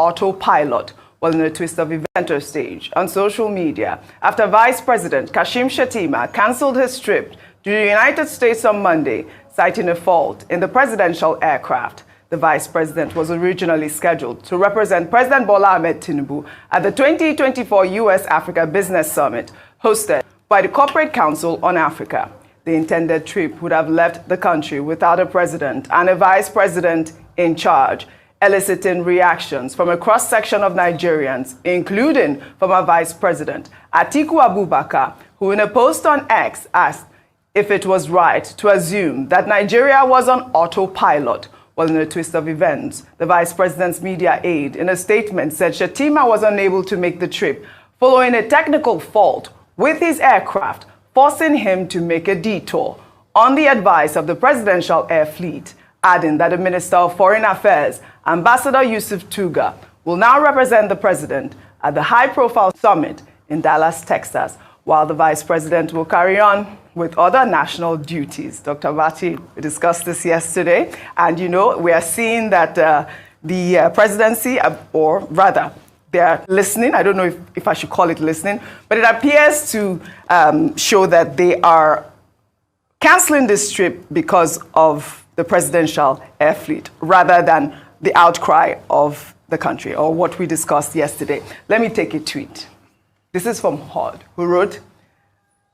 autopilot, while in a twist of event stage on social media after Vice President Kashim Shettima cancelled his trip to the United States on Monday, citing a fault in the presidential aircraft. The Vice President was originally scheduled to represent President Bwala Tinubu at the 2024 U.S.-Africa Business Summit hosted by the Corporate Council on Africa. The intended trip would have left the country without a president and a vice president in charge, eliciting reactions from a cross-section of Nigerians, including former Vice President Atiku Abubakar, who in a post on X asked if it was right to assume that Nigeria was on autopilot. Well, in a twist of events, the Vice President's media aide in a statement said Shettima was unable to make the trip following a technical fault with his aircraft, forcing him to make a detour on the advice of the Presidential Air Fleet, adding that the Minister of Foreign Affairs, Ambassador Yusuf Tuga, will now represent the President at the high-profile summit in Dallas, Texas, while the Vice President will carry on with other national duties. Dr. Bati, we discussed this yesterday, and we are seeing that the presidency, or rather, they're listening. I don't know if I should call it listening, but it appears to show that they are canceling this trip because of the Presidential Air Fleet, rather than the outcry of the country, or what we discussed yesterday. Let me take a tweet. This is from Hod, who wrote,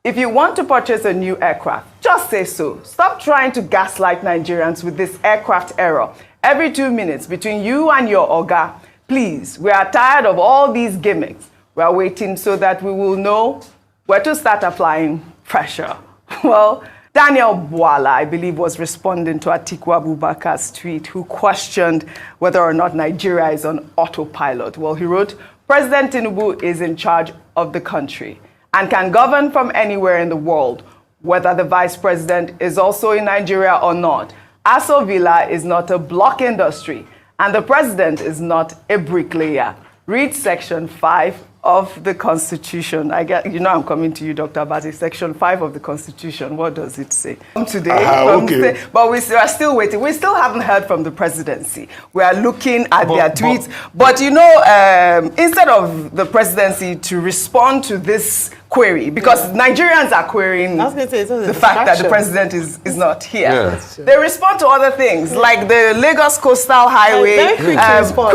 "If you want to purchase a new aircraft, just say so. Stop trying to gaslight Nigerians with this aircraft error every 2 minutes between you and your Oga. Please, we are tired of all these gimmicks. We are waiting so that we will know where to start applying pressure." Well, Daniel Bwala, I believe, was responding to Atiku Abubakar's tweet, who questioned whether or not Nigeria is on autopilot. Well, he wrote, "President Tinubu is in charge of the country and can govern from anywhere in the world, whether the vice president is also in Nigeria or not. Aso Villa is not a block industry, and the president is not a bricklayer. Read Section 5 of the Constitution." I'm coming to you, Dr. Abati. Section 5 of the Constitution, what does it say? Today, okay. But we are still waiting. We still haven't heard from the presidency. We are looking at their tweets. But instead of the presidency to respond to this query, because Nigerians are querying the fact that the president is not here. Yeah. They respond to other things, like the Lagos Coastal Highway.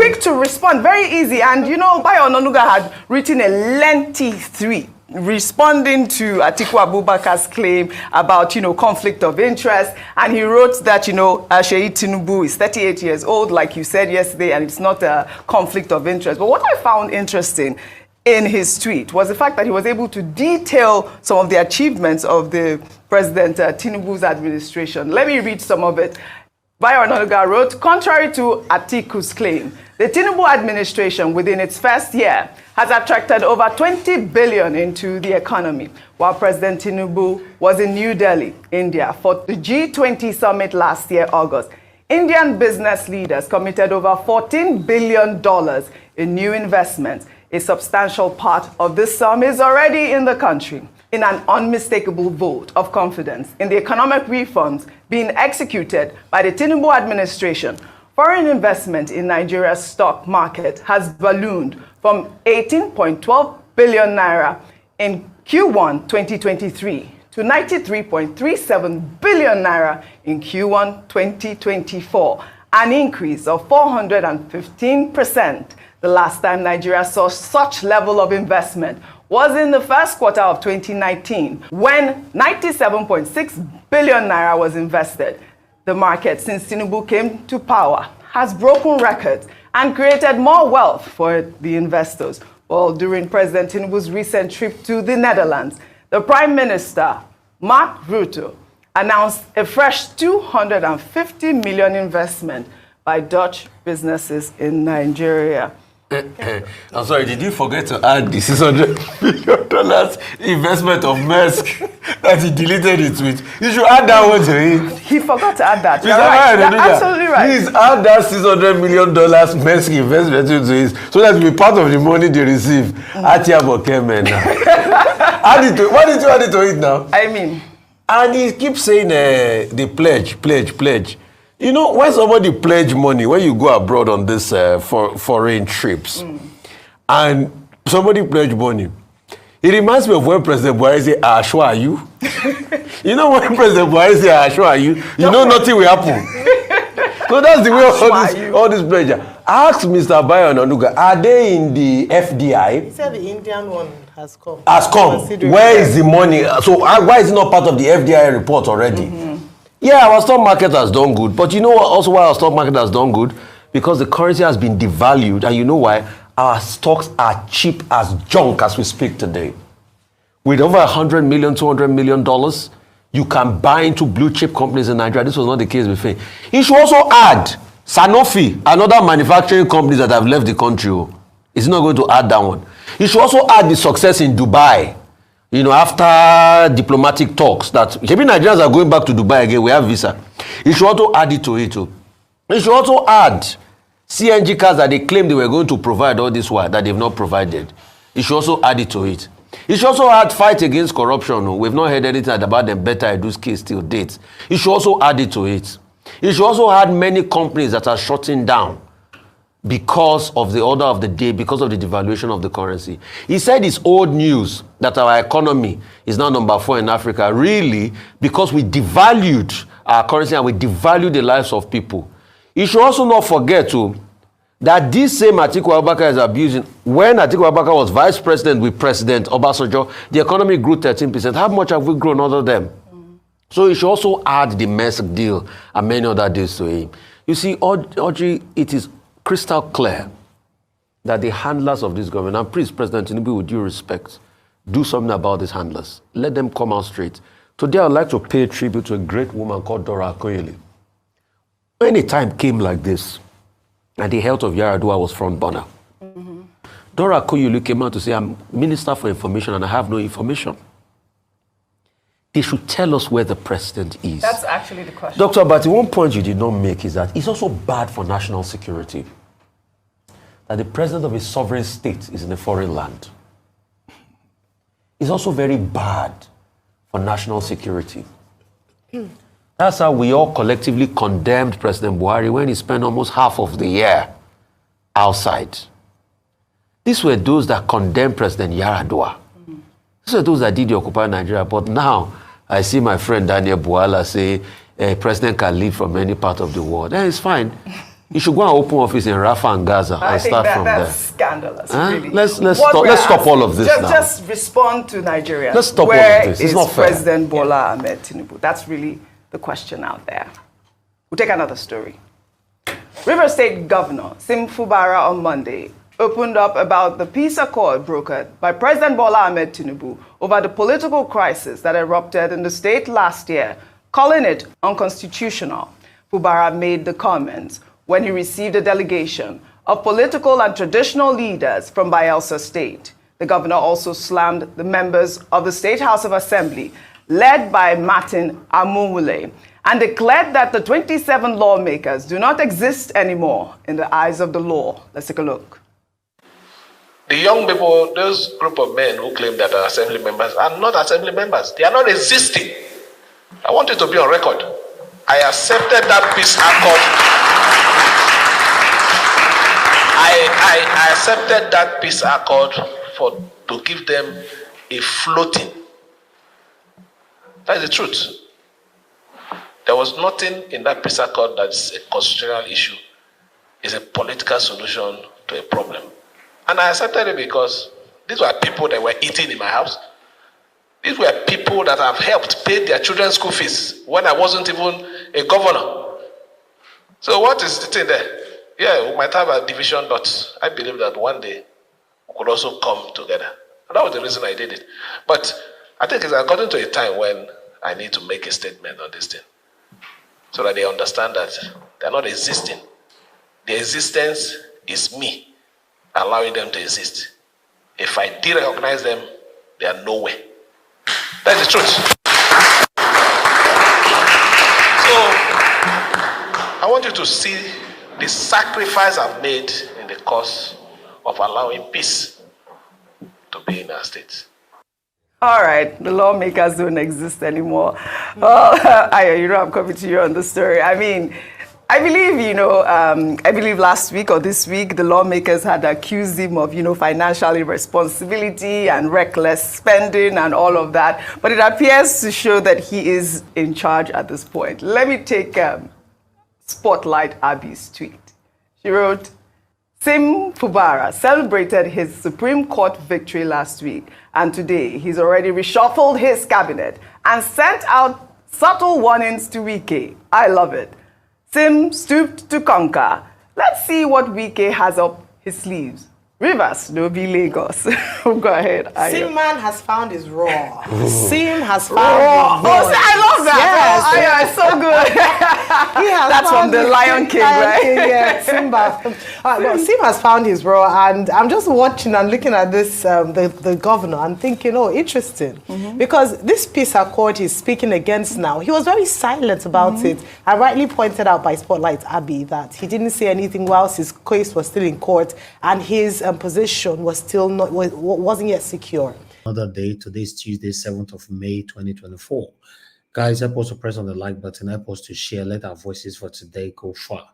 Quick to respond, very easy. And Bayo Ononuga had written a lengthy tweet responding to Atiku Abubakar's claim about, conflict of interest. And he wrote that, Sheikh Tinubu is 38 years old, like you said yesterday, and it's not a conflict of interest. But what I found interesting in his tweet was the fact that he was able to detail some of the achievements of the President Tinubu's administration. Let me read some of it. Bayo Ononuga wrote, "Contrary to Atiku's claim, the Tinubu administration within its first year has attracted over 20 billion into the economy, while President Tinubu was in New Delhi, India, for the G20 summit last year, August. Indian business leaders committed over $14 billion in new investments. A substantial part of this sum is already in the country, in an unmistakable vote of confidence in the economic reforms being executed by the Tinubu administration. Foreign investment in Nigeria's stock market has ballooned from 18.12 billion naira in Q1 2023 to 93.37 billion naira in Q1 2024, an increase of 415%. The last time Nigeria saw such level of investment was in the first quarter of 2019, when 97.6 billion naira was invested. The market, since Tinubu came to power, has broken records and created more wealth for the investors. Well, during President Tinubu's recent trip to the Netherlands, the Prime Minister, Mark Rutte, announced a fresh 250 million investment by Dutch businesses in Nigeria. I'm sorry, did you forget to add the $600 million investment of Maersk that he deleted it with? You should add that one to it. He forgot to add that. You're right. You're absolutely right. Please add that $600 million Maersk investment into it so that it will be part of the money they receive. Add it to, why did you add it to it now? I mean. And he keeps saying the pledge. You know, when somebody pledge money, when you go abroad on this foreign trips, and somebody pledge money, it reminds me of when President Buhari say, sure are you? You know when President Buhari say, sure are you? You know nothing will happen. So that's the way all this pledge. Ask Mr. Bayo Onanuga, are they in the FDI? He said the Indian one has come. Has come. Where is the money? So why is it not part of the FDI report already? Yeah, our stock market has done good. But you know also why our stock market has done good? Because the currency has been devalued. And you know why? Our stocks are cheap as junk as we speak today. With over $100 million, $200 million, you can buy into blue chip companies in Nigeria. This was not the case before. You should also add Sanofi and other manufacturing companies that have left the country. It's not going to add that one. You should also add the success in Dubai. You know, after diplomatic talks that maybe Nigerians are going back to Dubai again, we have visa. You should also add it to it too. You should also add CNG cars that they claimed they were going to provide all this while that they've not provided. You should also add it to it. You should also add fight against corruption. We've not heard anything about them better Edu's case till date. You should also add it to it. You should also add many companies that are shutting down because of the order of the day, because of the devaluation of the currency. He said it's old news that our economy is now number 4 in Africa, really, because we devalued our currency and we devalued the lives of people. You should also not forget that this same Atiku Abubakar is abusing. When Atiku Abubakar was vice president with President Obasanjo, the economy grew 13%. How much have we grown under them? So you should also add the Maersk deal and many other deals to him. You see, Audrey, it is crystal clear that the handlers of this government, and please, President Tinubu, with due respect, do something about these handlers. Let them come out straight. Today, I'd like to pay tribute to a great woman called Dora Akoyele. When a time came like this, and the health of Yaradua was front burner, Dora Akoyele came out to say, I'm Minister for Information and I have no information. They should tell us where the president is. That's actually the question. Dr. Abati, one point you did not make is that it's also bad for national security that the president of a sovereign state is in a foreign land. It's also very bad for national security. That's how we all collectively condemned President Buhari when he spent almost half of the year outside. These were those that condemned President Yaradua. These are those that did the Occupy Nigeria. But now, I see my friend Daniel Bwala say, President can leave from any part of the world. It's fine. You should go and open office in Rafah and Gaza and start from there. That's scandalous, really. Let's stop all of this now. Just respond to Nigerians. Let's stop all of this. It's not fair. President Bwala Ahmed Tinubu? That's really the question out there. We'll take another story. River State Governor Sim Fubara on Monday opened up about the peace accord brokered by President Bwala Ahmed Tinubu over the political crisis that erupted in the state last year, calling it unconstitutional. Fubara made the comments when he received a delegation of political and traditional leaders from Bayelsa State. The governor also slammed the members of the State House of Assembly, led by Martin Amuwule, and declared that the 27 lawmakers do not exist anymore in the eyes of the law. Let's take a look. The young people, those group of men who claim that are assembly members, are not assembly members. They are not existing. I want it to be on record. I accepted that peace accord. I accepted that peace accord to give them a floating. That is the truth. There was nothing in that peace accord that is a constitutional issue. It's a political solution to a problem. And I accepted it because these were people that were eating in my house. These were people that have helped pay their children's school fees when I wasn't even a governor. So what is the thing there? Yeah, we might have a division, but I believe that one day we could also come together. And that was the reason I did it. But I think it's according to a time when I need to make a statement on this thing, so that they understand that they're not existing. Their existence is me allowing them to exist. If I de-recognize them, they are nowhere. That's the truth. So, I want you to see the sacrifice I've made in the cause of allowing peace to be in our state. All right, the lawmakers don't exist anymore. Well, you know I'm coming to you on the story. I mean, I believe, I believe last week or this week, the lawmakers had accused him of, financial irresponsibility and reckless spending and all of that. But it appears to show that he is in charge at this point. Let me take Spotlight Abby's tweet. She wrote, Sim Fubara celebrated his Supreme Court victory last week, and today he's already reshuffled his cabinet and sent out subtle warnings to Wike. I love it. Sim stooped to conquer. Let's see what Wike has up his sleeves. Rivers, no be Lagos. Go ahead. Sim man has found his raw. Sim has found his raw. Oh, I love that. Yes. It's so good. That's from the Lion King, right? Yeah, Simba. Sim has found his raw, and I'm just watching and looking at this, the governor, and thinking, oh, interesting. Because this peace accord he's speaking against now, he was very silent about it. I rightly pointed out by Spotlight Abby that he didn't say anything whilst his case was still in court, and his position was still wasn't yet secure. Another day. Today is Tuesday, 7th of May, 2024. Guys, help us to press on the like button. Help us to share. Let our voices for today go far.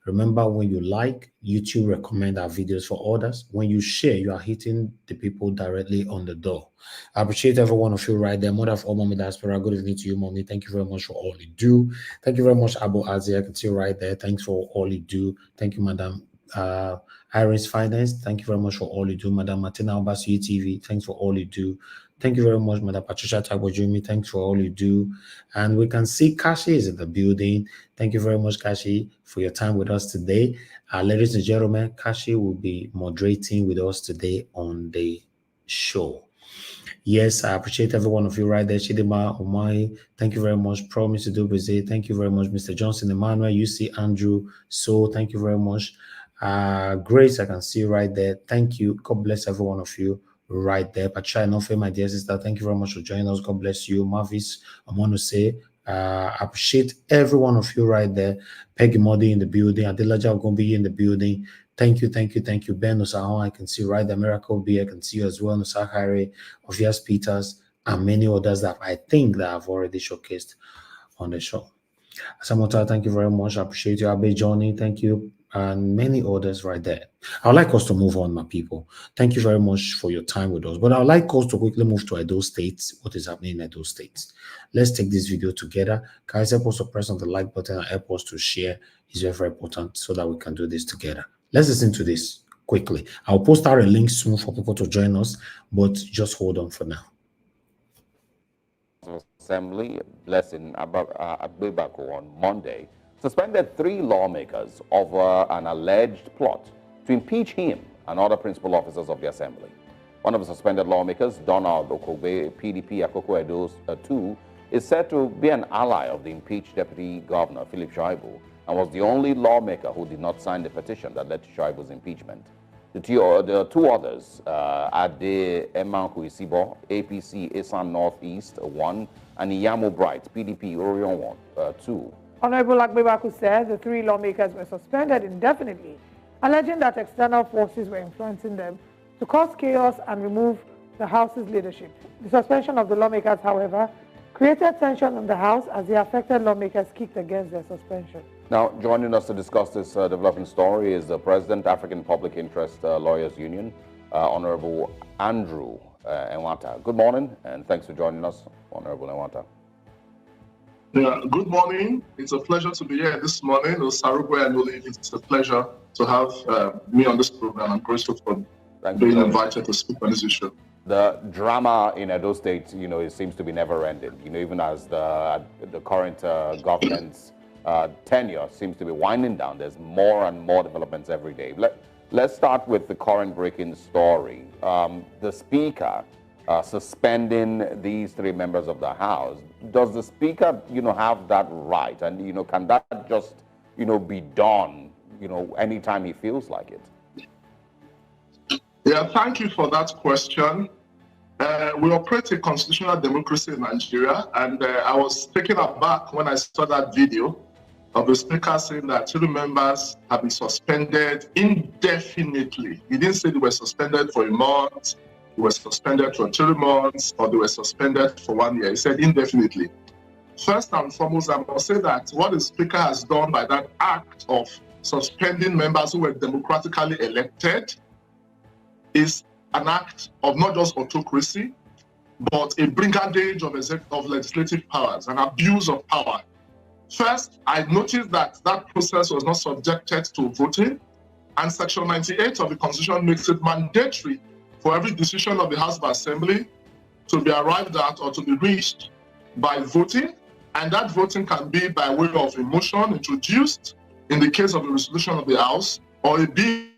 Remember, when you like, YouTube recommend our videos for others. When you share, you are hitting the people directly on the door. I appreciate every one of you right there. Mother of all Mommy Diaspora, good evening to you, Mommy. Thank you very much for all you do. Thank you very much, Abu Azi. I can see you right there. Thanks for all you do. Thank you, Madam Iris Finance, thank you very much for all you do. Madam Martina Obasi TV, thanks for all you do. Thank you very much, Madam Patricia Tagbojumi, thanks for all you do. And we can see Kashi is in the building. Thank you very much, Kashi, for your time with us today. Ladies and gentlemen, Kashi will be moderating with us today on the show. Yes, I appreciate every one of you right there. Chidima, Omai, thank you very much. Promise to do busy. Thank you very much, Mr. Johnson, Emmanuel, UC Andrew. So thank you very much. Grace, I can see right there. Thank you. God bless every one of you right there. Patricia Enofe, my dear sister, thank you very much for joining us. God bless you. Marvis, I want to say, appreciate every one of you right there. Peggy Modi in the building. Adelaja Ogumbi in the building. Thank you, thank you, thank you. Ben Osahon, I can see right there. Miracle B, I can see you as well. Nusa Harry, Ovias Peters, and many others that I think that I've already showcased on the show. Samota, thank you very much. I appreciate you. Abe Johnny, thank you. And many others right there. I would like us to move on, my people. Thank you very much for your time with us. But I would like us to quickly move to Edo State. What is happening in Edo State? Let's take this video together. Guys, help us to press on the like button and help us to share. It's very, very important so that we can do this together. Let's listen to this quickly. I'll post out a link soon for people to join us, but just hold on for now. Assembly, Blessing Abubakar on Monday, suspended 3 lawmakers over an alleged plot to impeach him and other principal officers of the assembly. One of the suspended lawmakers, Donald Okobe, PDP Akoko Edo 2, is said to be an ally of the impeached Deputy Governor, Philip Shaibu, and was the only lawmaker who did not sign the petition that led to Shaibu's impeachment. The 2 others, Ade Emanku Isibo, APC Esan Northeast 1, and Iyamo Bright, PDP Orion 1, 2. Honorable Akbebaku said the 3 lawmakers were suspended indefinitely, alleging that external forces were influencing them to cause chaos and remove the House's leadership. The suspension of the lawmakers, however, created tension in the House as the affected lawmakers kicked against their suspension. Now, joining us to discuss this developing story is the President, African Public Interest Lawyers Union, Honorable Andrew Enwata. Good morning, and thanks for joining us, Honorable Enwata. Yeah, good morning. It's a pleasure to be here this morning. It's a pleasure to have me on this program. I'm grateful for being invited to speak on this issue. The drama in Edo State, it seems to be never ending. Even as the current government's tenure seems to be winding down, there's more and more developments every day. Let's start with the current breaking story. The Speaker suspending these 3 members of the House. Does the Speaker, have that right? And, can that just, be done, anytime he feels like it? Yeah, thank you for that question. We operate a constitutional democracy in Nigeria, and I was taken aback when I saw that video of the Speaker saying that 2 members have been suspended indefinitely. He didn't say they were suspended for a month, they were suspended for 3 months, or they were suspended for 1 year. He said indefinitely. First and foremost, I must say that what the Speaker has done by that act of suspending members who were democratically elected is an act of not just autocracy, but a brigandage of legislative powers, an abuse of power. First, I noticed that that process was not subjected to voting, and Section 98 of the Constitution makes it mandatory for every decision of the House of Assembly to be arrived at or to be reached by voting, and that voting can be by way of a motion introduced in the case of a resolution of the House, or a bill.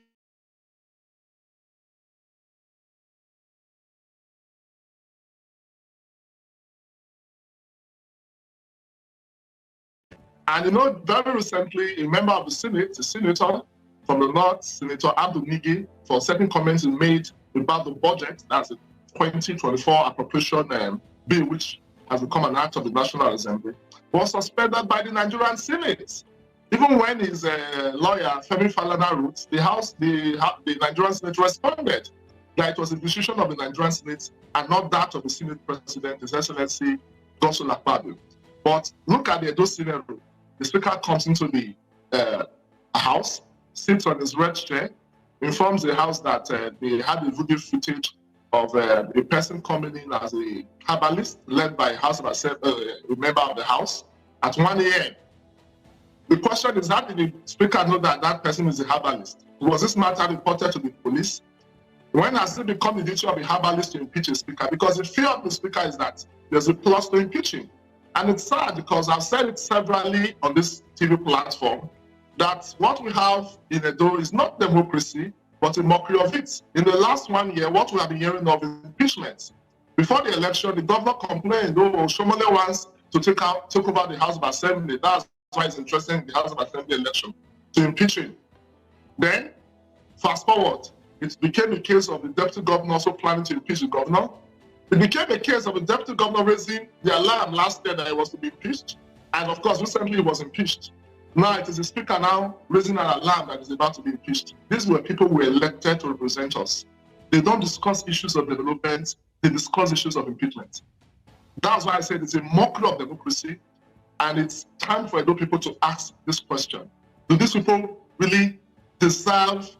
And you know, very recently, a member of the Senate, a senator from the North, Senator Abdul Nigi, for certain comments he made about the budget, that's the 2024 appropriation bill, which has become an act of the National Assembly, was suspended by the Nigerian Senate. Even when his lawyer, Femi Falana, wrote, the Nigerian Senate responded that it was a decision of the Nigerian Senate and not that of the Senate President, His Excellency Godswill Akpabio. But look at the Edo scenario. The Speaker comes into the House, sits on his red chair, informs the House that they had a video footage of a person coming in as a herbalist led by a member of the House at 1 a.m. The question is, how did the Speaker know that that person is a herbalist? Was this matter reported to the police? When has it become the duty of a herbalist to impeach a Speaker? Because the fear of the Speaker is that there's a plot to impeach him. And it's sad because I've said it severally on this TV platform that what we have in Edo is not democracy, but a mockery of it. In the last 1 year, what we have been hearing of is impeachment. Before the election, the governor complained, Shomole wants to take over the House of Assembly. That's why he's interested in the House of Assembly election, to impeach him. Then, fast forward, it became a case of the deputy governor also planning to impeach the governor. It became a case of the deputy governor raising the alarm last year that he was to be impeached. And of course, recently he was impeached. Now it is the Speaker now raising an alarm that is about to be impeached. These were people who were elected to represent us. They don't discuss issues of development, they discuss issues of impeachment. That's why I said it's a mockery of democracy, and it's time for Edo people to ask this question. Do these people really deserve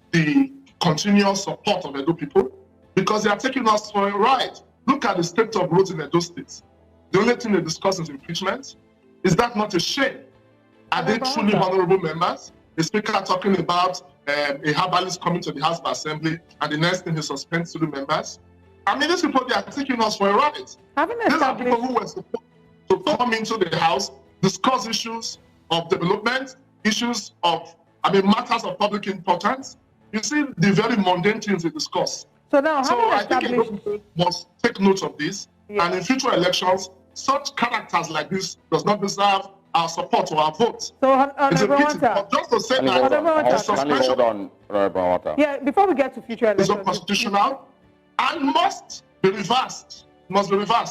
the continuous support of Edo people? Because they are taking us for a ride. Look at the state of roads in Edo State. The only thing they discuss is impeachment. Is that not a shame? Are they truly honorable members? The Speaker talking about a herbalist coming to the House of Assembly, and the next thing he suspends 3 members. I mean, these people, they are taking us for a ride. These are people who were supposed to come into the House, discuss issues of development, issues of, matters of public importance. You see the very mundane things they discuss. So now, I think people must take note of this, and in future elections, such characters like this does not deserve our support or our vote. So, it's a pity, but just to say that the suspension before we get to future elections, is unconstitutional and must be reversed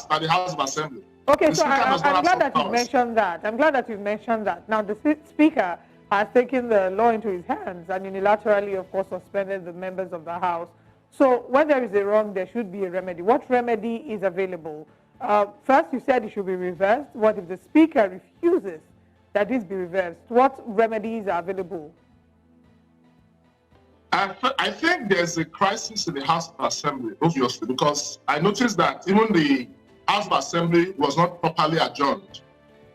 by the House of Assembly. Okay, so I'm glad that you've mentioned that. I'm glad that you've mentioned that. Now, the Speaker has taken the law into his hands and unilaterally, of course, suspended the members of the House. So when there is a wrong, there should be a remedy. What remedy is available? First, you said it should be reversed. What if the Speaker refuses that this be reversed? What remedies are available? I think there's a crisis in the House of Assembly, obviously, because I noticed that even the House of Assembly was not properly adjourned.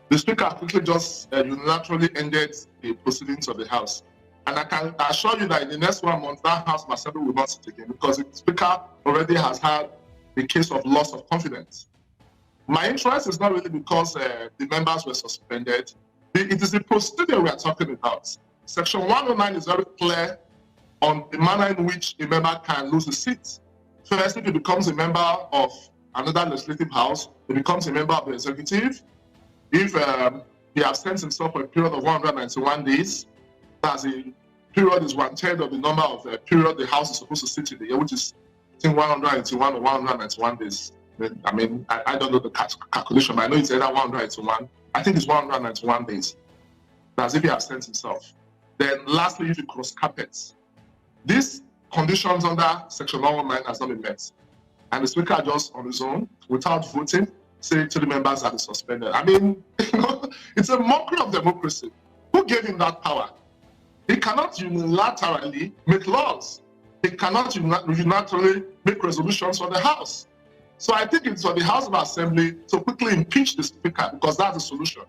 The Speaker quickly just unilaterally ended the proceedings of the House. And I can assure you that in the next 1 month, that House of Assembly will not sit again, because the Speaker already has had a case of loss of confidence. My interest is not really because the members were suspended. It is the procedure we are talking about. Section 109 is very clear on the manner in which a member can lose a seat. First, if he becomes a member of another legislative house, he becomes a member of the executive. If he absents himself for a period of 191 days, that's a period is 1/3 of the number of period the House is supposed to sit in the year, which is, I think, 181 or 191 days. I don't know the calculation, but I know it's either 181. I think it's 191 days. That's if he absents himself. Then lastly, if he cross carpets. These conditions under Section 119 has not been met. And the Speaker just on his own, without voting, say 3 members have been suspended. I mean, it's a mockery of democracy. Who gave him that power? He cannot unilaterally make laws. He cannot unilaterally make resolutions for the House. So I think it's for the House of Assembly to quickly impeach the Speaker, because that's the solution.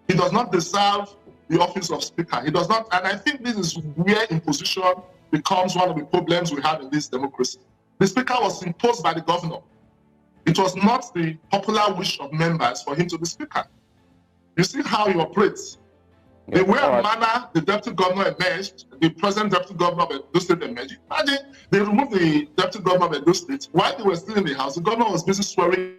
He does not deserve the office of Speaker. He does not, and I think this is where imposition becomes one of the problems we have in this democracy. The Speaker was imposed by the governor. It was not the popular wish of members for him to be Speaker. You see how he operates. The way and manner the deputy governor emerged, the present deputy governor of Edo State emerged. Imagine they removed the deputy governor of Edo State. While they were still in the House, the governor was busy swearing.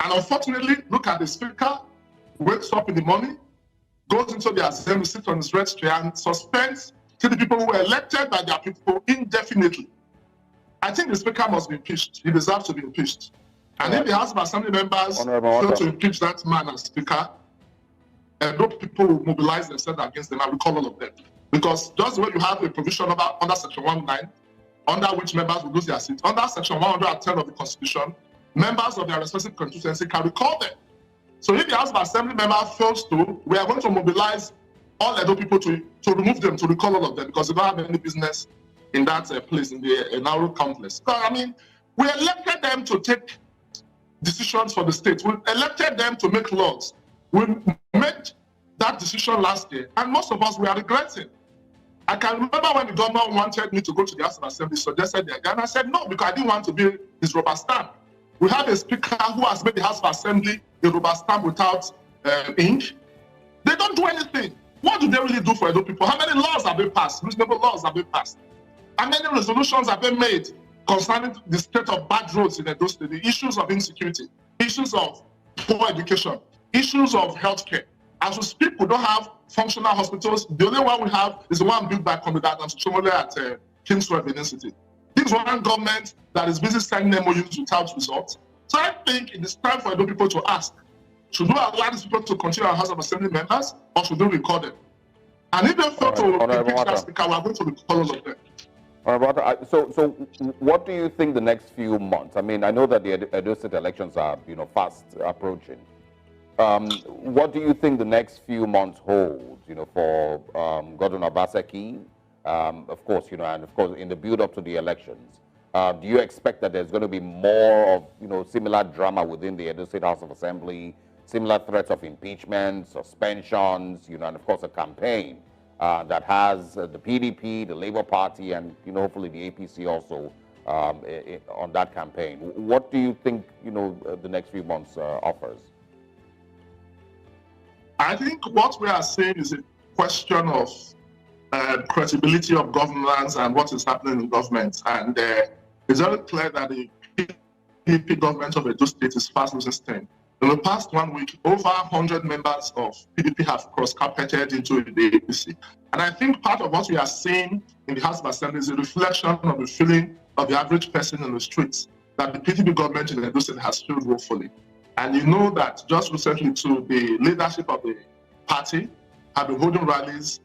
And unfortunately, look at the Speaker, wakes up in the morning, goes into the assembly, sits on his red chair, and suspends to the people who were elected by their people indefinitely. I think the Speaker must be impeached. He deserves to be impeached. And if the House of Assembly members fail to impeach that man as Speaker, those people will mobilize themselves against them and recall all of them. Because just the way you have a provision under Section 109, under which members will lose their seats, under Section 110 of the Constitution, members of their respective constituency can recall them. So if the House of Assembly member fails to, we are going to mobilize all Edo people to remove them, to recall all of them, because they don't have any business in that place, in the narrow countless. I mean, we elected them to take decisions for the state. We elected them to make laws. We made that decision last year, and most of us, we are regretting. I can remember when the governor wanted me to go to the House of Assembly, suggested the idea, and I said no, because I didn't want to be his rubber stamp. We have a Speaker who has made the House of Assembly a rubber stamp without ink. They don't do anything. What do they really do for Edo people? How many laws have been passed? Reasonable laws have been passed. How many resolutions have been made concerning the state of bad roads in Edo State, the issues of insecurity, issues of poor education, issues of healthcare? As we speak, we don't have functional hospitals. The only one we have is the one built by Comrade Adams Chomole at Kingswell University. This is one government that is busy signing MOUs without results. So I think it is time for Edo people to ask, should we allow these people to continue our House of Assembly members, or should we recall them? And if they fail to impeach that Speaker, we are going to recall all of them. So what do you think the next few months? I mean, I know that the Edo State elections are, fast approaching. What do you think the next few months hold, for Governor Obaseki? Of course, and of course, in the build-up to the elections, do you expect that there's going to be more of, similar drama within the Edo State House of Assembly, similar threats of impeachment, suspensions, and of course a campaign that has the PDP, the Labour Party, and hopefully the APC also on that campaign? What do you think the next few months offers? I think what we are seeing is a question of credibility of governance and what is happening in government. And it's very clear that the PDP government of Edo State is fast losing steam. In the past 1 week, over 100 members of PDP have cross-carpeted into the APC. And I think part of what we are seeing in the House of Assembly is a reflection of the feeling of the average person in the streets that the PDP government in Edo State has failed woefully. And you know that just recently too, the leadership of the party have been holding rallies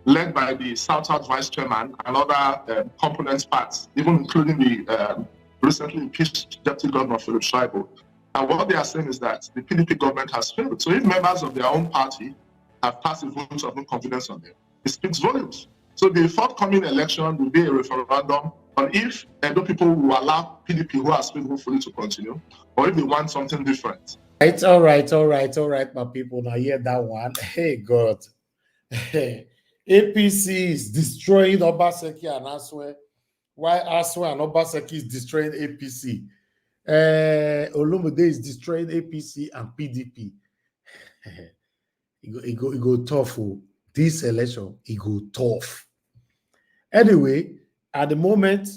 led by the South-South Vice Chairman and other component parts, even including the recently impeached Deputy Governor Philip Shaibu. And what they are saying is that the PDP government has failed. So if members of their own party have passed a vote of no confidence on them, it speaks volumes. So the forthcoming election will be a referendum on if Edo people will allow PDP, who has failed hopefully, to continue, or if they want something different. It's all right, my people. Now hear that one. Hey, God. APC is destroying Obaseki and Aswe, while Aswe and Obaseki is destroying APC. Olumide is destroying APC and PDP. It go tough. This election, it go tough. Anyway, at the moment,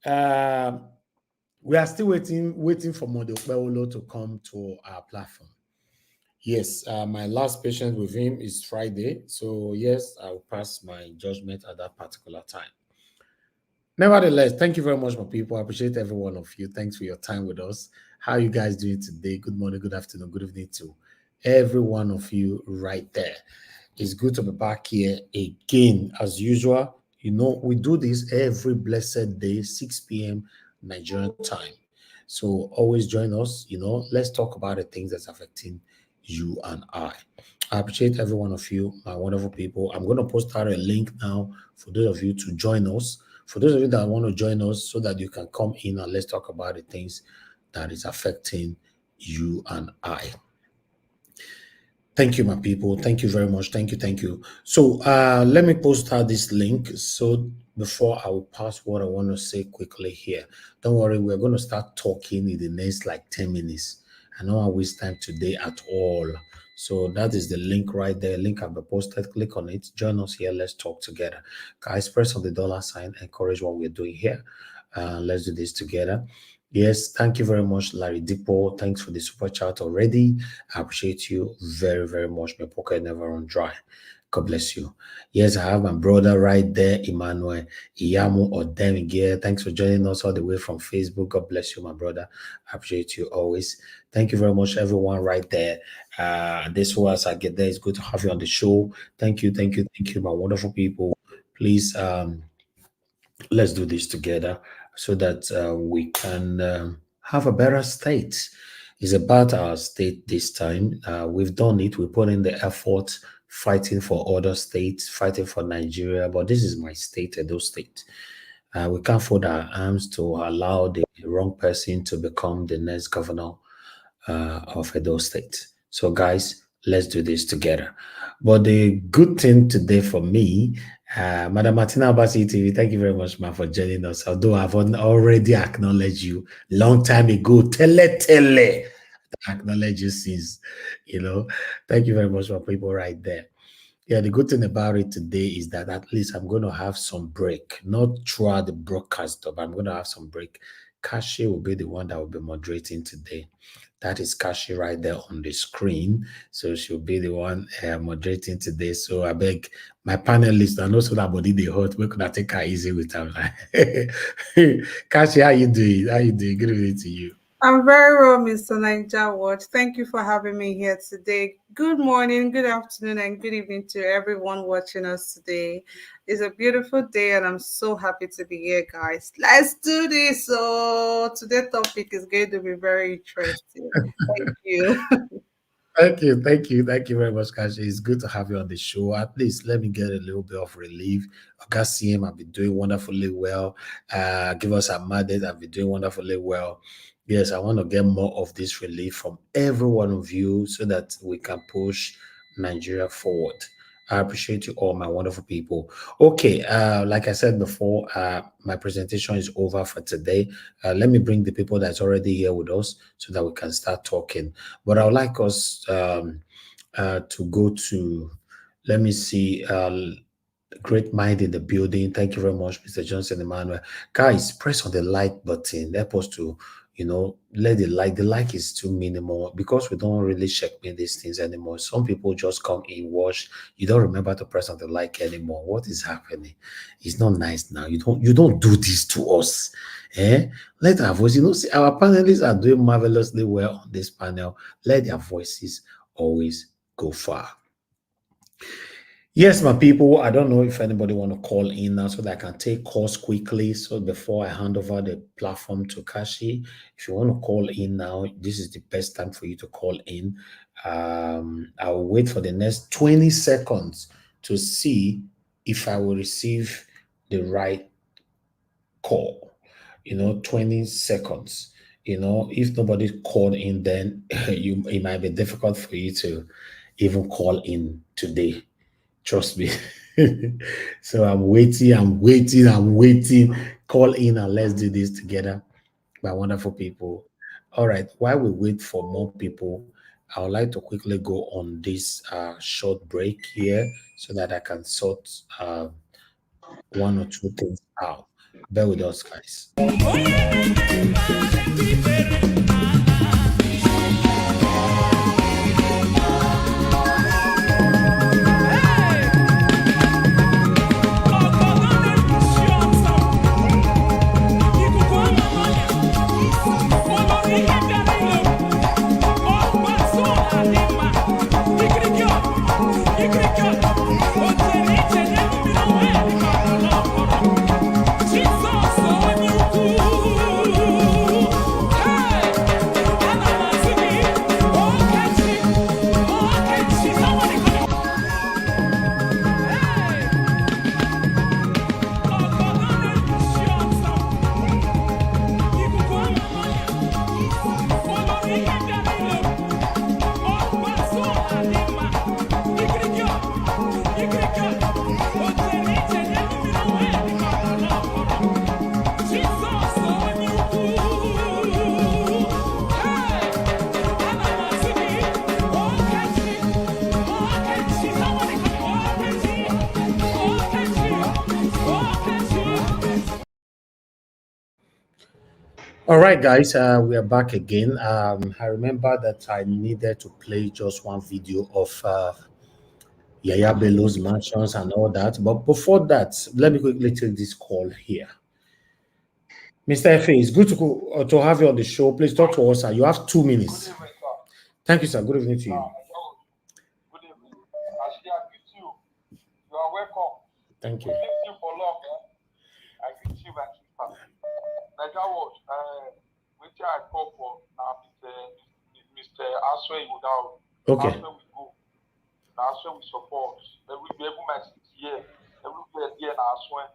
we are still waiting for Monday Bwala to come to our platform. Yes, my last patient with him is Friday. So yes, I will pass my judgment at that particular time. Nevertheless, thank you very much, my people. I appreciate every one of you. Thanks for your time with us. How are you guys doing today? Good morning, good afternoon, good evening to every one of you right there. It's good to be back here again. As usual, you know, we do this every blessed day, 6 p.m. Nigerian time. So always join us. You know, let's talk about the things that's affecting you and I. I appreciate every one of you, my wonderful people. I'm going to post out a link now for those of you to join us. For those of you that want to join us so that you can come in and let's talk about the things that is affecting you and I. Thank you, my people. Thank you very much. Thank you. Thank you. So let me post out this link. So before I will pass what I want to say quickly here, don't worry, we're going to start talking in the next like 10 minutes. I don't want to waste time today at all. So that is the link right there. Link I've posted. Click on it. Join us here. Let's talk together. Guys, press on the dollar sign. Encourage what we're doing here. Let's do this together. Yes, thank you very much, Larry Dipo. Thanks for the super chat already. I appreciate you very, very much. My pocket never run dry. God bless you. Yes, I have my brother right there, Emmanuel Iyamu Odemige. Thanks for joining us all the way from Facebook. God bless you, my brother. I appreciate you always. Thank you very much, everyone right there. This was I get there. It's good to have you on the show. Thank you, my wonderful people. Please let's do this together so that we can have a better state. It's about our state this time. We've done it. We put in the effort fighting for other states, fighting for Nigeria, but this is my state, Edo State. We can't fold our arms to allow the wrong person to become the next governor of Edo State. So guys, let's do this together. But the good thing today for me, Madam Martina Abasi TV, thank you very much, ma, for joining us. Although I've already acknowledged you long time ago, tele, acknowledge you since, you know. Thank you very much for people right there. Yeah, the good thing about it today is that at least I'm going to have some break, not throughout the broadcast, but I'm going to have some break. Kashi will be the one that will be moderating today. That is Kashi right there on the screen. So she'll be the one moderating today. So I beg my panelists, and also that body they hurt, we could have take her easy with them. Kashi, how you doing? How you doing? Good evening to you. I'm very well, Mr. Niger Watch. Thank you for having me here today. Good morning, good afternoon, and good evening to everyone watching us today. It's a beautiful day, and I'm so happy to be here, guys. Let's do this. So today's topic is going to be very interesting. Thank you. Thank you very much, Kashi. It's good to have you on the show. At least let me get a little bit of relief. CM, I've been doing wonderfully well. Give us a mandate. I've been doing wonderfully well. Yes, I want to get more of this relief from every one of you so that we can push Nigeria forward. I appreciate you all, my wonderful people. Okay, like I said before, my presentation is over for today. Let me bring the people that's already here with us so that we can start talking. But I would like us to go to, let me see, great mind in the building. Thank you very much, Mr. Johnson Emmanuel. Guys, press on the like button. Help us to, you know, let the like is too minimal because we don't really checkmate these things anymore. Some people just come in, watch. You don't remember to press on the like anymore. What is happening? It's not nice now. You don't do this to us. Let our voice, you know, see, our panelists are doing marvelously well on this panel. Let their voices always go far. Yes, my people, I don't know if anybody want to call in now so that I can take calls quickly. So before I hand over the platform to Kashi, if you want to call in now, this is the best time for you to call in. I'll wait for the next 20 seconds to see if I will receive the right call. 20 seconds. If nobody called in, then it might be difficult for you to even call in today. Trust me. So I'm waiting. Call in and let's do this together, my wonderful people. All right. While we wait for more people, I would like to quickly go on this short break here so that I can sort one or two things out. Bear with us, guys. Ikrikia, All right, guys, we are back again. I remember that I needed to play just one video of Yahaya Bello's mansions and all that. But before that, let me quickly take this call here. Mr. F.A., it's good to have you on the show. Please talk to us, sir. You have 2 minutes. Thank you, sir. Good evening to you. Good evening. Actually, I greet you. You are welcome. Thank you. I greet you for long. I greet you, my sister. Nigeria Watch, which I call for now, Mr. Aswe Udao. Okay. Aswe we go. Now Aswe we support. Every my here. Everywhere here now Aswe.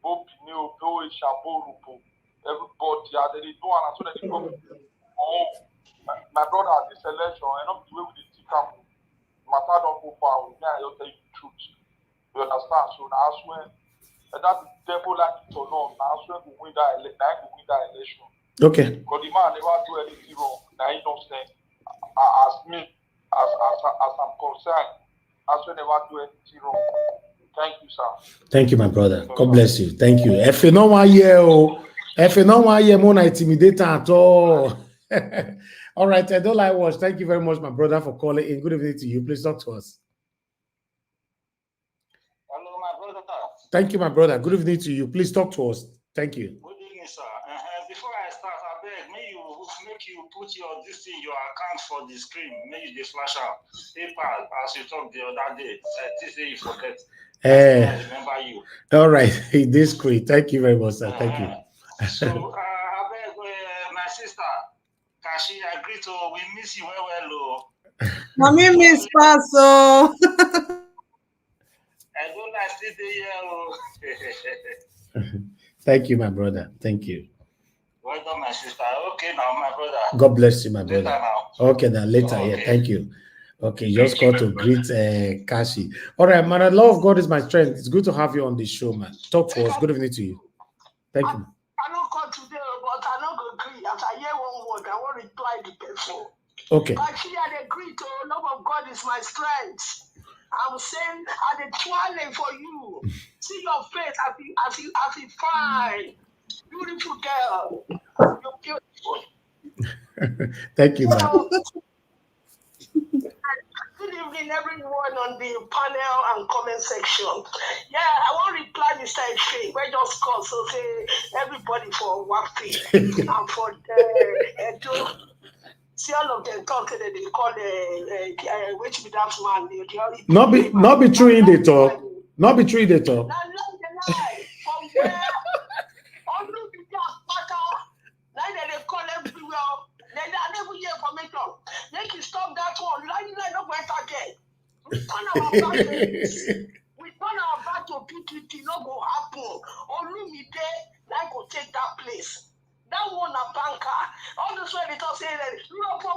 Both new, Bo Shabo Rupo. Everybody, they do and as soon as they come. Oh, my brother, this election, I know the way we did come. Matter don't go far. Yeah, I'll tell you the truth. You understand? So now Aswe. And that devil like it or not, now Aswe will win that election. Okay. Because the man never do anything wrong. Now he don't say, as me, as I'm concerned, Aswe never do anything wrong. Thank you, sir. Thank you, my brother. God bless you. Thank you. If you know 1 year, if you know 1 year, more intimidate at all. All right, I don't like watch. Thank you very much, my brother, for calling in. Good evening to you. Please talk to us. Hello, my brother. Thank you, my brother. Good evening to you. Please talk to us. Thank you. Good evening, sir. Before I start, I beg, make you put your account for the screen. May you just flash out PayPal as you talked the other day. This day you forget. I remember you. All right, this great. Thank you very much, sir. Thank you. So, I beg, my sister, Kashi, I agree to. We miss you well. Mommy miss Paso. I don't like stay there. Thank you, my brother. Thank you. Well done, my sister. Okay, now, my brother. God bless you, my brother. Later now. Okay, then later. Okay. Yeah, thank you. Okay, just got to greet Kashi. All right, man. The love of God is my strength. It's good to have you on the show, man. Talk to us. Good evening to you. Thank you. I don't call today, but I don't agree. As I hear one word, I want to reply the person. Okay. Actually, I agree to love of God is my strength. I'm saying I dey twirling for you. See your face as you fine. Beautiful girl. You're beautiful. Thank you, man. Good evening, everyone on the panel and comment section. Yeah, I want to reply Mr. Ife. We just call so say everybody for Wafi and for Edo. See all of them talk that they call which be that man. Not be true in the talk. Not be true in the talk. From where all the people are now they call everywhere. They never hear information. Make you stop that one. Like not going to again. We turn our back to PPP. No go happen. Only like go take that place. That one a banker. All this way they talk say that Europe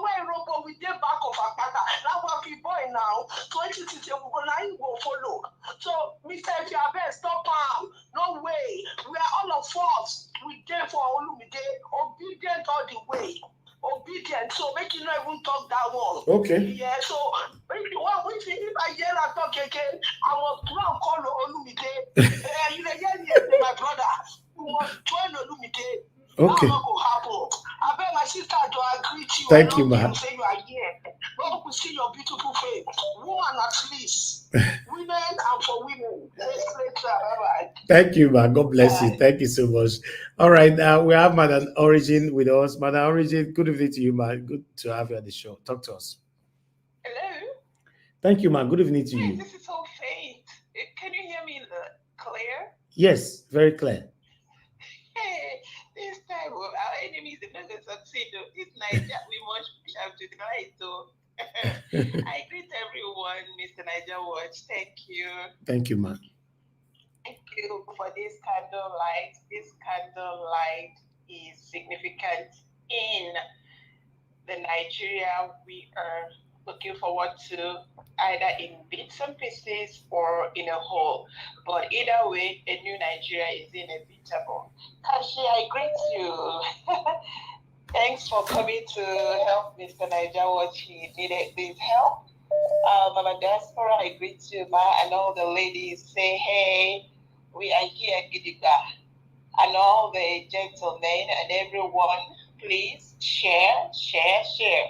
we get back of Akpata. Now what we boy now 2060 we go follow. So Mr. Fiabe, stop him. No way. We are all of us. We there for Olumide. Obedient all the way. Obedient. So make you not even talk that one. Okay. Yeah. So if I hear that talk again, I was call Olumide. You hear my brother. You must join Olumide. Okay. I bet my sister do agree to you. Thank you, man. Say you are here. But we see your beautiful face. Woman at least. Women and for women. Bye-bye. Thank you, man. God bless you. Thank you so much. All right. We have Madam Origin with us. Madam Origin, good evening to you, man. Good to have you on the show. Talk to us. Hello. Thank you, man. Good evening to you. This is so faint. Can you hear me clear? Yes, very clear. Hey, this time our enemies are not going to succeed. This night we must push up to the right. So I greet everyone, Mr. Niger Watch. Thank you. Thank you, man. Thank you for this candlelight. This candlelight is significant in the Nigeria we are looking forward to, either in bits and pieces or in a whole. But either way, a new Nigeria is inevitable. Kashi, I greet you. Thanks for coming to help Mr. Niger Watch. He needed this help. Mama Diaspora, I greet you, Ma, and all the ladies say, hey, we are here, Gidiga. and all the gentlemen and everyone, please share, share, share.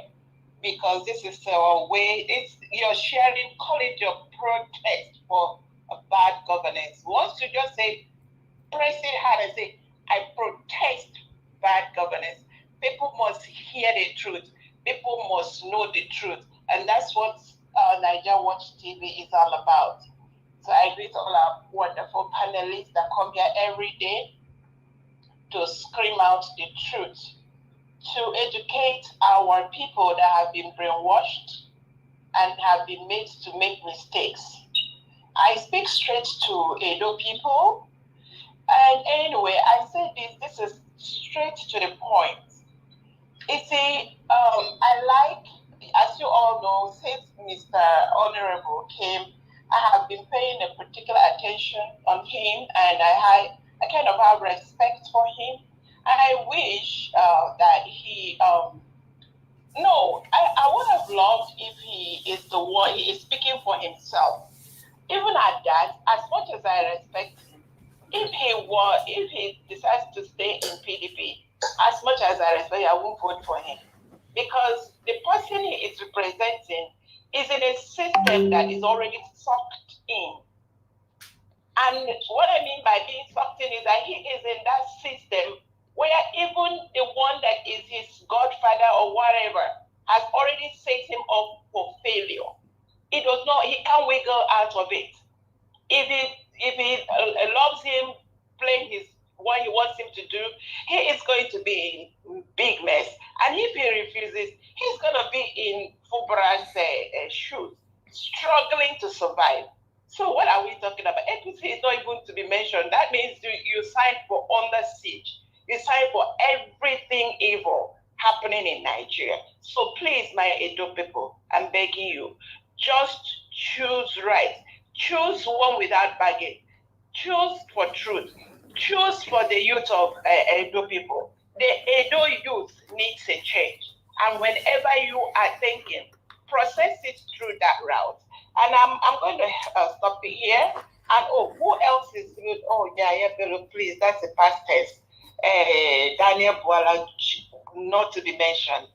Because this is our way. You're sharing, call it your protest for a bad governance. Once you just say, press it hard and say, I protest bad governance, people must hear the truth. People must know the truth. And that's what Niger Watch TV is all about. So I greet all our wonderful panelists that come here every day to scream out the truth, to educate our people that have been brainwashed and have been made to make mistakes. I speak straight to Edo people. And anyway, I say this is straight to the point. You see, I like, as you all know, since Mr. Honorable came, I have been paying a particular attention on him, and I kind of have respect for him. And I wish that he, no, I would have loved if he is the one, he is speaking for himself. Even at that, as much as I respect him, if he decides to stay in PDP, as much as I respect him, I won't vote for him. Because the person he is representing is in a system that is already sucked in. And what I mean by being sucked in is that he is in that system where even the one that is his godfather or whatever has already set him up for failure. He can't wiggle out of it. If he loves him, playing what he wants him to do, he is going to be in big mess. And if he refuses, he's going to be in Fubra's shoes, struggling to survive. So what are we talking about? APC is not even to be mentioned. That means you signed for under siege. You signed for everything evil happening in Nigeria. So please, my Edo people, I'm begging you, just choose right. Choose one without baggage. Choose for truth. Choose for the youth of Edo people. The Edo youth needs a change. And whenever you are thinking, process it through that route. And I'm going to stop it here. And who else is good? Oh, Yahaya Bello, please, that's a past tense. Daniel Bwala, not to be mentioned.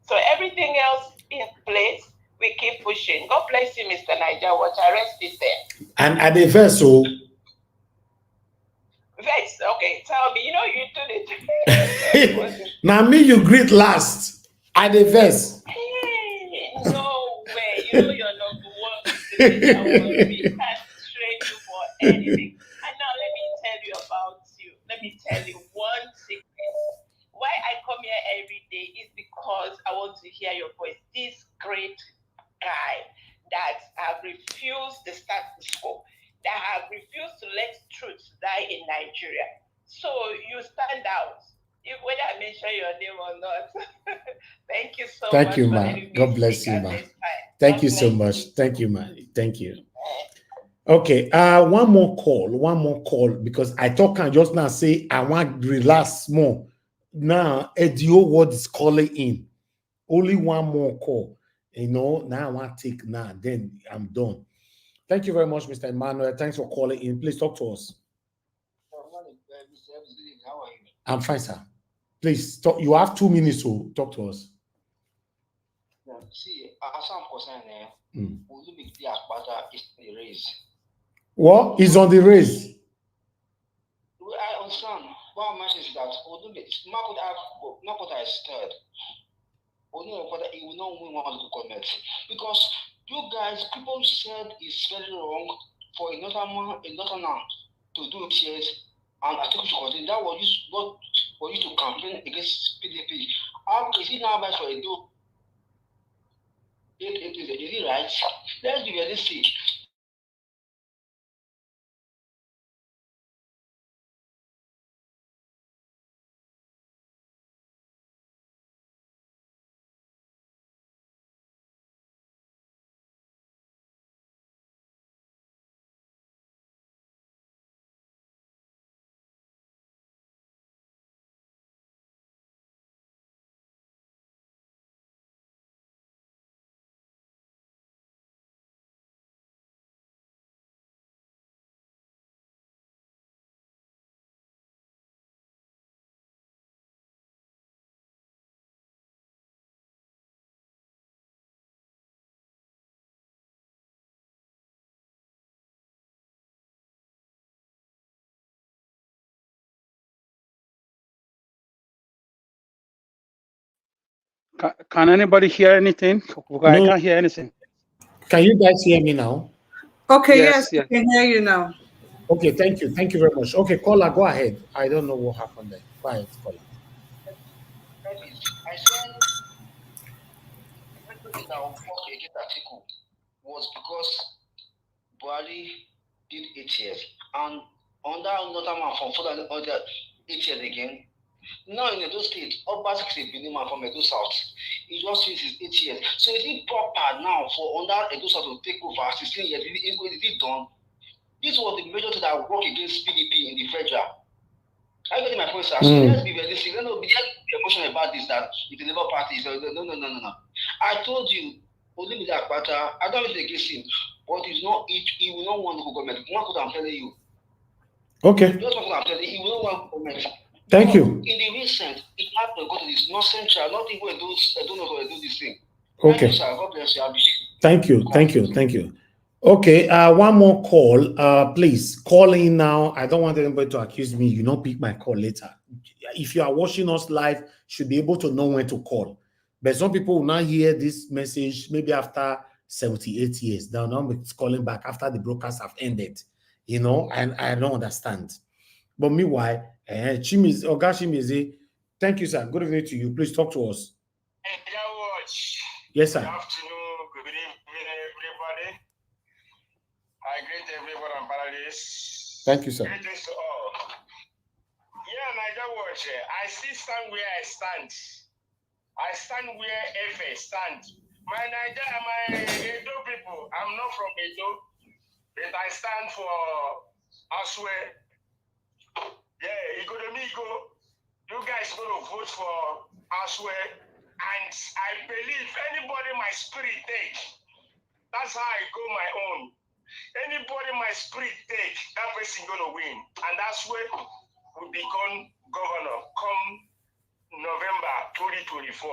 So everything else in place, we keep pushing. God bless you, Mr. Niger Watch. I rest it there. And at the vessel. Vex, okay, tell me. You do it. Now me, you greet last. At the verse. Hey, no way. You're number one. I want to be straight you for anything. And now let me tell you about you. Let me tell you one secret. Why I come here every day is because I want to hear your voice. This great guy that have refused the status quo, that have refused to let truth die in Nigeria. So you stand out. Whether I mention your name or not. Thank you so much. Thank you, ma. God bless you, ma. Thank you so much. Thank you, ma. Thank you. Okay, one more call, because I talk and just now say I want to relax more. Now, EDO word is calling in. Only one more call. Now I want to take now, then I'm done. Thank you very much, Mr. Emmanuel. Thanks for calling in. Please talk to us. I'm fine, sir. Please talk. You have 2 minutes to talk to us. See, as I'm concerned, is the race. What is on the race? I understand. What I'm is that Makoda is third. He will not win one local government because you guys, people said it's very wrong for another man to do it, and Atiku should continue. That was what for you to campaign against PDP. How is it now bad for Edo? Is it right? Let's be realistic. Can anybody hear anything? I No. can't hear anything. Can you guys hear me now? Okay, Yes, yes, I can hear you now. Okay, thank you. Thank you very much. Okay, caller, go ahead. I don't know what happened there. Go ahead, caller. I said everything that fought against Atiku was because Bwala did 8 years. And under another man from further other 8 years again. Now in Edo State, Obas is a Benin man from Edo South. He just finished his 8 years. So is it proper now for under Edo South to take over 16 years? Is it done? This was the major thing that worked against PDP in the federal. I get my point, sir. So let's be realistic. Let's not be emotional about this, that it's the Labour Party. So no. I told you, Olumide Akpata, I don't mean against him, but he will not want local government. One what I'm telling you. Okay. That's what I'm telling you. He will not want government. Thank you. In the recent, it had to go to this, not central, not even those, I don't know how to do this thing. Okay. Thank you, sir. God bless you. Thank you. Okay, one more call. Please call in now. I don't want anybody to accuse me. You not pick my call later. If you are watching us live, should be able to know when to call. But some people will not hear this message maybe after 78 years. They'll not be calling back after the broadcast have ended. And I don't understand. But meanwhile, Chimizi, thank you, sir. Good evening to you. Please talk to us. Yes, sir. Good afternoon, good evening, everybody. I greet everyone on Paradise. Thank you, sir. Greetings to all. Yeah, Niger Watch, I still stand where I stand. I stand where FA stand. My Edo people, I'm not from Edo, but I stand for Aswe. Yeah, Igodomigo. You guys going to vote for Aswe. And I believe anybody my spirit take, that's how I go my own. Anybody my spirit take, that person gonna win. And that's where we become governor come November 2024.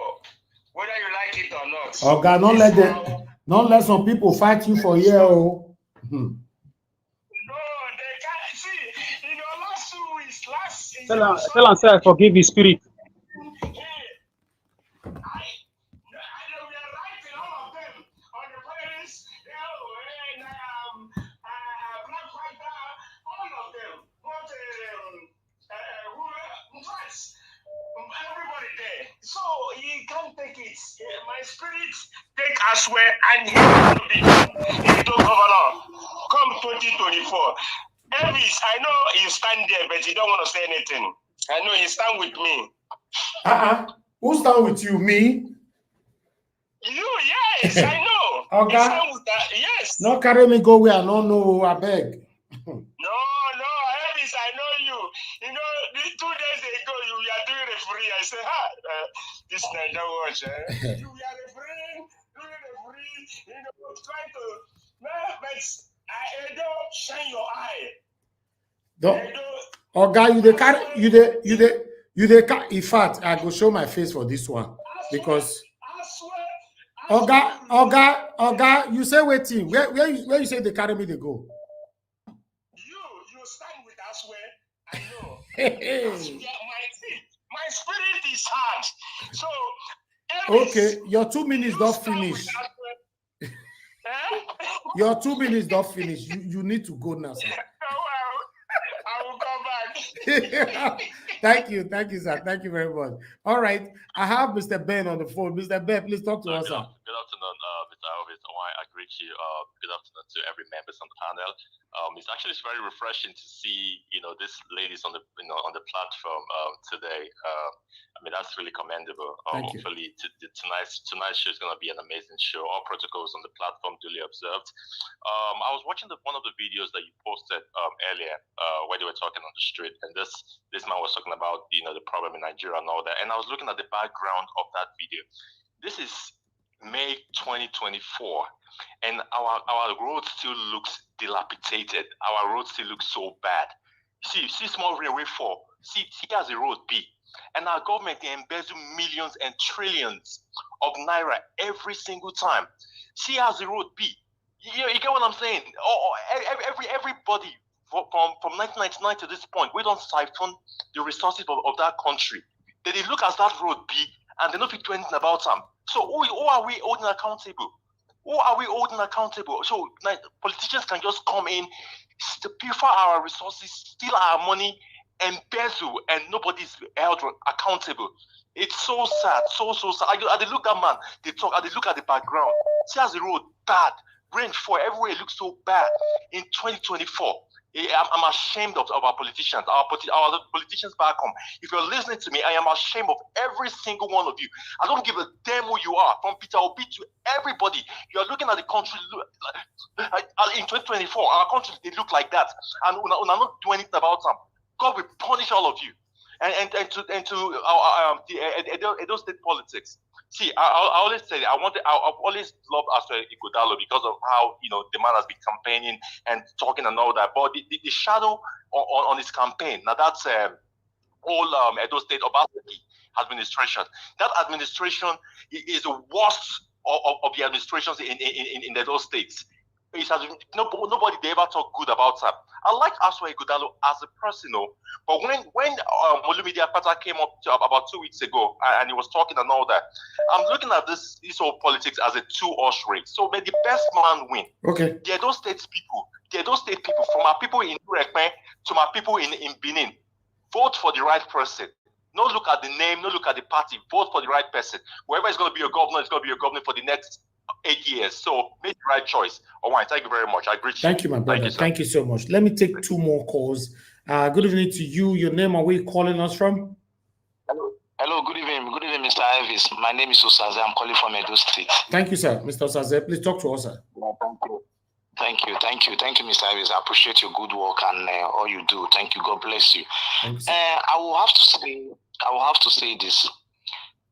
Whether you like it or not. Okay, don't let some people fight you for here. No, they can't see. In your last 2 weeks, Tell and say I forgive his spirit. Everybody there. So he can't take it. My spirit take Aswe and he will be Edo governor come 2024. Elvis, I know you stand there, but you don't want to say anything. I know you stand with me. Who stand with you? Me? You, yes, I know. Okay. You stand with that, yes. No carry me go where I don't know, I beg. No, Elvis, I know you. You know, 2 days ago, you were doing referee. I said, this Niger Watch, you were refereeing, doing referee, trying to, but I don't shine your eye. In fact, I go show my face for this one because Oga, you say waiting. Where you say they carry me, they go. You stand with us where I know. My spirit is hard. So okay, your 2 minutes don't finish. Your 2 minutes don't finish. You need to go now, sir. I will come back. Thank you, sir. Thank you very much. All right, I have Mr. Ben on the phone. Mr. Ben, please talk to us, sir. Good afternoon, Mr. Elvis. I greet you. Good afternoon to every member on the panel. It's actually very refreshing to see, these ladies on the, on the platform today. I mean, that's really commendable. Hopefully, tonight's show is going to be an amazing show. All protocols on the platform duly observed. I was watching one of the videos that you posted earlier, where they were talking on the street, and this man was talking about the problem in Nigeria and all that. And I was looking at the background of that video. This is May 2024, and our road still looks dilapidated. Our road still looks so bad. See small rainfall. See as the road be. And our government, they embezzle millions and trillions of naira every single time. See as the road be. You get what I'm saying? Everybody from 1999 to this point, we don't siphon the resources of that country. They look at that road be and they don't fit do anything about them. So who are we holding accountable? Who are we holding accountable? So like, politicians can just come in, pilfer our resources, steal our money, embezzle, and nobody's held accountable. It's so sad, so sad. I look at that man, they talk, I look at the background. See as the road bad, rain fall, everywhere it looks so bad. In 2024, I'm ashamed of our politicians, our politicians back home. If you're listening to me, I am ashamed of every single one of you. I don't give a damn who you are, from Peter Obi to everybody. You're looking at the country in 2024. Our country, they look like that, and we're not doing anything about them. God will punish all of you. And to the Edo State politics. See, I always say I've always loved Atiku because of how the man has been campaigning and talking and all that. But the shadow on his campaign, now that's whole Edo State Obaseki administration. That administration is the worst of the administrations in those states. It has nobody they ever talk good about her. I like Aswa Ighodalo as a person, but when Olumide Akpata came up about 2 weeks ago and he was talking and all that, I'm looking at this whole politics as a two-horse race. So may the best man win. Okay. They're those state people, from our people in Urekme to my people in Benin, vote for the right person. No look at the name, no look at the party. Vote for the right person. Whoever is going to be a governor is going to be a governor for the next 8 years. So make the right choice. All right, thank you very much. I agree. Thank you, my brother. Thank you so much. Let me take 2 more calls. Good evening to you. Your name and where you calling us from? Hello, good evening. Good evening, Mr. Ivis. My name is Osaze. I'm calling from Edo State. Thank you, sir. Mr. Osaze, please talk to us, sir. Thank you, Mr. Ivis. I appreciate your good work and all you do. Thank you. God bless you. I will have to say this.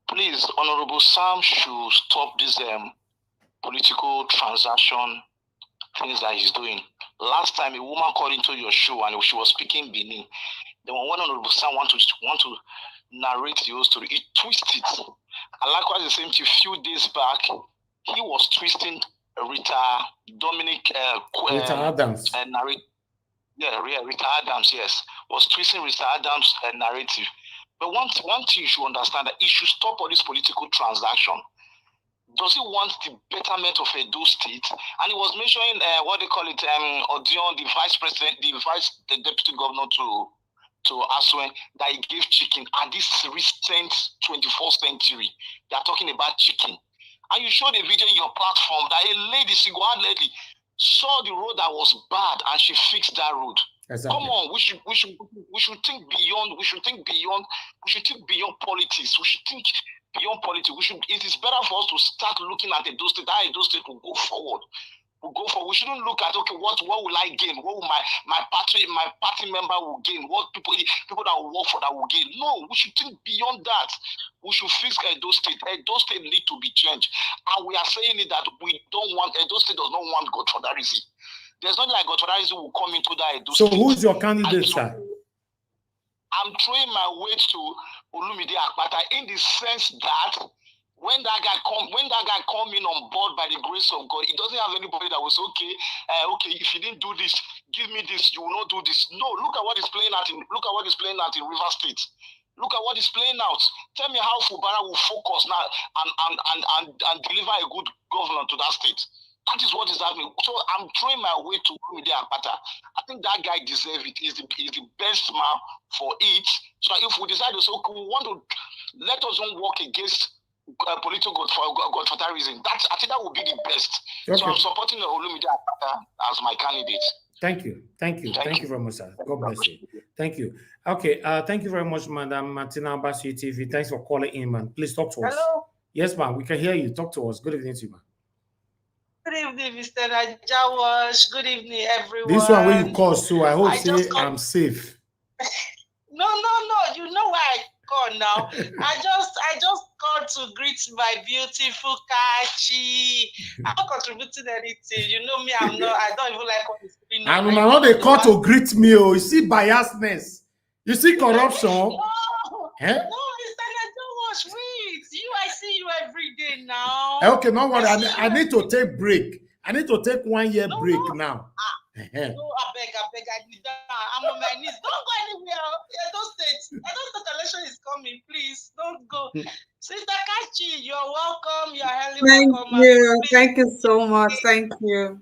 Please, Honorable Sam should stop this political transaction things that he's doing. Last time, a woman called into your show and she was speaking Benin. Then when Honorable Sam want to narrate the whole story, he twisted it. And likewise, the same thing. A few days back, he was twisting Rita Adams. Rita Adams, yes, was twisting Rita Adams' narrative. But one thing you should understand, that he should stop all this political transaction. Does he want the betterment of Edo State? And he was mentioning what they call it, Odion, the the deputy governor to Aswen, that he gave chicken. And this recent 21st century, they are talking about chicken. And you showed a video in your platform that a lady, Sigwad lady, saw the road that was bad and she fixed that road. Exactly. Come on, we should think beyond. We should think beyond politics. We should think beyond politics. It is better for us to start looking at Edo State. How Edo State will go forward. We shouldn't look at what will I gain? What will my party member will gain? What people that will work for that will gain? No, we should think beyond that. We should fix Edo State. Edo State need to be changed, and we are saying it that we don't want Edo State does not want godfatherism. There's not like godfatherism will come into that Edo State. So who's your candidate, sir? I'm throwing my weight to Olumide Akpata in the sense that when that guy come in on board by the grace of God, he doesn't have anybody that will say, okay, if you didn't do this, give me this, you will not do this. No, look at what is playing out in River State. Look at what is playing out. Tell me how Fubara will focus now and deliver a good governor to that state. That is what is happening. So I'm throwing my weight to Olumide Akpata. I think that guy deserves it. He's the best man for it. So if we decide to say, okay, we want to let us not work against political godfatherism, I think that would be the best. Okay. So I'm supporting Olumide Akpata as my candidate. Thank you very much, sir. God bless you. Thank you. Okay, thank you very much, Madam Martina Basu TV. Thanks for calling in, man. Please talk to us. Hello. Yes, ma'am. We can hear you. Talk to us. Good evening to you, ma'am. Good evening, Mr. Najawash. Good evening, everyone. This one where you call, so I hope I'm safe. No. You know why I call now. I just called to greet my beautiful Kachi. I'm not contributing anything. You know me, I don't even like what is going on. And now they call to greet me. Oh, you see biasness. You see corruption. No, Mr. Najawash, wait. I see you every day now. Okay, no worry. I need to take break. I need to take 1 year break now. No, I beg. I'm on my knees. Don't go anywhere. Edo State election is coming. Please don't go. Sister Kachi, you're welcome. You're highly welcome. Thank you so much. Thank you.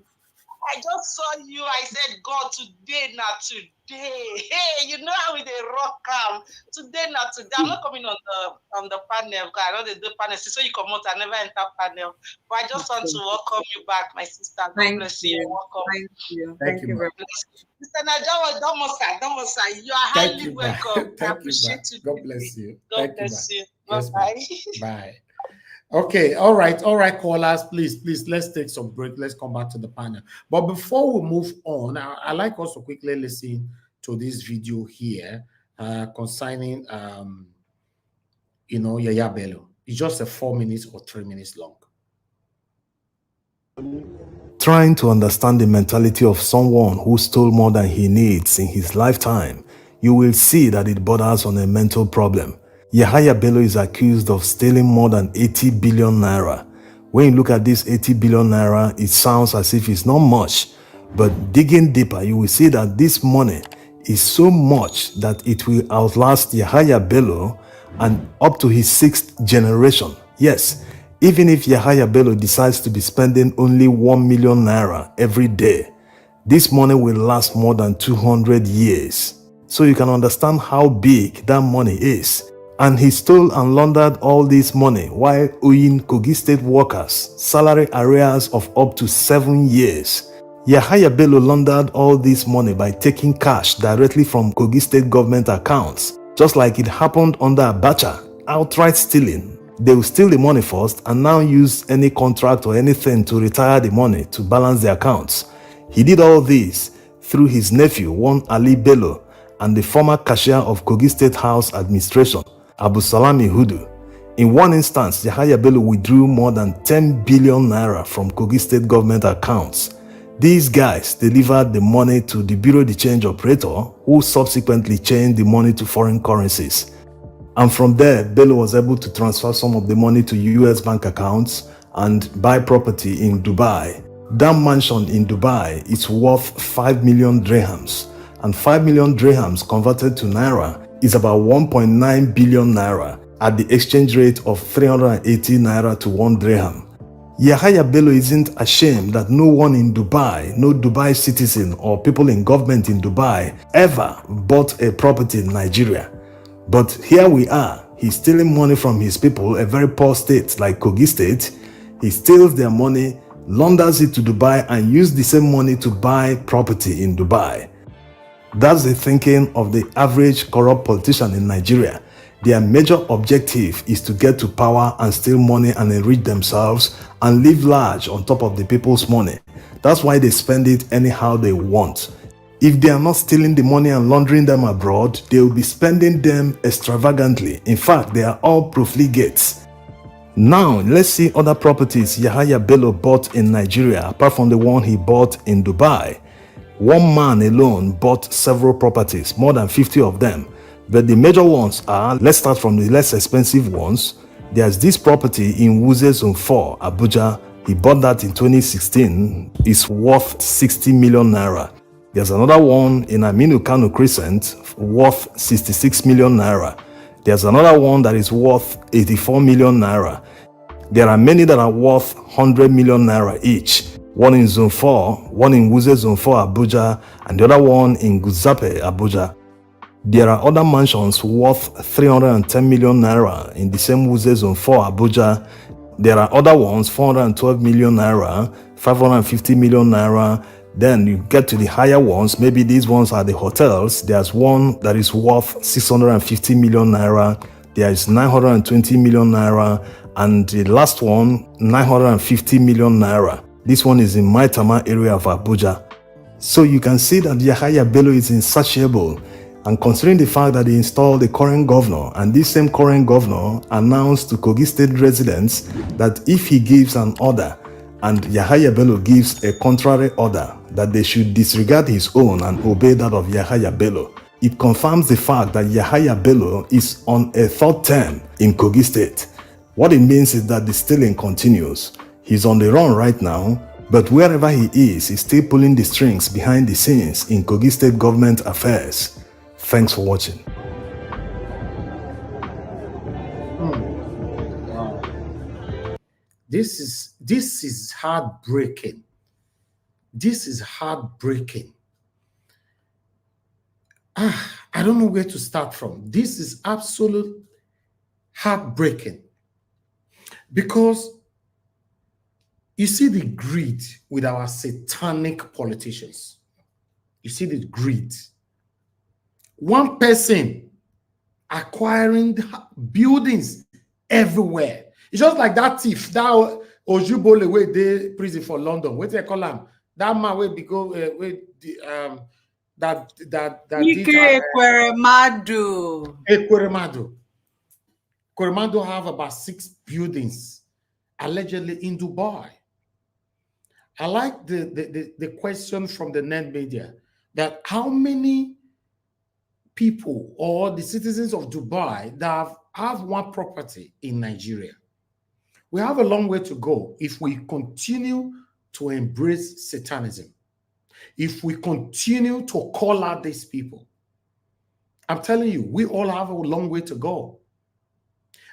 I just saw you. I said, God, today, not today. Hey, you know how we they rock am. Today, not today. I'm not coming on the panel because I know they do panel. So you come out, I never enter panel. But I just want to welcome you back, my sister. God bless you. You're welcome. Thank you. Thank you very much. Sister Najawa, don't say. You are highly welcome. I appreciate you. God bless you. God bless you. Yes, bye. Bye. Okay, all right, callers, please, let's take some break. Let's come back to the panel. But before we move on, I like us to quickly listen to this video here concerning, Yahaya Bello. It's just a 4 minutes or 3 minutes long. Trying to understand the mentality of someone who stole more than he needs in his lifetime, you will see that it borders on a mental problem. Yahaya Bello is accused of stealing more than 80 billion naira. When you look at this 80 billion naira, it sounds as if it's not much. But digging deeper, you will see that this money is so much that it will outlast Yahaya Bello and up to his 6th generation. Yes, even if Yahaya Bello decides to be spending only 1 million naira every day, this money will last more than 200 years. So you can understand how big that money is. And he stole and laundered all this money while owing Kogi State workers salary arrears of up to 7 years. Yahaya Bello laundered all this money by taking cash directly from Kogi State government accounts, just like it happened under Abacha, outright stealing. They will steal the money first and now use any contract or anything to retire the money to balance the accounts. He did all this through his nephew, one Ali Bello, and the former cashier of Kogi State House Administration, Abu Salami Hudu. In one instance, Yahaya Bello withdrew more than 10 billion naira from Kogi State government accounts. These guys delivered the money to the Bureau de Change operator, who subsequently changed the money to foreign currencies. And from there, Bello was able to transfer some of the money to US bank accounts and buy property in Dubai. That mansion in Dubai is worth 5 million dirhams, and 5 million dirhams converted to naira is about 1.9 billion naira at the exchange rate of 380 naira to 1 dirham. Yahaya Bello isn't ashamed that no one in Dubai, no Dubai citizen or people in government in Dubai ever bought a property in Nigeria. But here we are, he's stealing money from his people, a very poor state like Kogi State. He steals their money, launders it to Dubai and uses the same money to buy property in Dubai. That's the thinking of the average corrupt politician in Nigeria. Their major objective is to get to power and steal money and enrich themselves and live large on top of the people's money. That's why they spend it anyhow they want. If they are not stealing the money and laundering them abroad, they will be spending them extravagantly. In fact, they are all profligates. Now, let's see other properties Yahaya Bello bought in Nigeria apart from the one he bought in Dubai. One man alone bought several properties, more than 50 of them. But the major ones are, let's start from the less expensive ones. There's this property in Wuse Zone 4, Abuja. He bought that in 2016. It's worth 60 million naira. There's another one in Aminu Kano Crescent worth 66 million naira. There's another one that is worth 84 million naira. There are many that are worth 100 million naira each. One in Zone 4, one in Wuse Zone 4 Abuja, and the other one in Guzape, Abuja. There are other mansions worth 310 million naira in the same Wuse Zone 4 Abuja. There are other ones 412 million naira, 550 million naira. Then you get to the higher ones, maybe these ones are the hotels. There's one that is worth 650 million naira. There is 920 million naira. And the last one, 950 million naira. This one is in Maitama area of Abuja. So you can see that Yahaya Bello is insatiable. And considering the fact that he installed the current governor, and this same current governor announced to Kogi State residents that if he gives an order and Yahaya Bello gives a contrary order, that they should disregard his own and obey that of Yahaya Bello, it confirms the fact that Yahaya Bello is on a 3rd term in Kogi State. What it means is that the stealing continues. He's on the run right now, But wherever he is, he's still pulling the strings behind the scenes in Kogi State government affairs. Thanks for watching. This is heartbreaking. This is heartbreaking. I don't know where to start from. This is absolute heartbreaking. Because you see the greed with our satanic politicians. You see the greed. One person acquiring buildings everywhere. It's just like that thief, that Ojubole wey dey prison for London. What do they call him? That man wey go that Ekweremadu. Ekweremadu have about 6 buildings allegedly in Dubai. I like the question from the net media that how many people or the citizens of Dubai that have one property in Nigeria. We have a long way to go if we continue to embrace Satanism, if we continue to call out these people. I'm telling you, we all have a long way to go.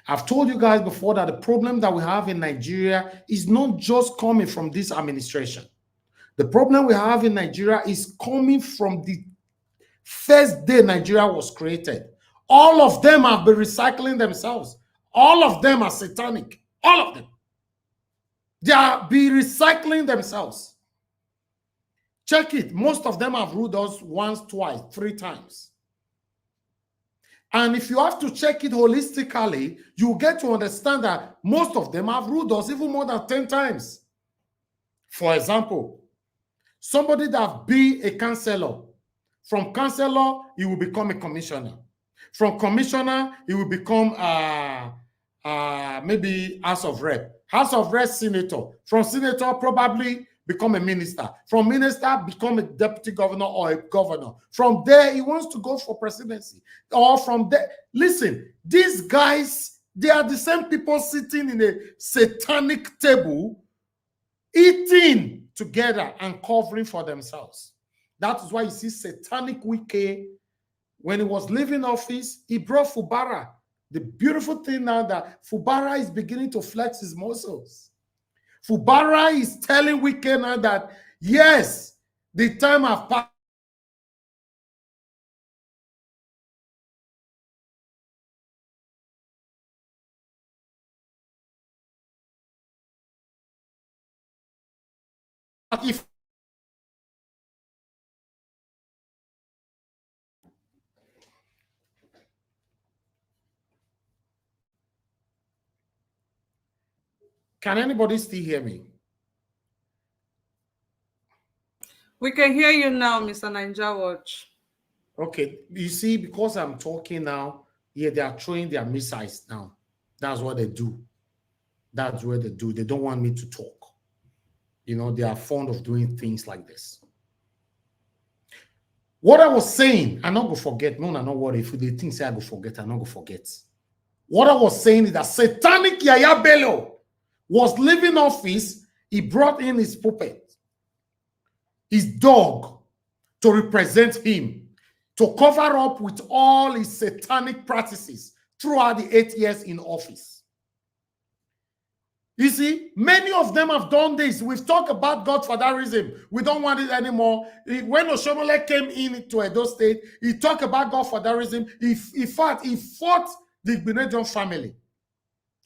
I've told you guys before that the problem that we have in Nigeria is not just coming from this administration. The problem we have in Nigeria is coming from the first day Nigeria was created. All of them have been recycling themselves. All of them are satanic. All of them. They are be recycling themselves. Check it. Most of them have ruled us once, twice, 3 times. And if you have to check it holistically, you get to understand that most of them have ruled us even more than 10 times. For example, somebody that be a councillor, from councillor, he will become a commissioner. From commissioner, he will become maybe House of Rep. House of Rep, senator. From senator, probably become a minister. From minister, become a deputy governor or a governor. From there, he wants to go for presidency. Or from there, listen, these guys, they are the same people sitting in a satanic table, eating together and covering for themselves. That is why you see satanic Wike, when he was leaving office, he brought Fubara. The beautiful thing now that Fubara is beginning to flex his muscles. Fubara is telling Wike now that, yes, the time has passed. If can anybody still hear me? We can hear you now, Mr. Ninja Watch. Okay, you see, because I'm talking now, yeah, they are throwing their missiles now. That's what they do. That's what they do. They don't want me to talk. You know, they are fond of doing things like this. What I was saying, I'm not going to forget. No, I'm not worried. If they think say I go forget, I'm not going to forget. What I was saying is that satanic Yahaya Bello was leaving office. He brought in his puppet, his dog, to represent him, to cover up with all his satanic practices throughout the 8 years in office. You see, many of them have done this. We've talked about godfatherism. We don't want it anymore. When Oshomole came into Edo State, he talked about godfatherism. In fact, he fought the Igbenedion family.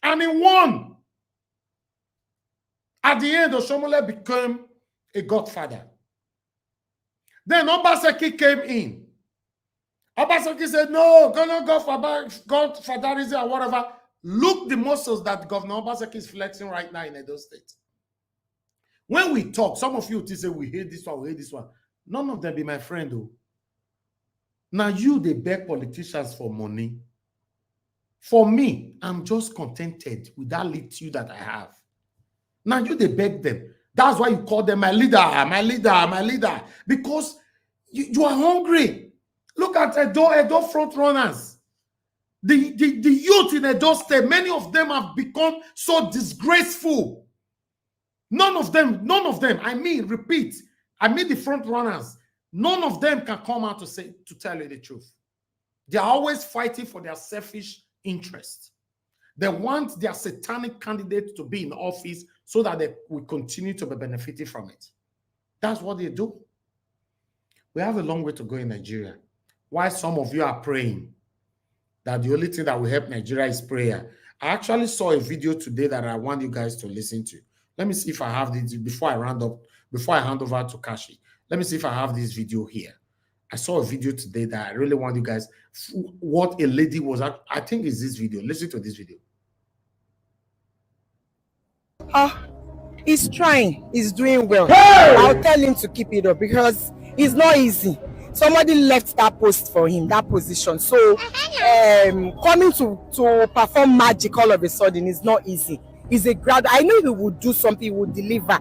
And he won. At the end, Oshomole became a godfather. Then Obaseki came in. Obaseki said, no, godfatherism or whatever. Look the muscles that Governor Obaseki is flexing right now in Edo State. When we talk, some of you say we hate this one, we hate this one. None of them be my friend, though. Now you, they beg politicians for money. For me, I'm just contented with that little that I have. Now you, they beg them. That's why you call them my leader, my leader, my leader. Because you are hungry. Look at Edo front runners. The youth in Edo State, many of them have become so disgraceful. None of them, I mean, repeat, I mean the front runners, none of them can come out to tell you the truth. They are always fighting for their selfish interest. They want their satanic candidate to be in office so that they will continue to be benefiting from it. That's what they do. We have a long way to go in Nigeria. Why some of you are praying that the only thing that will help Nigeria is prayer. I actually saw a video today that I want you guys to listen to. Let me see if I have this before I hand over to Kashi. Let me see if I have this video here. I saw a video today that I really want you guys, what a lady was, I think is this video. Listen to this video. He's trying, he's doing well. Hey! I'll tell him to keep it up because it's not easy. Somebody left that post for him, that position. So coming to perform magic all of a sudden is not easy. He's a grad. I know he would do something, he would deliver.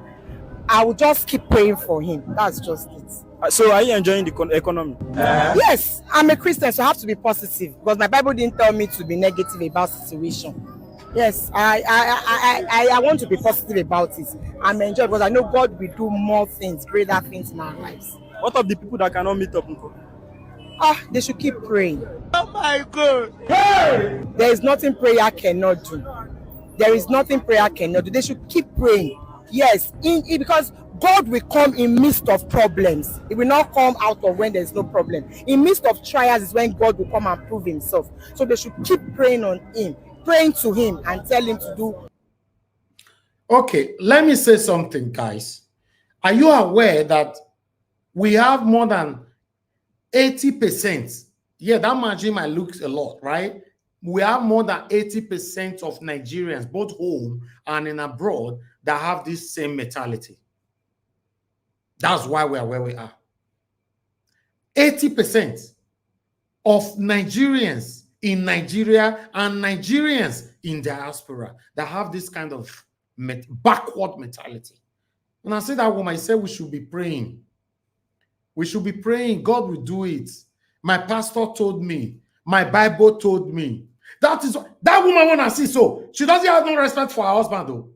I will just keep praying for him. That's just it. So are you enjoying the economy? Yes, I'm a Christian, so I have to be positive because my Bible didn't tell me to be negative about situation. Yes, I want to be positive about it. I'm enjoying because I know God will do more things, greater things in our lives. What of the people that cannot meet up? They should keep praying. Oh my God! Hey! There is nothing prayer cannot do. There is nothing prayer cannot do. They should keep praying. Yes, because God will come in midst of problems. It will not come out of when there's no problem. In midst of trials is when God will come and prove himself. So they should keep praying on him, praying to him and tell him to do. Okay, let me say something, guys. Are you aware that we have more than 80%? Yeah, that margin might look a lot, right? We have more than 80% of Nigerians, both home and in abroad, that have this same mentality. That's why we are where we are. 80% of Nigerians in Nigeria and Nigerians in diaspora that have this kind of backward mentality. When I say that woman, I said we should be praying. We should be praying. God will do it. My pastor told me. My Bible told me. That woman when I see so. She doesn't have no respect for her husband though.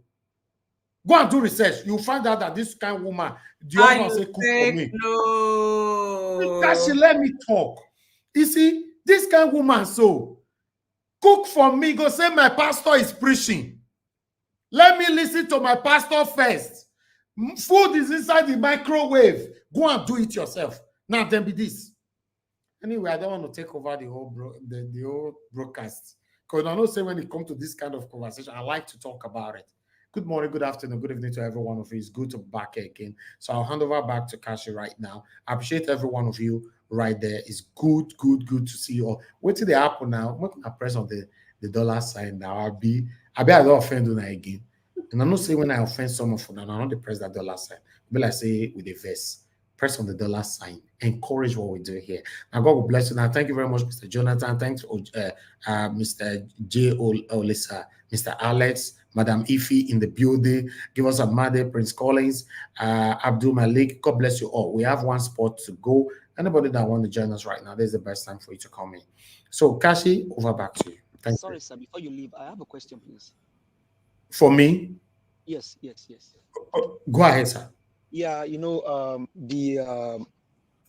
Go and do research. You'll find out that this kind of woman, the husband say, cook for me. No. Because she let me talk. You see, this kind of woman, so cook for me. Go say my pastor is preaching. Let me listen to my pastor first. Food is inside the microwave. Go and do it yourself. Now then be this. Anyway, I don't want to take over the whole broadcast. Because I know say when it comes to this kind of conversation, I like to talk about it. Good morning, good afternoon, good evening to every one of you. It's good to be back again. So I'll hand over back to Kashi right now. I appreciate every one of you right there. It's good to see you all. Wait till the apple now. I'm going to press on the dollar sign now. I don't offend you again. And I'm not saying when I offend someone for that, I don't press that dollar sign. But I say with a verse, press on the dollar sign. Encourage what we do here. Now God will bless you. Now thank you very much, Mr. Jonathan. Thanks, Mr. J. Olisa, Mr. Alex, Madam Ife in the building. Give us a mother, Prince Collins, Abdul Malik. God bless you all. We have one spot to go. Anybody that want to join us right now, this is the best time for you to come in. So, Kashi, over back to you. Sorry, sir. Before you leave, I have a question, please. For me? Yes. Go ahead, sir. Yeah,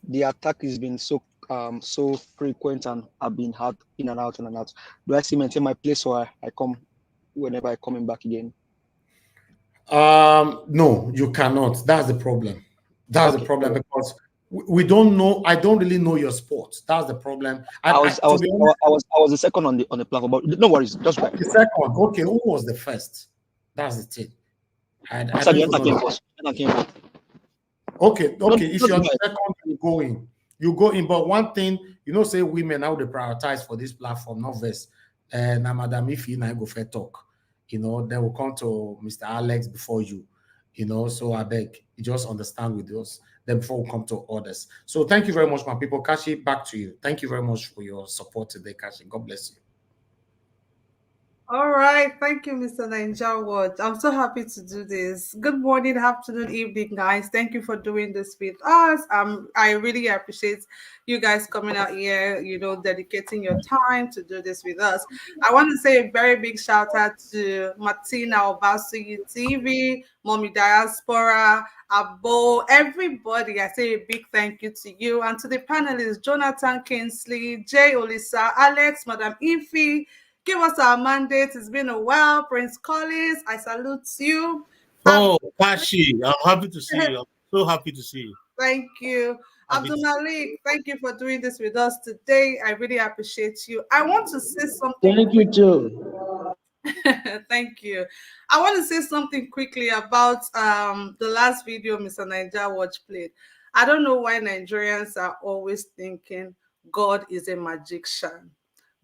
the attack has been so frequent and I've been hard in and out. Do I still maintain my place or I come whenever I coming back again? No, you cannot. That's the problem. That's the problem because we don't know. I don't really know your sport. That's the problem. I was the second on the platform, but no worries. Just right. The second. Okay, who was the first? That's the thing. I came first. Okay. If you're the second, you go in. But one thing, say women now they prioritize for this platform, not this. And Madam Ife and I go fair talk. Then we'll come to Mr. Alex before you. So I beg you just understand with us. Then before we come to others. So thank you very much, my people. Kashi, back to you. Thank you very much for your support today, Kashi. God bless you. All right, thank you, Mr. Ninja Watch. I'm so happy to do this. Good morning, afternoon, evening, guys. Thank you for doing this with us. I really appreciate you guys coming out here, dedicating your time to do this with us. I want to say a very big shout out to Martina Obasuyi TV, Mommy Diaspora, Abo, everybody. I say a big thank you to you and to the panelists, Jonathan Kinsley, Jay Olisa, Alex, Madam Ifi. Give us our mandate. It's been a while. Prince Collins, I salute you. Oh, Kashi, I'm happy to see you. I'm so happy to see you. Thank you. Abdul Malik, thank you for doing this with us today. I really appreciate you. I want to say something. Thank you, too. Thank you. I want to say something quickly about the last video Mr. Niger Watch played. I don't know why Nigerians are always thinking God is a magician.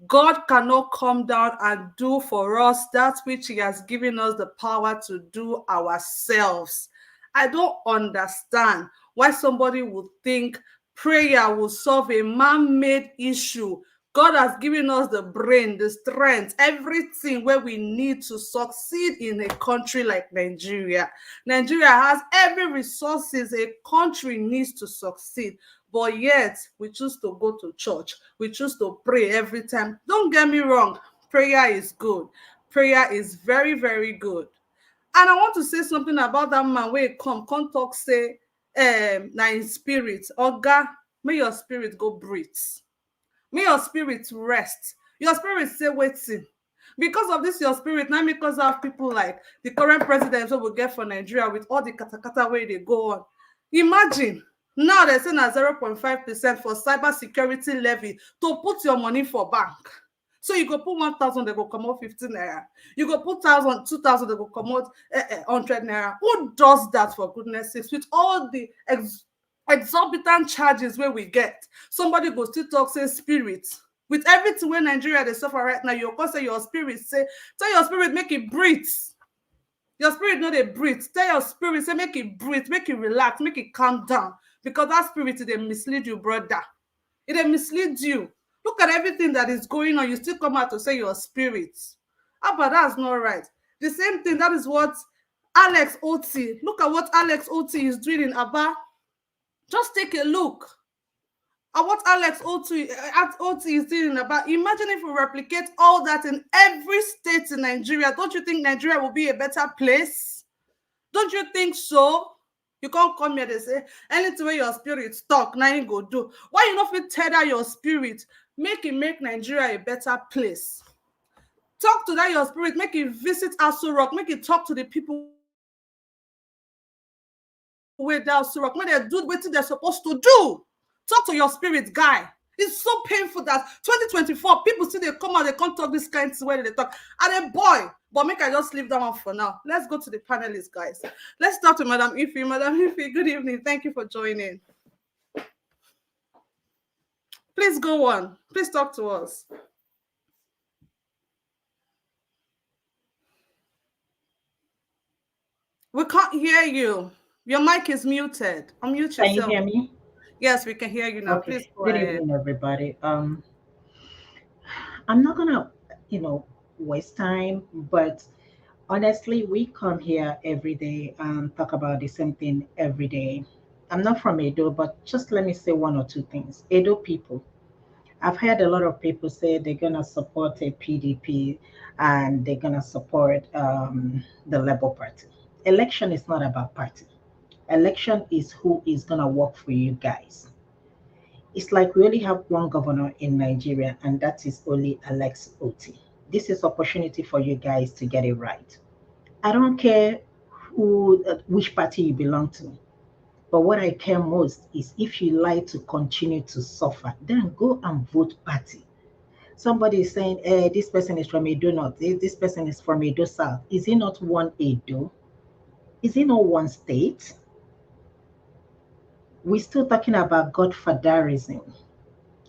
God cannot come down and do for us that which he has given us the power to do ourselves. I don't understand why somebody would think prayer will solve a man-made issue. God has given us the brain, the strength, everything where we need to succeed in a country like Nigeria. Nigeria has every resources a country needs to succeed. But yet, we choose to go to church. We choose to pray every time. Don't get me wrong. Prayer is good. Prayer is very, very good. And I want to say something about that man where he come talk, say, na in spirit. Oga, may your spirit go breathe. May your spirit rest. Your spirit say waiting. Because of this, your spirit, now because of people like the current president who will get for Nigeria with all the katakata way they go on. Imagine, now they're saying at 0.5% for cyber security levy to put your money for bank. So you go put 1,000, they go come out 15 naira. You go put 1,000, 2,000, they go come out 100 naira. Who does that, for goodness sakes, with all the exorbitant charges where we get? Somebody go still talk, say spirit. With everything where Nigeria they suffer right now, you can say your spirit, tell your spirit, make it breathe. Your spirit not a breathe. Tell your spirit, say make it breathe, make it relax, make it calm down. Because that spirit, they mislead you, brother. It misleads you. Look at everything that is going on. You still come out to say your spirit. But that's not right. The same thing, that is what Alex Oti, look at what Alex Oti is doing in Aba. Just take a look at what Alex Oti is doing about. Imagine if we replicate all that in every state in Nigeria. Don't you think Nigeria will be a better place? Don't you think so? You can't come here and say anything where your spirit talk, now you go do. Why you not fit tether your spirit? Make Nigeria a better place. Talk to that your spirit, make it visit Aso Rock, make it talk to the people where they're Aso Rock, when they do what they're supposed to do. Talk to your spirit, guy. It's so painful that 2024 people see they come out, they can't talk this kind of way they talk. And a boy, but make I just leave that one for now. Let's go to the panelists, guys. Let's start with Madam Ifi. Madam Ifi, good evening. Thank you for joining. Please go on. Please talk to us. We can't hear you. Your mic is muted. Unmute yourself. Can you hear me? Yes, we can hear you now. Okay. Please go Good ahead. evening, everybody. I'm not gonna, waste time, but honestly, we come here every day and talk about the same thing every day. I'm not from Edo, but just let me say one or two things. Edo people, I've heard a lot of people say they're gonna support a PDP and they're gonna support the Labour Party. Election is not about party. Election is who is gonna work for you guys. It's like we only have one governor in Nigeria, and that is only Alex Oti. This is opportunity for you guys to get it right. I don't care which party you belong to, but what I care most is if you like to continue to suffer, then go and vote party. Somebody is saying, this person is from Edo North, this person is from Edo South. Is it not one Edo? Is it not one state? We're still talking about godfatherism.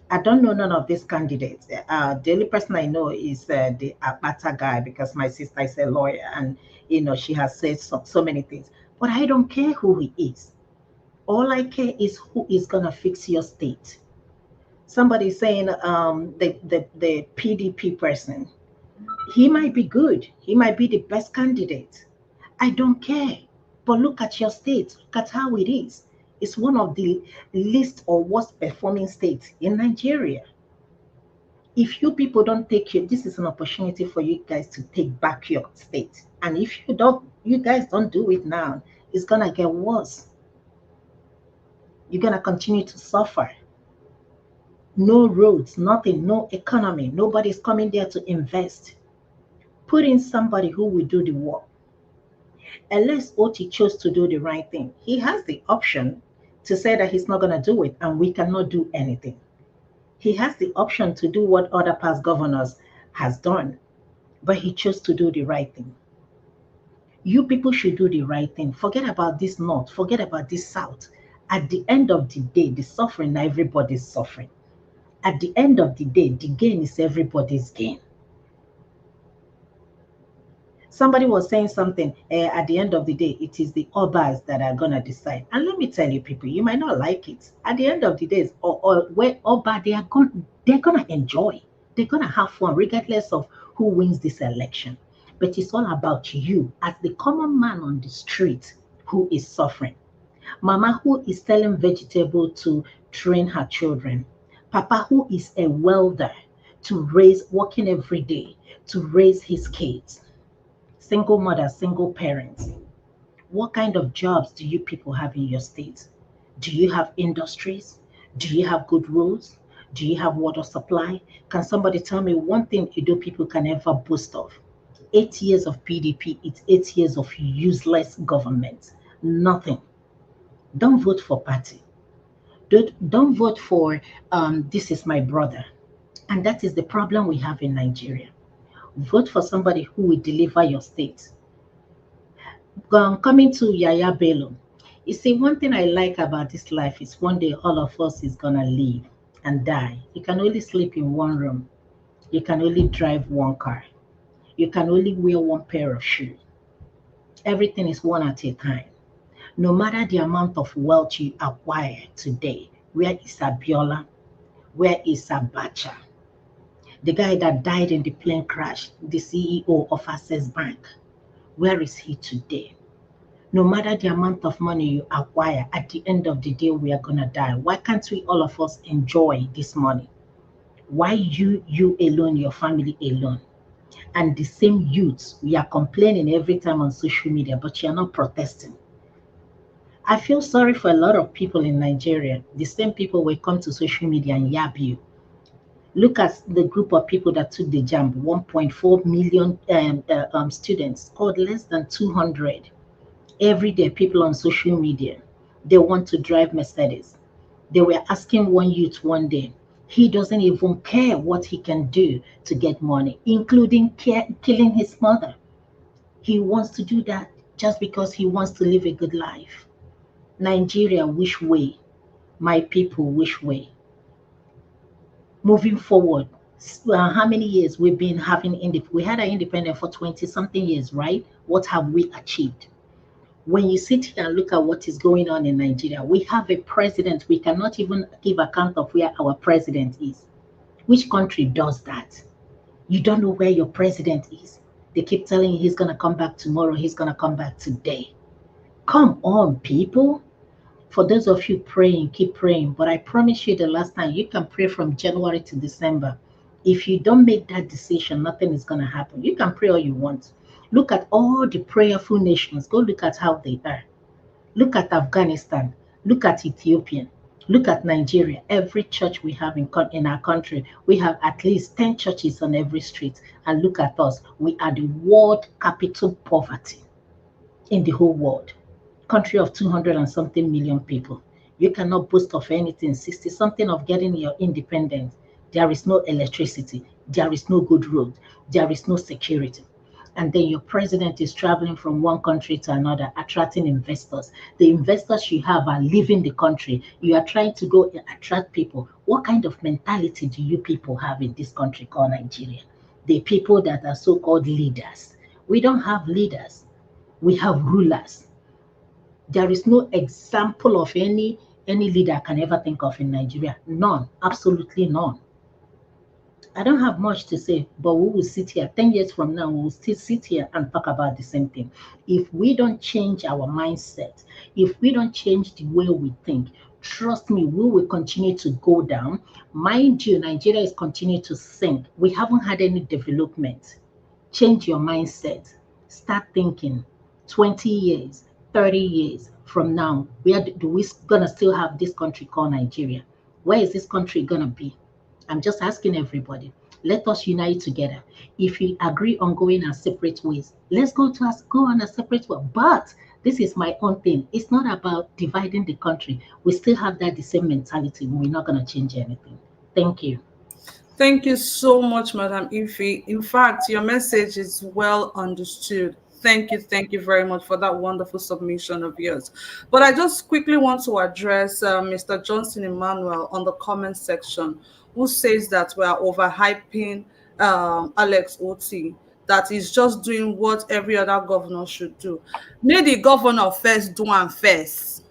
I don't know none of these candidates. The only person I know is the Abata guy, because my sister is a lawyer and she has said so many things. But I don't care who he is. All I care is who is gonna fix your state. Somebody saying the PDP person. He might be good. He might be the best candidate. I don't care. But look at your state. Look at how it is. It's one of the least or worst performing states in Nigeria. If you people don't take it, this is an opportunity for you guys to take back your state. And if you guys don't do it now, it's gonna get worse. You're gonna continue to suffer. No roads, nothing, no economy. Nobody's coming there to invest. Put in somebody who will do the work. Unless Oti chose to do the right thing, he has the option to say that he's not gonna do it, and we cannot do anything. He has the option to do what other past governors has done, but he chose to do the right thing. You people should do the right thing. Forget about this North, forget about this South. At the end of the day, the suffering, everybody's suffering. At the end of the day, the gain is everybody's gain. Somebody was saying something, at the end of the day, it is the Obas that are going to decide. And let me tell you, people, you might not like it. At the end of the day, or where Oba, they're going to enjoy. They're going to have fun, regardless of who wins this election. But it's all about you, as the common man on the street who is suffering. Mama who is selling vegetable to train her children. Papa who is a welder working every day to raise his kids. Single mothers, single parents. What kind of jobs do you people have in your state? Do you have industries? Do you have good roads? Do you have water supply? Can somebody tell me one thing Edo people can ever boast of? 8 years of PDP, it's 8 years of useless government. Nothing. Don't vote for party. Don't vote for this is my brother. And that is the problem we have in Nigeria. Vote for somebody who will deliver your state. Coming to Yahaya Bello, you see, one thing I like about this life is one day all of us is gonna leave and die. You can only sleep in one room. You can only drive one car. You can only wear one pair of shoes. Everything is one at a time. No matter the amount of wealth you acquire today, where is Abiola? Where is Abacha? The guy that died in the plane crash, the CEO of Access Bank, where is he today? No matter the amount of money you acquire, at the end of the day, we are going to die. Why can't we all of us enjoy this money? Why you alone, your family alone? And the same youths, we are complaining every time on social media, but you're not protesting. I feel sorry for a lot of people in Nigeria. The same people will come to social media and yab you. Look at the group of people that took the jump, 1.4 million students, scored less than 200. Every day, people on social media, they want to drive Mercedes. They were asking one youth one day, he doesn't even care what he can do to get money, including killing his mother. He wants to do that just because he wants to live a good life. Nigeria, which way? My people, which way? Moving forward, how many years we've been having we had our independence for 20 something years, right? What have we achieved? When you sit here and look at what is going on in Nigeria, we have a president. We cannot even give account of where our president is. Which country does that? You don't know where your president is. They keep telling you he's going to come back tomorrow. He's going to come back today. Come on, people. For those of you praying, keep praying. But I promise you the last time, you can pray from January to December. If you don't make that decision, nothing is going to happen. You can pray all you want. Look at all the prayerful nations. Go look at how they are. Look at Afghanistan. Look at Ethiopia. Look at Nigeria. Every church we have in our country, we have at least 10 churches on every street. And look at us. We are the world capital poverty in the whole world. Country of 200 and something million people. You cannot boast of anything. 60 something of getting your independence. There is no electricity. There is no good road. There is no security. And then your president is traveling from one country to another, attracting investors. The investors you have are leaving the country. You are trying to go and attract people. What kind of mentality do you people have in this country called Nigeria? The people that are so-called leaders. We don't have leaders. We have rulers. There is no example of any leader I can ever think of in Nigeria. None. Absolutely none. I don't have much to say, but we will sit here 10 years from now, we will still sit here and talk about the same thing. If we don't change our mindset, if we don't change the way we think, trust me, we will continue to go down. Mind you, Nigeria is continuing to sink. We haven't had any development. Change your mindset. Start thinking 20 years, 30 years from now, where do we gonna still have this country called Nigeria? Where is this country gonna be? I'm just asking everybody. Let us unite together. If we agree on going our separate ways, let's go on a separate way. But this is my own thing. It's not about dividing the country. We still have that the same mentality. We're not gonna change anything. Thank you. Thank you so much, Madam Ife. In fact, your message is well understood. Thank you very much for that wonderful submission of yours. But I just quickly want to address Mr. Johnson Emmanuel on the comment section, who says that we are overhyping Alex Oti, that is just doing what every other governor should do. May the governor first do and first.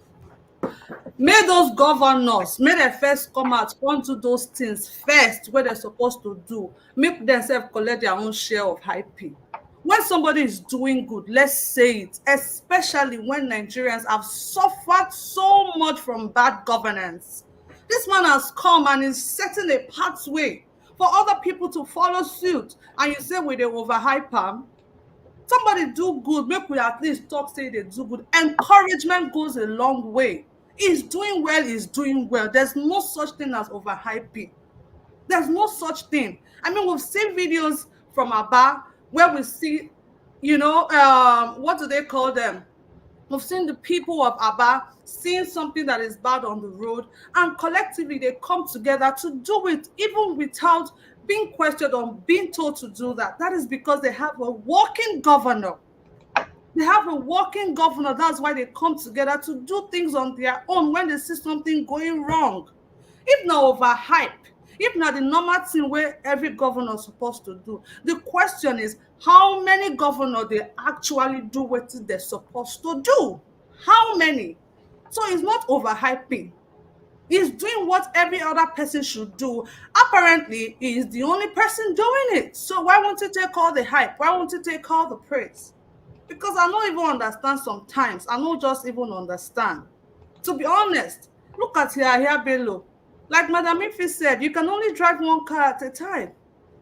May those governors, may they first come out, come do those things first, what they're supposed to do. Make themselves collect their own share of hyping. When somebody is doing good, let's say it, especially when Nigerians have suffered so much from bad governance. This man has come and is setting a pathway for other people to follow suit. And you say, will they overhype him? Somebody do good, make we at least talk, say they do good. Encouragement goes a long way. He's doing well, he's doing well. There's no such thing as overhyping. There's no such thing. I mean, we've seen videos from Abba where we see, what do they call them? We've seen the people of Abba seeing something that is bad on the road, and collectively they come together to do it, even without being questioned or being told to do that. That is because they have a working governor. They have a working governor. That's why they come together to do things on their own when they see something going wrong. If not overhype, if not the normal thing where every governor is supposed to do, the question is how many governors they actually do what they're supposed to do? How many? So it's not overhyping. He's doing what every other person should do. Apparently, he is the only person doing it. So why won't you take all the hype? Why won't you take all the praise? Because I don't even understand sometimes. I don't just even understand. To be honest, look at Yahaya Bello. Like Madam Ife said, you can only drive one car at a time.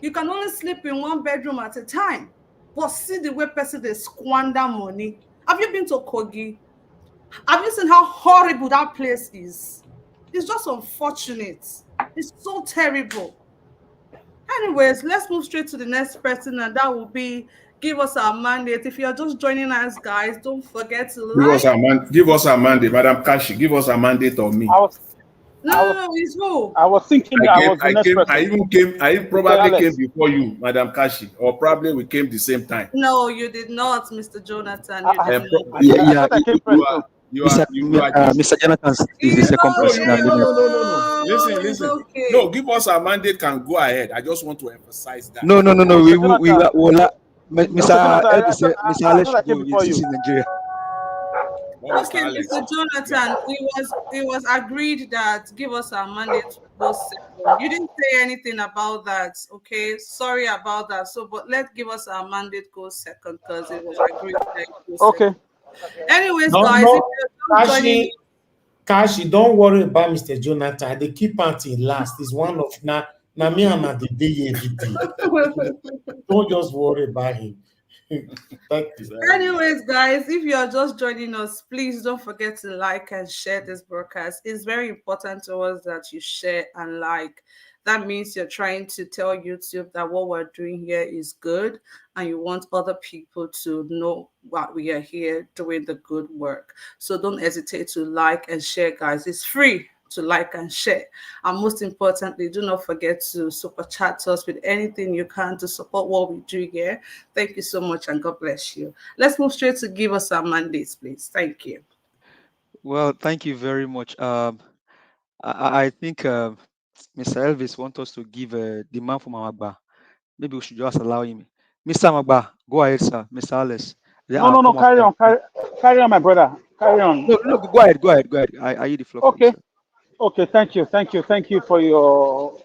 You can only sleep in one bedroom at a time. But see the way person they squander money. Have you been to Kogi? Have you seen how horrible that place is? It's just unfortunate. It's so terrible. Anyways, let's move straight to the next person, and that will be give us our mandate. If you're just joining us, guys, don't forget to like. Give us our mandate, Madam Kashi. Give us a mandate on me. No, it's who? I was thinking I was the next person. I probably came before you, Madam Kashi, or probably we came the same time. No, you did not, Mr. Jonathan. Mr. Jonathan is the second person. No. Listen. Okay. No, give us a mandate can go ahead. I just want to emphasize that. No. We will. Mr. Alex is in Nigeria. Okay, Mr. Jonathan, it was agreed that give us our mandate to go second. You didn't say anything about that, okay? Sorry about that. So, but let's give us our mandate go second because it was agreed that go second. Okay. Anyways, guys, if Kashi, don't worry about Mr. Jonathan. They keep panting last. It's one of me and the day every day. Don't just worry about him. Thank you. Anyways, guys, if you are just joining us, please don't forget to like and share this broadcast. It's very important to us that you share and like. That means you're trying to tell YouTube that what we're doing here is good and you want other people to know what we are here doing the good work. So don't hesitate to like and share, guys. It's free to like and share. And most importantly, do not forget to super chat us with anything you can to support what we do here. Thank you so much and God bless you. Let's move straight to give us our mandates, please. Thank you. Well, thank you very much. I think Mr. Elvis wants us to give a demand from Amagba. Maybe we should just allow him. Mr. Amagba, go ahead, sir. Mr. Alice. No, carry on, my brother. Carry on. No, go ahead. I hear the floor. Okay. Okay, thank you for your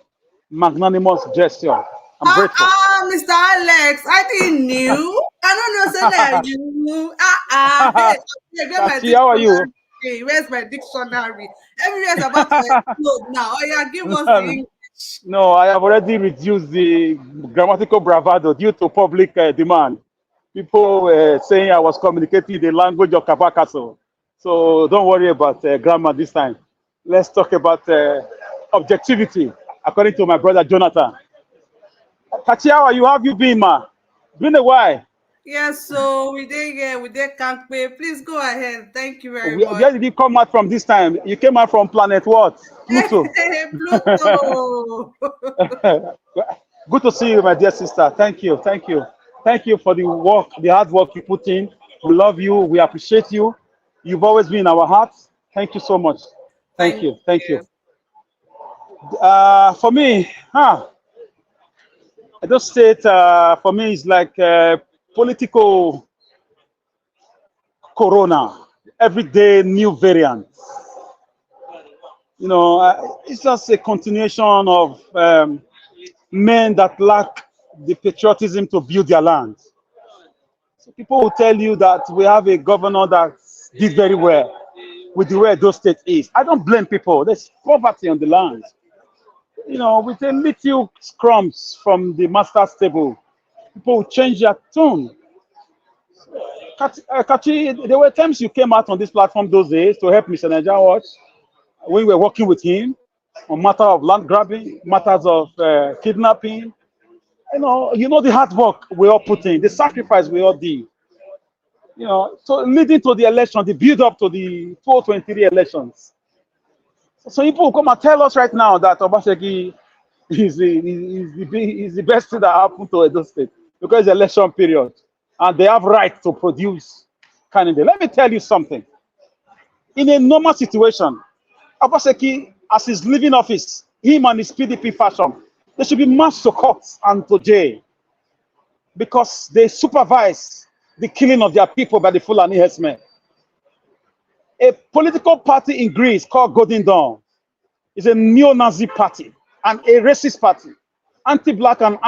magnanimous gesture. I'm grateful. Mr. Alex, I didn't knew. I don't know, say that you. Hey, get my Kachi, how are you? dictionary. Hey, where's my dictionary? Everywhere's about to explode now. Oh yeah, give us the English. No, I have already reduced the grammatical bravado due to public demand. People were saying I was communicating the language of Kabakaso. So don't worry about grammar this time. Let's talk about objectivity, according to my brother Jonathan. Kachi, how are you? How have you been, ma? Been a while. Yes, so we can't pay. Please go ahead. Thank you very much. Where did you come out from this time? You came out from planet what? Pluto. Pluto. Good to see you, my dear sister. Thank you. Thank you. Thank you for the work, the hard work you put in. We love you. We appreciate you. You've always been in our hearts. Thank you so much. Thank you. Thank you. For me, Edo State, for me, is like political corona. Every day, new variant. You know, it's just a continuation of men that lack the patriotism to build their land. So people will tell you that we have a governor that did very well with the way those state is. I don't blame people. There's poverty on the land. You know, with a little crumbs from the master's table, people will change their tone. Kachi, there were times you came out on this platform those days to help Mr. Niger Watch when we were working with him on matter of land grabbing, matters of kidnapping. You know the hard work we all put in, the sacrifice we all did. You know, so leading to the election, the build up to the 2023 elections. So people will come and tell us right now that Obaseki is the best thing that happened to Edo State because it's election period and they have right to produce candidate. Let me tell you something. In a normal situation, Obaseki, as he's leaving office, him and his PDP faction, they should be marched to court and to jail because they supervise the killing of their people by the Fulani herdsmen. A political party in Greece called Golden Dawn is a neo-Nazi party and a racist party, anti-black and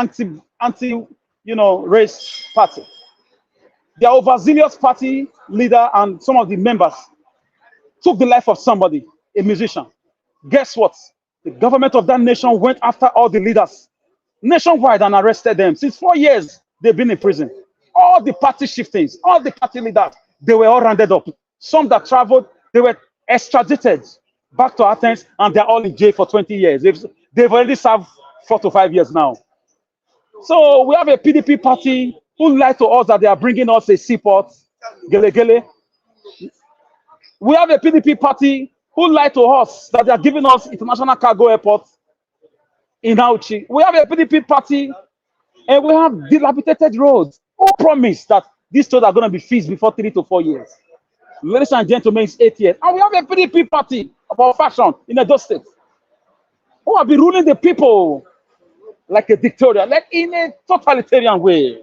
race party. Their overzealous party leader and some of the members took the life of somebody, a musician. Guess what? The government of that nation went after all the leaders nationwide and arrested them. Since 4 years, they've been in prison. All the party shiftings, all the party leaders, they were all rounded up. Some that traveled, they were extradited back to Athens, and they're all in jail for 20 years. They've already served 4 to 5 years now. So we have a PDP party who lied to us that they are bringing us a seaport, Gele Gele. We have a PDP party who lied to us that they are giving us international cargo airport in Auchi. We have a PDP party and we have dilapidated roads. Who promised that these roads are going to be fixed before 3 to 4 years? Ladies and gentlemen, it's 8 years. And we have a PDP party of our fashion in Edo State who have been ruling the people like a dictator, like in a totalitarian way.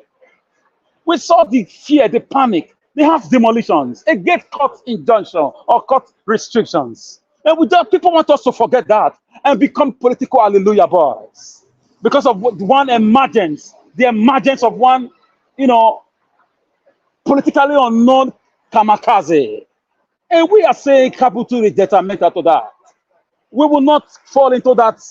We saw the fear, the panic. They have demolitions, a gate court injunction or court restrictions. And with that, people want us to forget that and become political hallelujah boys. Because of one emergence, the emergence of one, politically unknown kamikaze. And we are saying capital redetermined to that. We will not fall into that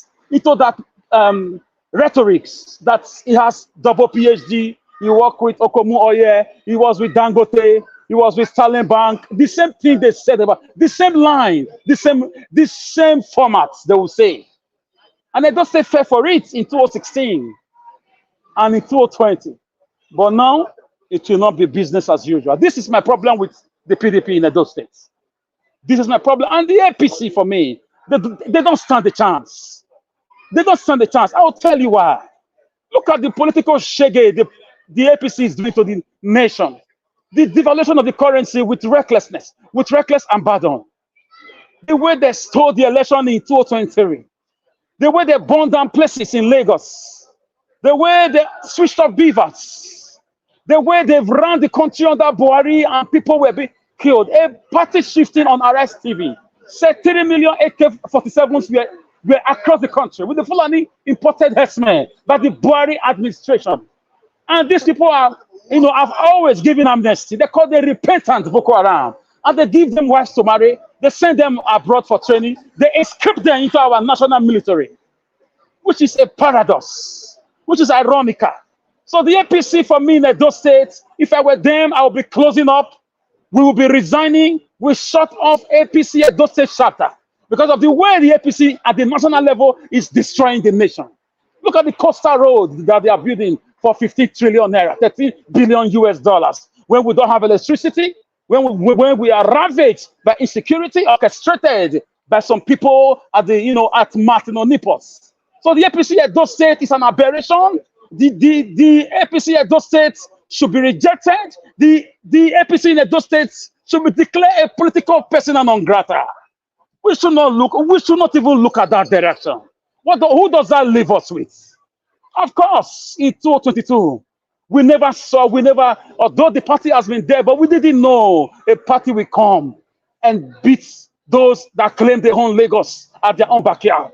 rhetorics that he has double PhD. He worked with Okomu Oye. He was with Dangote. He was with Stalin Bank. The same thing they said about the same line, the same formats they will say. And they don't say fair for it in 2016 and in 2020. But now it will not be business as usual. This is my problem with the PDP in Edo State. This is my problem. And the APC for me, they don't stand a chance. They don't stand a chance. I'll tell you why. Look at the political shege the APC is doing to the nation. The devaluation of the currency with recklessness, with reckless abandon. The way they stole the election in 2023. The way they burned down places in Lagos. The way they switched off beavers. The way they've run the country under Buhari and people were being killed. A party shifting on RS TV said 3 million AK-47s were were across the country with the Fulani imported herdsmen by the Bwala administration. And these people are, have always given amnesty. They call them repentant Boko Haram. And they give them wives to marry. They send them abroad for training. They escape them into our national military, which is a paradox, which is ironical. So the APC for me in Edo State, if I were them, I would be closing up. We will be resigning. We shut off APC Edo State chapter because of the way the APC at the national level is destroying the nation. Look at the coastal road that they are building for 50 trillion naira, 13 billion US dollars. When we don't have electricity, when we are ravaged by insecurity orchestrated by some people at the, at Martin Onipos. So the APC Edo State is an aberration. The APC Edo State should be rejected. The APC in Edo State should be declared a political persona non grata. We should not even look at that direction. Who does that leave us with? Of course, in 2022, although the party has been there, but we didn't know a party will come and beat those that claim they own Lagos at their own backyard.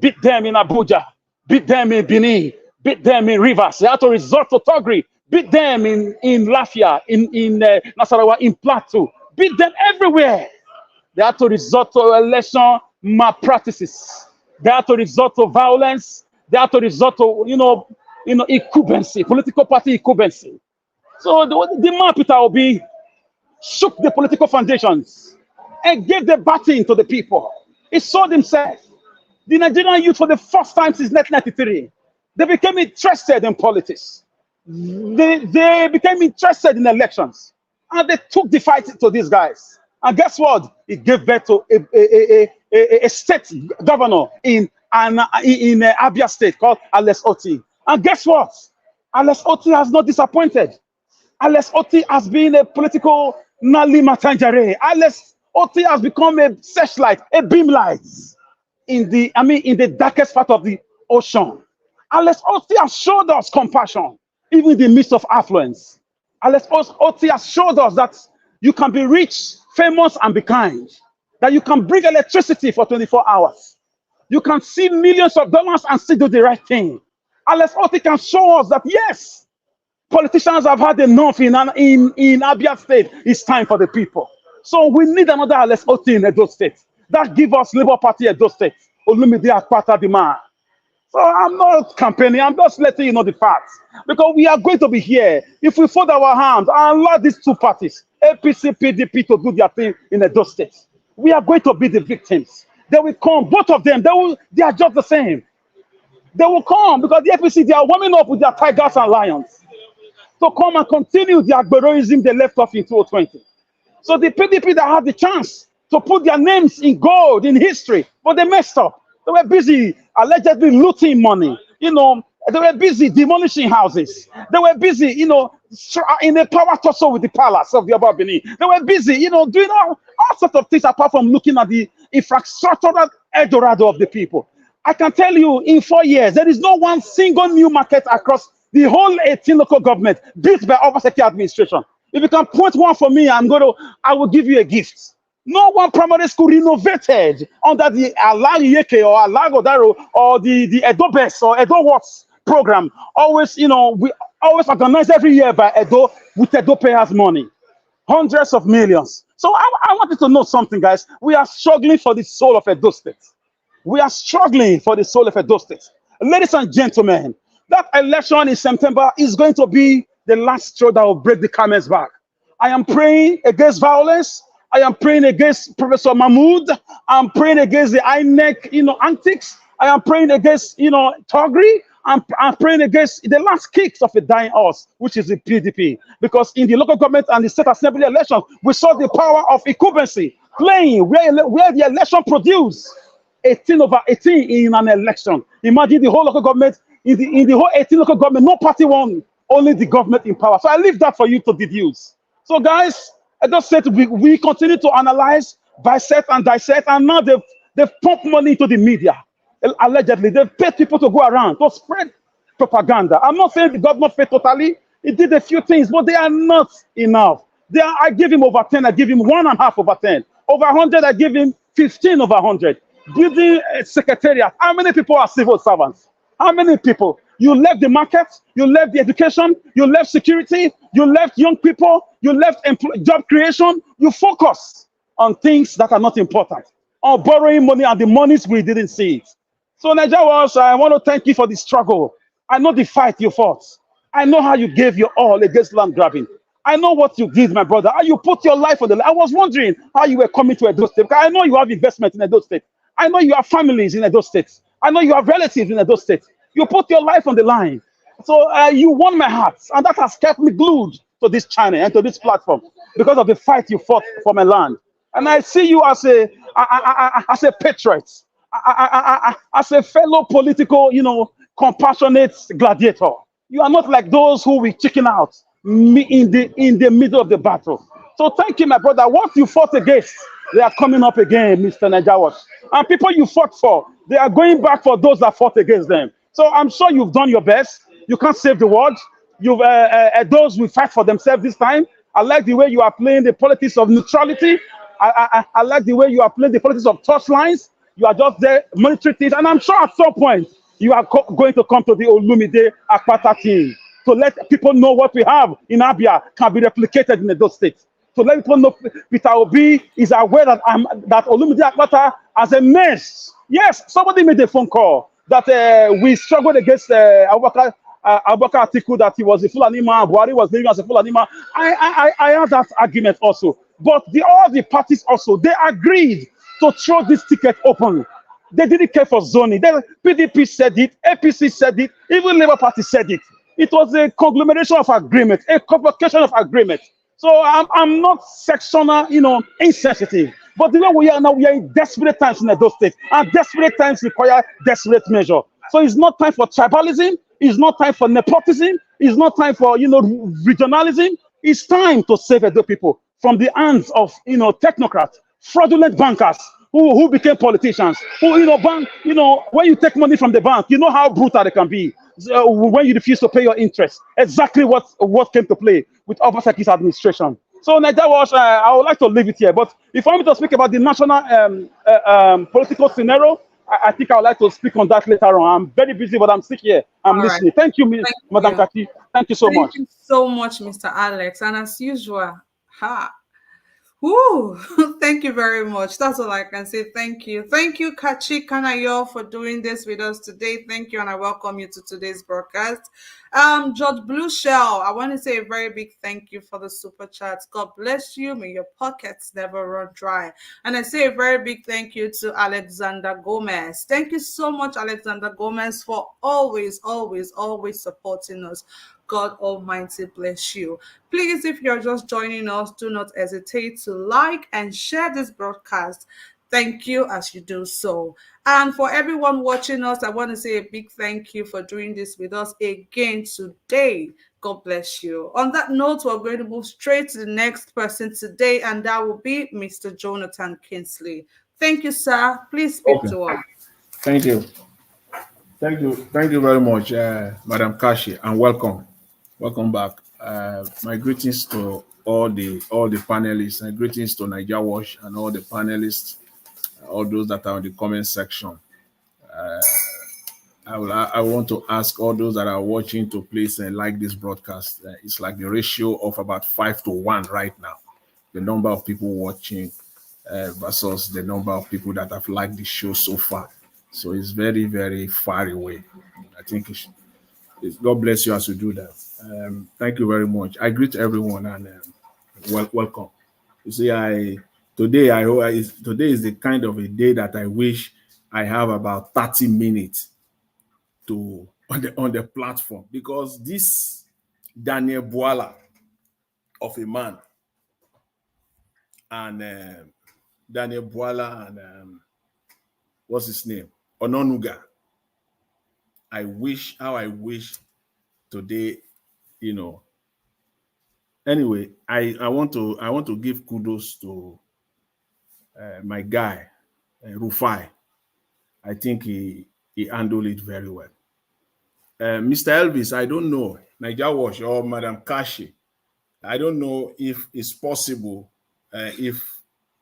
Beat them in Abuja, beat them in Benin, beat them in Rivers. They had to resort to Togri, beat them in Lafia, in Nasarawa, in Plateau, beat them everywhere. They had to resort to election malpractices. They had to resort to violence. They had to resort to, incumbency, political party incumbency. So the man, Peter Obi, shook the political foundations and gave the baton to the people. He sold himself. The Nigerian youth, for the first time since 1993, they became interested in politics. They became interested in elections. And they took the fight to these guys. And guess what? It gave birth to a state governor in Abia State called Alex Oti. And guess what? Alex Oti has not disappointed. Alex Oti has been a political Nali Matanjare. Alex Oti has become a searchlight, a beam light in the darkest part of the ocean. Alex Oti has showed us compassion, even in the midst of affluence. Alex Oti has showed us that you can be rich, famous, and be kind. That you can bring electricity for 24 hours. You can see millions of dollars and still do the right thing. Alex Oti can show us that, yes, politicians have had enough in Abia State. It's time for the people. So we need another Alex Oti in Edo State. That give us Labour Party Edo State. Olumide Akpata the man. So I'm not campaigning. I'm just letting you know the facts. Because we are going to be here. If we fold our hands and allow these two parties, APC, PDP, to do their thing in Edo State, we are going to be the victims. They will come, both of them. They are just the same. They will come because the APC, they are warming up with their tigers and lions to come and continue the agberoism they left off in 2020. So the PDP that had the chance to put their names in gold in history, but they messed up. They were busy allegedly looting money. They were busy demolishing houses. They were busy, in a power tussle with the palace of the Benin. They were busy, doing all sorts of things apart from looking at the infrastructural Eldorado of the people. I can tell you, in 4 years, there is no one single new market across the whole 18 local government built by Obaseki administration. If you can point one for me, I will give you a gift. No one primary school renovated under the Alagi Yeke or Alagodaro or the Edo Best or Edo Watts program. Always, we always organize every year by Edo with Edo payers' money. Hundreds of millions. So I wanted to know something, guys. We are struggling for the soul of Edo State. We are struggling for the soul of Edo State. Ladies and gentlemen, that election in September is going to be the last straw that will break the camel's back. I am praying against violence. I am praying against Professor Mahmoud. I'm praying against the INEC, antics. I am praying against, Togri. I'm praying against the last kicks of a dying horse, which is the PDP. Because in the local government and the state assembly elections, we saw the power of incumbency playing where the election produced 18/18 in an election. Imagine the whole local government, in the whole 18 local government, no party won, only the government in power. So I leave that for you to deduce. So guys, I just said we continue to analyze, bisect and dissect, and now they've pumped money into the media. Allegedly, they've paid people to go around to spread propaganda. I'm not saying the government failed totally. It did a few things, but they are not enough. I give him over 10. I give him 1.5 over 10. Over 100, I give him 15 over 100. building a secretariat. How many people are civil servants? How many people? You left the market, you left the education, you left security, you left young people, you left job creation. You focus on things that are not important, on borrowing money and the monies we didn't see it. So, Nigeria was, I want to thank you for the struggle. I know the fight you fought. I know how you gave your all against land grabbing. I know what you did, my brother. How you put your life on the line. I was wondering how you were coming to Edo State. Because I know you have investment in Edo State. I know you have families in Edo State. I know you have relatives in Edo State. You put your life on the line. So you won my heart. And that has kept me glued to this channel and to this platform because of the fight you fought for my land. And I see you as a patriot, as a fellow political, compassionate gladiator. You are not like those who will chicken out in the middle of the battle. So thank you, my brother. What you fought against, they are coming up again, Mr. Najawas. And people you fought for, they are going back for those that fought against them. So I'm sure you've done your best. You can't save the world. You've those will fight for themselves this time. I like the way you are playing the politics of neutrality. I like the way you are playing the politics of touch lines. You are just there monitoring things. And I'm sure at some point you are going to come to the Olumide Akpata team to let people know what we have in Abia can be replicated in those states. To let people know Peter Obi is aware that that Olumide Akpata as a mess. Yes, somebody made a phone call that we struggled against Abubakar Atiku, that he was a Fulani man, Buhari was living as a Fulani man. I had that argument also. But all the parties also, they agreed to throw this ticket open. They didn't care for zoning. PDP said it, APC said it, even Labour Party said it. It was a conglomeration of agreement, a convocation of agreement. So I'm not sectional, insensitive. But the way we are now, we are in desperate times in Edo State, and desperate times require desperate measure. So it's not time for tribalism. It's not time for nepotism. It's not time for regionalism. It's time to save Edo people from the hands of technocrats, fraudulent bankers who became politicians. Who when you take money from the bank, you know how brutal they can be. When you refuse to pay your interest, exactly what came to play with Obasanjo's administration. So that was, I would like to leave it here. But if I want me to speak about the national political scenario, I think I would like to speak on that later on. I'm very busy, but I'm still here. I'm listening. Right. Thank you, Madam You. Kati. Thank you so much. Thank you so much, Mr. Alex. And as usual, Woo! Thank you very much. That's all I can say. Thank you. Thank you, Kachi Kanayo, for doing this with us today. Thank you, and I welcome you to today's broadcast. George Blue Shell, I want to say a very big thank you for the super chats. God bless you. May your pockets never run dry. And I say a very big thank you to Alexander Gomez. Thank you so much, Alexander Gomez, for always, always, always supporting us. God Almighty bless you. Please, if you're just joining us, do not hesitate to like and share this broadcast. Thank you as you do so. And for everyone watching us, I want to say a big thank you for doing this with us again today. God bless you. On that note, we're going to move straight to the next person today, and that will be Mr. Jonathan Kinsley. Thank you, sir. Please speak to us. Thank you. Thank you. Thank you very much, Madam Kashi, and welcome. Welcome back. My greetings to all the panelists, and greetings to Niger Wash and all the panelists, all those that are in the comment section. I want to ask all those that are watching to please like this broadcast. It's like the ratio of about 5-1 right now. The number of people watching versus the number of people that have liked the show so far. So it's very, very far away. I think God bless you as you do that. Thank you very much. I greet everyone and welcome. You see, today is the kind of a day that I wish I have about 30 minutes on the platform, because this Daniel Bwala of a man and Daniel Bwala and what's his name? Ononuga. I wish today, Anyway, I want to give kudos to my guy, Rufai. I think he handled it very well. Mr. Elvis, I don't know, Niger Wash or Madam Kashi, I don't know if it's possible if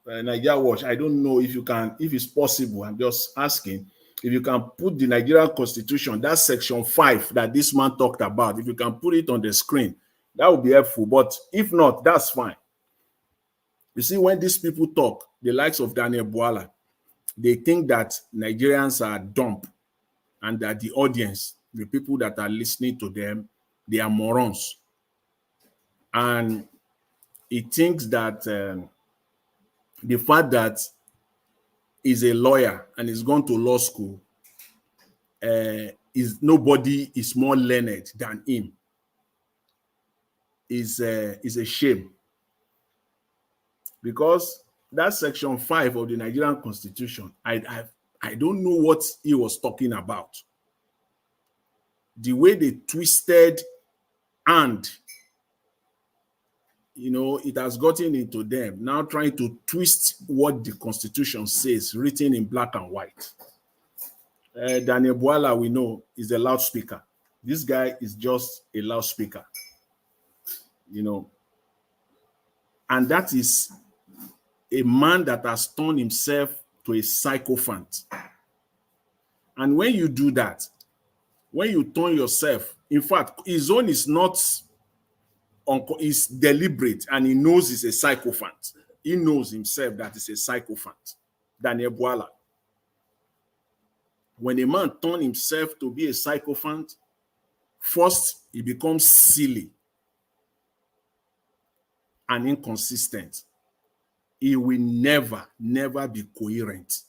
Nigeria Watch, I don't know if you can, if it's possible, I'm just asking, if you can put the Nigerian Constitution, that section 5 that this man talked about, if you can put it on the screen, that would be helpful. But if not, that's fine. You see, when these people talk, the likes of Daniel Bwala, they think that Nigerians are dumb and that the audience, the people that are listening to them, they are morons. And he thinks that the fact that he's a lawyer and he's gone to law school, is nobody is more learned than him. Is a shame, because that section 5 of the Nigerian Constitution, I don't know what he was talking about. The way they twisted, and it has gotten into them now trying to twist what the Constitution says, written in black and white. Daniel Bwala, we know, is a loudspeaker. This guy is just a loudspeaker, and that is a man that has turned himself to a sycophant. And when you do that, when you turn yourself, in fact, his own is not is deliberate, and he knows he's a sycophant. He knows himself that he's a sycophant. Daniel Bwala. When a man turns himself to be a sycophant, first he becomes silly and inconsistent. He will never be coherent.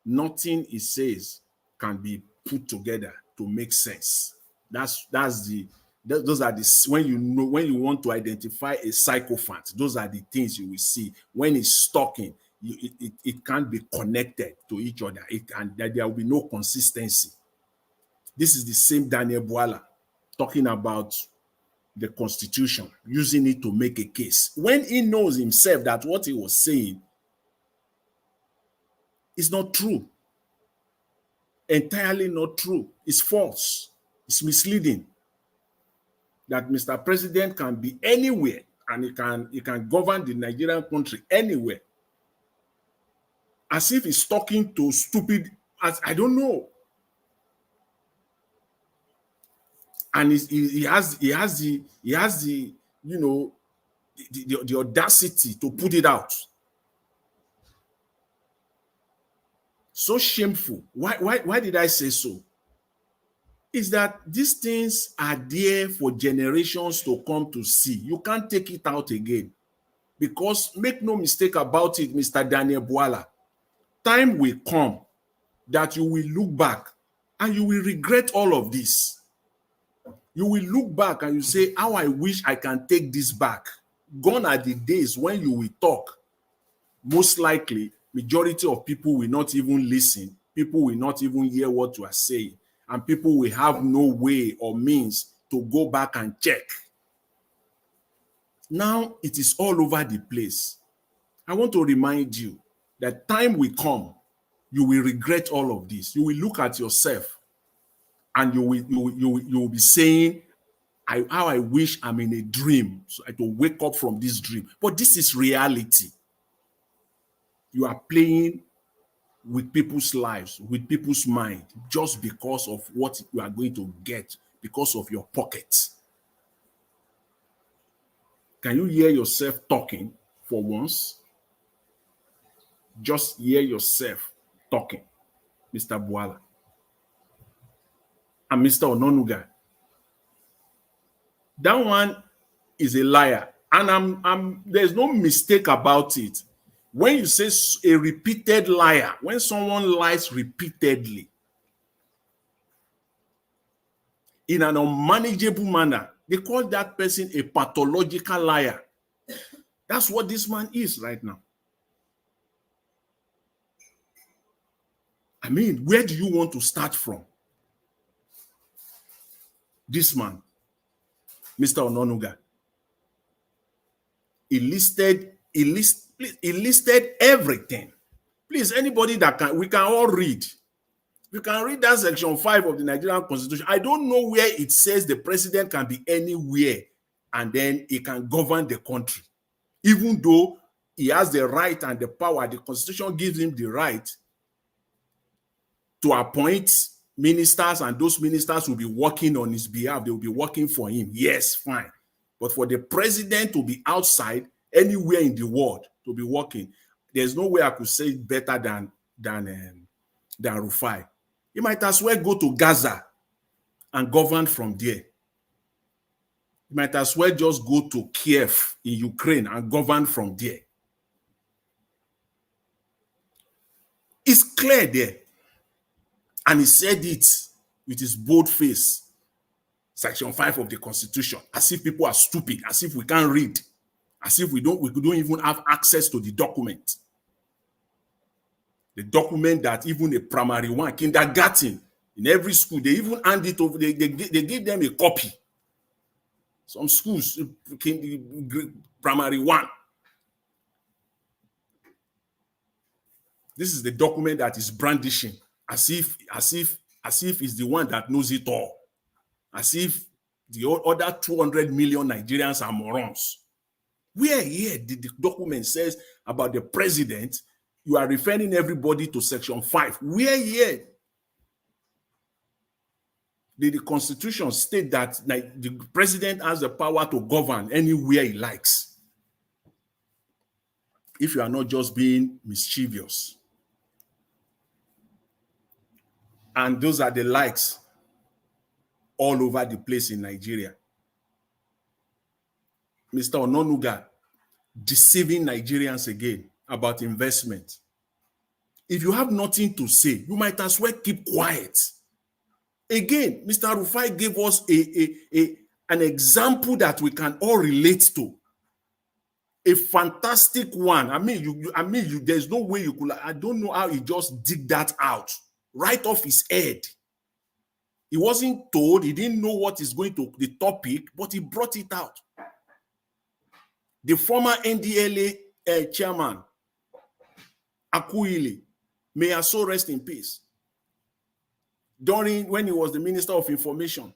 Nothing he says can be put together to make sense. Those are the, when you want to identify a sycophant, those are the things you will see. When he's talking, it can't be connected to each other. There will be no consistency. This is the same Daniel Bwala talking about the Constitution, using it to make a case, when he knows himself that what he was saying is not true. Entirely not true. It's false. It's misleading. That Mr. President can be anywhere and he can govern the Nigerian country anywhere. As if he's talking to stupid, as I don't know. And he has the the audacity to put it out. So shameful. Why did I say so? Is that these things are there for generations to come to see. You can't take it out again. Because make no mistake about it, Mr. Daniel Bwala, time will come that you will look back and you will regret all of this. You will look back and you say, how I wish I can take this back. Gone are the days when you will talk. Most likely, majority of people will not even listen. People will not even hear what you are saying. And people will have no way or means to go back and check. Now it is all over the place. I want to remind you that time will come, you will regret all of this. You will look at yourself and you will be saying, how I wish I'm in a dream, so I can wake up from this dream. But this is reality. You are playing with people's lives, with people's mind, just because of what you are going to get, because of your pockets. Can you hear yourself talking for once? Just hear yourself talking, Mr. Bwala and Mr. Ononuga. That one is a liar, and there's no mistake about it. When you say a repeated liar, when someone lies repeatedly in an unmanageable manner, they call that person a pathological liar. That's what this man is right now. I mean, where do you want to start from? This man, Mr. Ononuga, he listed everything. Please, anybody that we can all read. You can read that section 5 of the Nigerian Constitution. I don't know where it says the president can be anywhere and then he can govern the country. Even though he has the right and the power. The Constitution gives him the right to appoint ministers, and those ministers will be working on his behalf. They will be working for him. Yes, fine. But for the president to be outside anywhere in the world to be working, there's no way I could say it better than Rufai. He might as well go to Gaza and govern from there. He might as well just go to Kiev in Ukraine and govern from there. It's clear there. And he said it with his bold face. Section 5 of the Constitution, as if people are stupid, as if we can't read, as if we don't even have access to the document. The document that even a primary one, kindergarten, in every school, they even hand it over, they give them a copy. Some schools, primary one. This is the document that is brandishing, as if it's the one that knows it all. As if the other 200 million Nigerians are morons. Where here the document says about the president, you are referring everybody to Section 5. Where here the Constitution state that the president has the power to govern anywhere he likes. If you are not just being mischievous. And those are the likes all over the place in Nigeria. Mr. Ononuga deceiving Nigerians again about investment. If you have nothing to say, you might as well keep quiet. Again, Mr. Rufai gave us an example that we can all relate to. A fantastic one. There's no way you could. I don't know how he just dig that out right off his head. He wasn't told. He didn't know what is going to the topic, but he brought it out. The former NDLA chairman, Akuili, may her soul rest in peace. When he was the Minister of Information,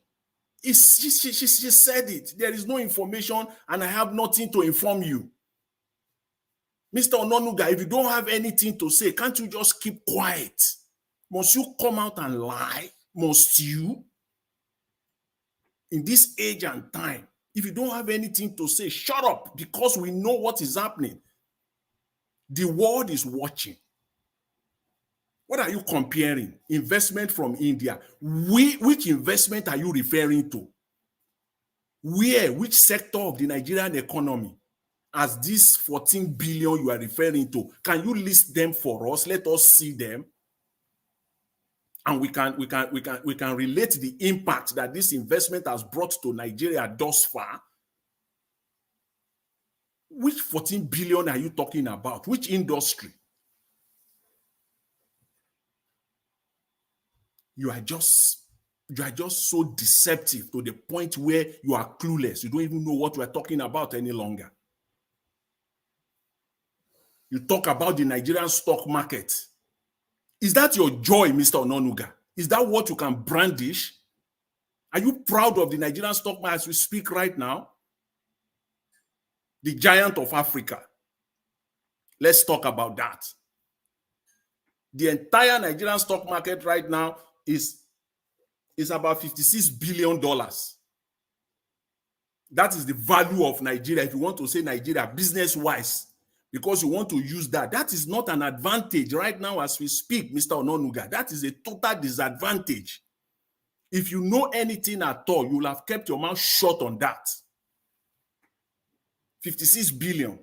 she said it. There is no information, and I have nothing to inform you. Mr. Ononuga, if you don't have anything to say, can't you just keep quiet? Must you come out and lie? Must you? In this age and time, if you don't have anything to say, shut up, because we know what is happening. The world is watching. What are you comparing? Investment from India. Which investment are you referring to? Where? Which sector of the Nigerian economy? As this 14 billion you are referring to, can you list them for us? Let us see them. And we can relate the impact that this investment has brought to Nigeria thus far. Which 14 billion are you talking about? Which industry? You are just so deceptive to the point where you are clueless. You don't even know what we are talking about any longer. You talk about the Nigerian stock market. Is that your joy, Mr. Ononuga? Is that what you can brandish? Are you proud of the Nigerian stock market as we speak right now? The giant of Africa. Let's talk about that. The entire Nigerian stock market right now is about $56 billion. That is the value of Nigeria. If you want to say Nigeria business-wise, because you want to use that. That is not an advantage right now as we speak, Mr. Ononuga. That is a total disadvantage. If you know anything at all, you will have kept your mouth shut on that. 56 billion.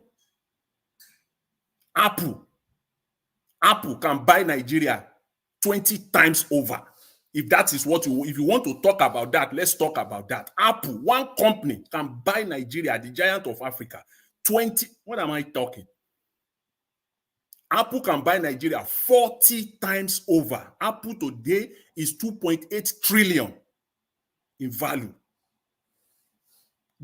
Apple can buy Nigeria 20 times over. If that is what if you want to talk about that, let's talk about that. Apple, one company, can buy Nigeria, the giant of Africa, 20. What am I talking? Apple can buy Nigeria 40 times over. Apple today is 2.8 trillion in value.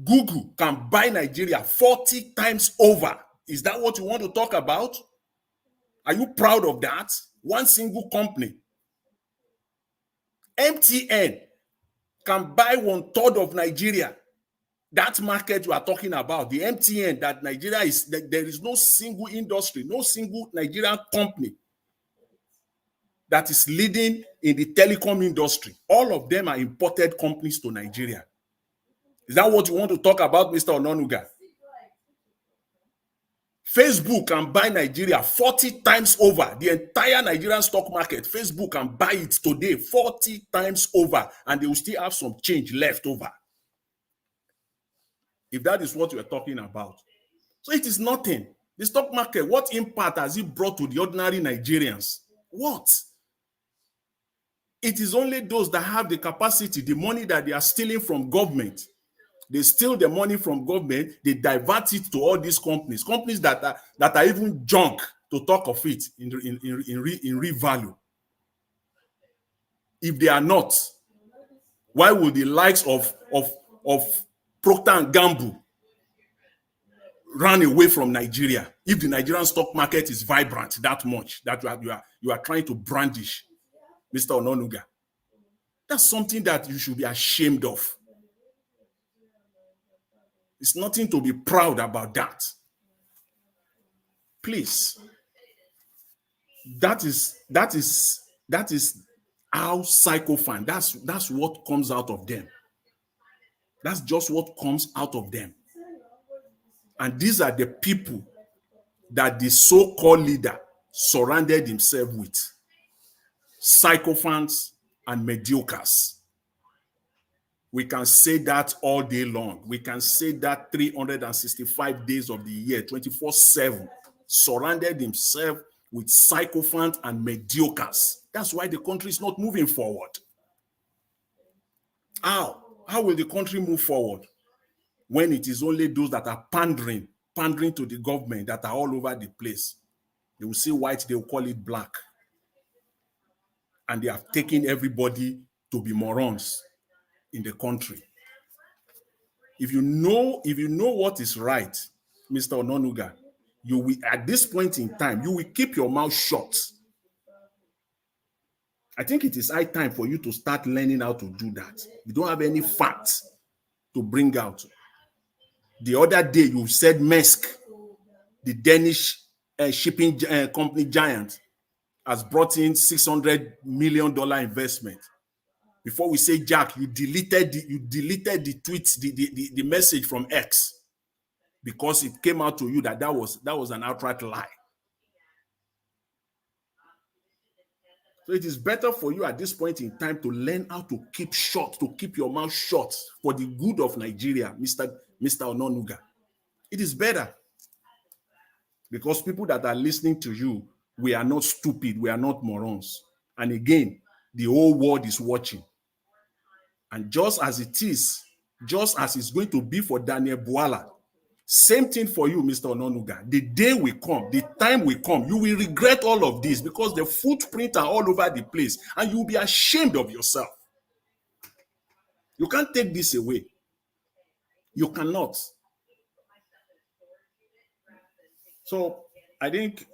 Google can buy Nigeria 40 times over. Is that what you want to talk about? Are you proud of that? One single company. MTN can buy 1/3 of Nigeria. That market you are talking about, the MTN, that Nigeria is, there is no single industry, no single Nigerian company that is leading in the telecom industry. All of them are imported companies to Nigeria. Is that what you want to talk about, Mr. Ononuga? Facebook can buy Nigeria 40 times over. The entire Nigerian stock market, Facebook can buy it today 40 times over, and they will still have some change left over. If that is what we're talking about. So it is nothing. The stock market, what impact has it brought to the ordinary Nigerians? What? It is only those that have the capacity, the money that they are stealing from government. They steal the money from government, they divert it to all these companies that are even junk, to talk of it in real value. If they are not, why would the likes of Procter and Gamble run away from Nigeria if the Nigerian stock market is vibrant that much that you are trying to brandish, Mr. Ononuga? That's something that you should be ashamed of. It's nothing to be proud about that. Please. That is how psychophant. That's what comes out of them. That's just what comes out of them. And these are the people that the so-called leader surrounded himself with. Sycophants and mediocres. We can say that all day long. We can say that 365 days of the year, 24/7, surrounded himself with sycophants and mediocres. That's why the country is not moving forward. How will the country move forward when it is only those that are pandering to the government that are all over the place? They will see white, they will call it black. And they have taken everybody to be morons in the country. If you know what is right, Mr. Ononuga, you will, at this point in time, you will keep your mouth shut. I think it is high time for you to start learning how to do that. You don't have any facts to bring out. The other day, you said Maersk, the Danish shipping company giant, has brought in $600 million investment. Before we say Jack, you deleted the tweet, the message from X, because it came out to you that was an outright lie. So it is better for you at this point in time to learn how to keep shut, to keep your mouth shut for the good of Nigeria, Mr. Ononuga. It is better, because people that are listening to you, we are not stupid, we are not morons. And again, the whole world is watching. And just as it's going to be for Daniel Bwala, same thing for you, Mr. Ononuga. The day will come, the time will come, you will regret all of this, because the footprints are all over the place and you will be ashamed of yourself. You can't take this away. You cannot. So I think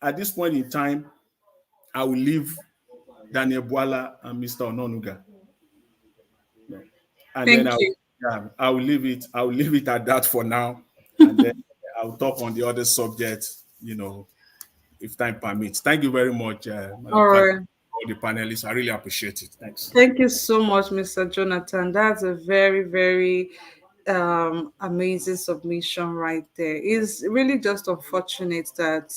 at this point in time, I will leave Daniel Bwala and Mr. Ononuga. And Thank then you. I will leave it at that for now. And then I'll talk on the other subjects, if time permits. Thank you very much, Madam All right. all the panelists. I really appreciate it. Thanks. Thank you so much, Mr. Jonathan. That's a very, very amazing submission right there. It's really just unfortunate that,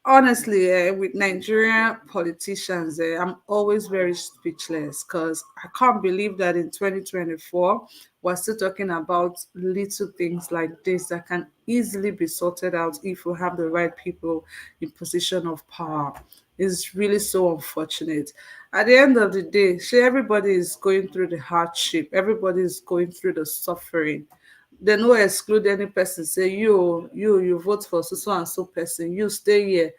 honestly, with Nigerian politicians, I'm always very speechless, because I can't believe that in 2024 we're still talking about little things like this that can easily be sorted out if we have the right people in position of power. It's really so unfortunate. At the end of the day, everybody is going through the hardship, everybody is going through the suffering. They no exclude any person, say you vote for so and so person, you stay here,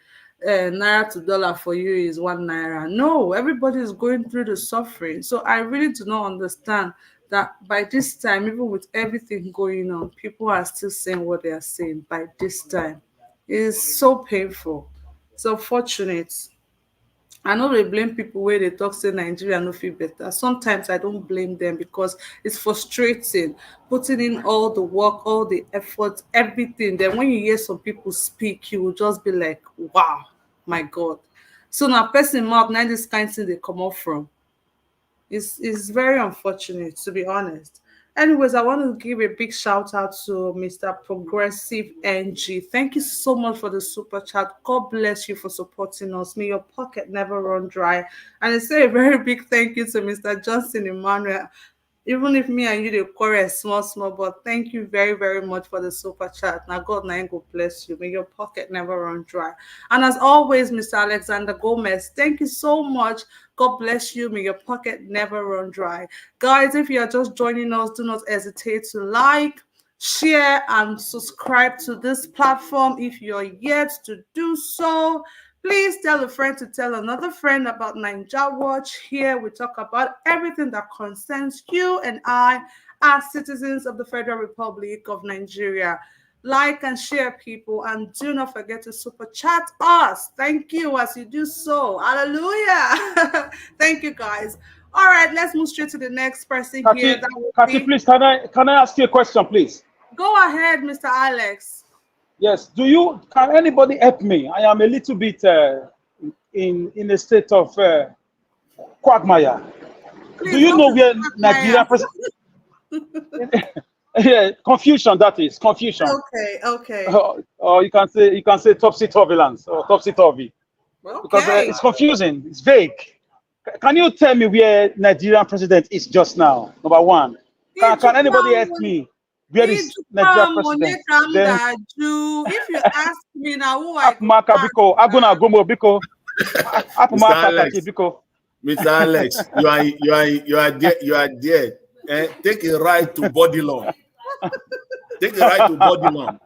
naira to dollar for you is 1 naira. No, everybody is going through the suffering. So I really do not understand that by this time, even with everything going on, people are still saying what they are saying by this time. It is so painful. It's unfortunate. I know they blame people where they talk say Nigeria no feel better. Sometimes I don't blame them because it's frustrating putting in all the work, all the effort, everything. Then when you hear some people speak, you will just be like, wow, my God. So now person mouth, now this kind of thing they come up from. It's very unfortunate, to be honest. Anyways, I want to give a big shout out to Mr. Progressive NG. Thank you so much for the super chat. God bless you for supporting us. May your pocket never run dry. And I say a very big thank you to Mr. Johnson Emmanuel. Even if me and you dey quarrel small small, but thank you very very much for the super chat. Now God na him go bless you, may your pocket never run dry. And as always, Mr. Alexander Gomez, thank you so much. God bless you, may your pocket never run dry. Guys, if you are just joining us, do not hesitate to like, share and subscribe to this platform if you're yet to do so. Please tell a friend to tell another friend about Ninja Watch. Here we talk about everything that concerns you and I as citizens of the Federal Republic of Nigeria. Like and share, people, and do not forget to super chat us. Thank you as you do so. Hallelujah. Thank you, guys. All right, let's move straight to the next person here. That will Kati, be. please, can I ask you a question, please? Go ahead, Mr. Alex. Yes. Can anybody help me? I am a little bit in a state of quagmire. Do Please, you what know is where Maya? Nigeria president? Yeah, confusion. That is confusion. Okay, okay. Or you can say topsy turvulence or topsy turvy because Okay. it's confusing. It's vague. Can you tell me where Nigerian president is just now? Number one. Can anybody help me? Where is Nigerian president? Then If you ask me now who I go Apumaka ask Biko, Aguna now. Gomo Biko, Mr. Apumaka Kati Alex, Biko. Mr. Alex, you are there. Take a ride to Bodilon. Take a ride to Bodilon.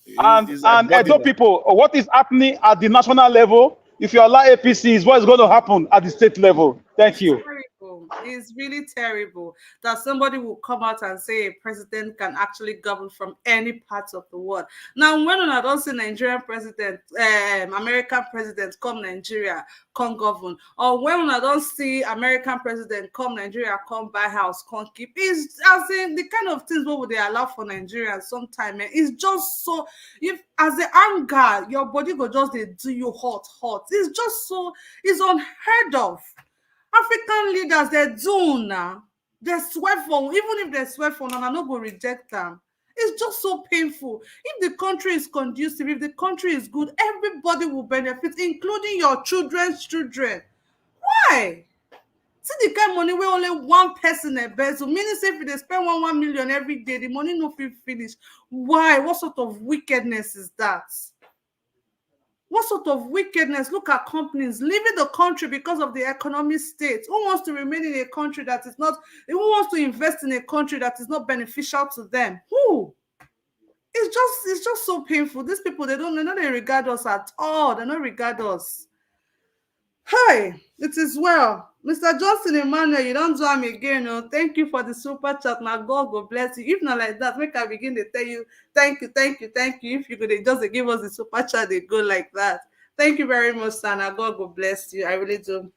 It's like And Edo Bodilon. people, what is happening at the national level? If you allow APC, is what is going to happen at the state level. Thank It's you. terrible. It's really terrible that somebody will come out and say a president can actually govern from any part of the world. Now, when I don't see Nigerian president, American president come Nigeria, come govern, or when I don't see American president come Nigeria, come buy house, come keep, it's as in the kind of things what would they allow for Nigeria sometime. It's just so, if as the anger, your body go just they do you hot. It's just so, it's unheard of. African leaders, they do now. They swear for, even if they swear for, and I no go reject them. It's just so painful. If the country is conducive, if the country is good, everybody will benefit, including your children's children. Why? See the kind of money where only one person embezzle. Meaning, say if they spend 1 million every day, the money no fit finish. Why? What sort of wickedness is that? What sort of wickedness? Look at companies leaving the country because of the economic state. Who wants to remain in a country that is not, who wants to invest in a country that is not beneficial to them? Who? It's just so painful. These people, they don't they regard us at all. They don't regard us. Hi, it is well. Mr. Johnson Emmanuel, you don't do am again. Oh. Thank you for the super chat. Now God go bless you. If not like that, make I begin to tell you thank you. If you could just give us the super chat, they go like that. Thank you very much, sir. Now God go bless you. I really do.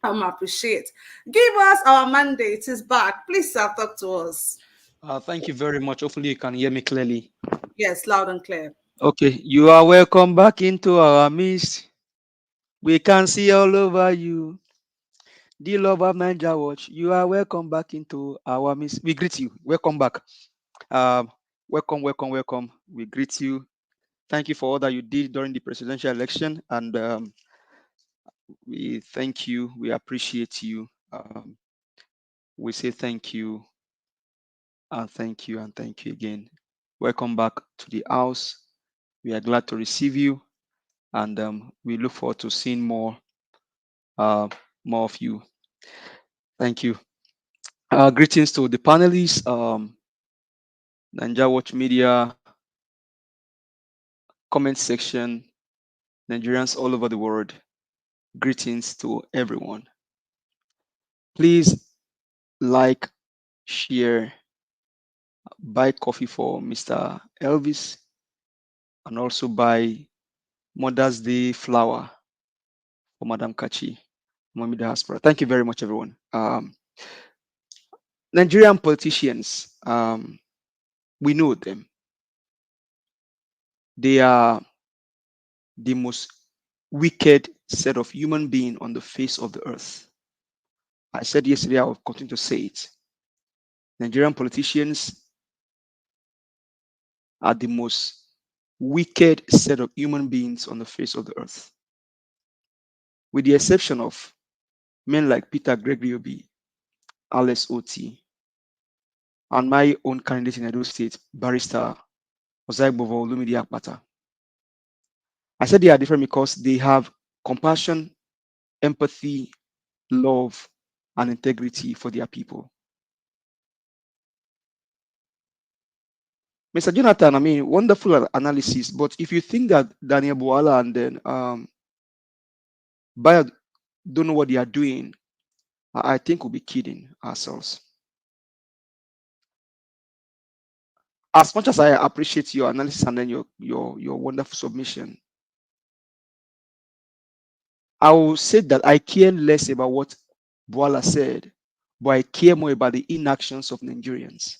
Appreciate. Give us our mandate. It is back. Please, sir, talk to us. Thank you very much. Hopefully, you can hear me clearly. Yes, loud and clear. Okay, you are welcome back into our midst. We can see all over you. Dear love of Niger Watch, you are welcome back into our midst. We greet you. Welcome back. Welcome. We greet you. Thank you for all that you did during the presidential election, and we thank you. We appreciate you. We say thank you and thank you and thank you again. Welcome back to the house. We are glad to receive you, and we look forward to seeing more of you. Thank you. Greetings to the panelists, Niger Watch Media, comment section, Nigerians all over the world. Greetings to everyone. Please like, share, buy coffee for Mr. Elvis, and also buy Mother's Day flower for Madam Kachi. Mommy diaspora. Thank you very much, everyone. Nigerian politicians, we know them. They are the most wicked set of human being on the face of the earth. I said yesterday, I will continue to say it. Nigerian politicians are the most wicked set of human beings on the face of the earth. With the exception of men like Peter Gregory Obi, Alex Oti, and my own candidate in Edo State, Barrister Osaibovo Olumide Akpata. I said they are different because they have compassion, empathy, love, and integrity for their people. Mr. Jonathan, I mean, wonderful analysis. But if you think that Daniel Bwala and then Bayo don't know what they are doing, I think we'll be kidding ourselves. As much as I appreciate your analysis and then your wonderful submission, I will say that I care less about what Bwala said, but I care more about the inactions of Nigerians.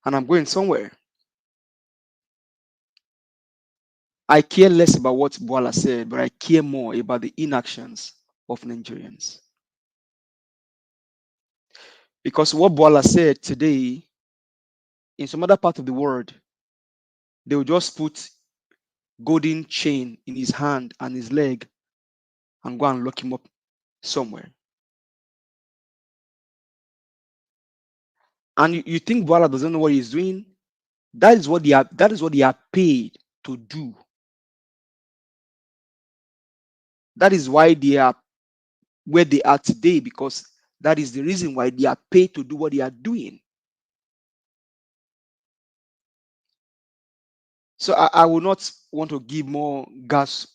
And I'm going somewhere. I care less about what Bwala said, but I care more about the inactions of Nigerians. Because what Bwala said today, in some other part of the world, they will just put golden chain in his hand and his leg and go and lock him up somewhere. And you think Bwala doesn't know what he's doing? That is what they are paid to do. That is why they are where they are today, because that is the reason why they are paid to do what they are doing. So I will not want to give more gas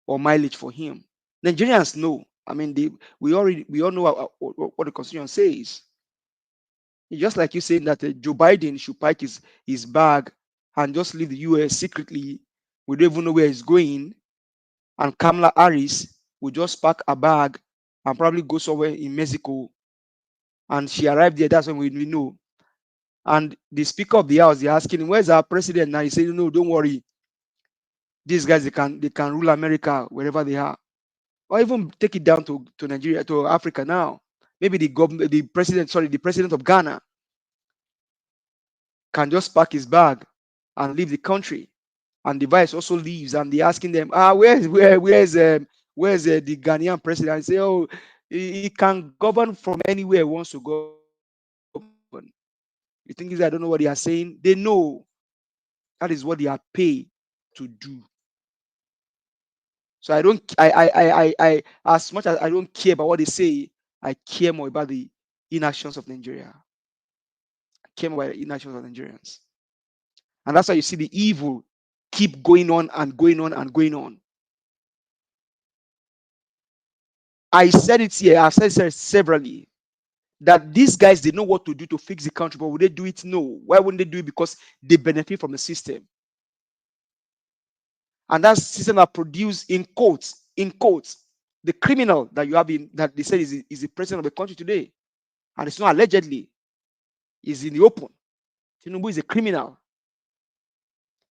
or mileage for him. Nigerians know. I mean, we all know what the constitution says. It's just like you saying that Joe Biden should pack his bag and just leave the US secretly. We don't even know where he's going. And Kamala Harris will just pack a bag and probably go somewhere in Mexico. And she arrived there. That's when we know. And the Speaker of the House, they're asking him, "Where's our president?" Now he said, "No, don't worry. These guys, they can rule America wherever they are, or even take it down to Nigeria, to Africa now. Maybe the president of Ghana can just pack his bag and leave the country, and the vice also leaves, and they're asking them, where's the Ghanaian president?" And say, "Oh, he can govern from anywhere he wants to govern." You think I don't know what they are saying? They know that is what they are paid to do. So I don't, as much as I don't care about what they say, I care more about the inactions of Nigeria. I care more about the inactions of Nigerians. And that's why you see the evil keep going on and going on and going on. I said it here, I've said it severally, that these guys, they know what to do to fix the country, but would they do it? No. Why wouldn't they do it? Because they benefit from the system. And that system that produce, in quotes, the criminal that you have in, that they say is the president of the country today. And it's not allegedly, is in the open. Tinubu is a criminal.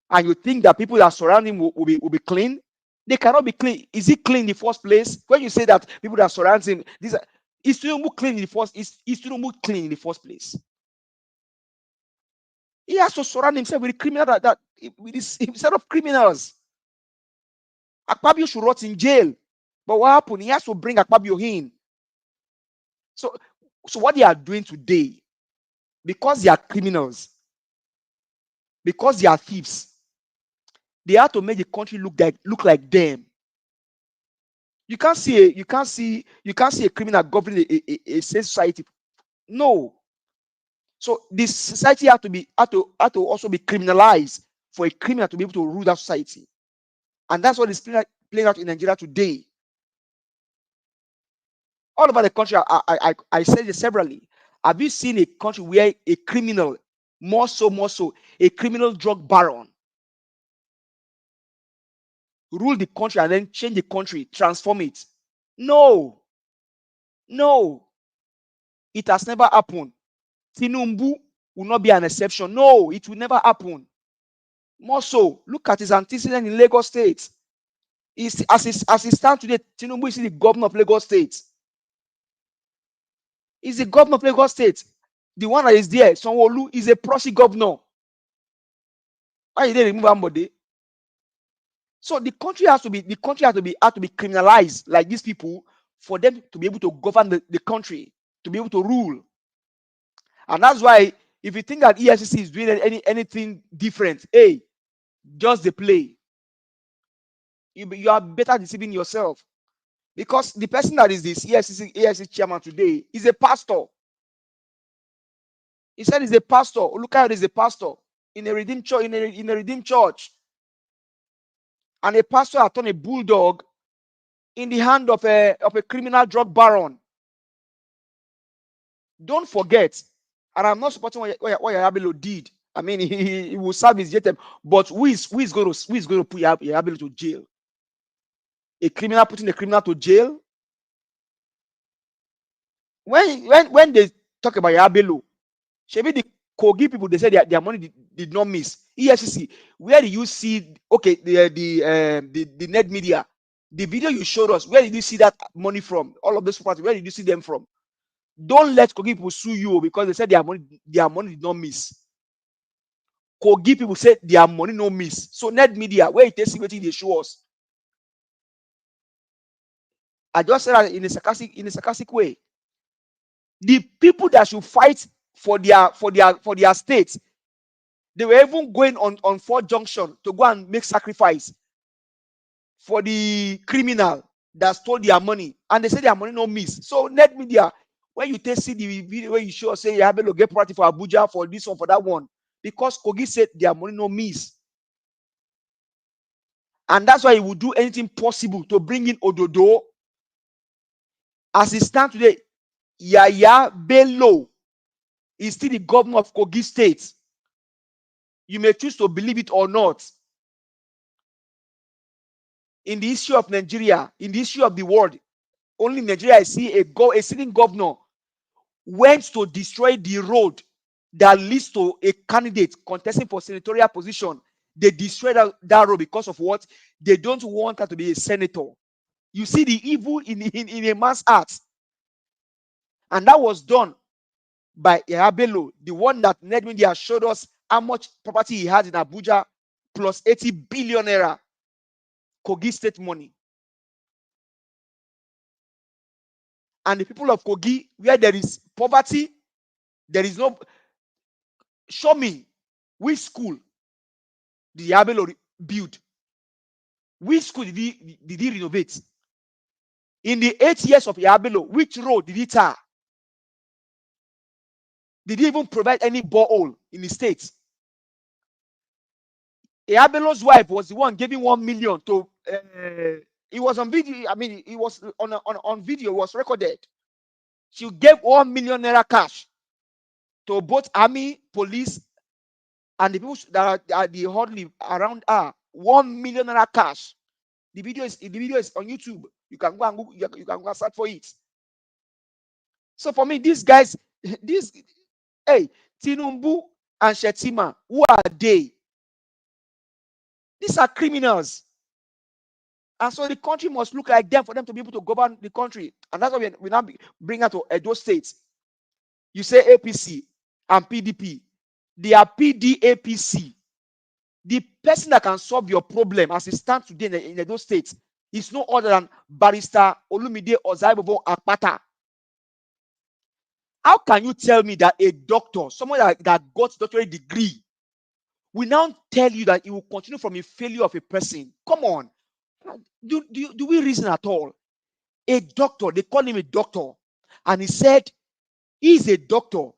And you think that people that surround him will be clean? They cannot be clean. Is he clean in the first place? When you say that people that surround him, is Tinubu clean in the first? Is Tinubu clean in the first place? He has to surround himself with a criminal with his set of criminals. Akpabio should rot in jail. But what happened? He has to bring Akpabio in. So what they are doing today, because they are criminals, because they are thieves, they have to make the country look like them. You can't see a criminal governing a safe society. No. So this society had to also be criminalized for a criminal to be able to rule that society. And that's what is playing out in Nigeria today. All over the country, I said it severally. Have you seen a country where a criminal, more so, a criminal drug baron rule the country and then change the country, transform it. No, no, it has never happened. Tinubu will not be an exception. No, it will never happen. More so, look at his antecedent in Lagos State. As he stands today, Tinubu is the governor of Lagos State. He's the governor of Lagos State. The one that is there, Sanwo-Olu, is a proxy governor. Why did they remove somebody? So the country has to be criminalized like these people for them to be able to govern the country, to be able to rule. And that's why if you think that EFCC is doing anything different, hey, just the play. You are better deceiving yourself. Because the person that is this EFCC chairman today is a pastor. He said he's a pastor. Look at it, he's a pastor in a redeemed church, in a redeemed church. And a pastor had turned a bulldog in the hand of a criminal drug baron. Don't forget, and I'm not supporting what Yahaya Bello did. I mean, he will serve his JTM, but who is going to put Yahaya Bello to jail? A criminal putting a criminal to jail? When they talk about Yahaya Bello, maybe the Kogi people, they said their money did not miss. EFCC, where do you see? Okay, the net media, the video you showed us, where did you see that money from? All of those properties, where did you see them from? Don't let Kogi people sue you because they said their money did not miss. Kogi people said their money no miss. So net media, where it is what they show us. I just said that in a sarcastic way. The people that should fight for their state, they were even going on Fort Junction to go and make sacrifice for the criminal that stole their money, and they said their money no miss. So net media, when you see the video where you show say you have to get property for Abuja for this one for that one, because Kogi said their money no miss, and that's why he would do anything possible to bring in Ododo. As it stands today, Yahaya Bello is still the governor of Kogi State. You may choose to believe it or not. In the issue of Nigeria, in the issue of the world, only Nigeria I see a sitting governor went to destroy the road that leads to a candidate contesting for senatorial position. They destroyed that road because of what? They don't want her to be a senator. You see the evil in a man's heart. And that was done by Yahaya Bello, the one that Ned Media showed us how much property he had in Abuja, plus 80 billion naira Kogi state money. And the people of Kogi, where there is poverty, there is no. Show me which school did Yahaya Bello build? Which school did he renovate? In the 8 years of Yahaya Bello, which road did he tar? Did he even provide any borehole in the state? Yahaya Bello's wife was the one giving 1 million to. It was on video. I mean, it was on video. It was recorded. She gave 1 million naira cash to both army, police, and the people that are the hardly around her. 1 million naira cash. The video is on YouTube. You can go and Google, you can go and search for it. So for me, these guys, Tinubu and Shetima, who are they? These are criminals. And so the country must look like them for them to be able to govern the country. And that's why we now bring out to Edo State. You say APC and PDP. They are PDAPC. The person that can solve your problem as it stands today in Edo State is no other than Barrister Olumide Ozaibobo Akpata. How can you tell me that a doctor, someone that got doctorate degree, will now tell you that he will continue from a failure of a person? Come on. Do we reason at all? A doctor, they call him a doctor. And he said he's a doctor.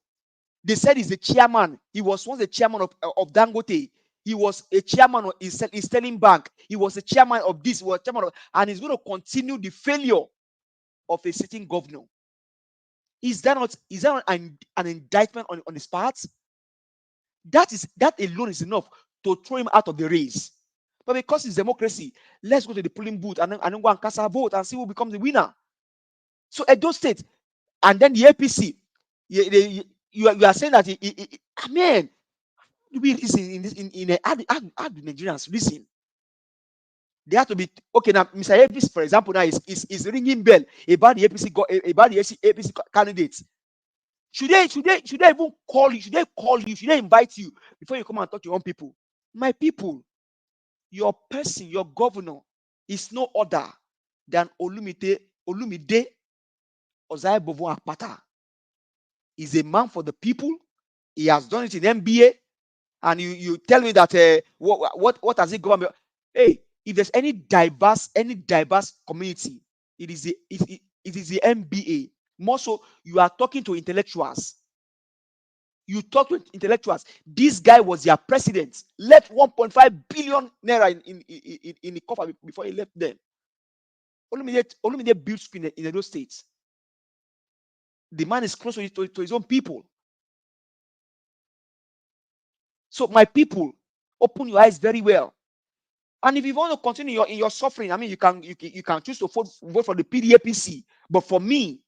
They said he's a chairman. He was once a chairman of Dangote. He was a chairman of Sterling Bank. He was a chairman of this. He was chairman of, and he's going to continue the failure of a sitting governor. Is that not an indictment on his part? That alone is enough to throw him out of the race. But because it's democracy, let's go to the polling booth and then go and cast our vote and see who becomes the winner. So Edo State, and then the APC, you are saying that, I mean, we listen in this how do Nigerians listen? They have to be okay now. Mr. APC, for example, now is ringing bell about the APC candidates. Should they even call you? Should they call you? Should they invite you before you come and talk to your own people? My people, your person, your governor is no other than Olumide Ozaibovo Akpata. He's a man for the people. He has done it in MBA, and you tell me that what has he government? Hey, if there's any diverse community, it is the MBA. More so, you are talking to intellectuals. You talk to intellectuals. This guy was their president. Left 1.5 billion naira in the coffer before he left them. Olumide built school in those states. The man is close to his own people. So my people, open your eyes very well. And if you want to continue in your suffering, I mean, you can choose to vote for the PDAPC. But for me,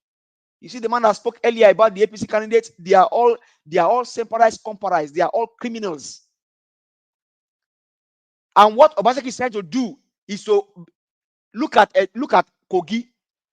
you see the man that spoke earlier about the APC candidates, they are all separatist, comparised. They are all criminals. And what Obaseki is trying to do is to look at Kogi.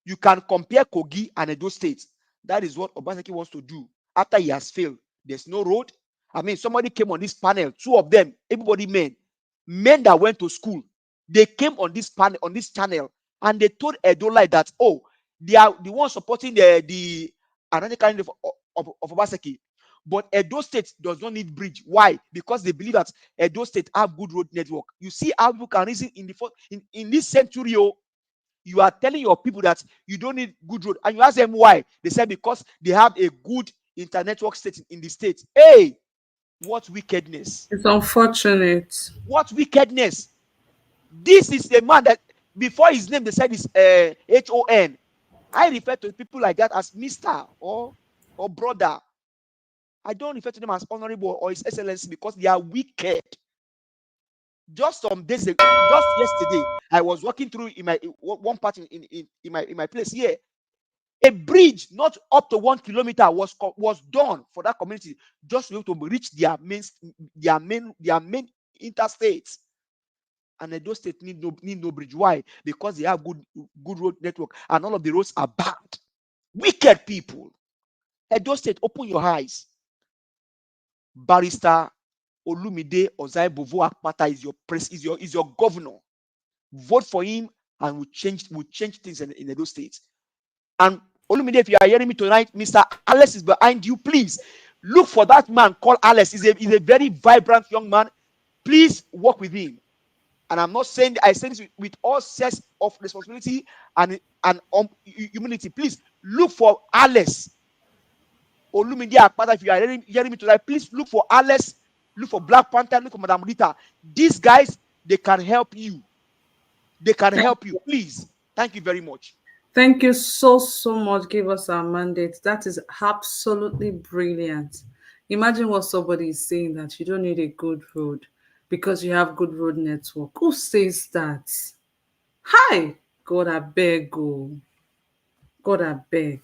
You can compare Kogi and Edo State. That is what Obaseki wants to do after he has failed. There's no road. I mean, somebody came on this panel, two of them, everybody men that went to school. They came on this panel, on this channel, and they told Edo like that, oh, they are the ones supporting the another kind of Obaseki. But Edo State does not need bridge. Why? Because they believe that Edo State have good road network. You see how you can reason in this century. You are telling your people that you don't need good road, and you ask them why. They say because they have a good internet network state in the state. Hey, what wickedness! It's unfortunate. What wickedness! This is a man that before his name they said is HON. I refer to people like that as Mr. or brother. I don't refer to them as honorable or his excellency because they are wicked. Just some days ago, just yesterday, I was walking through in my one part in my place here. A bridge not up to 1 kilometer was done for that community just to be able to reach their main interstates. And Edo State need no bridge. Why? Because they have good road network and all of the roads are bad. Wicked people. Edo State, open your eyes. Barrister Olumide Ozaibovo Akpata is your governor. Vote for him and we'll change things in Edo State. And Olumide, if you are hearing me tonight, Mr. Alex is behind you. Please look for that man called Alex. He's a very vibrant young man. Please work with him. And I'm not saying, I say this with all sense of responsibility and humility. Please look for Alex Olumide Akpata. If you are hearing me tonight, please look for Alex, look for Black Panther, look for Madam Rita. These guys, they can help you. They can help you. Please. Thank you very much. Thank you so much. Give us our mandate. That is absolutely brilliant. Imagine what somebody is saying, that you don't need a good road because you have good road network. Who says that? Hi, God, I beg. Oh. God, I beg.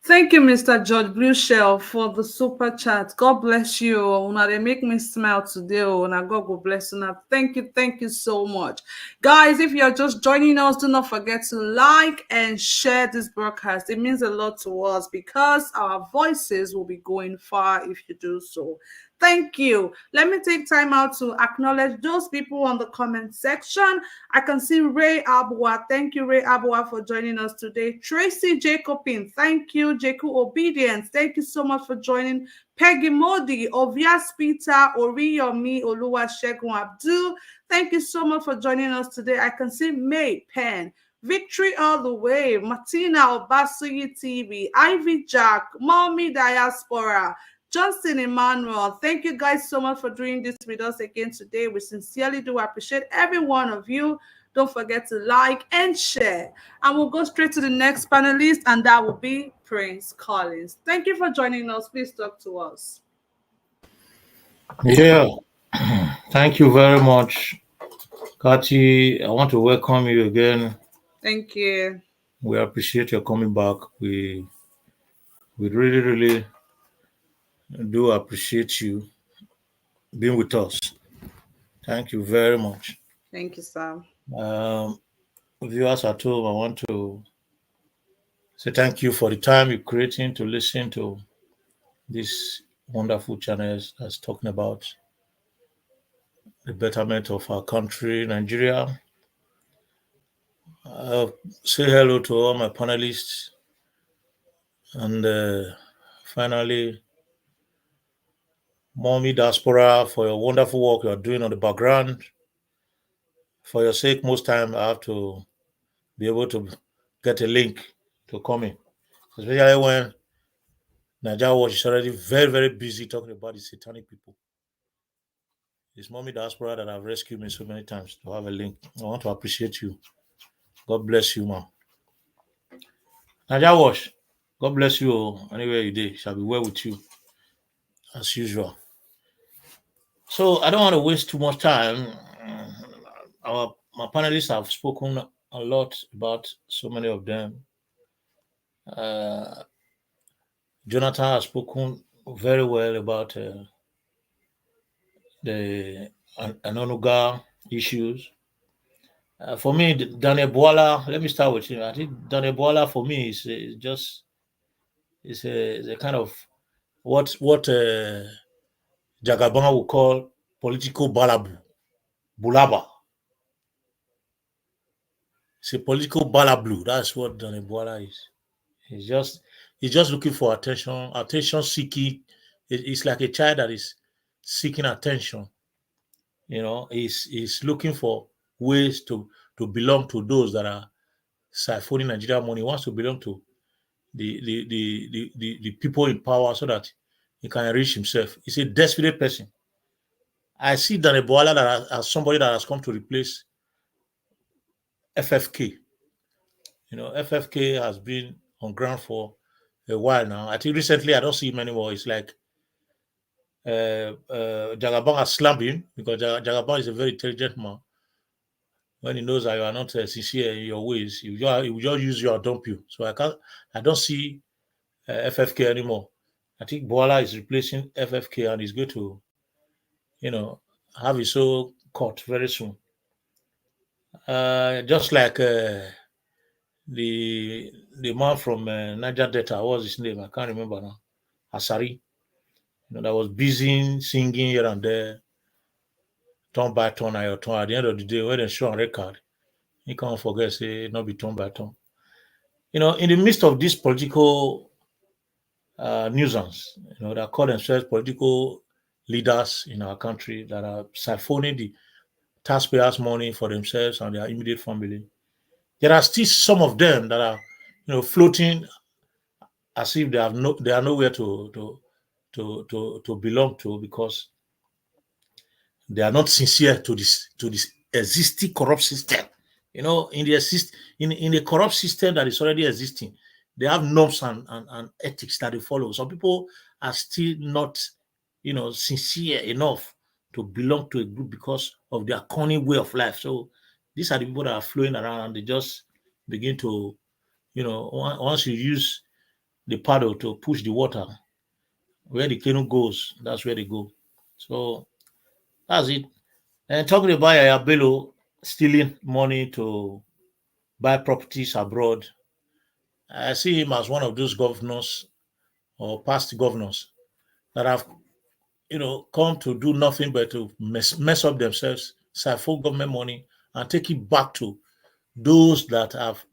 Thank you, Mr. George Blue Shell, for the super chat. God bless you. Una, they make me smile today. Una, God will bless you. Thank you so much. Guys, if you're just joining us, do not forget to like and share this broadcast. It means a lot to us because our voices will be going far if you do so. Thank you. Let me take time out to acknowledge those people on the comment section. I can see Ray Abua. Thank you, Ray Abua, for joining us today. Tracy Jacobin. Thank you, Jacob Obedience. Thank you so much for joining. Peggy Modi, Ovias Peter, Oriyomi, Oluwa Shegun Abdul. Thank you so much for joining us today. I can see May Penn. Victory all the way. Martina Obasuyi TV. Ivy Jack. Mommy Diaspora. Johnson Emmanuel, thank you guys so much for doing this with us again today. We sincerely do appreciate every one of you. Don't forget to like and share. And we'll go straight to the next panelist, and that will be Prince Collins. Thank you for joining us. Please talk to us. Yeah. Thank you very much, Kati. I want to welcome you again. Thank you. We appreciate your coming back. We really, really do appreciate you being with us. Thank you very much. Thank you, Sam. Viewers at home, I want to say thank you for the time you're creating to listen to these wonderful channels that's talking about the betterment of our country, Nigeria. Say hello to all my panelists, and finally, Mommy Diaspora, for your wonderful work you're doing on the background. For your sake, most time I have to be able to get a link to come in, especially when Nigeria Watch is already very, very busy talking about the satanic people. It's Mommy Diaspora that have rescued me so many times to have a link. I want to appreciate you. God bless you, man. Nigeria Watch, God bless you. Anywhere you did, shall be well with you as usual. So I don't want to waste too much time. My panelists have spoken a lot about so many of them. Jonathan has spoken very well about the Anonuga issues. For me, Daniel Bwala, let me start with him. I think Daniel Bwala for me is just is a kind of what Jagabon would call political bulaba. It's a political balablu. That's what Daniel Bwala is. He's just looking for attention seeking. It's like a child that is seeking attention. He's looking for ways to belong to those that are siphoning Nigeria money. He wants to belong to the people in power so that he can enrich himself. He's a desperate person. I see Daniel Bwala as somebody that has come to replace FFK. FFK has been on ground for a while now. I think recently I don't see him anymore. It's like Jagabang has slammed him because Jagabang is a very intelligent man. When he knows that you are not sincere in your ways, he will just use you and dump you. So I don't see FFK anymore. I think Bwala is replacing FFK and he's going to, have his own court very soon. Just like the man from Niger Delta, what was his name? I can't remember now. Asari, that was busy singing here and there, turn by turn or turn. At the end of the day, when they show on record, he can't forget say not be turn by turn. In the midst of this political nuisance, that call themselves political leaders in our country that are siphoning the taxpayers' money for themselves and their immediate family. There are still some of them that are, floating as if they are nowhere to belong to because they are not sincere to this existing corrupt system. In the corrupt system that is already existing, they have norms and ethics that they follow. Some people are still not, sincere enough to belong to a group because of their cunning way of life. So these are the people that are flowing around and they just begin to, once you use the paddle to push the water, where the canoe goes, that's where they go. So that's it. And talking about Yahaya Bello stealing money to buy properties abroad, I see him as one of those governors or past governors that have, come to do nothing but to mess up themselves, siphon government money, and take it back to those that have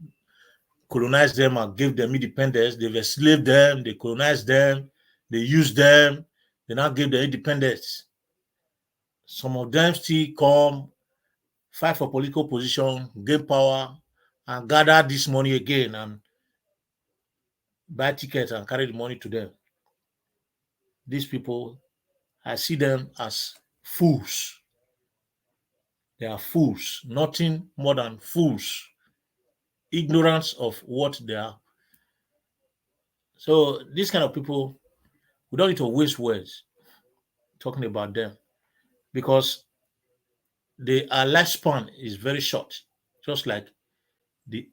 colonized them and gave them independence. They've enslaved them, they colonized them, they used them, they now gave them independence. Some of them still come, fight for political position, gain power, and gather this money again and buy tickets and carry the money to them. These people, I see them as fools. They are fools, nothing more than fools. Ignorance of what they are. So these kind of people, we don't need to waste words talking about them. because the lifespan is very short, just like the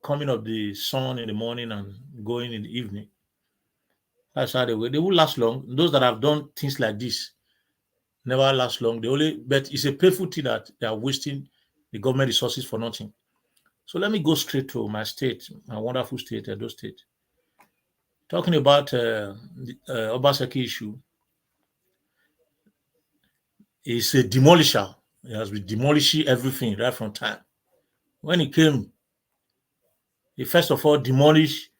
coming of the sun in the morning and going in the evening. That's how they will. They will last long. Those that have done things like this never last long. They only, but it's a painful thing that they are wasting the government resources for nothing. So let me go straight to my state, my wonderful state, Edo State. Talking about the Obaseki issue, it's a demolisher. It has been demolishing everything right from time. When he came, he first of all demolished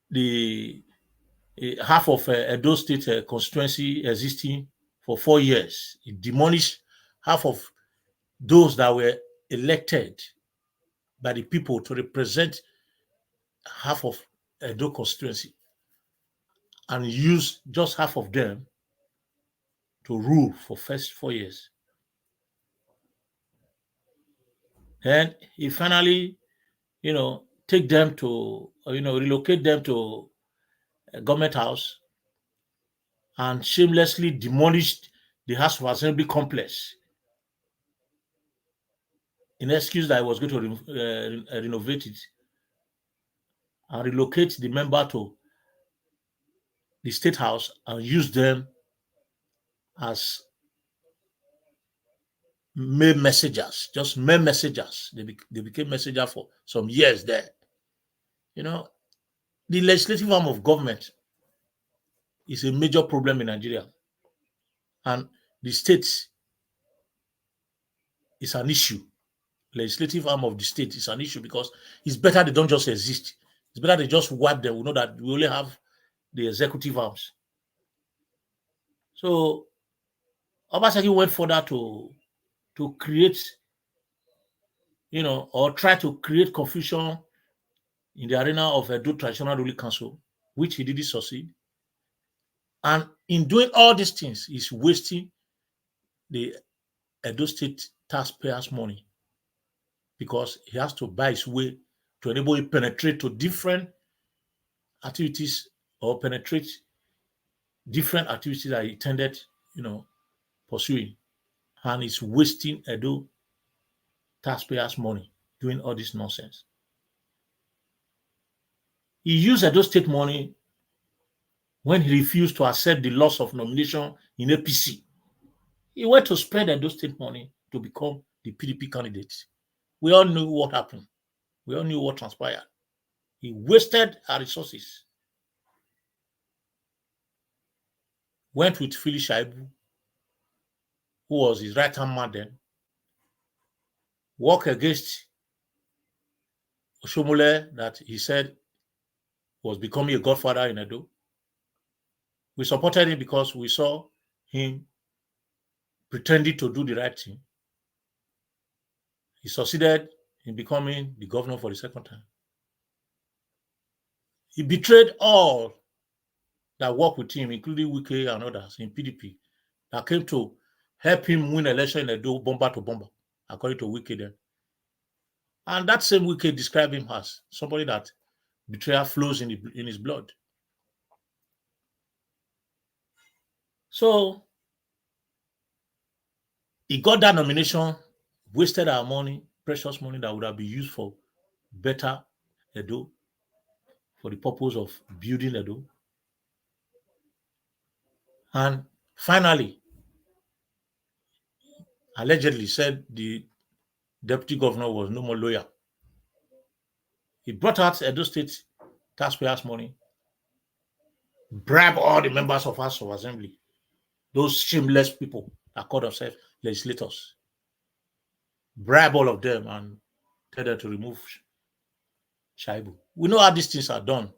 the half of Edo State constituency existing for 4 years. He demolished half of those that were elected by the people to represent half of Edo constituency and used just half of them to rule for first 4 years. Then he finally, take them to, relocate them to a government house and shamelessly demolished the House of Assembly complex in excuse that I was going to renovate it and relocate the member to the state house and use them as mail messengers, just mail messengers. They became messenger for some years there. The legislative arm of government is a major problem in Nigeria, and the state is an issue. Legislative arm of the state is an issue because it's better they don't just exist. It's better they just wipe them. We know that we only have the executive arms. So Obaseki went further to create, or try to create confusion in the arena of Edo Traditional Ruling Council, which he didn't succeed. And in doing all these things, he's wasting the Edo State taxpayers' money because he has to buy his way to enable him penetrate to different activities or penetrate different activities that he intended, pursuing. And he's wasting Edo taxpayers' money doing all this nonsense. He used Edo State money when he refused to accept the loss of nomination in APC. He went to spend Edo State money to become the PDP candidate. We all knew what happened. We all knew what transpired. He wasted our resources. Went with Philly Shaibu, who was his right-hand man then, worked against Oshomole that he said was becoming a godfather in Edo. We supported him because we saw him pretending to do the right thing. He succeeded in becoming the governor for the second time. He betrayed all that worked with him, including Wike and others in PDP, that came to help him win election in Edo, bomber to bomber, according to Wike then. And that same Wike described him as somebody that betrayal flows in his blood. So he got that nomination, wasted our money, precious money that would have been used for better Edo, for the purpose of building Edo. And finally, allegedly said the deputy governor was no more loyal. He brought out Edo State taxpayers' money, bribed all the members of House of Assembly, those shameless people that call themselves legislators, bribe all of them and tell them to remove Shaibu. We know how these things are done.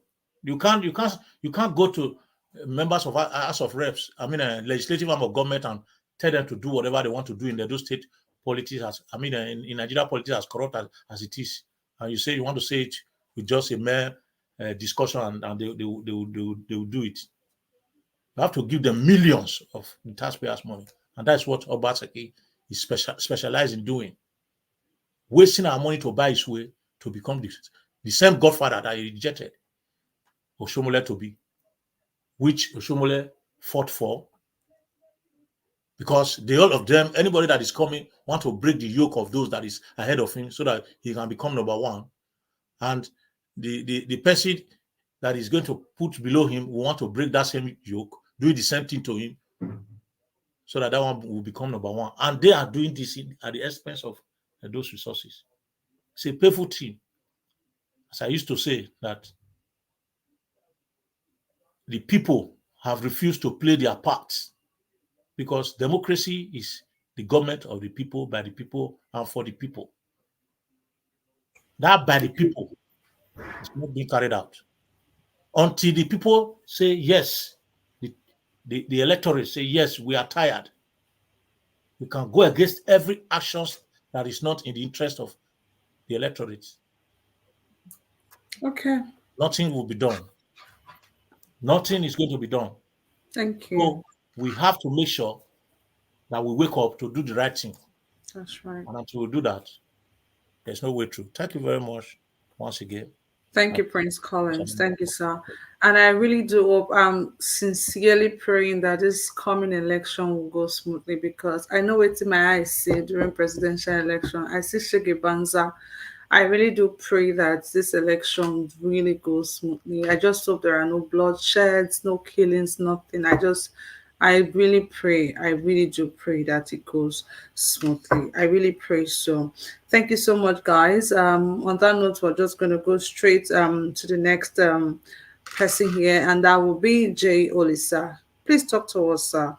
You can't go to members of House of Reps, legislative arm of government, and tell them to do whatever they want to do in Edo State politics. In Nigeria politics as corrupt as it is, and you say you want to say it with just a mere discussion, and they will do it. You have to give them millions of the taxpayers' money, and that's what Obaseki is specialized in doing, wasting our money to buy his way to become the same godfather that he rejected Oshomole to be, which Oshomole fought for because all of them, anybody that is coming, want to break the yoke of those that is ahead of him so that he can become number one. And the person that is going to put below him will want to break that same yoke, do the same thing to him, so that one will become number one. And they are doing this at the expense of those resources. It's a painful thing. As I used to say, that the people have refused to play their parts, because democracy is the government of the people, by the people, and for the people. That by the people is not being carried out. Until the people say yes, the electorate say yes, we are tired. We can go against every action that is not in the interest of the electorate. Okay. Nothing will be done. Nothing is going to be done. Thank you. So we have to make sure that we wake up to do the right thing. That's right. And until we do that, there's no way through. Thank you very much once again. Thank you, Prince Collins. Thank you, sir. And I really do hope, I'm sincerely praying that this coming election will go smoothly, because I know what my eyes see during presidential election. I see Shege Banza. I really do pray that this election really goes smoothly. I just hope there are no bloodsheds, no killings, nothing. I really pray, I really do pray that it goes smoothly. I really pray so. Thank you so much, guys. On that note, we're just going to go straight to the next person here, and that will be Jay Olisa. Please talk to us, sir.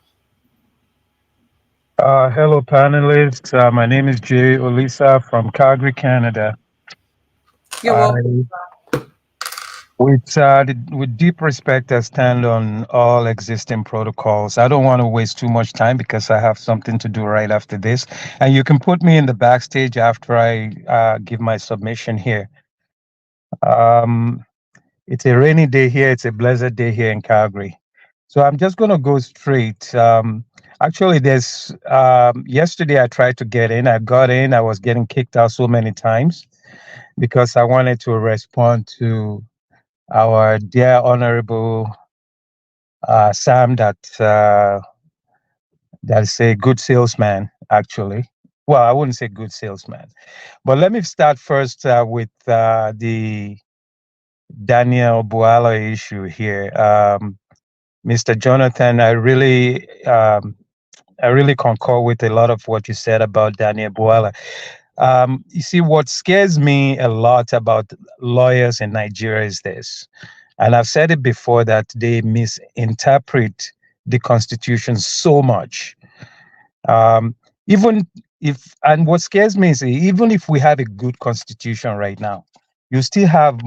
Hello, panelists. My name is Jay Olisa from Calgary, Canada. You're welcome. With deep respect, I stand on all existing protocols. I don't want to waste too much time because I have something to do right after this. And you can put me in the backstage after I give my submission here. It's a rainy day here. It's a blessed day here in Calgary. So I'm just going to go straight. Actually, yesterday I tried to get in. I got in. I was getting kicked out so many times because I wanted to respond to our dear honorable Sam that's a good salesman, actually. Well, I wouldn't say good salesman. But let me start first with the Daniel Bwala issue here. Mr. Jonathan, I really concur with a lot of what you said about Daniel Bwala. You see, what scares me a lot about lawyers in Nigeria is this, and I've said it before, that they misinterpret the Constitution so much. And what scares me is, even if we have a good Constitution right now, you still have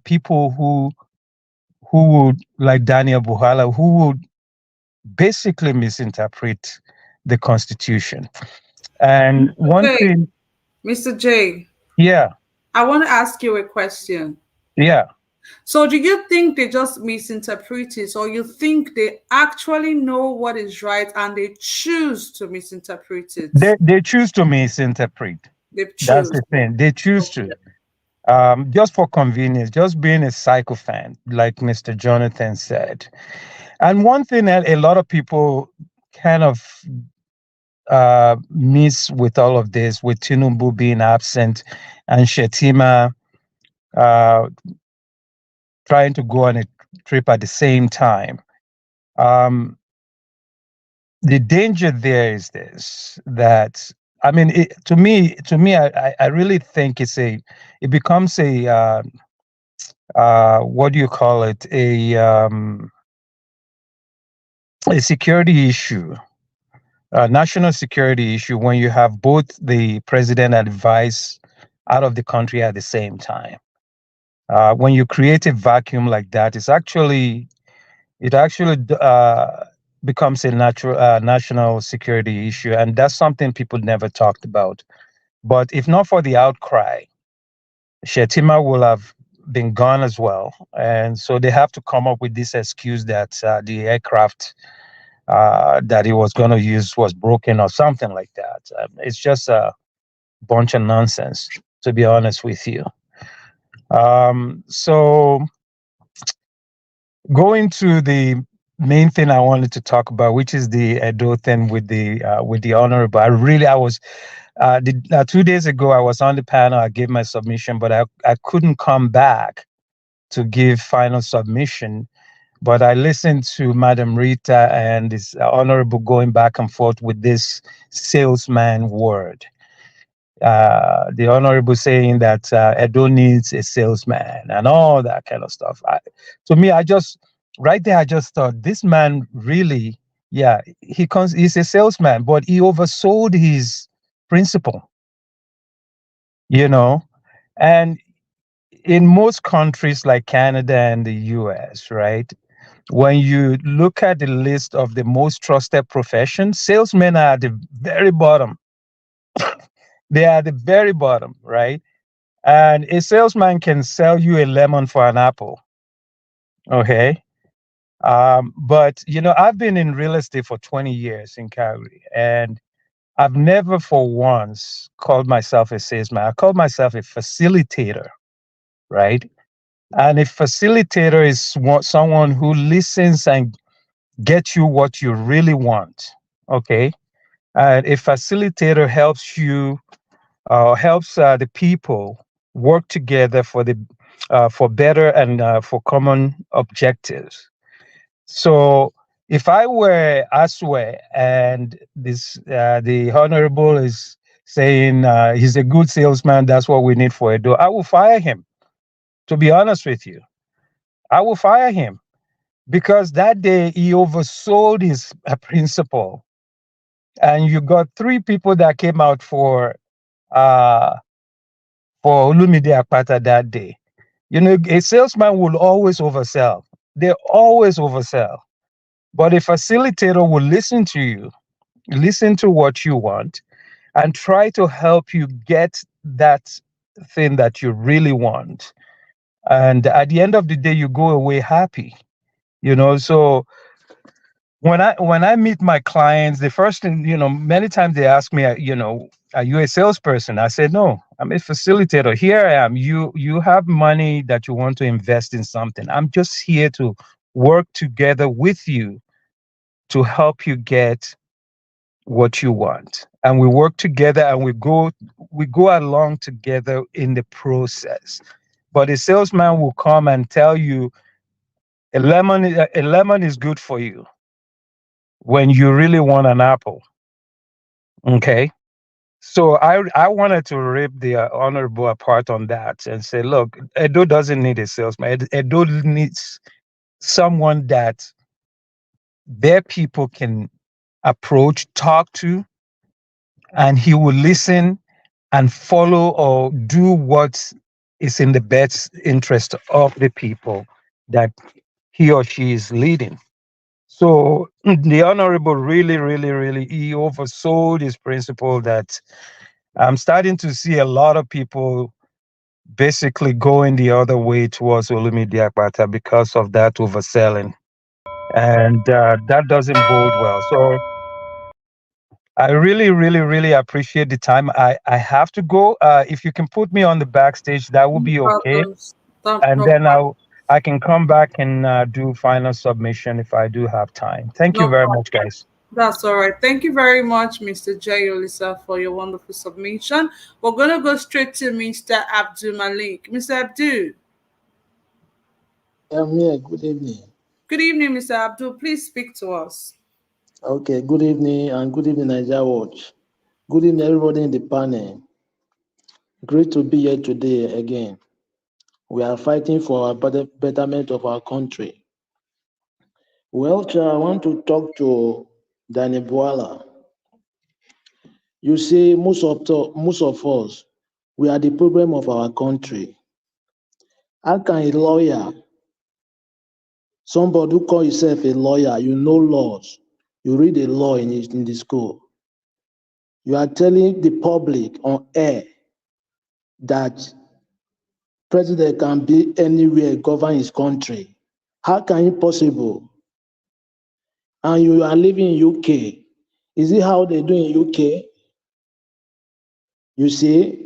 people who would, like Daniel Bwala, who would basically misinterpret the Constitution. And one thing, Mr. J. Yeah. I want to ask you a question. Yeah. So do you think they just misinterpret it, or you think they actually know what is right and they choose to misinterpret it? They choose to misinterpret. They choose. That's the thing. They choose to. Just for convenience, just being a sycophant, like Mr. Jonathan said. And one thing that a lot of people kind of miss with all of this, with Tinubu being absent and Shetima trying to go on a trip at the same time. The danger there is this, that, I mean, to me, I really think it becomes a, what do you call it? A security issue, a national security issue, when you have both the president and the vice out of the country at the same time. When you create a vacuum like that, it actually becomes a national security issue, and that's something people never talked about. But if not for the outcry, Shetima will have been gone as well, and so they have to come up with this excuse that the aircraft that he was going to use was broken or something like that. It's just a bunch of nonsense, to be honest with you. So going to the main thing I wanted to talk about, which is the Edo thing with the honorable. I was 2 days ago I was on the panel. I gave my submission, but I couldn't come back to give final submission. But I listened to Madam Rita and this honorable going back and forth with this salesman word. The honorable saying that Edo needs a salesman and all that kind of stuff. To me, right there, I just thought this man really, yeah, he's a salesman, but he oversold his principle, you know. And in most countries like Canada and the US, right, when you look at the list of the most trusted professions, salesmen are at the very bottom. They are at the very bottom, right? And a salesman can sell you a lemon for an apple. Okay. But I've been in real estate for 20 years in Calgary, and I've never for once called myself a salesman. I call myself a facilitator, right? And a facilitator is someone who listens and gets you what you really want. Okay. And a facilitator helps the people work together for better and for common objectives. So if I were Aswe and the honorable is saying he's a good salesman, that's what we need for Edo, I will fire him. To be honest with you, I will fire him because that day he oversold his principal, and you got three people that came out uh, for Olumide Akpata that day. A salesman will always oversell. They always oversell. But a facilitator will listen to you, listen to what you want, and try to help you get that thing that you really want. And at the end of the day, you go away happy. So when I meet my clients, the first thing, many times they ask me, are you a salesperson? I said, no, I'm a facilitator. Here I am. You have money that you want to invest in something. I'm just here to work together with you to help you get what you want. And we work together and we go along together in the process. But a salesman will come and tell you a lemon is good for you when you really want an apple. Okay. So I wanted to rip the honorable apart on that and say, look, Edo doesn't need a salesman. Edo needs someone that their people can approach, talk to, and he will listen and follow or do what is in the best interest of the people that he or she is leading. So the honorable really, really, really, he oversold his principle that I'm starting to see a lot of people basically going the other way towards Olumide Akpata because of that overselling. And that doesn't bode well. So I really, really, really appreciate the time. I have to go. If you can put me on the backstage, that would No be okay. problems. No And then problem. I can come back and do final submission if I do have time. Thank you No very problem. much, guys. That's all right. Thank you very much, Mr. Jay Olisa, for your wonderful submission. We're going to go straight to Mr. Abdul Malik. Mr. Abdul. I'm here. Good evening. Good evening, Mr. Abdul. Please speak to us. Okay, good evening and good evening, Nigeria Watch. Good evening, everybody in the panel. Great to be here today again. We are fighting for a betterment of our country. Well, I want to talk to Danny Bwala. You see, most of us, we are the problem of our country. How can a lawyer, somebody who calls himself a lawyer, you know laws, you read the law in the school, you are telling the public on air that president can be anywhere, govern his country. How can it possible? And you are living in UK. Is it how they do in UK? You see,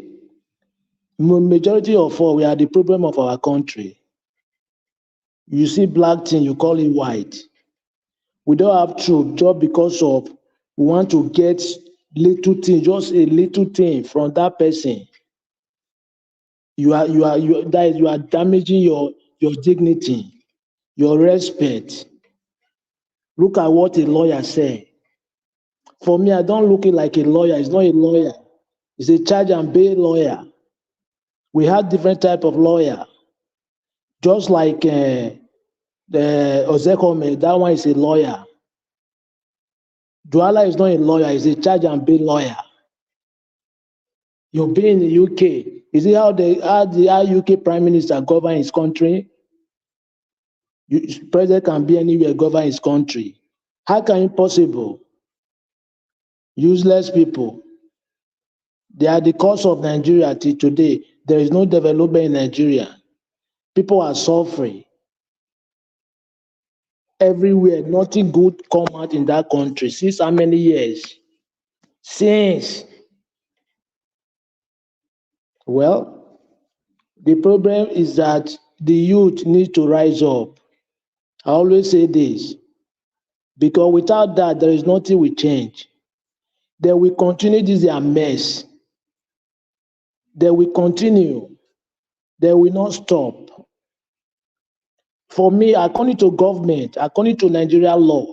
majority of all, we are the problem of our country. You see black thing, you call it white. We don't have truth just because of we want to get little thing, just a little thing from that person. You are damaging your dignity, your respect. Look at what a lawyer said. For me, I don't look it like a lawyer. It's not a lawyer. It's a charge and bail lawyer. We have different type of lawyer. Just like the Ozekome, that one is a lawyer. Bwala is not a lawyer, he's a charge and bail lawyer. You've been in the UK. Is it how the UK Prime Minister govern his country? President can be anywhere, govern his country. How can it possible? Useless people. They are the cause of Nigeria till today. There is no development in Nigeria. People are suffering. Everywhere, nothing good come out in that country. Since how many years? Since. Well, the problem is that the youth need to rise up. I always say this, because without that, there is nothing will change. They will continue this their mess. They will continue. They will not stop. For me, according to government, according to Nigeria law,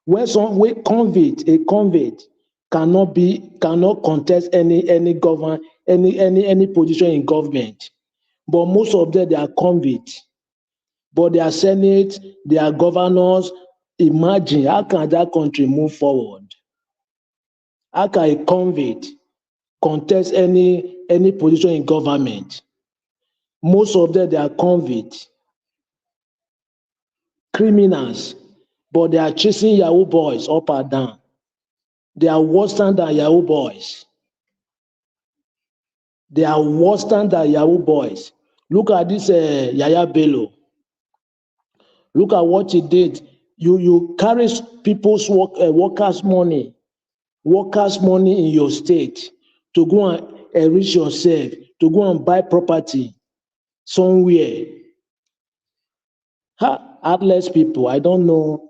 when a convict cannot contest any government, any position in government. But most of them, they are convicts. But they are senate, they are governors. Imagine, how can that country move forward? How can a convict contest any position in government? Most of them, they are convicts, criminals, but they are chasing Yahoo boys up and down. They are worse than Yahoo boys. They are worse than Yahoo boys. Look at this Yahaya Bello. Look at what he did. You carry people's workers' money in your state to go and enrich yourself, to go and buy property somewhere. Heartless people. I don't know.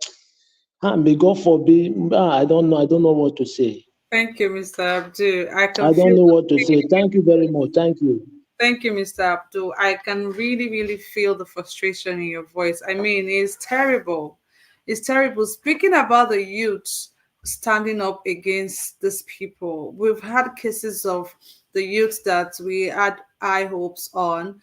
May God forbid. I don't know. I don't know what to say. Thank you, Mr. Abdul. I can I don't feel know the what to say. Thank you very much. Thank you. Thank you, Mr. Abdul. I can really, really feel the frustration in your voice. I mean, it's terrible. It's terrible. Speaking about the youth standing up against these people, we've had cases of the youth that we had high hopes on,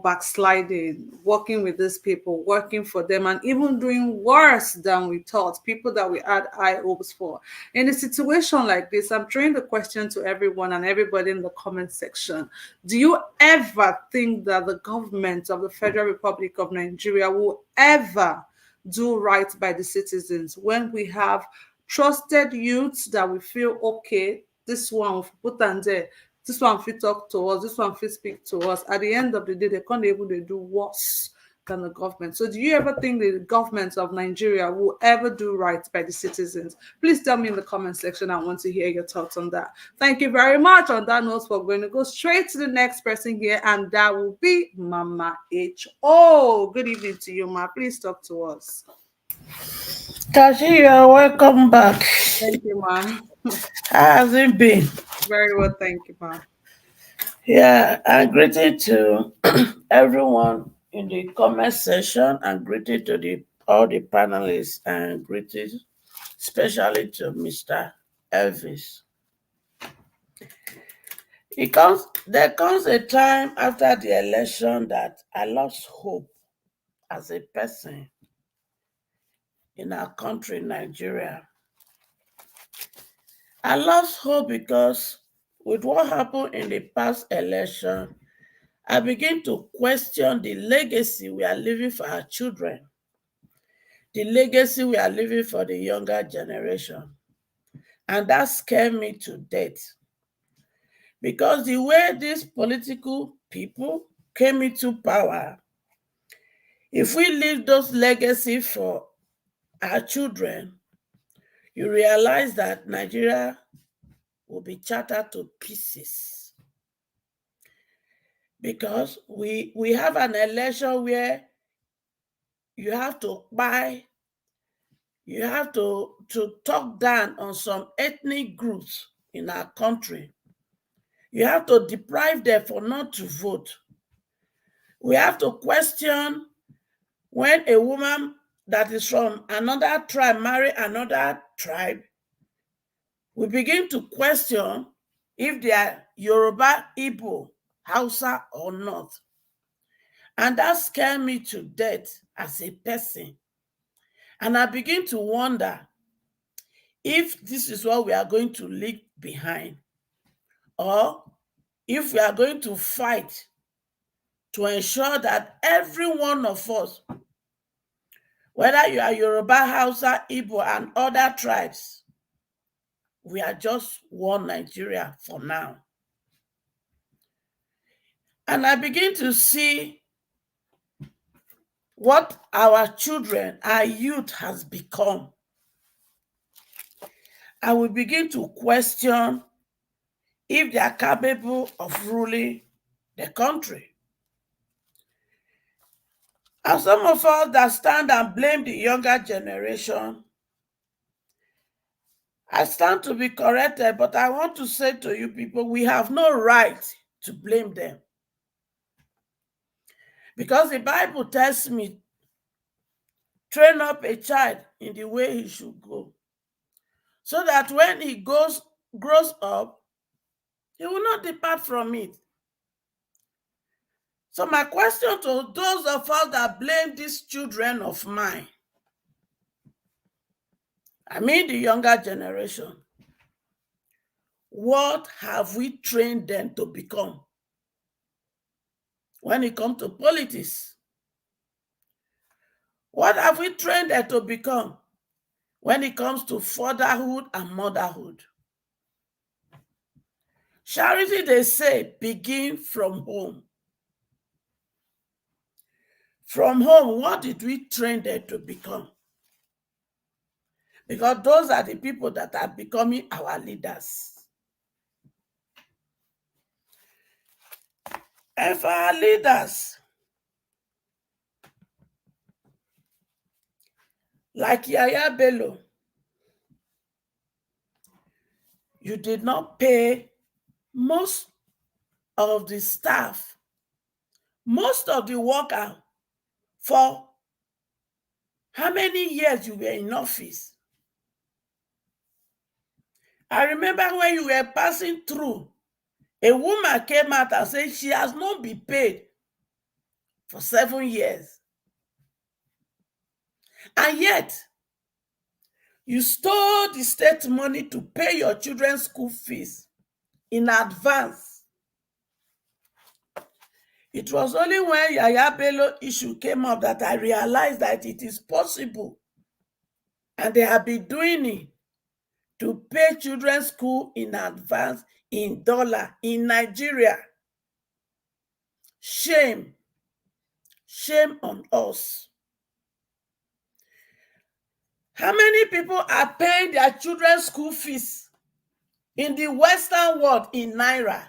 backsliding, working with these people, working for them, and even doing worse than we thought, people that we had high hopes for. In a situation like this, I'm throwing the question to everyone and everybody in the comment section. Do you ever think that the government of the Federal Republic of Nigeria will ever do right by the citizens when we have trusted youths that we feel, okay, this one will put on there, this one will talk to us, this one will speak to us? At the end of the day, they can't able to do worse than the government. So do you ever think the government of Nigeria will ever do right by the citizens? Please tell me in the comment section. I want to hear your thoughts on that. Thank you very much. On that note, we're going to go straight to the next person here, and that will be Mama H. Oh, good evening to you, Ma. Please talk to us. Kashi, you're welcome back. Thank you, Ma. How has it been? Very well, thank you, Ma. Yeah, and greeting to everyone in the comment section, and greeting to all the panelists, and greeting especially to Mr. Elvis. There comes a time after the election that I lost hope as a person in our country, Nigeria. I lost hope because with what happened in the past election, I begin to question the legacy we are leaving for our children, the legacy we are leaving for the younger generation. And that scared me to death. Because the way these political people came into power, if we leave those legacy for our children, you realize that Nigeria will be shattered to pieces. Because we have an election where you have to buy You have to talk down on some ethnic groups in our country. You have to deprive them for not to vote. We have to question when a woman that is from another tribe marry another tribe. We begin to question if they are Yoruba, Igbo, Hausa, or not. And that scared me to death as a person. And I begin to wonder if this is what we are going to leave behind, or if we are going to fight to ensure that every one of us, whether you are Yoruba, Hausa, Igbo, and other tribes, we are just one Nigeria for now. And I begin to see what our children, our youth has become. I will begin to question if they are capable of ruling the country. And some of us that stand and blame the younger generation, I stand to be corrected, but I want to say to you people, we have no right to blame them. Because the Bible tells me, train up a child in the way he should go, so that when he grows up, he will not depart from it. So my question to those of us that blame these children of mine, I mean the younger generation, what have we trained them to become when it comes to politics? What have we trained them to become when it comes to fatherhood and motherhood? Charity, they say, begin from home. From home, what did we train them to become? Because those are the people that are becoming our leaders. And for our leaders, like Yahaya Bello, you did not pay most of the staff, most of the worker for how many years you were in office. I remember when you were passing through, a woman came out and said she has not been paid for 7 years. And yet, you stole the state money to pay your children's school fees in advance. It was only when Yahaya Bello issue came up that I realized that it is possible. And they have been doing it to pay children's school in advance in dollar in Nigeria. Shame. Shame on us. How many people are paying their children's school fees in the Western world in Naira?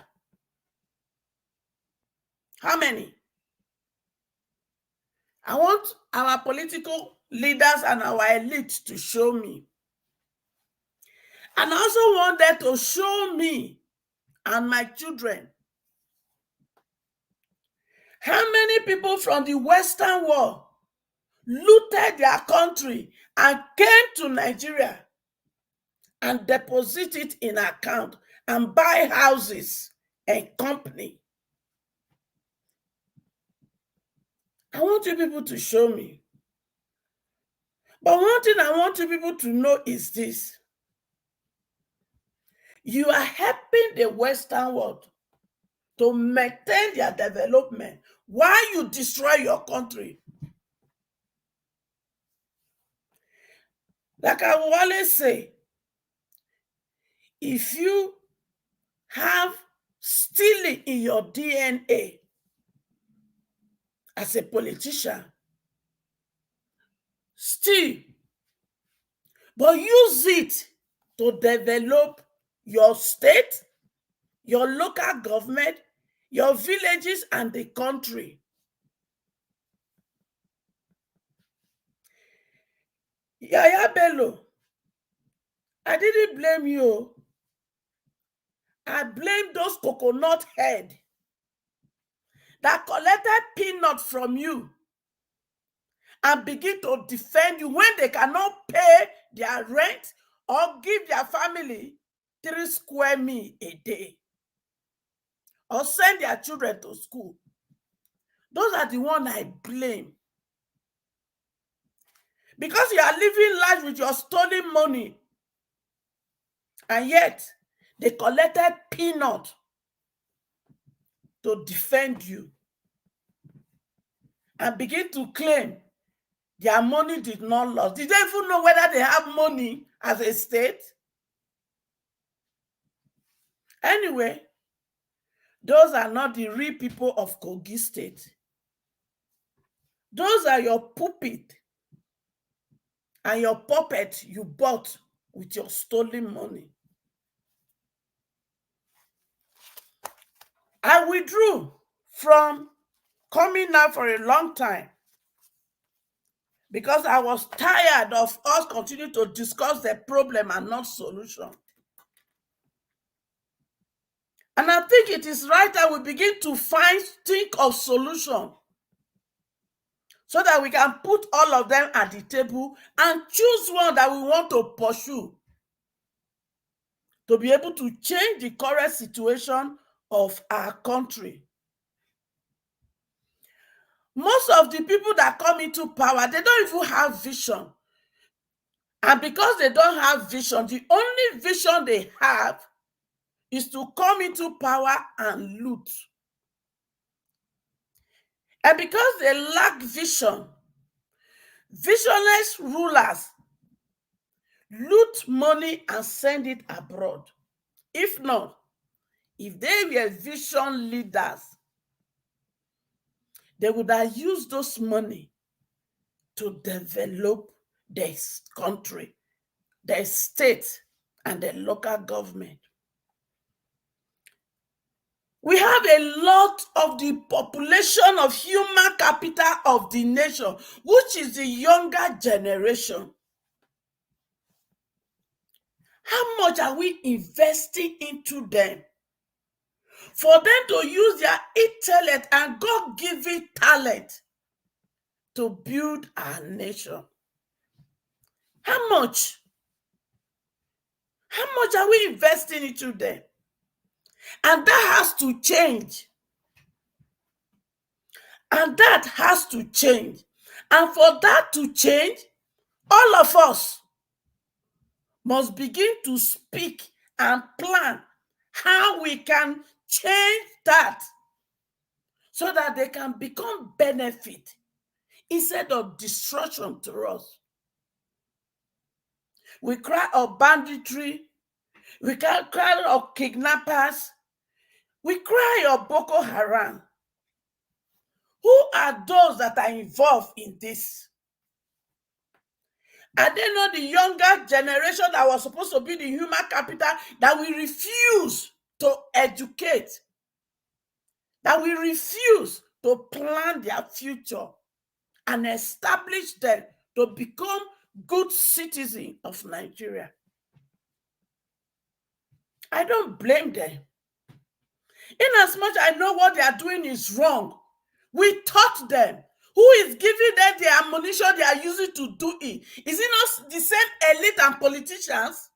How many? I want our political leaders and our elite to show me. And I also want them to show me and my children how many people from the Western world looted their country and came to Nigeria and deposit it in account and buy houses and company. I want you people to show me. But one thing I want you people to know is this. You are helping the Western world to maintain their development while you destroy your country. Like I will always say, if you have stealing in your DNA as a politician, steal, but use it to develop your state, your local government, your villages, and the country. Yahaya Bello, I didn't blame you. I blame those coconut head that collected peanut from you and begin to defend you when they cannot pay their rent or give their family 3 square meal a day or send their children to school. Those are the ones I blame. Because you are living life with your stolen money, and yet they collected peanut to defend you and begin to claim their money did not lose. Did they even know whether they have money as a state? Anyway, those are not the real people of Kogi State. Those are your puppet and your puppet you bought with your stolen money. I withdrew from coming out for a long time because I was tired of us continuing to discuss the problem and not solution. And I think it is right that we begin to think of solution so that we can put all of them at the table and choose one that we want to pursue to be able to change the current situation of our country. Most of the people that come into power, they don't even have vision. And because they don't have vision, the only vision they have is to come into power and loot. And because they lack vision, visionless rulers loot money and send it abroad. If not, if they were vision leaders, they would have used those money to develop their country, their state, and their local government. We have a lot of the population of human capital of the nation, which is the younger generation. How much are we investing into them? For them to use their intellect and God-given talent to build our nation. How much? How much are we investing into them? And that has to change. And that has to change. And for that to change, all of us must begin to speak and plan how we can change that so that they can become benefit instead of destruction to us. We cry of banditry, we cry of kidnappers, we cry of Boko Haram. Who are those that are involved in this? Are they not the younger generation that was supposed to be the human capital that we refuse to educate? That we refuse to plan their future and establish them to become good citizens of Nigeria? I don't blame them. In as much I know what they are doing is wrong, we taught them. Who is giving them the ammunition they are using to do it? Is it not the same elite and politicians?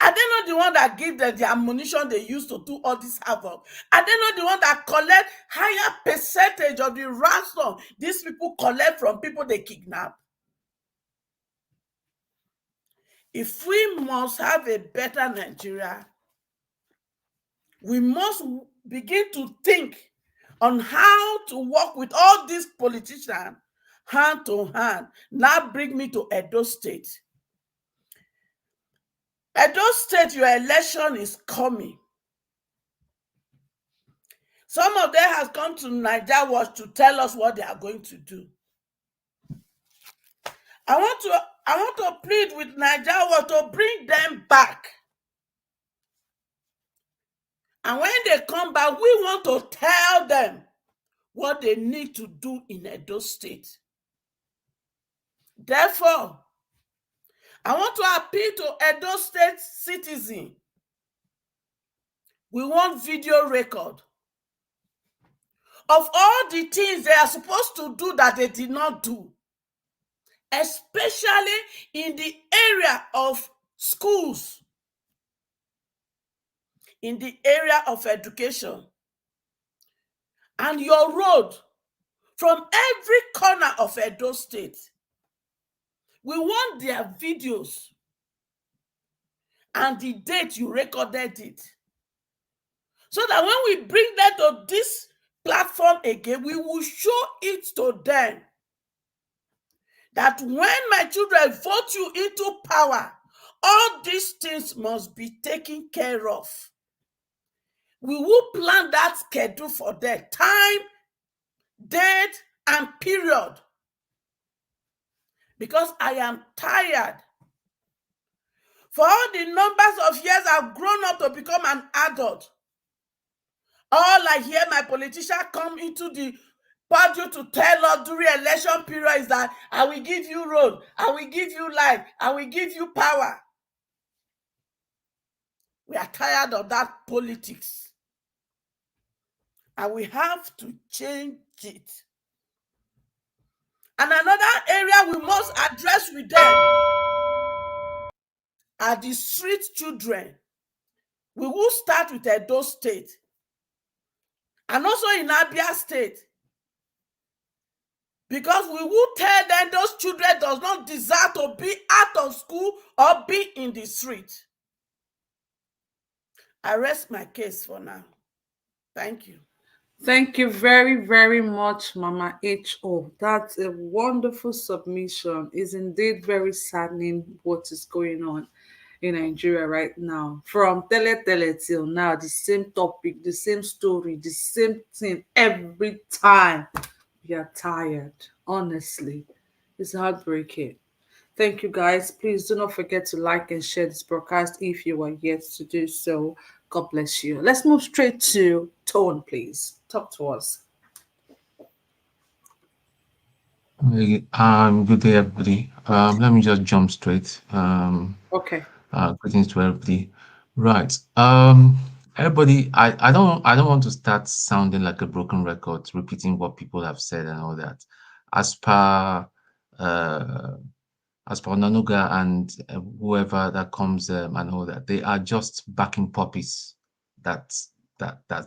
Are they not the one that give them the ammunition they use to do all this havoc? Are they not the one that collect higher percentage of the ransom these people collect from people they kidnap? If we must have a better Nigeria, we must begin to think on how to work with all these politicians hand to hand. Now bring me to Edo State. Edo State, your election is coming. Some of them has come to Nigeria Watch to tell us what they are going to do. I want to plead with Nigeria Watch to bring them back. And when they come back, we want to tell them what they need to do in Edo State. Therefore, I want to appeal to Edo State citizens. We want video record of all the things they are supposed to do that they did not do, especially in the area of schools, in the area of education, and your road from every corner of Edo State. We want their videos and the date you recorded it, so that when we bring them to this platform again, we will show it to them that when my children vote you into power, all these things must be taken care of. We will plan that schedule for them, time, date, and period. Because I am tired. For all the numbers of years I've grown up to become an adult, all I hear my politician come into the podium to tell us during election period is that I will give you road, I will give you life, I will give you power. We are tired of that politics. And we have to change it. And another area we must address with them are the street children. We will start with Edo State and also in Abia State, because we will tell them those children does not deserve to be out of school or be in the street. I rest my case for now. Thank you. Thank you very, very much, Mama H.O. That's a wonderful submission. It's indeed very saddening what is going on in Nigeria right now. From Tele till now, the same topic, the same story, the same thing every time. We are tired, honestly. It's heartbreaking. Thank you, guys. Please do not forget to like and share this broadcast if you are yet to do so. God bless you. Let's move straight to Tone, please. Talk to us. Good day, everybody. Let me just jump straight. Okay. Greetings to everybody. Right. Everybody, I don't want to start sounding like a broken record, repeating what people have said and all that. As per Nanuga and whoever that comes and all that, they are just backing puppies that's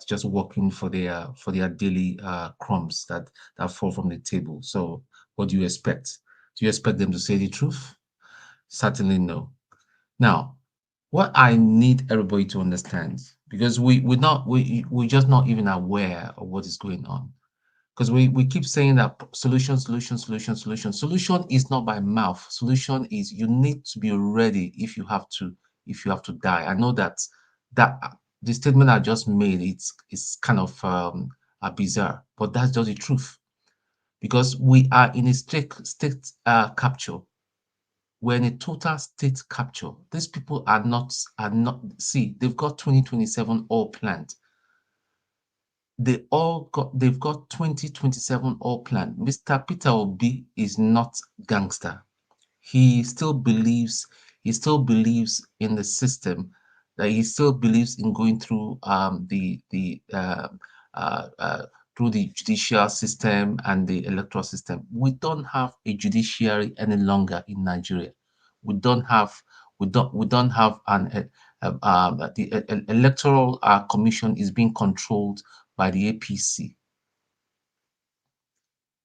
just working for their daily crumbs that fall from the table. So what do you expect? Do you expect them to say the truth? Certainly no. Now, what I need everybody to understand, because we're just not even aware of what is going on. Because we keep saying that solution. Solution is not by mouth. Solution is you need to be ready if you have to die. I know that the statement I just made, it's kind of bizarre, but that's just the truth. Because we are in a state capture. We're in a total state capture. These people are not see, they've got 2027 all planned. They've got 2027 all planned. Mr. Peter Obi is not gangster. He still believes in the system, that he still believes in going through through the judicial system and the electoral system. We don't have a judiciary any longer in Nigeria. We don't have an the electoral commission is being controlled by the APC.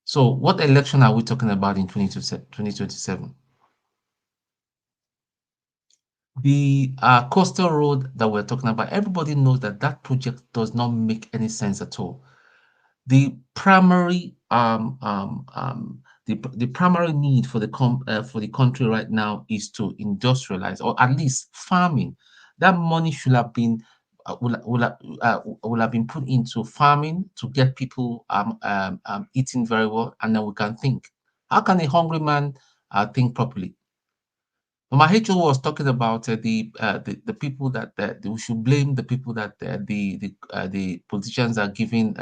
So what election are we talking about in 2027? The coastal road that we're talking about, everybody knows that project does not make any sense at all. The primary the primary need for the country right now is to industrialize, or at least farming. That money should have been will have been put into farming to get people eating very well, and then we can think. How can a hungry man think properly? Mama H.O. was talking about the people that we should blame the people that the politicians are giving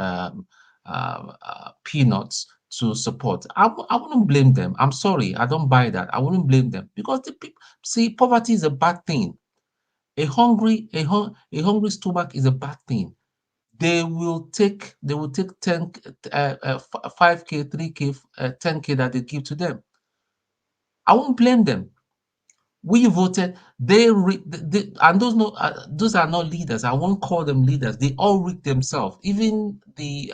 peanuts to support. I wouldn't blame them. I'm sorry, I don't buy that. I wouldn't blame them because the people see poverty is a bad thing. A hungry stomach is a bad thing. They will take 10 5k, 3k, 10k that they give to them. I won't blame them. We voted. And those are not leaders. I won't call them leaders. They all rigged themselves. Even the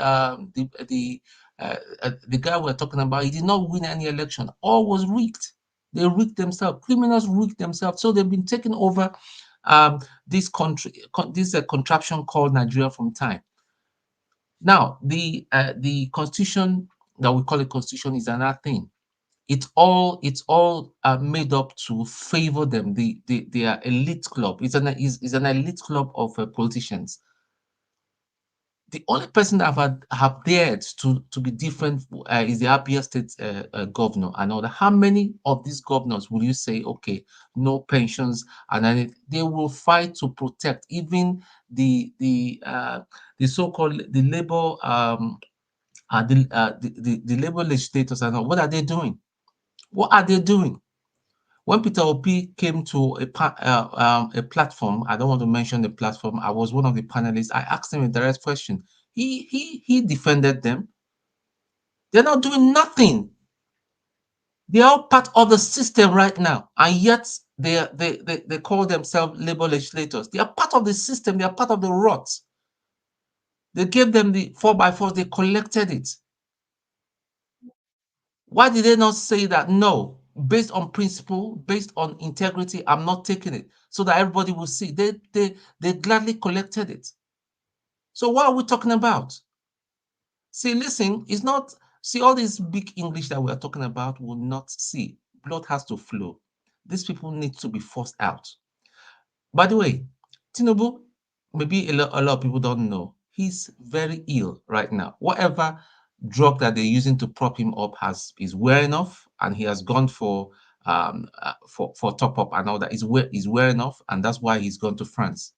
guy we're talking about, he did not win any election. All was rigged. They rigged themselves. Criminals rigged themselves. So they've been taking over this country, this contraption called Nigeria from time. Now, the constitution that we call a constitution is another thing. It's all made up to favor them. They are elite club. It's an elite club of politicians. The only person that have dared to be different is the Abia State governor and all that. How many of these governors will you say, okay, no pensions, and then they will fight to protect even the so-called the labor the labor legislators and all. What are they doing? What are they doing? When Peter Opi came to a platform, I don't want to mention the platform. I was one of the panelists. I asked him a direct question. He defended them. They're not doing nothing. They are part of the system right now, and yet they call themselves labor legislators. They are part of the system. They are part of the rot. They gave them the 4x4. They collected it. Why did they not say that no? Based on principle, based on integrity, I'm not taking it, so that everybody will see. They gladly collected it. So what are we talking about? See, listen, it's not see all this big English that we are talking about will not see. Blood has to flow. These people need to be forced out. By the way, Tinubu, maybe a lot of people don't know, he's very ill right now. Whatever drug that they're using to prop him up is wearing off, and he has gone for top up and all that. Is wearing off, and that's why he's gone to France.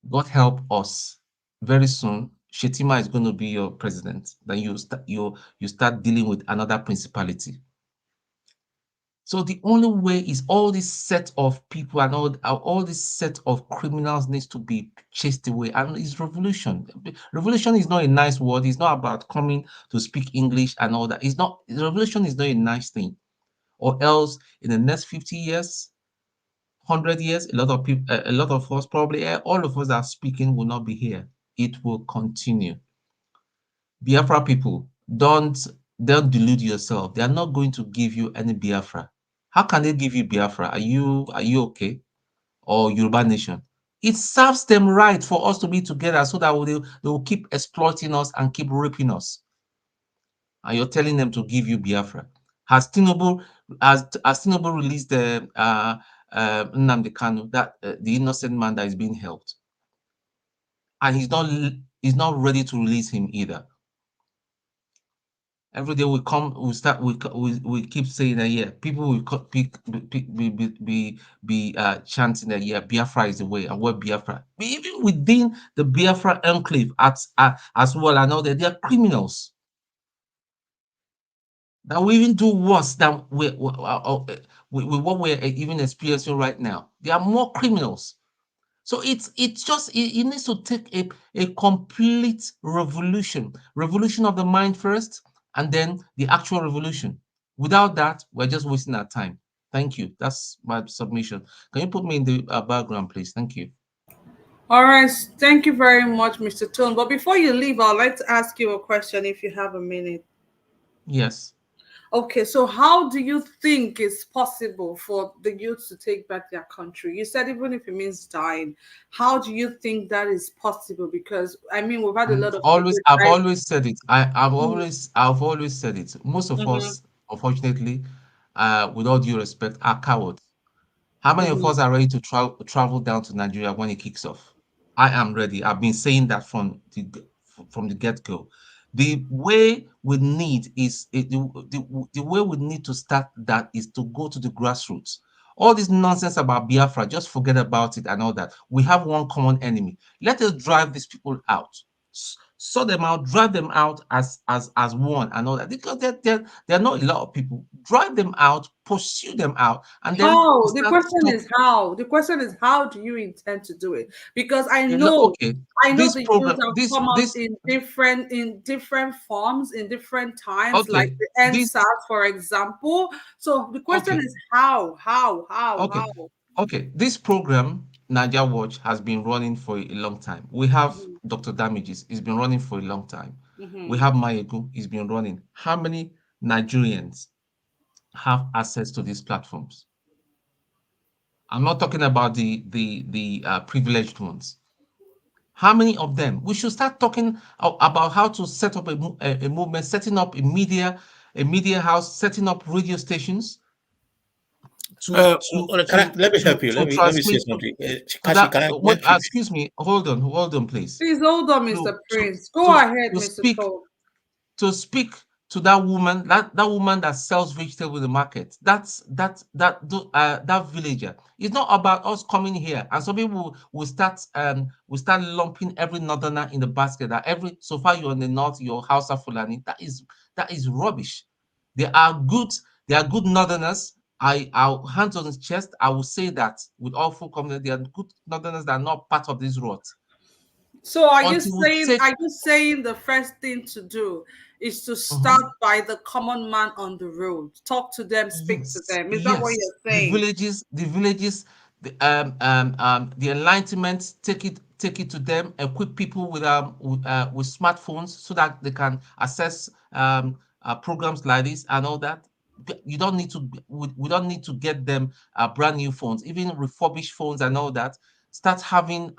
God help us. Very soon, Shetima is going to be your president. Then you start dealing with another principality. So the only way is all this set of people and all this set of criminals needs to be chased away. And it's revolution. Revolution is not a nice word. It's not about coming to speak English and all that. It's not. Revolution is not a nice thing. Or else, in the next 50 years, 100 years, a lot of people, a lot of us, probably all of us that are speaking will not be here. It will continue. Biafra people, don't delude yourself. They are not going to give you any Biafra. How can they give you Biafra? Are you okay? Or Yoruba Nation? It serves them right for us to be together so that they will keep exploiting us and keep raping us. And you're telling them to give you Biafra. Has Tinubu released the Nnamdi Kanu, that the innocent man that is being held? And he's not ready to release him either. Every day we keep saying that, yeah, people will be chanting that, yeah, Biafra is the way, and what Biafra. But even within the Biafra enclave as well, I know that they are criminals that will even do worse than with what we're even experiencing right now. There are more criminals. So it needs to take a complete revolution of the mind first, and then the actual revolution. Without that, we're just wasting our time. Thank you. That's my submission. Can you put me in the background, please? Thank you. All right. Thank you very much, Mr. Tone. But before you leave, I'd like to ask you a question if you have a minute. Yes. Okay, so how do you think it's possible for the youth to take back their country? You said even if it means dying, how do you think that is possible? Because I mean, we've had a lot of people I've die. always said it. I've always said it. Most of us, unfortunately, with all due respect, are cowards. How many of us are ready to travel down to Nigeria when it kicks off? I am ready. I've been saying that from the get-go. The way we need is the way we need to start that is to go to the grassroots. All this nonsense about Biafra, just forget about it and all that. We have one common enemy. Let us drive these people out. sort them out, drive them out as one and all that, because there are not a lot of people. Drive them out, pursue them out, and then How? we The start question talking. is how. The question is how do you intend to do it? Because Okay, I know this the youth program, have come up in different forms, in different times, like okay, the this NSAS, for example. So the question okay, is how, okay, how. okay. This program, Niger Watch, has been running for a long time. We have Dr. Damages, it's been running for a long time. We have Mayegu, it's been running. How many Nigerians have access to these platforms? I'm not talking about the privileged ones. How many of them? We should start talking about how to set up a movement, setting up a media house, setting up radio stations Let me help you. to Let me say transmit something. to Kashi, that. can I Wait, help you? excuse me. Hold on, please. Please hold on, To Mr. to Prince. Go to ahead, to Mr. speak Cole. to speak to that woman, that woman that sells vegetable in the market. That villager. It's not about us coming here, and some people will start lumping every northerner in the basket. That every so far you're in the north, your house are Fulani. That is rubbish. There are good northerners. I'll hands on his chest. I will say that with all full confidence, there are good northerners that are not part of this rot. So Until we take are you saying the first thing to do is to start by the common man on the road? Talk to them, speak to them. Is that what Yes, you're saying? the villages, the enlightenment. Take it to them. Equip people with smartphones so that they can access programs like this and all that. You don't need to. We don't need to get them brand new phones, even refurbished phones and all that. Start having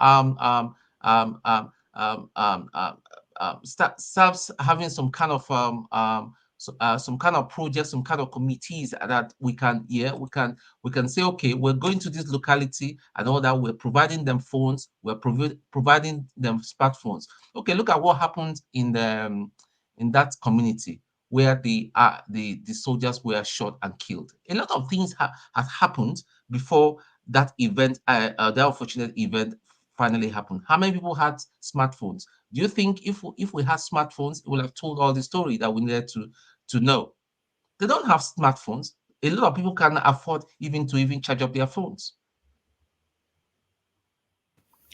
starts having some kind of some kind of projects, some kind of committees that we can say, okay, we're going to this locality and all that. We're providing them phones. We're providing them smartphones. Okay, look at what happened in that community where the soldiers were shot and killed. A lot of things have happened before that event, that unfortunate event finally happened. How many people had smartphones? Do you think if we had smartphones, it would have told all the story that we needed to know? They don't have smartphones. A lot of people can afford even to charge up their phones.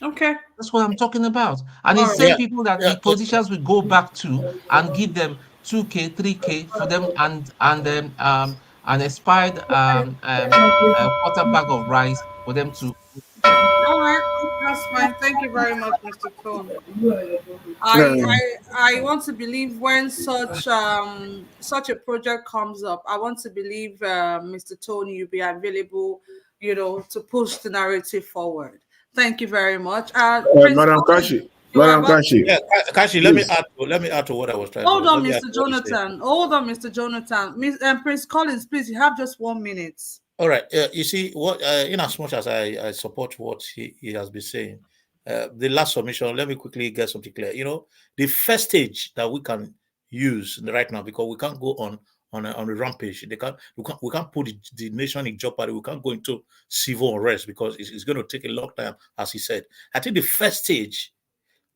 Okay. That's what I'm talking about. And All it's right. same people that the politicians will go back to and give them 2K, 3K for them and then an expired quarter bag of rice for them to give them. All right. That's fine. Thank you very much, Mr. Cone. I want to believe when such a project comes up, I want to believe Mr. Tony you'll be available, to push the narrative forward. Thank you very much. Prince Madam Collins, Kashi, you were Madam about Kashi, to. Kashi, let me add to what I was trying to. Hold on, Let me add Mr. to what you said. Jonathan. Hold on, Mr. Jonathan. Prince Collins, please, you have just 1 minute. All right. You see, what in as much as I support what he has been saying, the last submission, let me quickly get something clear. The first stage that we can use right now, because we can't go on a rampage. We can't put the nation in jeopardy. We can't go into civil unrest because it's going to take a long time, as he said. I think the first stage,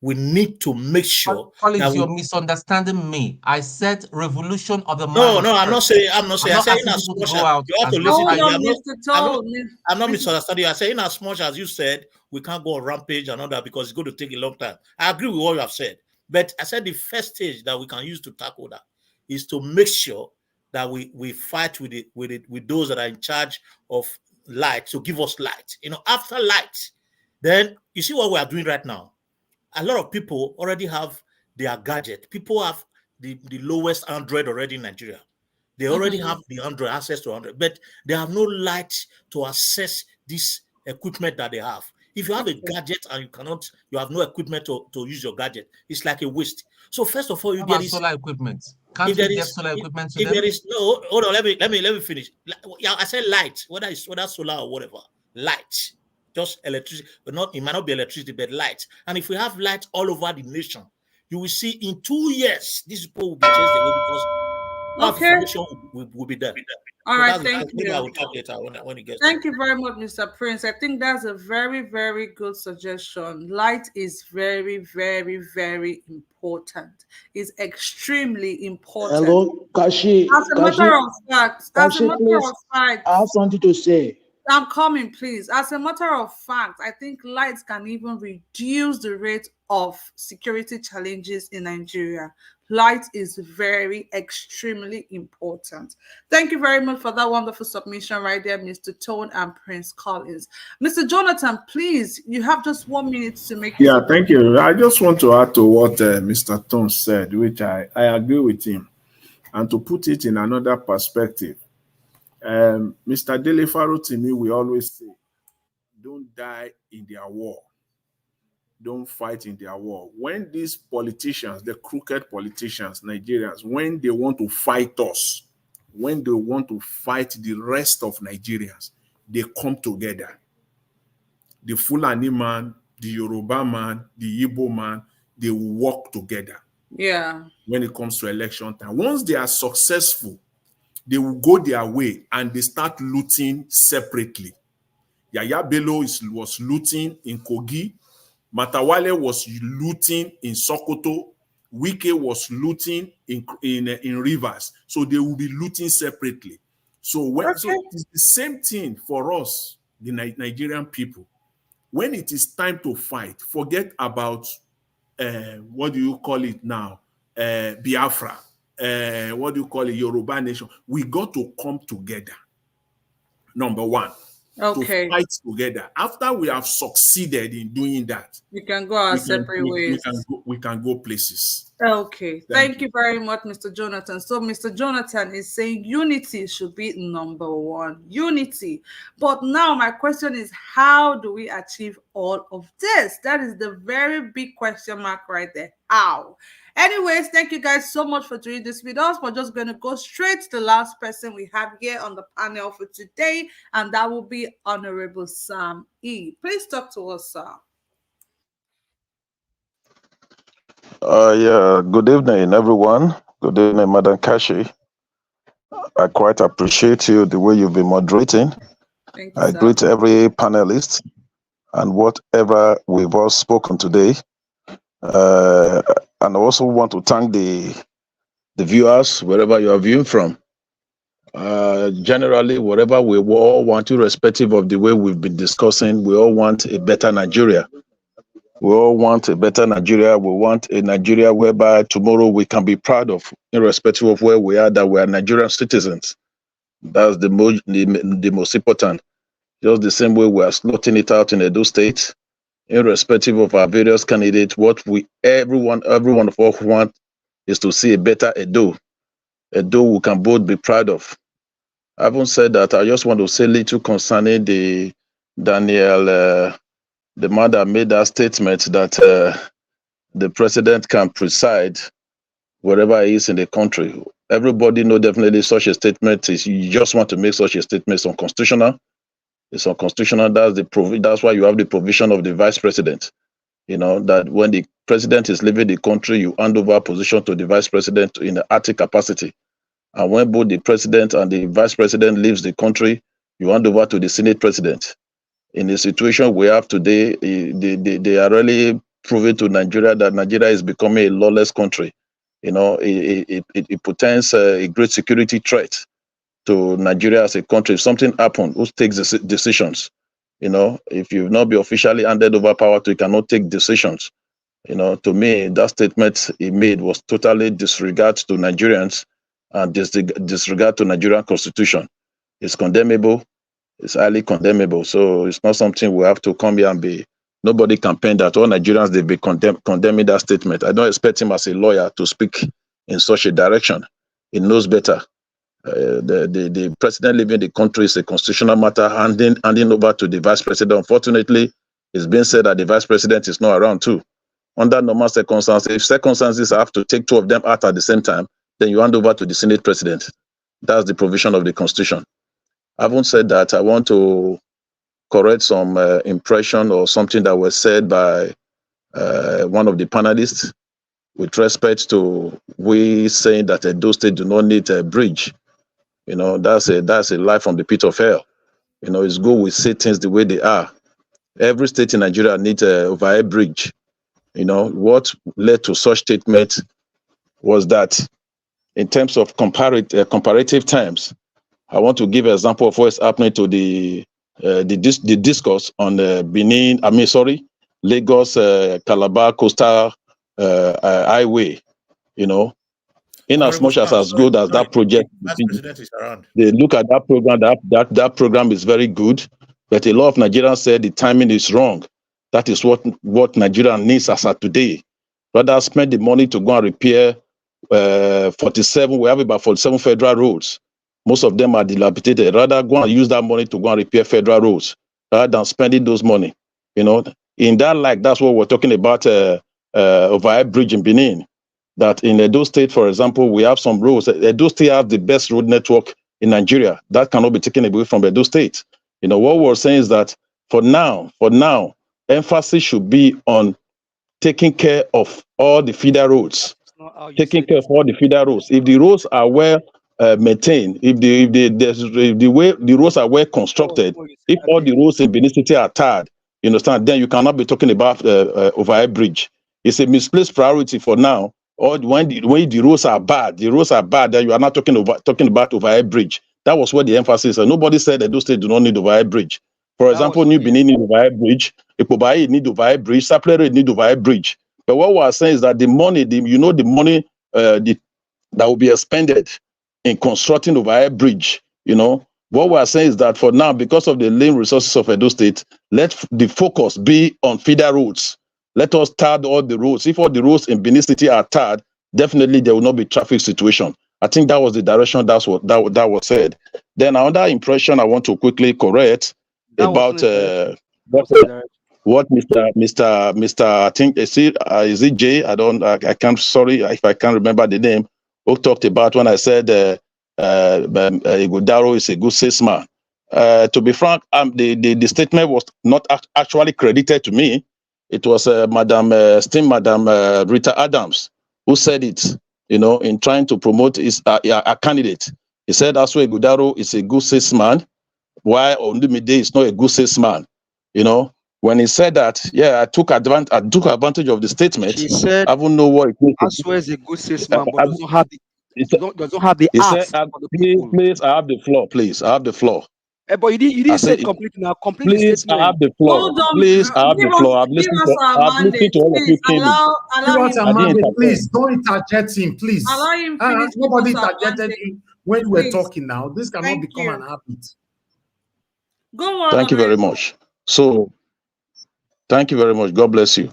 we need to make sure that Collins, we. you're misunderstanding me. I said revolution of the No, mind no, I'm not first. saying. I'm I'm not saying asking as people to much go as out you have to and listen to Hold me. on, Mr. I'm not misunderstanding you. I'm saying as much as you said we can't go on rampage and all that because it's going to take a long time. I agree with what you have said, but I said the first stage that we can use to tackle that is to make sure that we fight with those that are in charge of light to give us light. After light, then you see what we are doing right now. A lot of people already have their gadget. People have the lowest Android already in Nigeria. They already have the Android, access to Android, but they have no light to access this equipment that they have. If you have a gadget and you have no equipment to use your gadget, it's like a waste. So first of all, How about solar equipment? Can't if we there get is solar equipment to if them? there is no, hold on, let me finish. Yeah, I said light, whether solar or whatever, light, just electricity, but it might not be electricity, but light. And if we have light all over the nation, you will see in 2 years these people will be chased away because Okay. information will be there. All So right, that's the thank point. Maybe I you. will talk later when it gets to Thank you very much, Mr. Prince. I think that's a very, very good suggestion. Light is very, very, very important. It's extremely important. Hello, Kashi. As a Kashi, matter of fact, Kashi, please. I have something to say. I'm coming, please. As a matter of fact, I think lights can even reduce the rate of security challenges in Nigeria. Light is very, extremely important. Thank you very much for that wonderful submission right there, Mr. Tone and Prince Collins. Mr. Jonathan, please, you have just 1 minute to make your Yeah, submission. thank you. I just want to add to what Mr. Tone said, which I agree with him. And to put it in another perspective, Mr. Dele Faro to me, we always say, don't die in their war. Don't fight in their war. When these politicians, the crooked politicians, Nigerians, when they want to fight us, when they want to fight the rest of Nigerians, they come together. The Fulani man, the Yoruba man, the Igbo man, they will work together. Yeah. When it comes to election time. Once they are successful, they will go their way and they start looting separately. Yahaya Bello was looting in Kogi. Matawale was looting in Sokoto. Wike was looting in Rivers. So they will be looting separately. So it's the same thing for us, the Nigerian people. When it is time to fight, forget about what do you call it now? Biafra. What do you call it? Yoruba nation. We got to come together. Number one. Okay. To fight together. After we have succeeded in doing that, we can go our separate ways. We can go places. Okay. Thank you very much, Mr. Jonathan. So Mr. Jonathan is saying unity should be number one. Unity. But now my question is, how do we achieve all of this? That is the very big question mark right there. How? Anyways, thank you guys so much for doing this with us. We're just going to go straight to the last person we have here on the panel for today, and that will be Honorable Sam E. Please talk to us, sir. Yeah, good evening, everyone. Good evening, Madam Kashi. I quite appreciate you, the way you've been moderating. Thank you, I greet every panelist and whatever we've all spoken today. And I also want to thank the viewers, wherever you are viewing from. Generally, whatever we all want, irrespective of the way we've been discussing, we all want a better Nigeria. We all want a better Nigeria. We want a Nigeria whereby tomorrow we can be proud of, irrespective of where we are, that we are Nigerian citizens. That's the most important. Just the same way we are slotting it out in Edo State, irrespective of our various candidates, what every one of us want is to see a better Edo we can both be proud of. Having said that, I just want to say little concerning the Daniel, the man that made that statement that the president can preside wherever he is in the country. Everybody know definitely such a statement is, you just want to make such a statement, it's unconstitutional. It's unconstitutional. That's why you have the provision of the vice president. You know, that when the president is leaving the country, you hand over position to the vice president in the acting capacity. And when both the president and the vice president leaves the country, you hand over to the Senate president. In the situation we have today, they are really proving to Nigeria that Nigeria is becoming a lawless country. You know, it portends a great security threat to Nigeria as a country. If something happened, who takes the decisions? You know, if you've not been officially handed over power to, you cannot take decisions. You know, to me, that statement he made was totally disregard to Nigerians and disregard to Nigerian constitution. It's condemnable. It's highly condemnable. So it's not something we have to come here and be. Nobody campaigned that all Nigerians, they've been condemning that statement. I don't expect him as a lawyer to speak in such a direction. He knows better. The president leaving the country is a constitutional matter, handing over to the vice president. Unfortunately, it's been said that the vice president is not around too. Under normal circumstances, if circumstances have to take two of them out at the same time, then you hand over to the Senate president. That's the provision of the Constitution. Having said that, I want to correct some impression or something that was said by one of the panelists with respect to we saying that Edo State do not need a bridge. You know, that's a life from the pit of hell. You know, it's good we say things the way they are. Every state in Nigeria needs a overhead bridge. You know, what led to such statement was that in terms of comparative terms, I want to give an example of what's happening to the discourse on Benin. Lagos Calabar coastal highway. You know, in as Honorable much Sam, as sorry, good as sorry, that the project, Vice President is around. they look at that program. That program is very good, but a lot of Nigerians said the timing is wrong. That is what Nigeria needs as of today. Rather spend the money to go and repair 47. We have about 47 federal roads. Most of them are dilapidated. Rather go and use that money to go and repair federal roads rather than spending those money. You know, in that like that's what we're talking about. Overhead bridge in Benin. That in Edo State, for example, we have some roads. Edo State have the best road network in Nigeria. That cannot be taken away from Edo State. You know, what we're saying is that for now, emphasis should be on taking care of all the feeder roads. Taking care of all the feeder roads. If the roads are well maintained, if the way the roads are well constructed, if all the roads in Benin City are tarred, you understand, then you cannot be talking about overhead bridge. It's a misplaced priority for now. Or when the roads are bad, then you are not talking about overhead bridge. That was where the emphasis. And nobody said that those states do not need overhead bridge. For example, New Benin need overhead bridge, Ipobai need overhead bridge, Saplere need overhead bridge. But what we are saying is that the money, the money that will be expended in constructing overhead bridge, you know, what we are saying is that for now, because of the lane resources of Edo State, let the focus be on feeder roads. Let us tar all the roads. If all the roads in Benin City are tarred, definitely there will not be traffic situation. I think that was the direction that was said. Then another impression I want to quickly correct about what Mr. I think is it Jay? I can't, sorry if I can't remember the name, who talked about when I said Ighodaro is a good salesman. To be frank, the statement was not actually credited to me. It was esteemed Madam Rita Adams who said it, you know, in trying to promote his a candidate. He said Asue Ighodaro is a good salesman, while Ondumide is not a good salesman. You know, when he said that, yeah, I took advantage of the statement. She said, I don't know what it means. Asue is a good salesman, but doesn't have the He art said, for the people. please, I have the floor, please. I have the floor. But you didn't say it completely now. Complete the Please, statement. I have the floor. Hold on, Please, I have give the floor. us our mandate, To all of you please. came in. Allow Give us him. a mandate, please. Don't interject him, please. Allow him finish. Nobody give us our interjected mandate, you when you were please. talking now. This cannot Thank become you. an habit. Go on. Thank you very much. So, thank you very much. God bless you.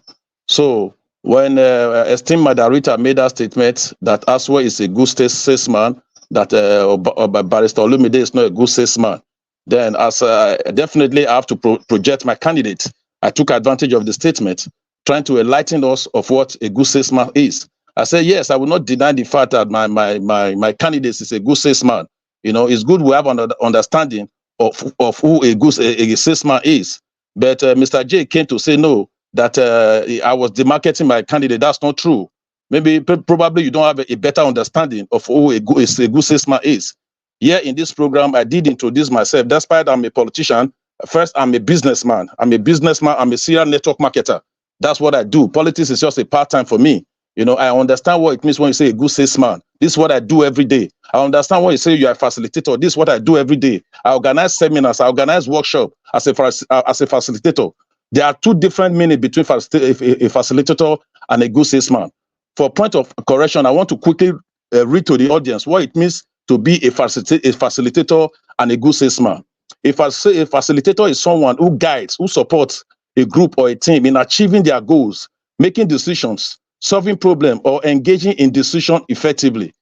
So, when esteemed Madarita made that statement that Aswe is a good salesman, that Barrister Olumide is not a good salesman, then as definitely I have to project my candidate. I took advantage of the statement, trying to enlighten us of what a good salesman is. I said, yes, I will not deny the fact that my candidate is a good salesman. You know, it's good we have an understanding of who a good salesman is. But Mr. J came to say no, that I was demarketing my candidate. That's not true. Maybe probably you don't have a better understanding of who a good salesman is. Here in this program, I did introduce myself. Despite I'm a politician, first I'm a businessman. I'm a serial network marketer. That's what I do. Politics is just a part-time for me. You know, I understand what it means when you say a good salesman. This is what I do every day. I understand when you say you are a facilitator. This is what I do every day. I organize seminars. I organize workshops as a facilitator. There are two different meanings between a facilitator and a good salesman. For point of correction, I want to quickly read to the audience what it means to be a facilitator and a good salesman. A facilitator is someone who guides, who supports a group or a team in achieving their goals, making decisions, solving problems, or engaging in decision effectively.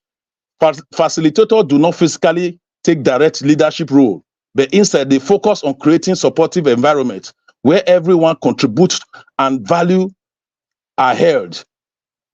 Facilitators do not physically take direct leadership role, but instead they focus on creating supportive environment where everyone contributes and value are held.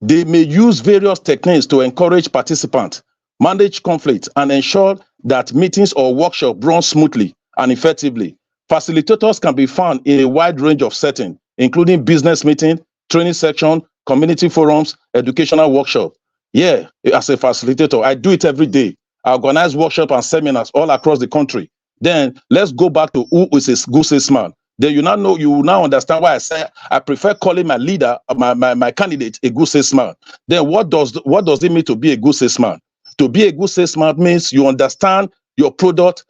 They may use various techniques to encourage participants, manage conflict, and ensure that meetings or workshops run smoothly and effectively. Facilitators can be found in a wide range of settings, including business meetings, training section, community forums, educational workshops. Yeah, as a facilitator, I do it every day. I organize workshops and seminars all across the country. Then let's go back to who is a good salesman. Then you will now understand why I say I prefer calling my leader, my candidate, a good salesman. Then what does it mean to be a good salesman? To be a good salesman means you understand your product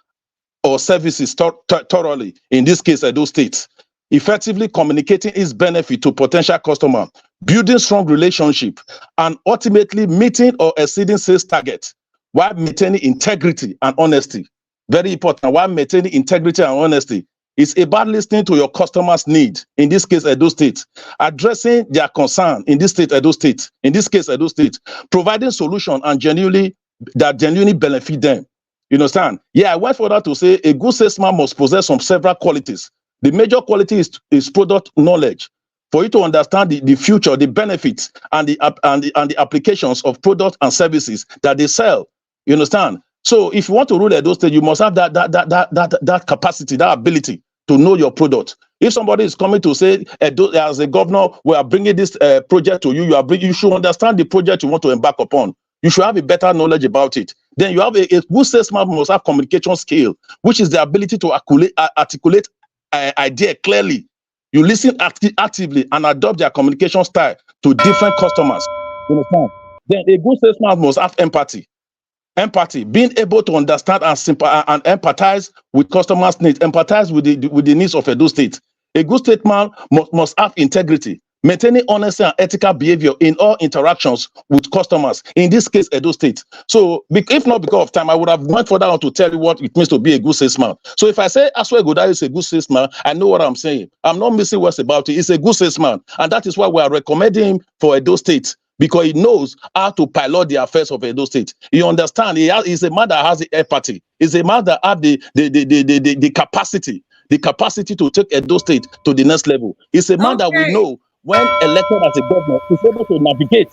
or services thoroughly. In this case, Edo State, effectively communicating its benefit to potential customer, building strong relationship, and ultimately meeting or exceeding sales targets while maintaining integrity and honesty. Very important. While maintaining integrity and honesty, it's about listening to your customers' need. In this case, Edo State, addressing their concern. In this case, Edo State, providing solution and genuinely benefit them. You understand? Yeah, I went further to say a good salesman must possess several qualities. The major quality is product knowledge. For you to understand the future, the benefits, and the applications of products and services that they sell. You understand? So if you want to rule Edo State, you must have that capacity, that ability to know your product. If somebody is coming to say, as a governor, we are bringing this project to you, you should understand the project you want to embark upon. You should have a better knowledge about it. Then you have a good salesman must have communication skill, which is the ability to articulate idea clearly. You listen actively and adopt their communication style to different customers. You understand? Then a good salesman must have empathy. Empathy, being able to understand and empathize with customers' needs, empathize with the needs of Edo State. A good statesman must have integrity, maintaining honesty and ethical behavior in all interactions with customers. In this case, Edo State. So, if not because of time, I would have went further on to tell you what it means to be a good salesman. So, if I say Aswe Goda is a good salesman, I know what I'm saying. I'm not missing words about it. He's a good salesman, and that is why we are recommending him for Edo State. Because he knows how to pilot the affairs of Edo State. You understand? He's a man that has the empathy. He's a man that has the capacity to take Edo State to the next level. He's a man that we know when elected as a governor is able to navigate.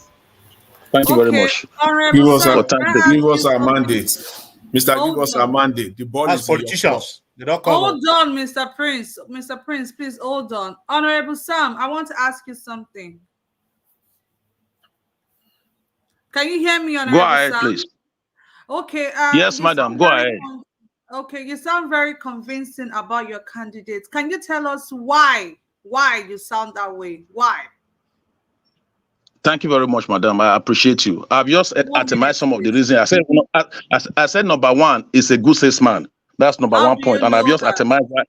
Thank you very much. Give us our mandate. Mr. Give us our mandate. The ball is politicians. They don't come hold on, Mr. Prince. Mr. Prince, please hold on. Honorable Sam, I want to ask you something. Can you hear me, Honorable Go ahead, Sam? please. Okay. Yes, madam. Go ahead. Okay, you sound very convincing about your candidates. Can you tell us why you sound that way? Why? Thank you very much, madam. I appreciate you. I've just itemized some of the reasons. I said number one is a good salesman. That's number 1 point. And I've just itemized that.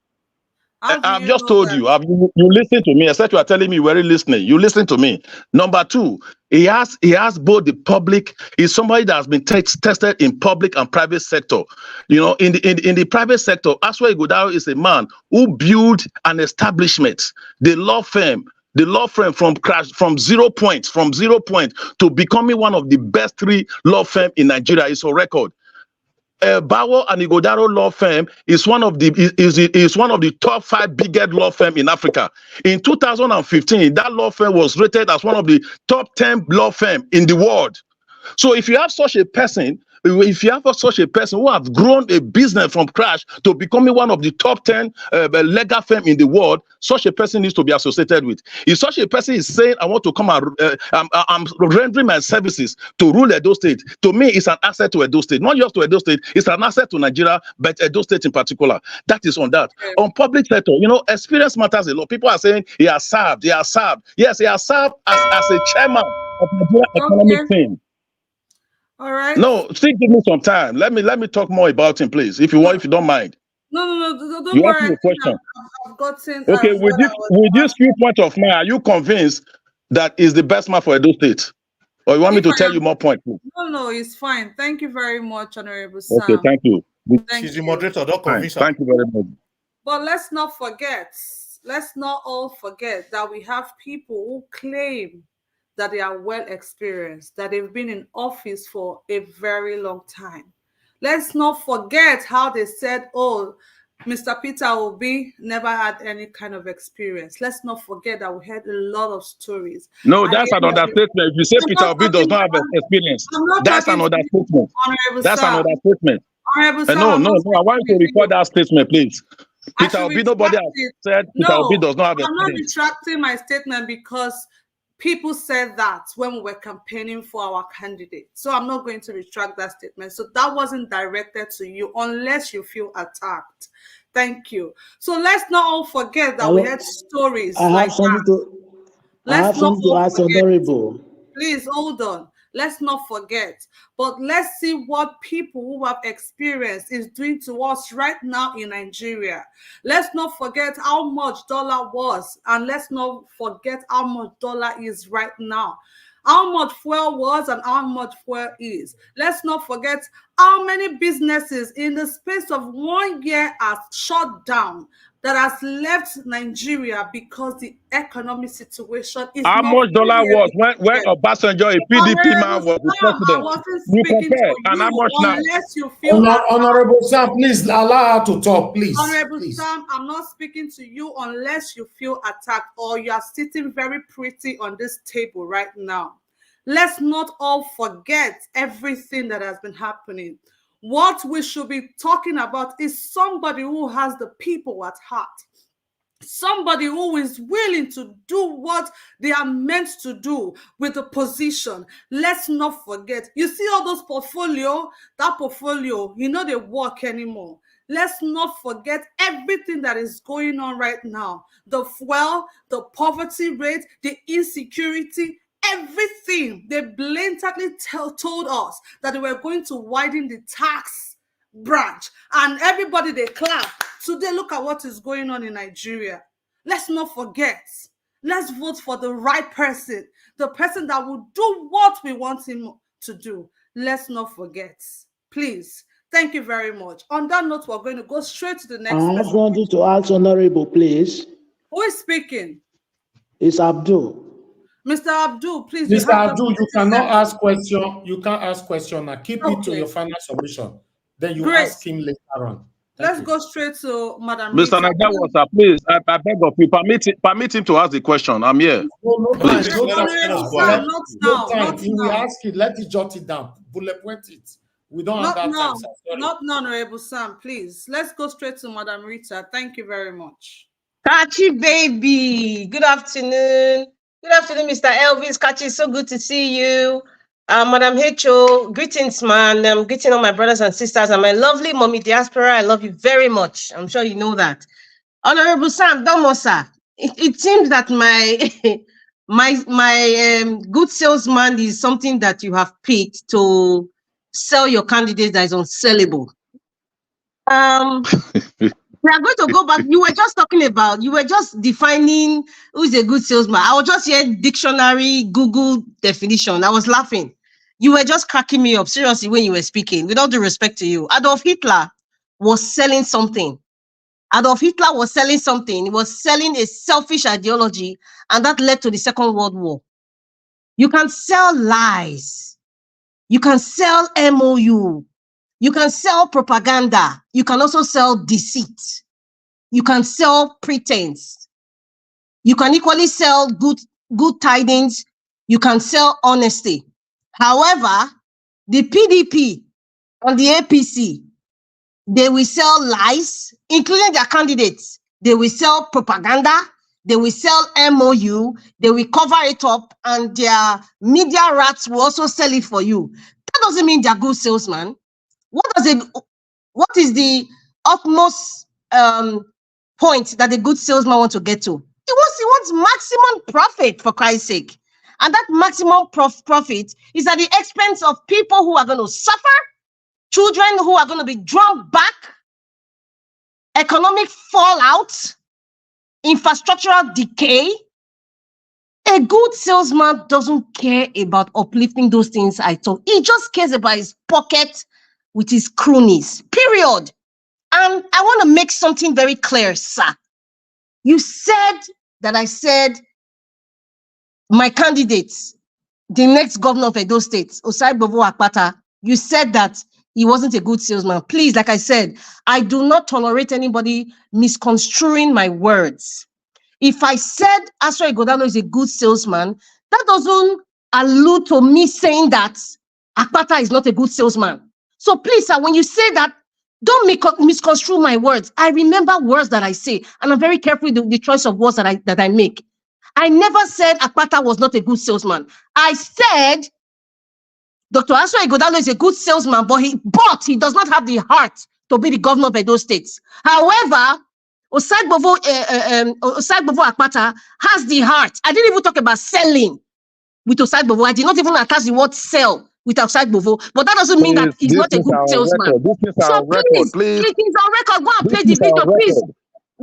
I've just told you. You listen to me. Except you are telling me you were listening. You listen to me. Number two, he has both the public. He's somebody that has been tested in public and private sector. You know, in the private sector, Aswe Godaro is a man who built an establishment, the law firm from 0 point to becoming one of the best 3 law firm in Nigeria. Is a record. Bawo and Igodaro law firm is one of the top 5 biggest law firm in Africa. In 2015, that law firm was rated as one of the top 10 law firm in the world. So if you have such a person who has grown a business from crash to becoming one of the top 10 legal firm in the world, such a person needs to be associated with. If such a person is saying, I want to come and I'm rendering my services to rule Edo State, to me, it's an asset to Edo State. Not just to Edo State, it's an asset to Nigeria, but Edo State in particular. That is on that. On public sector, you know, experience matters a lot. People are saying he has served. Yes, he has served as a chairman of Nigeria Economic Team. All right. No, still give me some time. Let me talk more about him, please. If you don't mind. No, don't you worry. Ask me a question. I've gotten. Okay, with this few points of mine, are you convinced that is the best man for Edo State, or you want me to tell you more points? No, it's fine. Thank you very much, Honorable Sam. Okay, thank you. She's the moderator. Don't convince her. Thank you very much. But let's not all forget that we have people who claim that they are well experienced, that they've been in office for a very long time. Let's not forget how they said, oh, Mr. Peter Obi never had any kind of experience. Let's not forget that we heard a lot of stories. No, that's an understatement. If you say Peter Obi does not have experience, that's an understatement. That's an understatement. No, I want you to record that statement, please. Peter Obi, nobody has said Peter Obi does not have experience. I'm not retracting my statement because People said that when we were campaigning for our candidate. So I'm not going to retract that statement. So that wasn't directed to you unless you feel attacked. Thank you. So let's not all forget that we had stories I like have something that. to Let's not all ask forget. Honorable. Please hold on. Let's not forget. But let's see what people who have experience is doing to us right now in Nigeria. Let's not forget how much dollar was, and let's not forget how much dollar is right now. How much fuel was and how much fuel is. Let's not forget how many businesses in the space of 1 year are shut down, that has left Nigeria because the economic situation is How not much dollar was favorable. when Obasanjo, a PDP Honorable man, was the Sam, I president? wasn't You speaking compare, to and how you much now? unless you feel attacked. Honorable Sam, please allow her to talk, please. Honorable Please. Sam, I'm not speaking to you unless you feel attacked or you are sitting very pretty on this table right now. Let's not all forget everything that has been happening. What we should be talking about is somebody who has the people at heart. Somebody who is willing to do what they are meant to do with the position. Let's not forget. You see all those that portfolio, they work anymore. Let's not forget everything that is going on right now. The fuel, the poverty rate, the insecurity, everything. They blatantly told us that they were going to widen the tax branch, and everybody they clap. Today, look at what is going on in Nigeria. Let's not forget. Let's vote for the right person, the person that will do what we want him to do. Let's not forget. Please. Thank you very much. On that note, we're going to go straight to the next I have person. something to ask Honorable, please. Who is speaking? It's Abdul. Mr. Abdul, please. Mr. Abdul, you cannot ask question. You can't ask question now. Keep it to Okay. your final submission. Then you Great. ask him later on. Let's go straight to Madam Mr. Rita. Najawasa, please, I beg of you, permit him to ask the question. I'm here. No Please. time. No time. He will now. ask it. Let it jot it down. Bullet point it. We don't have that time, sir. Sorry. Not Honorable Sam, please. Let's go straight to Madam Rita. Thank you very much. Kachi baby, good afternoon. Good afternoon, Mr. Elvis. Kachi, so good to see you. Madam Hecho, greetings, man. I'm greeting all my brothers and sisters and my lovely mommy diaspora. I love you very much. I'm sure you know that. Honorable Sam Domosa, it seems that my my good salesman is something that you have picked to sell your candidate that is unsellable. We are going to go back. You were just defining who's a good salesman. I was just here dictionary, Google definition. I was laughing. You were just cracking me up, seriously, when you were speaking, with all due respect to you. Adolf Hitler was selling something. He was selling a selfish ideology, and that led to the Second World War. You can sell lies. You can sell MOU. You can sell propaganda. You can also sell deceit. You can sell pretense. You can equally sell good tidings. You can sell honesty. However, the PDP and the APC, they will sell lies, including their candidates. They will sell propaganda. They will sell MOU. They will cover it up, and their media rats will also sell it for you. That doesn't mean they're good salesmen. What is the utmost point that a good salesman wants to get to? He wants maximum profit, for Christ's sake. And that maximum profit is at the expense of people who are going to suffer, children who are going to be drawn back, economic fallout, infrastructural decay. A good salesman doesn't care about uplifting those things I talk. He just cares about his pocket with his cronies, period. And I want to make something very clear, sir. You said that I said my candidates, the next governor of Edo State, Osai Bovo Akpata, you said that he wasn't a good salesman. Please, like I said, I do not tolerate anybody misconstruing my words. If I said Asra Igodalo is a good salesman, that doesn't allude to me saying that Akpata is not a good salesman. So please, sir, when you say that, don't misconstrue my words. I remember words that I say, and I'm very careful with the choice of words that I make. I never said Akpata was not a good salesman. I said Dr. Aswa Igodalo is a good salesman, but he does not have the heart to be the governor of Edo State. However, Osagbovo Akpata has the heart. I didn't even talk about selling with Osagbovo. I did not even attach the word sell with Osagbovo, but that doesn't mean that he's not a good salesman. So please, it is on record. Go and play the video, please.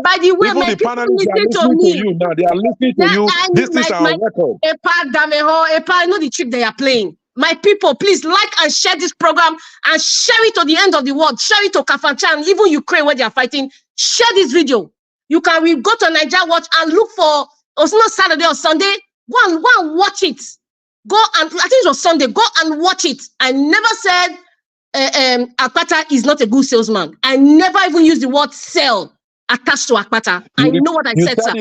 By the way, my people listen to me. Now they are listening to you. This is our record. I know the trick they are playing. My people, please like and share this program and share it to the end of the world. Share it to Kafanchan, even Ukraine where they are fighting. Share this video. You can go to Nigeria Watch and look for Osino Saturday or Sunday. Go and watch it. Go and I think it was Sunday. Go and watch it. I never said Akpata is not a good salesman. I never even used the word sell attached to Akpata. I know what I said, sir.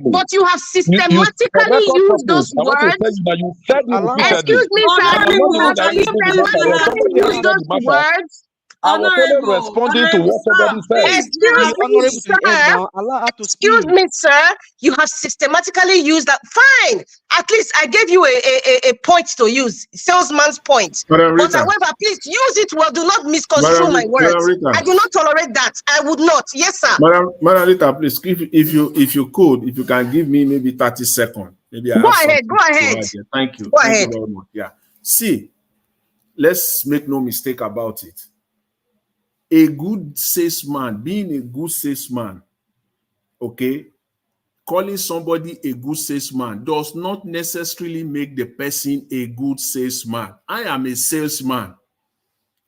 But you have systematically used those words. Excuse me, sir. You have systematically used those words. I was only responding to what somebody said. Excuse me, sir. You have systematically used that. Fine. At least I gave you a point to use, salesman's point. But however, please use it well. Do not misconstrue my words. I do not tolerate that. I would not. Yes, sir. Madam Rita, please, if you can give me maybe 30 seconds. Maybe go ahead. Thank you. Go Thank ahead. you very much. Yeah. See, let's make no mistake about it. A good salesman, being a good salesman, okay, calling somebody a good salesman does not necessarily make the person a good salesman. I am a salesman.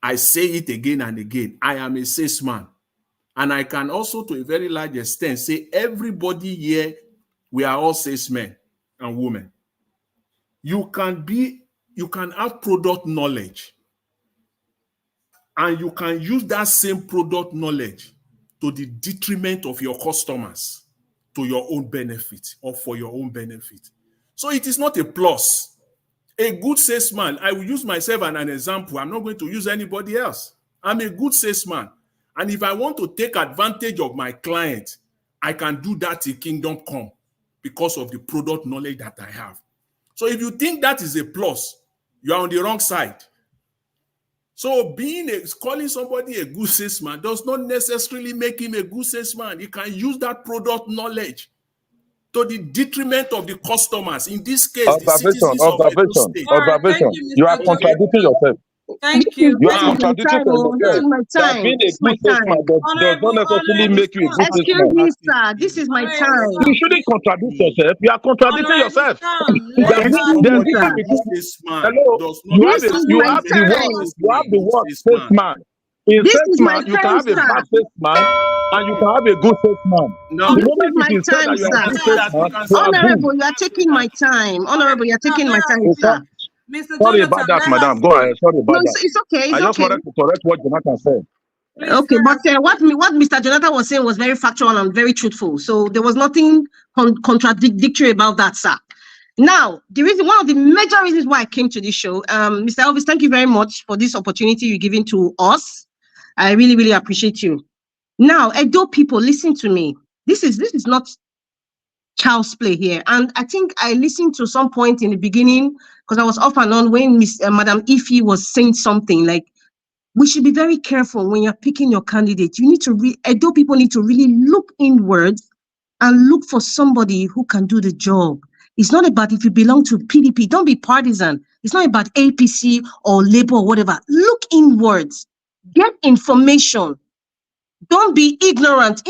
I say it again and again. I am a salesman. And I can also, to a very large extent, say everybody here, we are all salesmen and women. You can have product knowledge. And you can use that same product knowledge to the detriment of your customers, to your own benefit or for your own benefit. So it is not a plus. A good salesman, I will use myself as an example. I'm not going to use anybody else. I'm a good salesman. And if I want to take advantage of my client, I can do that in Kingdom Come because of the product knowledge that I have. So if you think that is a plus, you are on the wrong side. So calling somebody a good salesman does not necessarily make him a good salesman. He can use that product knowledge to the detriment of the customers. In this case, the citizens of Edo State. Observation. You are contradicting yourself. Thank you. You are contradicting yourself. That being a good salesman does not necessarily make you a good salesman. Excuse me, sir. This is my time. You shouldn't contradict yourself. You are contradicting yourself. Hello, you have the word salesman. In salesman, you can have a bad salesman and you can have a good salesman. No, this is my time, sir. Honorable, you are taking my time. Honorable, you are taking my time, sir. Sorry about that, madam. Go ahead. Sorry about that. It's okay. I just wanted to correct what Jonathan said. Okay, but what Mr. Jonathan was saying was very factual and very truthful. So there was nothing contradictory about that, sir. Now, one of the major reasons why I came to this show, Mr. Elvis, thank you very much for this opportunity you're giving to us. I really, really appreciate you. Now, Edo people, listen to me. This is not child's play here. And I think I listened to some point in the beginning because I was off and on when Madam Ife was saying something like, we should be very careful when you're picking your candidate. You need to Edo people need to really look inwards and look for somebody who can do the job. It's not about if you belong to PDP. Don't be partisan. It's not about APC or Labour or whatever. Look inwards. Get information. Don't be ignorant.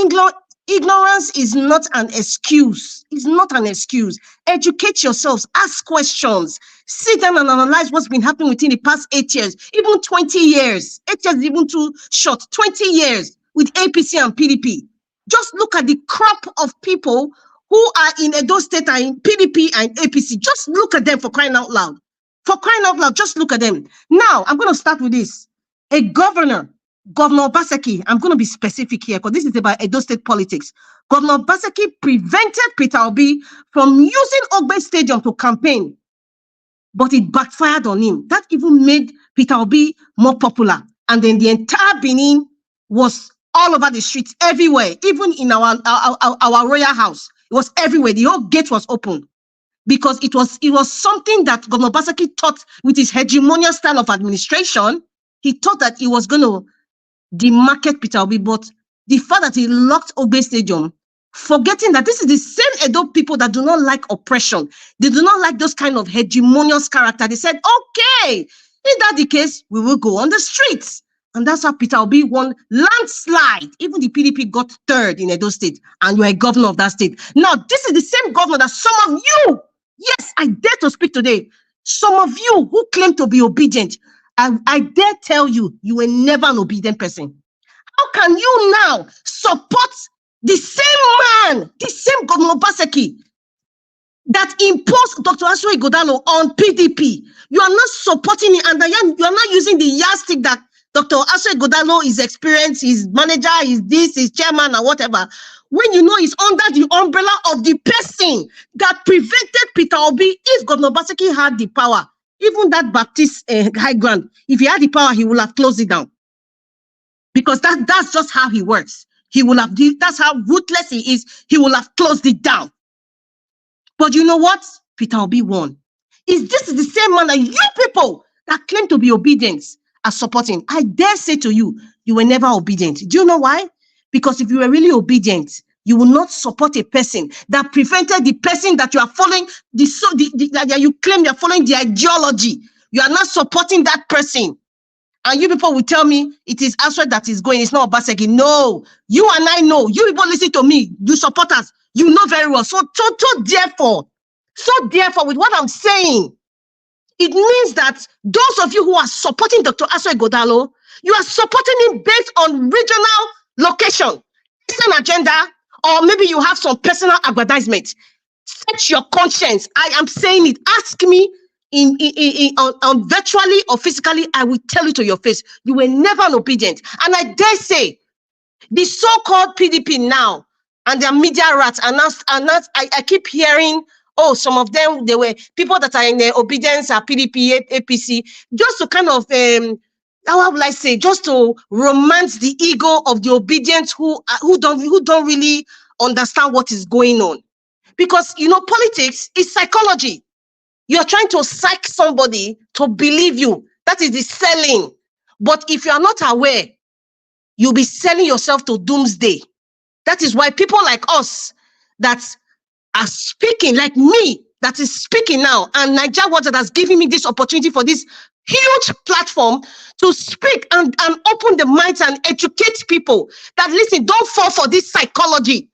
Ignorance is not an excuse. It's not an excuse. Educate yourselves. Ask questions. Sit down and analyze what's been happening within the past 8 years, even 20 years. 8 years is even too short. 20 years with APC and PDP. Just look at the crop of people who are in Edo State and in PDP and APC. Just look at them, for crying out loud. For crying out loud, just look at them. Now, I'm going to start with this. A Governor Obaseki, I'm going to be specific here because this is about Edo State politics. Governor Obaseki prevented Peter Obi from using Ogbe Stadium to campaign, but it backfired on him. That even made Peter Obi more popular. And then the entire Benin was all over the streets, everywhere, even in our royal house. It was everywhere. The whole gate was open because it was something that Governor Obaseki thought with his hegemonial style of administration. He thought that he was going to demarket Peter Obi, but the fact that he locked Obe Stadium, forgetting that this is the same Edo people that do not like oppression. They do not like those kind of hegemonious character. They said, okay, if that's the case, we will go on the streets. And that's how Peter Obi won landslide. Even the PDP got third in Edo State, and you are a governor of that state. Now, this is the same governor that some of you, yes, I dare to speak today, some of you who claim to be obedient, I dare tell you, you were never an obedient person. How can you now support the same man, the same Governor Obaseki that imposed Dr. Asue Godalo on PDP? You are not supporting it, and you are not using the yardstick that Dr. Asue Godalo is experienced, his manager, is this, his chairman, or whatever. When you know he's under the umbrella of the person that prevented Peter Obi, if Governor Obaseki had the power, even that Baptist high ground, if he had the power, he would have closed it down. Because that's just how he works. He will have, that's how ruthless he is. He will have closed it down. But you know what? Peter Obi won. This is the same man that you people that claim to be obedient are supporting. I dare say to you, you were never obedient. Do you know why? Because if you were really obedient, you will not support a person that prevented the person that you are following, that you claim you're following the ideology. You are not supporting that person. And you people will tell me it is Aswe that is going, it's not Obaseki. No, you and I know. You people listen to me, you supporters, you know very well. So therefore, with what I'm saying, it means that those of you who are supporting Dr. Aswe Godalo, you are supporting him based on regional location, Eastern agenda, or maybe you have some personal advertisement. Set your conscience. I am saying it. Ask me on virtually or physically, I will tell you to your face. You were never an obedient. And I dare say, the so-called PDP now and their media rats announced, I keep hearing, oh, some of them, they were people that are in the obedience are PDP, APC, just to kind of, how would I say, just to romance the ego of the obedience who don't really understand what is going on. Because, you know, politics is psychology. You're trying to psych somebody to believe you. That is the selling. But if you are not aware, you'll be selling yourself to doomsday. That is why people like us that are speaking, like me, that is speaking now, and Naija Watch that has given me this opportunity for this huge platform to speak and open the minds and educate people that, listen, don't fall for this psychology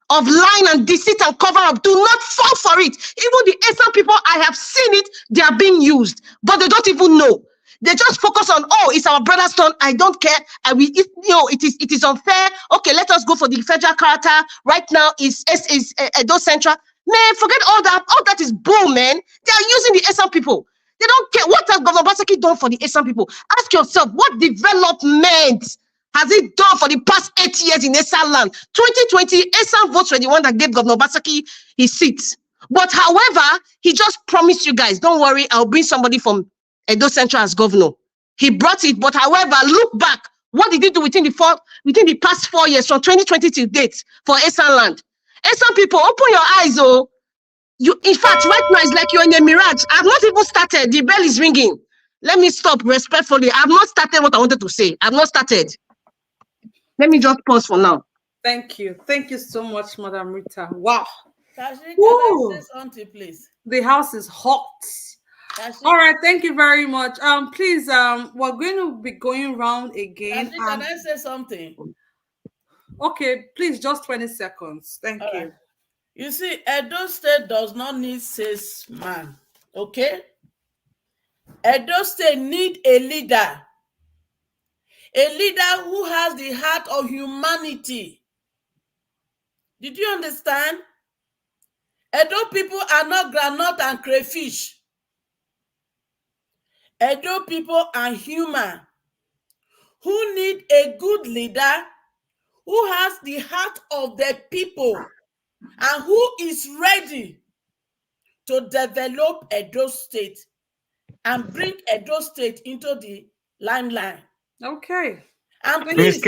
of lying and deceit and cover up. Do not fall for it. Even the Eastern people, I have seen it, they are being used, but they don't even know. They just focus on, oh, it's our brother's turn. I don't care. It is unfair. Okay, let us go for the federal character. Right now is Edo Central. Man, forget all that. All that is bull, man. They are using the Eastern people. They don't care. What has Governor Obaseki done for the Eastern people? Ask yourself, what development has it done for the past 8 years in Eastern land? 2020, Eastern votes were the one that gave Governor Obaseki his seat. But however, he just promised you guys, don't worry, I'll bring somebody from Edo Central as governor. He brought it, but however, look back. What did he do within the past 4 years, from 2020 to date, for Eastern land? Eastern people, open your eyes, oh. In fact, right now, it's like you're in a mirage. I've not even started. The bell is ringing. Let me stop respectfully. I've not started what I wanted to say. I've not started. Let me just pause for now. Thank you. Thank you so much, Madam Rita. Wow. Can I say something, please? The house is hot. All right, thank you very much. Please, we're going to be going round again. Can I say something? Okay, please, just 20 seconds. Thank you. Right. You see, Edo State does not need salesman, okay? Edo State need a leader who has the heart of humanity. Did you understand? Edo people are not granite and crayfish. Edo people are human who need a good leader who has the heart of the people and who is ready to develop Edo State and bring Edo State into the limelight. Okay. And please,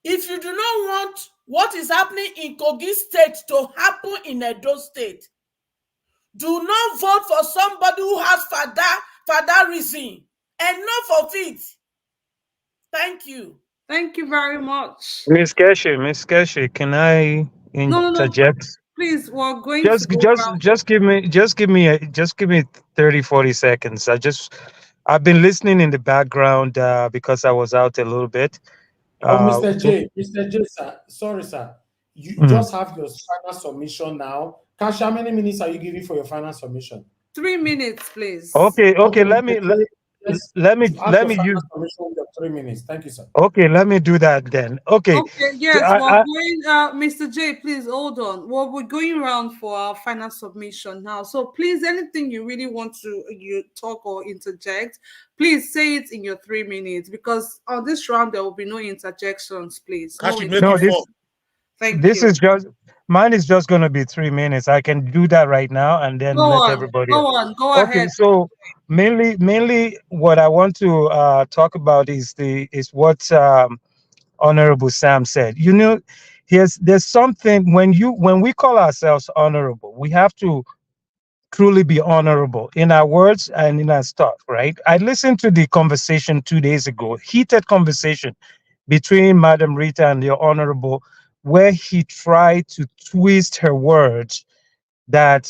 if you do not want what is happening in Kogi State to happen in Edo State. Do not vote for somebody who has fatherism. Enough of it. Thank you. Thank you very much. Miss Keshi, can I No. interject? Please, we're going to Just go just around. just give me just give me 30, 40 seconds. I've been listening in the background because I was out a little bit. Mr. J, sir, sorry, sir. You Mhm. just have your final submission now. Cash, how many minutes are you giving for your final submission? 3 minutes, please. Okay, Okay, let Mr. me J, yes, let me have your use. final submission with your 3 minutes. Thank you, sir. Okay, let me do that then. Okay, Okay, so yes, we're going, Mr. J, please hold on. Well, we're going around for our final submission now. So please, anything you really want to talk or interject, please say it in your 3 minutes, because on this round there will be no interjections, please. No interjections. Thank this you. is just mine is just going to be 3 minutes. I can do that right now and then Go let on, everybody go else. on, go Okay, ahead. so mainly what I want to talk about is what Honorable Sam said. You know, there's something when we call ourselves honorable, we have to truly be honorable in our words and in our stuff, right? I listened to the conversation 2 days ago, heated conversation between Madam Rita and the Honorable, where he tried to twist her words that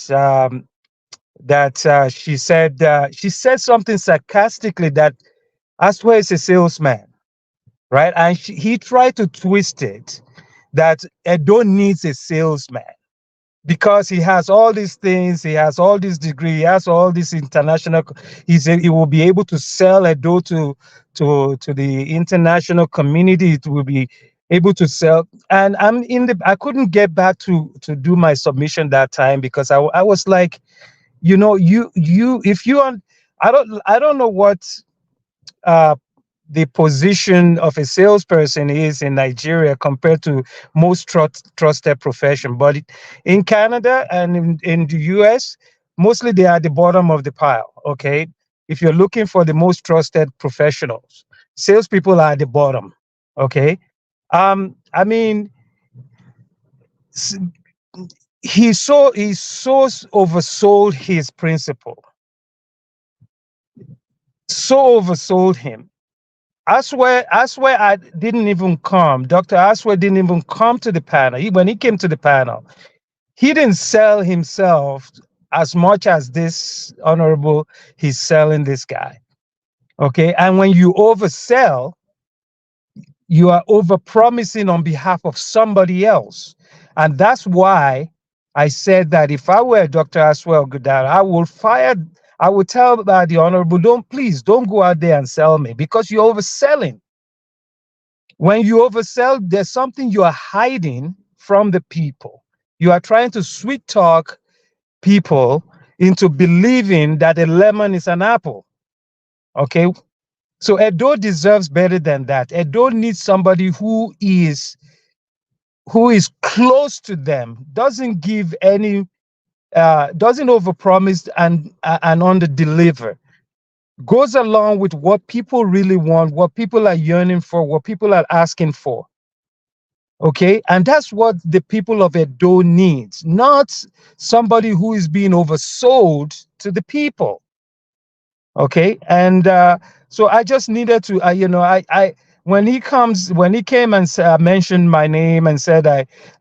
she said something sarcastically that Aswa is a salesman, right? And he tried to twist it that Edo needs a salesman because he has all these things, he has all this degree, he has all this international. He said he will be able to sell Edo to the international community. It will be able to sell. And I couldn't get back to do my submission that time because I was like, if you on, I don't know what uh the position of a salesperson is in Nigeria compared to most trusted profession. But in Canada and in the US, mostly they are at the bottom of the pile. Okay. If you're looking for the most trusted professionals, salespeople are at the bottom. Okay. I mean, s- he so oversold his principle, so oversold him. I swear I didn't even come. Dr. Aswell didn't even come to the panel. When he came to the panel, he didn't sell himself as much as this honorable he's selling this guy. Okay. And when you oversell, you are over promising on behalf of somebody else. And that's why I said that if I were Dr. Aswell Goddard, I would tell the honorable, don't go out there and sell me because you're overselling. When you oversell, there's something you are hiding from the people. You are trying to sweet talk people into believing that a lemon is an apple. Okay. So Edo deserves better than that. Edo needs somebody who is close to them, doesn't give any doesn't overpromise and under deliver. Goes along with what people really want, what people are yearning for, what people are asking for. Okay, and that's what the people of Edo needs, not somebody who is being oversold to the people. Okay, and so I just needed to, I when he came and mentioned my name and said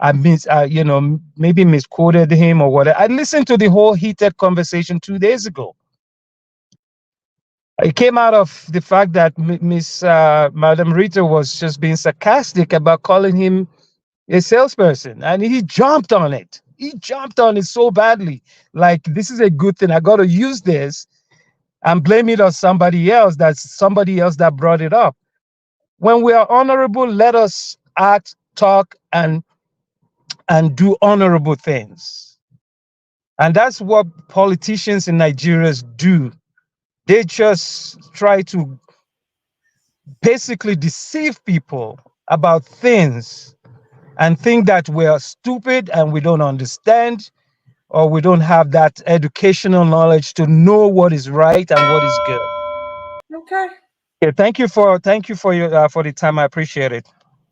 maybe misquoted him or whatever. I listened to the whole heated conversation 2 days ago. It came out of the fact that Miss Madam Rita was just being sarcastic about calling him a salesperson, and he jumped on it. He jumped on it so badly, like this is a good thing. I got to use this and blame it on somebody else. That's somebody else that brought it up. When we are honorable, let us act, talk, and do honorable things. And that's what politicians in Nigeria do. They just try to basically deceive people about things and think that we're stupid and we don't understand, or we don't have that educational knowledge to know what is right and what is good. Okay. Okay, thank you for your for the time. I appreciate it.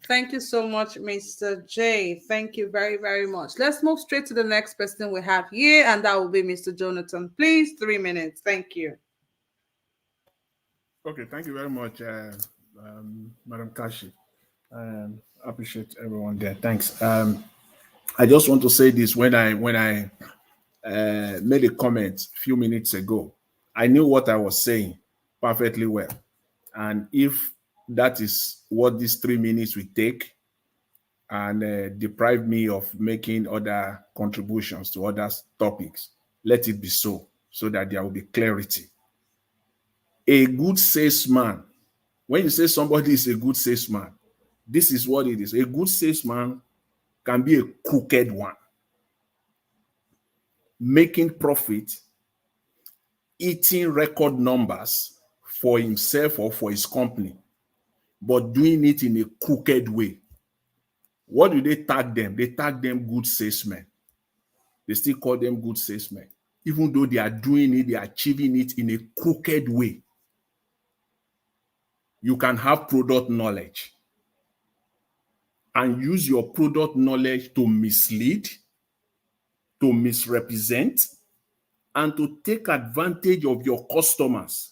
Thank you so much, Mr. J. Thank you very, very much. Let's move straight to the next person we have here, and that will be Mr. Jonathan. Please, 3 minutes. Thank you. Okay, thank you very much, Madam Kashi. Appreciate everyone there. Thanks. I just want to say this: when I made a comment a few minutes ago, I knew what I was saying perfectly well, and if that is what these 3 minutes will take, and deprive me of making other contributions to other topics, let it be so that there will be clarity. A good salesman, when you say somebody is a good salesman, this is what it is. A good salesman can be a crooked one, making profit, eating record numbers for himself or for his company, but doing it in a crooked way. What do they tag them? They tag them good salesmen. They still call them good salesmen, even though they are doing it, they are achieving it in a crooked way. You can have product knowledge and use your product knowledge to mislead, to misrepresent, and to take advantage of your customers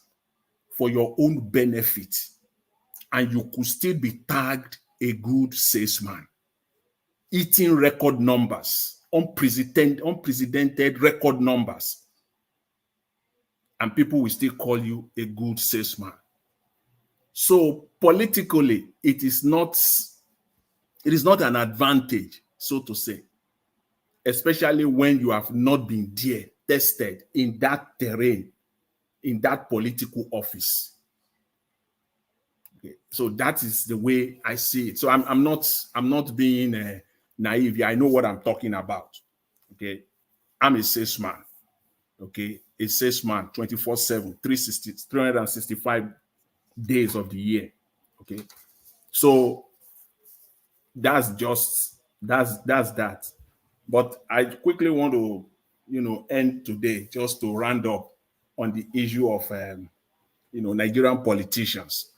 for your own benefit. And you could still be tagged a good salesman, eating record numbers, unprecedented record numbers, and people will still call you a good salesman. So politically, it is not an advantage, so to say, especially when you have not been there, tested in that terrain, in that political office. Okay. So that is the way I see it. So I'm not being naive. I know what I'm talking about. Okay, I'm a salesman. Okay, a salesman 24/7, 365 days of the year. Okay, so that's that. But I quickly want to end today just to round up on the issue of Nigerian politicians.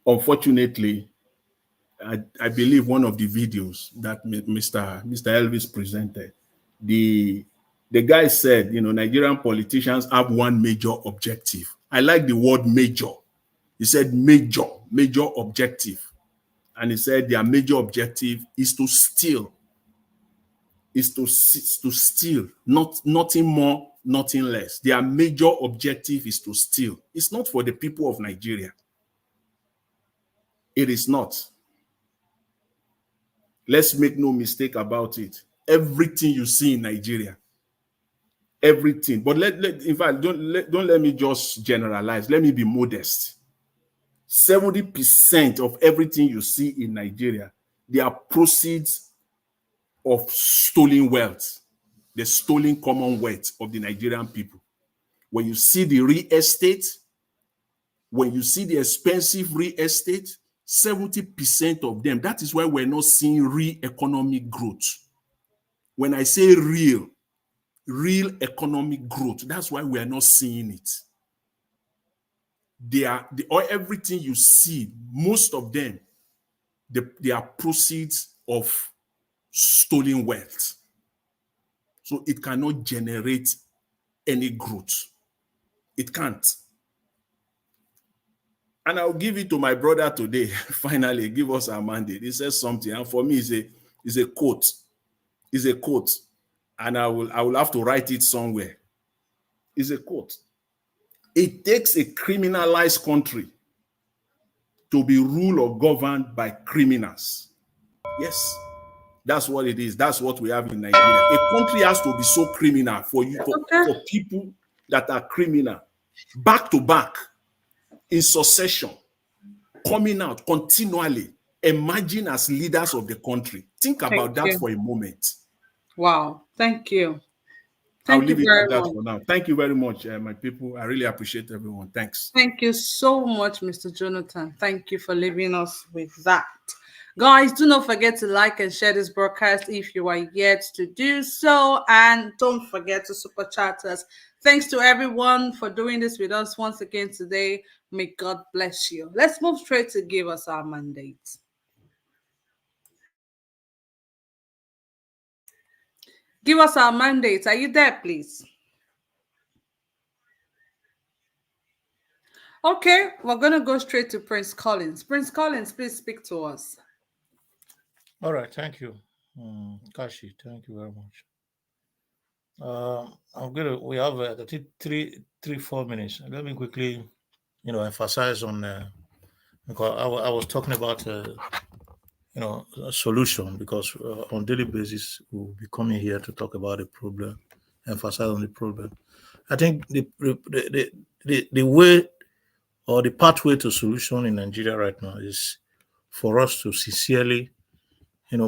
Unfortunately, I believe one of the videos that Mr. Elvis presented, the guy said, Nigerian politicians have one major objective. I like the word major. He said major objective. And he said their major objective is to steal. Is to steal, nothing more, nothing less. Their major objective is to steal. It's not for the people of Nigeria. It is not. Let's make no mistake about it. Everything you see in Nigeria, everything. But in fact, don't let me just generalize. Let me be modest. 70% of everything you see in Nigeria, they are proceeds of stolen wealth, the stolen commonwealth of the Nigerian people. When you see the real estate, when you see the expensive real estate, 70% of them, that is why we're not seeing real economic growth. When I say real economic growth, that's why we are not seeing it. Or everything you see, most of them, they are proceeds of stolen wealth. So it cannot generate any growth. It can't. And I'll give it to my brother today. Finally, give us our mandate. He says something, and for me, it's a quote. It's a quote, and I will have to write it somewhere. It's a quote. It takes a criminalized country to be ruled or governed by criminals. Yes, that's what it is. That's what we have in Nigeria. A country has to be so criminal for people that are criminal, back to back, in succession, coming out continually, emerging as leaders of the country. Think about that for a moment. Wow. Thank you. I'll leave it at that for now. Thank you very much, my people. I really appreciate everyone. Thanks. Thank you so much, Mr. Jonathan. Thank you for leaving us with that. Guys, do not forget to like and share this broadcast if you are yet to do so. And don't forget to super chat us. Thanks to everyone for doing this with us once again today. May God bless you. Let's move straight to give us our mandate. Give us our mandate. Are you there, please? Okay, we're going to go straight to Prince Collins. Prince Collins, please speak to us. All right, thank you. Kashi, thank you very much. We have 4 minutes. Let me quickly, emphasize on, because I was talking about, a solution, because on daily basis, we'll be coming here to talk about the problem, emphasize on the problem. I think the way or the pathway to solution in Nigeria right now is for us to sincerely,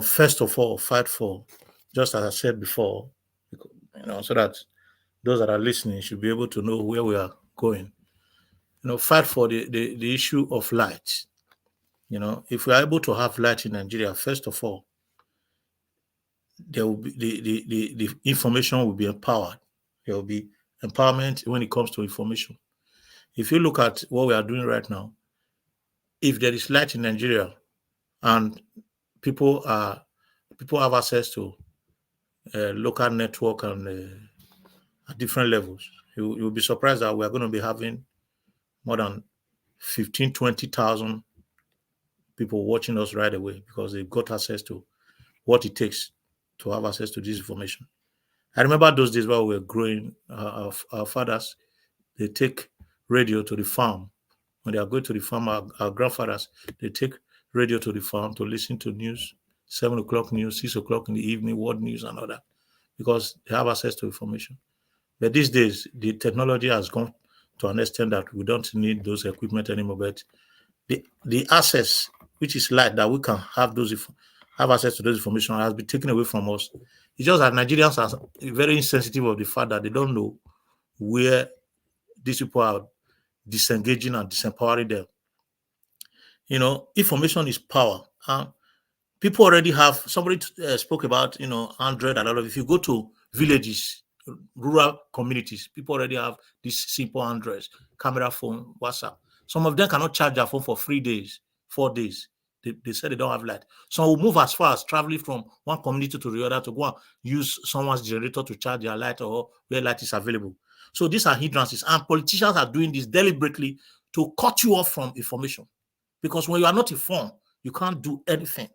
first of all, fight for, just as I said before, so that those that are listening should be able to know where we are going. Fight for the issue of light. If we are able to have light in Nigeria, first of all, there will be the information will be empowered. There will be empowerment when it comes to information. If you look at what we are doing right now, if there is light in Nigeria and people have access to local network and at different levels, you'll be surprised that we are going to be having more than 15, 20,000 people watching us right away because they've got access to what it takes to have access to this information. I remember those days while we were growing, our fathers, they take radio to the farm. When they are going to the farm, our grandfathers, they take radio to the farm to listen to news, 7 o'clock news, 6 o'clock in the evening, world news and all that, because they have access to information. But these days, the technology has gone to an extent that we don't need those equipment anymore. But the access, which is light, that we can have have access to those information, has been taken away from us. It's just that Nigerians are very insensitive of the fact that they don't know where these people are disengaging and disempowering them. Information is power. People already have, somebody spoke about, 100 and all of it. If you go to villages, rural communities, people already have these simple Androids, camera phone, WhatsApp. Some of them cannot charge their phone for 3 days, 4 days. They said they don't have light. Some will move as far as traveling from one community to the other to go and use someone's generator to charge their light or where light is available. So these are hindrances, and politicians are doing this deliberately to cut you off from information. Because when you are not informed, you can't do anything.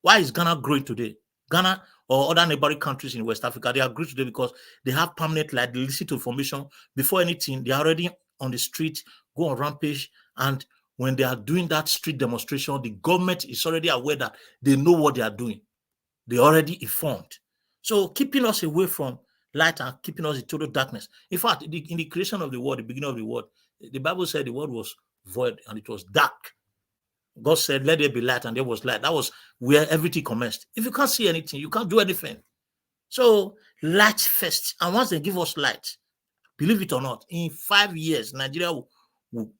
Why is Ghana growing today? Ghana or other neighboring countries in West Africa, they are growing today because they have permanent light, they listen to information. Before anything, they are already on the street, go on rampage, and when they are doing that street demonstration, the government is already aware that they know what they are doing. They're already informed. So keeping us away from light and keeping us in total darkness. In fact, in the creation of the world, the beginning of the world, the Bible said the world was void and it was dark. God said, let there be light, and there was light. That was where everything commenced. If you can't see anything, you can't do anything. So light first. And once they give us light, believe it or not, in 5 years, Nigeria will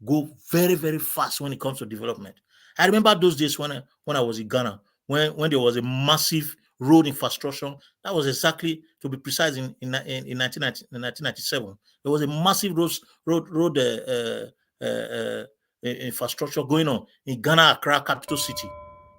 go very, very fast when it comes to development. I remember those days when I was in Ghana, when there was a massive road infrastructure. That was exactly, to be precise, in 1997. There was a massive road infrastructure going on in Ghana, Accra, capital city.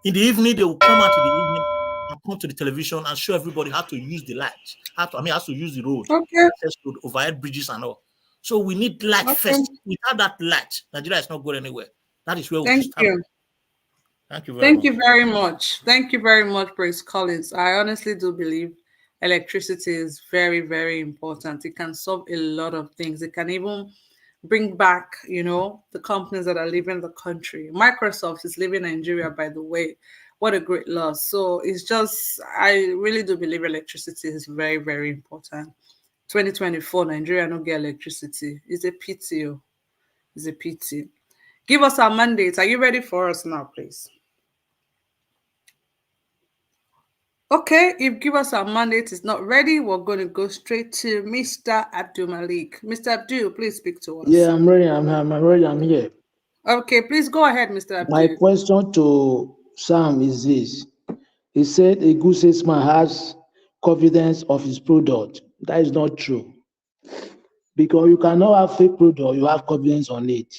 In the evening, they will come out in the evening and come to the television and show everybody how to use the light, how to use the road, access to overhead bridges and all. So we need light first. Without that light, Nigeria is not going anywhere. That is where we Thank stand. you. Thank you very Thank much. you very much. Thank you very much, Prince Collins. I honestly do believe electricity is very, very important. It can solve a lot of things. It can even bring back, the companies that are leaving the country. Microsoft is leaving Nigeria, by the way. What a great loss. So it's just, I really do believe electricity is very, very important. 2024, Nigeria no get electricity. It's a pity. It's a pity. Give us our mandate. Are you ready for us now, please? Okay, if Give Us Our Mandate is not ready, we're going to go straight to Mr. Abdul Malik. Mr. Abdul, please speak to us. Yeah, I'm ready. I'm ready. I'm here. Okay, please go ahead, Mr. Abdul. My question to Sam is this. He said a good salesman has confidence of his product. That is not true. Because you cannot have fake product, you have confidence on it.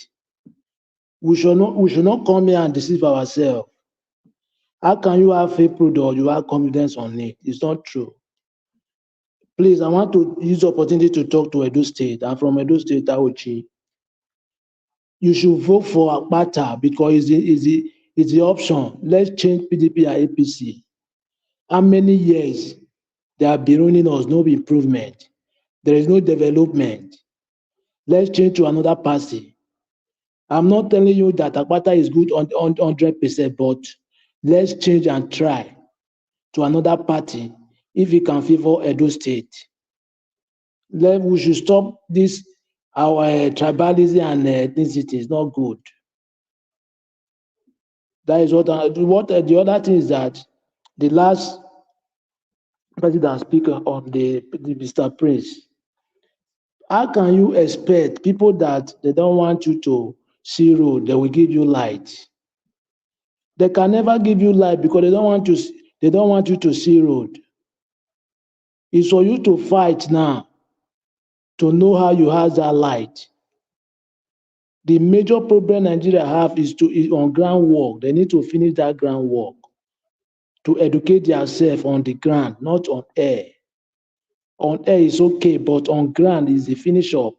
We should not come here and deceive ourselves. How can you have fake product, you have confidence on it? It's not true. Please, I want to use the opportunity to talk to Edo State. I'm from Edo State, Auchi. You should vote for Akpata because it's the option. Let's change PDP and APC. How many years they have been running us, no improvement. There is no development. Let's change to another party. I'm not telling you that Akpata is good on 100%, but let's change and try to another party if we can favor Edo State. We should stop this, our tribalism and ethnicity is not good. That is what the other thing is that the last president speaker on the Mr. Prince. How can you expect people that they don't want you to see road, they will give you light? They can never give you light because they don't want you to see road. It's for you to fight now to know how you have that light. The major problem Nigeria have is on groundwork. They need to finish that groundwork to educate themselves on the ground, not on air. On air is okay, but on ground is the finish up.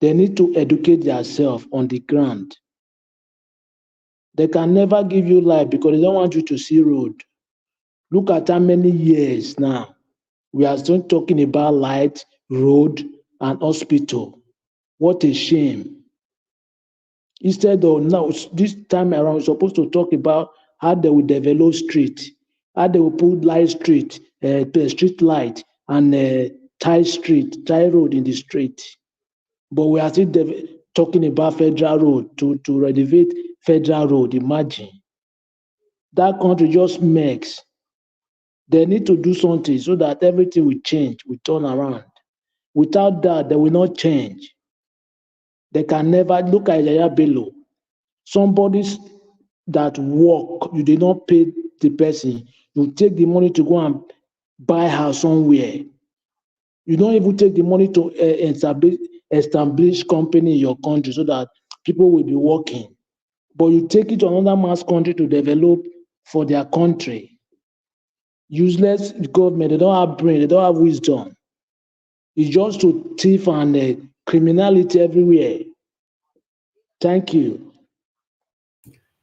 They need to educate themselves on the ground. They can never give you light because they don't want you to see road. Look at how many years now we are still talking about light, road, and hospital. What a shame. Instead of now, this time around, we're supposed to talk about how they will develop street, how they will put light street, street light, and tie road in the street. But we are still talking about federal road to renovate federal road. Imagine that country just makes. They need to do something so that everything will change, will turn around. Without that, they will not change. They can never look at Yahaya Bello. Somebody that work, you did not pay the person. You take the money to go and buy house somewhere. You don't even take the money to establish company in your country so that people will be working. But you take it to another man's country to develop for their country. Useless government, they don't have brain, they don't have wisdom. It's just to thief and criminality everywhere. Thank you.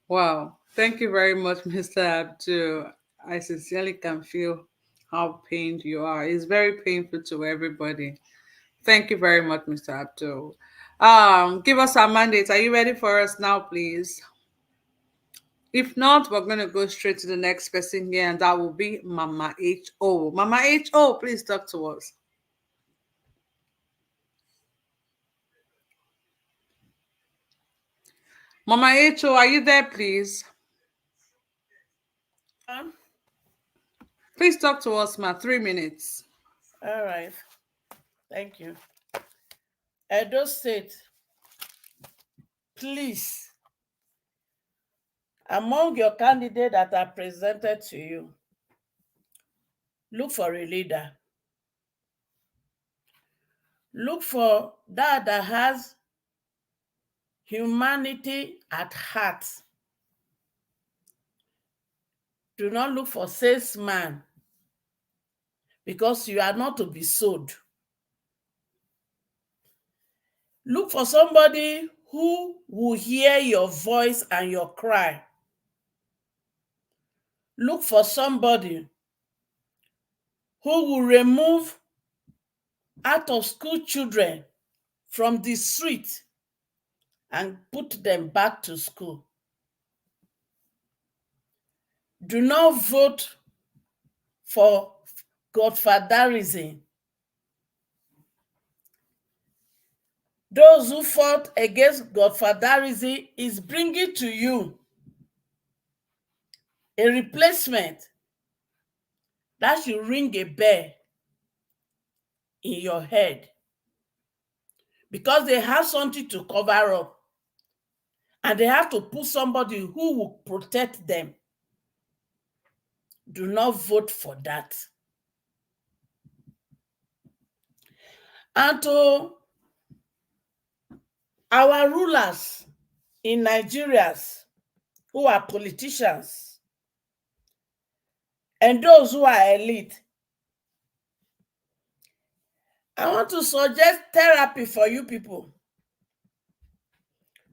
Wow. Thank you very much, Mr. Abdul. I sincerely can feel how pained you are. It's very painful to everybody. Thank you very much, Mr. Abdul. Give us our mandate. Are you ready for us now, please? If not, we're going to go straight to the next person here, and that will be Mama H.O. Mama H.O., please talk to us. Mama H.O., are you there, please? Please talk to us, ma. 3 minutes. All right. Thank you. Edo State, please, among your candidates that are presented to you, look for a leader. Look for that has humanity at heart. Do not look for salesman because you are not to be sold. Look for somebody who will hear your voice and your cry. Look for somebody who will remove out of school children from the street and put them back to school. Do not vote for godfatherism. Those who fought against godfatherism is bringing to you a replacement that should ring a bell in your head because they have something to cover up and they have to put somebody who will protect them. Do not vote for that. And to our rulers in Nigeria who are politicians and those who are elite, I want to suggest therapy for you people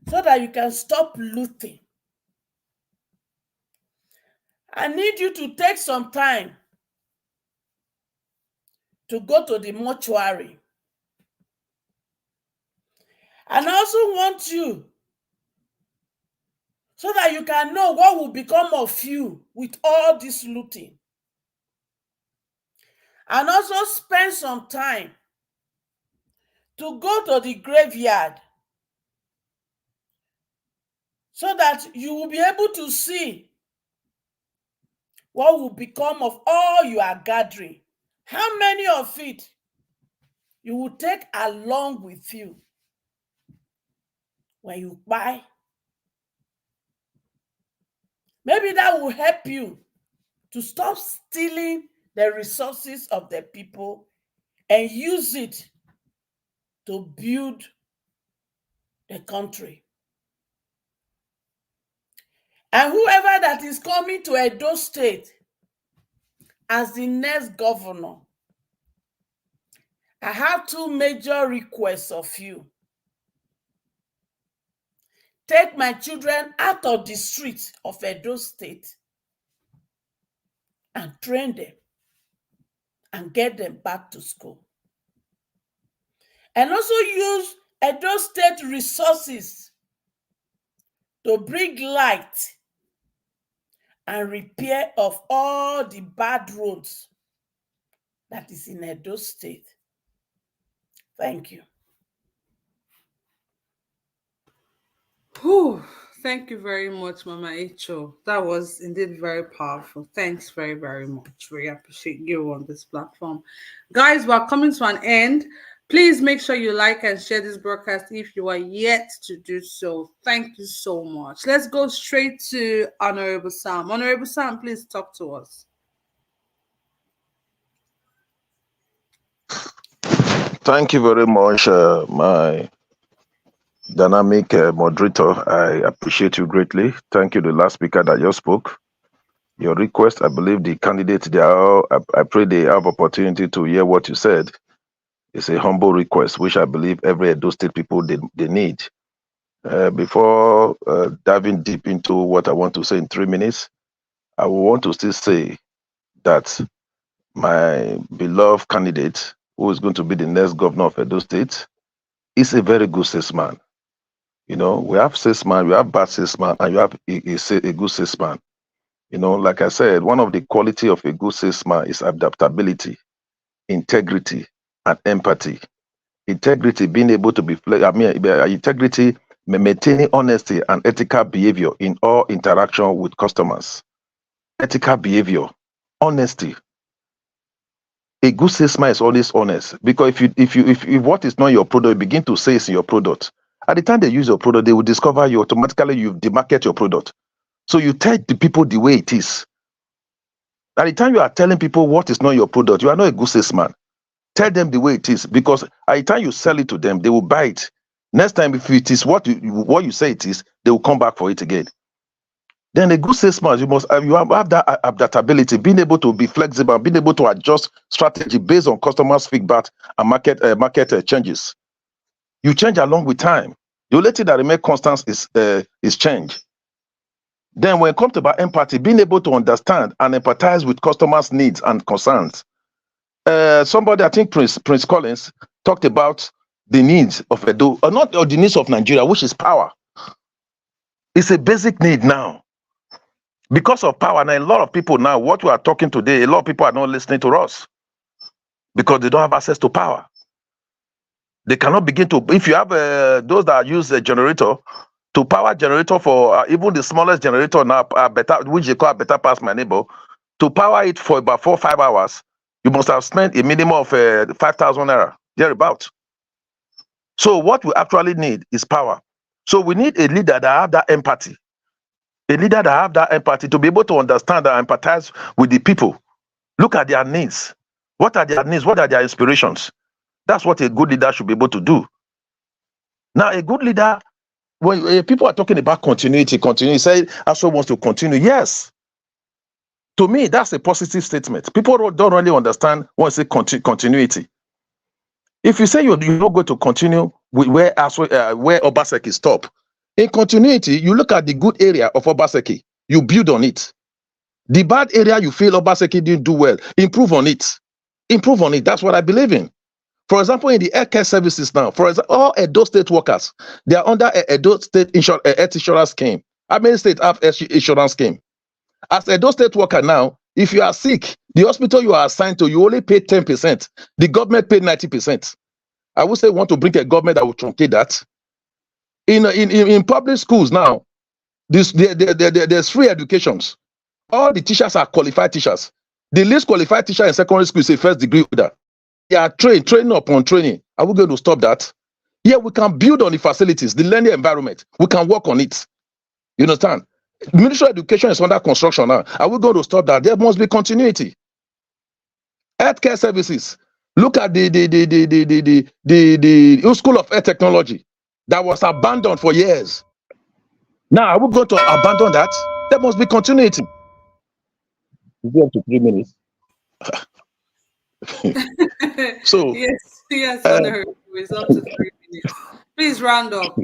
so that you can stop looting. I need you to take some time to go to the mortuary. And I also want you so that you can know what will become of you with all this looting. And also spend some time to go to the graveyard so that you will be able to see what will become of all you are gathering. How many of it you will take along with you when you buy? Maybe that will help you to stop stealing the resources of the people and use it to build the country. And whoever that is coming to Edo State as the next governor, I have two major requests of you. Take my children out of the streets of Edo State and train them and get them back to school. And also use Edo State resources to bring light and repair of all the bad roads that is in Edo State. Thank you. Whew. Thank you very much, Mama Icho. That was indeed very powerful. Thanks very, very much. We appreciate you on this platform. Guys, we're coming to an end. Please make sure you like and share this broadcast if you are yet to do so. Thank you so much. Let's go straight to Honorable Sam. Honorable Sam, please talk to us. Thank you very much, my dynamic moderator. I appreciate you greatly. Thank you, the last speaker that just spoke. Your request, I believe the candidates, they are all, I pray they have opportunity to hear what you said. It's a humble request, which I believe every Edo State people, they need. Before diving deep into what I want to say in 3 minutes, I want to still say that my beloved candidate, who is going to be the next governor of Edo State, is a very good salesman. You know, we have salesman, we have bad salesman, and you have a good salesman. You know, like I said, one of the quality of a good salesman is adaptability, integrity, and empathy. Integrity, being able to be, integrity, maintaining honesty and ethical behavior in all interaction with customers. Ethical behavior, honesty. A good salesman is always honest, because if what is not your product, you begin to say it's in your product. At the time they use your product, they will discover you automatically. You demarket your product, so you tell the people the way it is. At the time you are telling people what is not your product, you are not a good salesman. Tell them the way it is, because at the time you sell it to them, they will buy it. Next time, if it is what you say it is, they will come back for it again. Then a good salesman, you have that adaptability, being able to be flexible, being able to adjust strategy based on customers' feedback and market changes. You change along with time. The only thing that remains constant is change. Then when it comes about empathy, being able to understand and empathize with customers' needs and concerns. Somebody, I think Prince Collins, talked about the needs of Edo, or not, or the needs of Nigeria, which is power. It's a basic need now. Because of power, now a lot of people now, what we are talking today, a lot of people are not listening to us because they don't have access to power. They cannot begin to, if you have those that use a generator, to power generator for even the smallest generator now, better, which they call better past my neighbor, to power it for about 4 or 5 hours, you must have spent a minimum of 5,000 naira, thereabout. So what we actually need is power. So we need a leader that have that empathy. A leader that have that empathy to be able to understand and empathize with the people. Look at their needs. What are their needs? What are their inspirations? That's what a good leader should be able to do. Now, a good leader, when people are talking about continuity, say, ASO wants to continue. Yes. To me, that's a positive statement. People don't really understand when I say continuity. If you say you're not going to continue with where Obaseki stopped, in continuity, you look at the good area of Obaseki, you build on it. The bad area you feel Obaseki didn't do well, improve on it. Improve on it. That's what I believe in. For example, in the healthcare services now, for example, all Edo State workers, they are under a Edo State health insurance scheme. How many states have insurance scheme? As a Edo State worker now, if you are sick, the hospital you are assigned to, you only pay 10%. The government paid 90%. I would say want to bring a government that will truncate that. In public schools now, there's free educations. All the teachers are qualified teachers. The least qualified teacher in secondary school is a first degree holder. They are training upon training. Are we going to stop that? Yeah, we can build on the facilities, the learning environment. We can work on it. You understand? Ministry of Education is under construction now. Are we going to stop that? There must be continuity. Healthcare services. Look at the School of Air Technology that was abandoned for years. Now, are we going to abandon that? There must be continuity. We go up to 3 minutes. So yes, Honorable. It's up to 3 minutes. Please round up.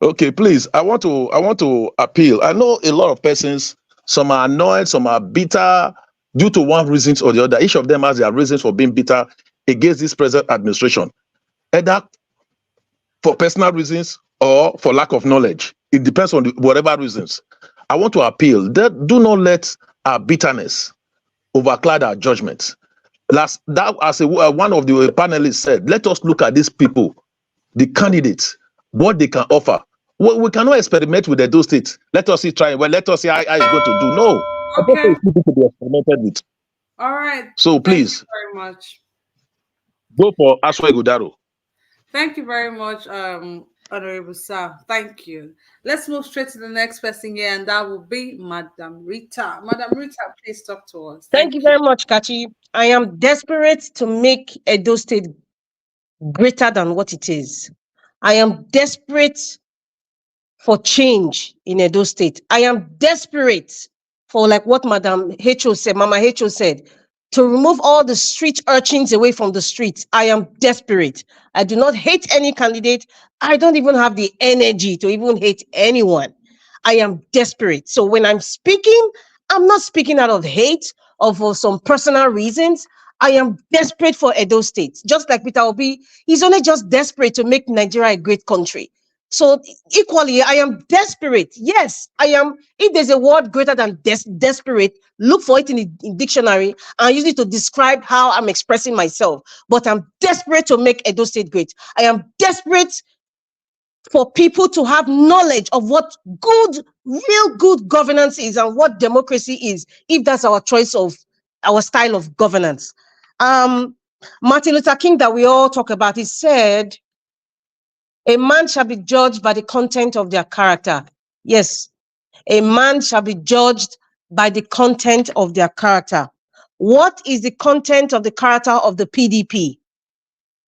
Okay, please. I want to appeal. I know a lot of persons. Some are annoyed, some are bitter due to one reason or the other. Each of them has their reasons for being bitter against this present administration, either for personal reasons or for lack of knowledge. It depends on whatever reasons. I want to appeal that do not let our bitterness overcloud our judgment. One of the panelists said, let us look at these people, the candidates, what they can offer. Well, we cannot experiment with those states. Let us see try. Well, let us see how it's going to do. No, okay. People to be experimented with. All right. So please, thank you very much. Go for Aswe Gudaro. Thank you very much, Honorable Sir. Thank you. Let's move straight to the next person here, and that will be Madam Rita. Madam Rita, please talk to us. Thank you very much, Kachi. I am desperate to make Edo State greater than what it is. I am desperate for change in Edo State. I am desperate for, like what Madam H.O. said, Mama H.O. said, to remove all the street urchins away from the streets. I am desperate. I do not hate any candidate. I don't even have the energy to even hate anyone. I am desperate. So when I'm speaking, I'm not speaking out of hate or for some personal reasons. I am desperate for Edo State. Just like Peter Obi, he's only just desperate to make Nigeria a great country. So equally, I am desperate. Yes, I am. If there's a word greater than desperate, look for it in the dictionary and use it to describe how I'm expressing myself. But I'm desperate to make Edo State great. I am desperate for people to have knowledge of what good, real good governance is and what democracy is, if that's our choice of our style of governance. Martin Luther King, that we all talk about, he said, a man shall be judged by the content of their character. Yes, a man shall be judged by the content of their character. What is the content of the character of the PDP?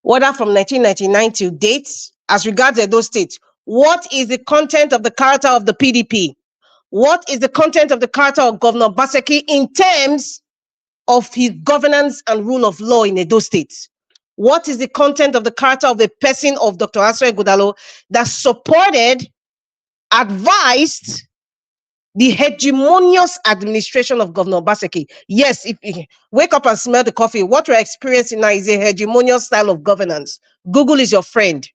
Whether from 1999 till date, as regards Edo State, what is the content of the character of the PDP? What is the content of the character of Governor Baseki in terms of his governance and rule of law in Edo State? What is the content of the character of the person of Dr. Aswe Gudalo that supported, advised the hegemonious administration of Governor Baseki? Yes, if you wake up and smell the coffee, what we're experiencing now is a hegemonious style of governance. Google is your friend.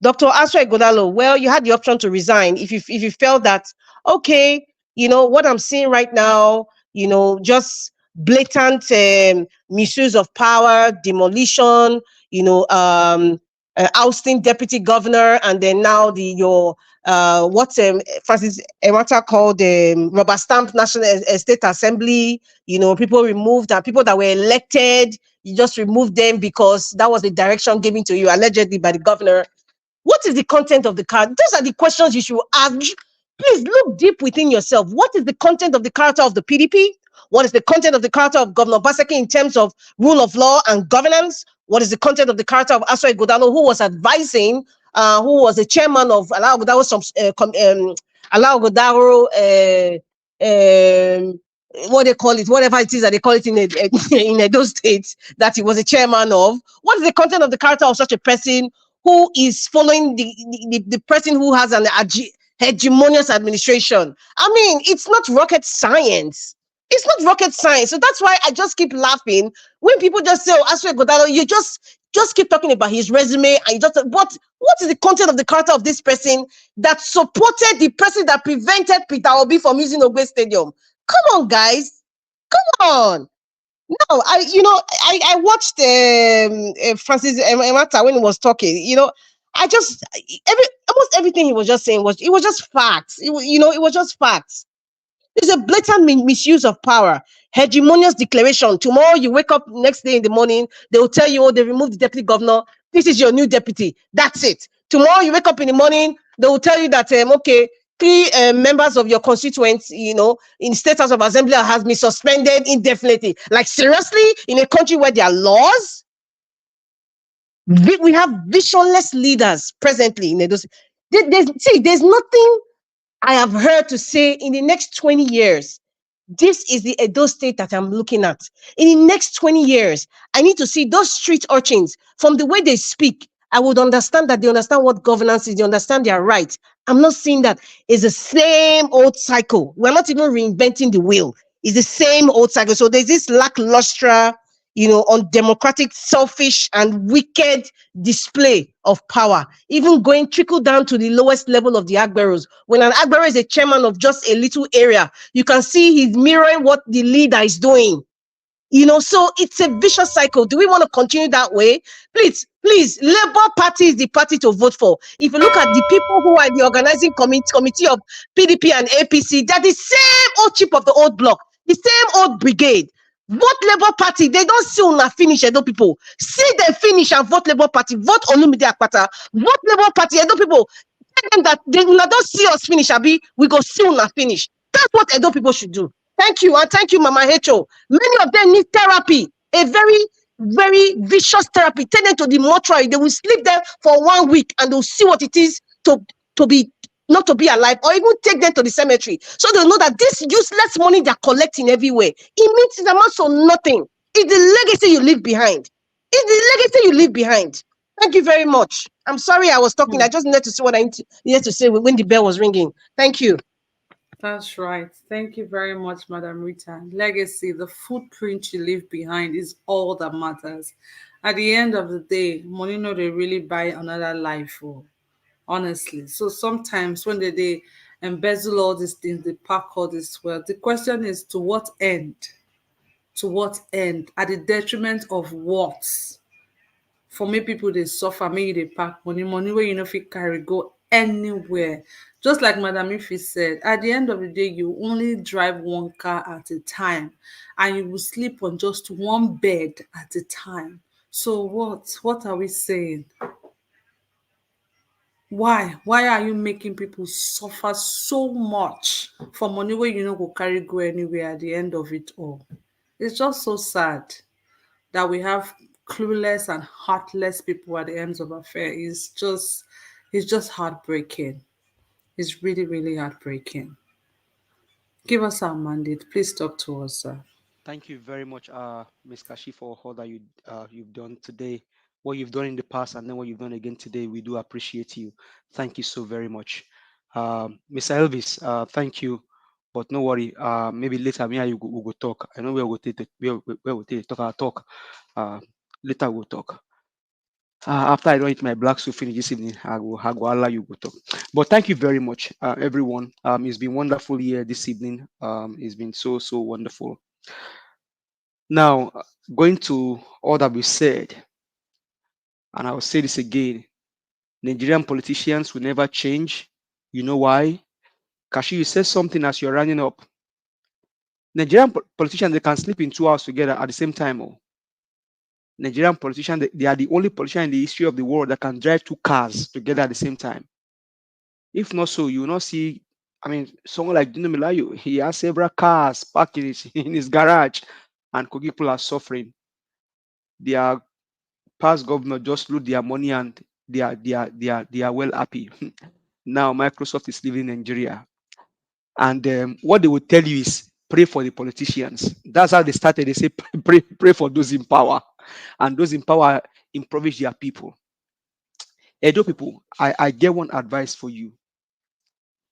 Dr. Aswe Gudalo, well, you had the option to resign if you felt that, okay, you know, what I'm seeing right now, you know, just blatant misuse of power, demolition, you know, ousting deputy governor, and then now what Francis Emata called the rubber stamp National State Assembly, you know, people removed, and people that were elected, you just removed them because that was the direction given to you allegedly by the governor. What is the content of the character? Those are the questions you should ask. Please look deep within yourself. What is the content of the character of the PDP? What is the content of the character of Governor Baseki in terms of rule of law and governance? What is the content of the character of Aswe Gudalo, who was advising, who was the chairman of Alao Godaro what they call it, whatever it is that they call it in those states that he was a chairman of. What is the content of the character of such a person who is following the person who has an hegemonious administration? I mean, it's not rocket science. It's not rocket science. So that's why I just keep laughing when people just say, "Oh, Aswe Godalo, you just keep talking about his resume and you just what is the content of the character of this person that supported the person that prevented Peter Obi from using Ogbe Stadium? Come on, guys. Come on." No, I watched Francis Emata when he was talking. I just almost everything he was just saying was just facts. It was just facts. It's a blatant misuse of power. Hegemonious declaration. Tomorrow you wake up next day in the morning, they will tell you, oh, they removed the deputy governor. This is your new deputy. That's it. Tomorrow you wake up in the morning, they will tell you that, okay, 3 members of your constituents, in State House of Assembly has been suspended indefinitely. Like, seriously? In a country where there are laws? We have visionless leaders presently in those. There's nothing I have heard to say in the next 20 years. This is the Edo state that I'm looking at. In the next 20 years, I need to see those street urchins, from the way they speak, I would understand that they understand what governance is, they understand their rights. I'm not seeing that. It's the same old cycle. We're not even reinventing the wheel. It's the same old cycle. So there's this lackluster, undemocratic, selfish, and wicked display of power, even going trickle down to the lowest level of the Agberos. When an Agbero is a chairman of just a little area, you can see he's mirroring what the leader is doing. So it's a vicious cycle. Do we want to continue that way? Please, Labour Party is the party to vote for. If you look at the people who are in the organizing committee of PDP and APC, they're the same old chip of the old block, the same old brigade. Vote Labour Party. They don't see una finish, Edo people. See them finish and vote Labour Party. Vote Olumide Akpata. Vote Labour Party. Edo people. Tell them that they don't see us finish, Abi. We go see una finish. That's what Edo people should do. Thank you, and thank you, Mama Hecho. Many of them need therapy, a very, very vicious therapy. Take them to the mortuary. They will sleep there for 1 week, and they'll see what it is to be not to be alive, or even take them to the cemetery, so they'll know that this useless money they're collecting everywhere, it means it amounts to nothing. It's the legacy you leave behind. It's the legacy you leave behind. Thank you very much. I'm sorry I was talking. I just needed to say what I needed to say when the bell was ringing. Thank you. That's right. Thank you very much, Madam Rita. Legacy, the footprint you leave behind is all that matters. At the end of the day, money no they really buy another life for, honestly. So sometimes when they embezzle all these things, they pack all this wealth. The question is, to what end? To what end? At the detriment of what? For me, people they suffer, maybe they pack money where you know if you carry go anywhere. Just like Madam Ife said, at the end of the day, you only drive one car at a time, and you will sleep on just one bed at a time. So what are we saying? Why are you making people suffer so much for money where you know go carry go anywhere at the end of it all? It's just so sad that we have clueless and heartless people at the ends of affair. It's just heartbreaking. It's really, really heartbreaking. Give us our mandate. Please talk to us, sir. Thank you very much, Ms. Kashi, for all that you've done today, what you've done in the past, and then what you've done again today. We do appreciate you. Thank you so very much, Mr. Elvis. Thank you, but no worry. Maybe later, me and you we'll go talk. I know where we'll take talk our talk. Later we'll talk. After I don't eat my black soup finish this evening, I will allow you go talk. But thank you very much, everyone. It's been wonderful here this evening. It's been so wonderful. Now, going to all that we said, and I will say this again, Nigerian politicians will never change. You know why? Kashi, you said something as you're running up. Nigerian politicians, they can sleep in 2 hours together at the same time. Oh. Nigerian politicians, they are the only politician in the history of the world that can drive 2 cars together at the same time. If not so, you will not see, someone like Dino Melayo, he has several cars parked in his garage, and Kogi people are suffering. Their past governor just loot their money and they are well happy. Now Microsoft is leaving Nigeria. And what they will tell you is pray for the politicians. That's how they started. They say, pray for those in power. And those in power impoverish their people. Edo people, I get one advice for you.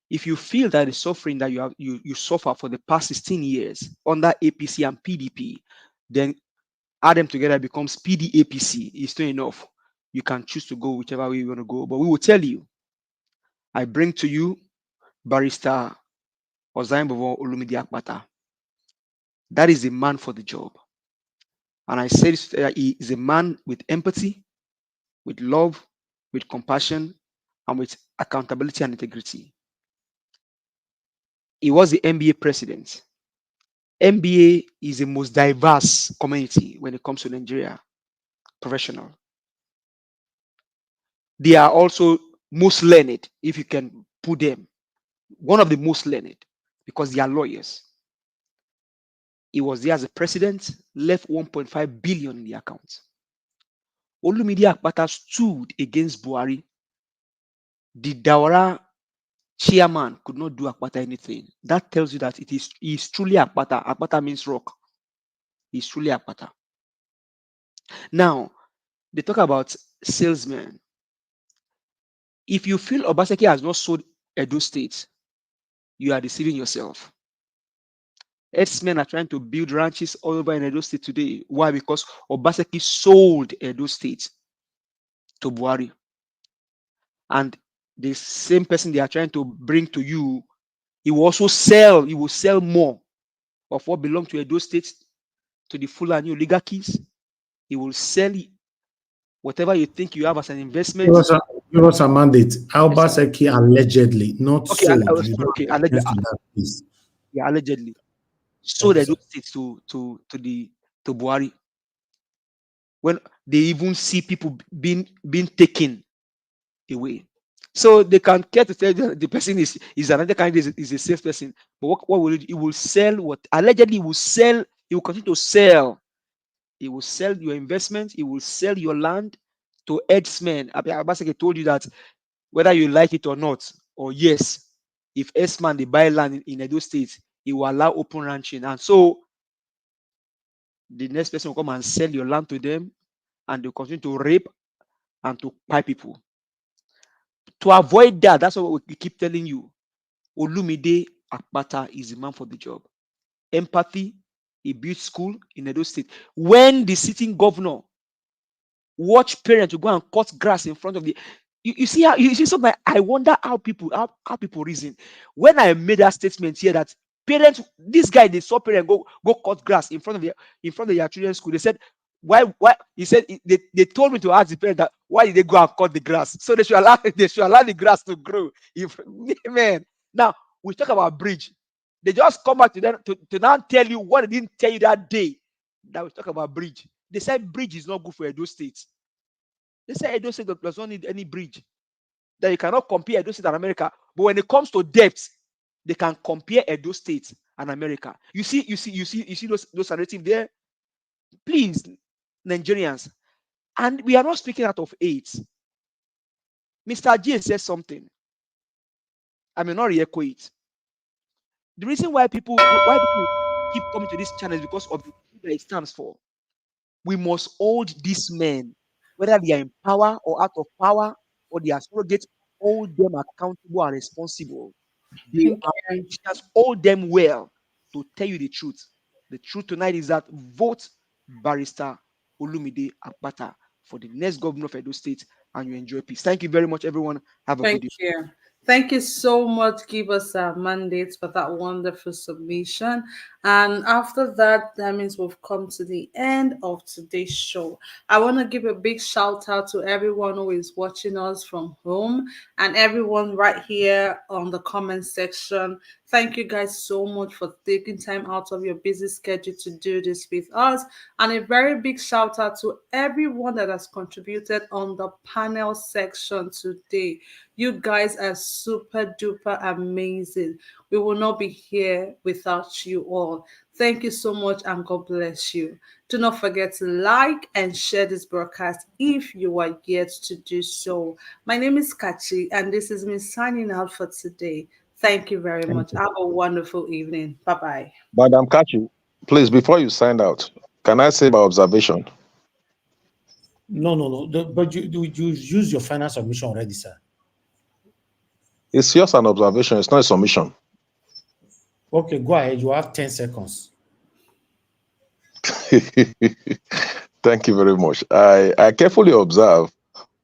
If you feel that the suffering that you suffer for the past 16 years under APC and PDP, then add them together, it becomes PDAPC. It's not enough. You can choose to go whichever way you want to go. But we will tell you, I bring to you Barrister Ozaimbovo Olumide Akpata. That is a man for the job. And I say this, he is a man with empathy, with love, with compassion, and with accountability and integrity. He was the NBA president. NBA is the most diverse community when it comes to Nigeria, professional. They are also most learned, if you can put them. One of the most learned, because they are lawyers. He was there as a president, left 1.5 billion in the account. Olumide Akpata stood against Buhari. The Daura chairman could not do Akpata anything. That tells you that he is truly Akpata. Akpata means rock. He's truly Akpata. Now, they talk about salesmen. If you feel Obaseki has not sold Edo State, you are deceiving yourself. Herdsmen are trying to build ranches all over in Edo State today. Why? Because Obaseki sold Edo State to Buhari. And the same person they are trying to bring to you, he will also sell, he will sell more of what belongs to Edo State to the Fulani oligarchies. He will sell whatever you think you have as an investment. Give us a mandate. Obaseki allegedly, not Okay, sold. okay, yeah, allegedly sold Edo State to Buhari. When they even see people being taken away. So they can care to tell the person is another candidate, is a safe person. But what will he will sell what allegedly he will continue to sell. He will sell your investment, he will sell your land to herdsmen. Abaseke told you that whether you like it or not, or yes, if herdsman they buy land in Edo State, he will allow open ranching. And so the next person will come and sell your land to them, and they'll continue to rape and to buy people. To avoid that, that's what we keep telling you. Olumide Akpata is the man for the job. Empathy, he built school in Edo State. When the sitting governor watch parents to go and cut grass in front of the, you see how you see something. I wonder how people reason. When I made that statement here that parents, this guy they saw parents go cut grass in front of their children's school. They said, why he said they told me to ask the parents that why did they go and cut the grass, so they should allow the grass to grow. Man, now we talk about bridge. They just come back to them to now tell you what they didn't tell you that day. That we talk about bridge. They said bridge is not good for Edo State. They said Edo State does not need any bridge. That you cannot compare Edo State and America. But when it comes to depth, they can compare Edo State and America. You see those narratives there. Please, Nigerians, and we are not speaking out of hate. Mr. J says something. I may not re-echo it. The reason why people keep coming to this channel is because of the issue that it stands for. We must hold these men, whether they are in power or out of power, or they are surrogates, hold them accountable and responsible. They Thank are you. politicians, hold them well. To tell you the truth. The truth tonight is that vote Barrister Olumide Akpata for the next governor of Edo State, and you enjoy peace. Thank you very much, everyone. Have a good Thank day. you. Thank you so much, Give Us a Mandate, for that wonderful submission. And after that, that means we've come to the end of today's show. I want to give a big shout out to everyone who is watching us from home and everyone right here on the comment section. Thank you guys so much for taking time out of your busy schedule to do this with us. And a very big shout out to everyone that has contributed on the panel section today. You guys are super duper amazing. We will not be here without you all. Thank you so much and God bless you. Do not forget to like and share this broadcast if you are yet to do so. My name is Kachi and this is me signing out for today. Thank you very much. Have a wonderful evening. Bye-bye. Madam Kachi, please, before you sign out, can I say my observation? No. But you use your final submission already, sir. It's just an observation. It's not a submission. Okay, go ahead. You have 10 seconds. Thank you very much. I carefully observe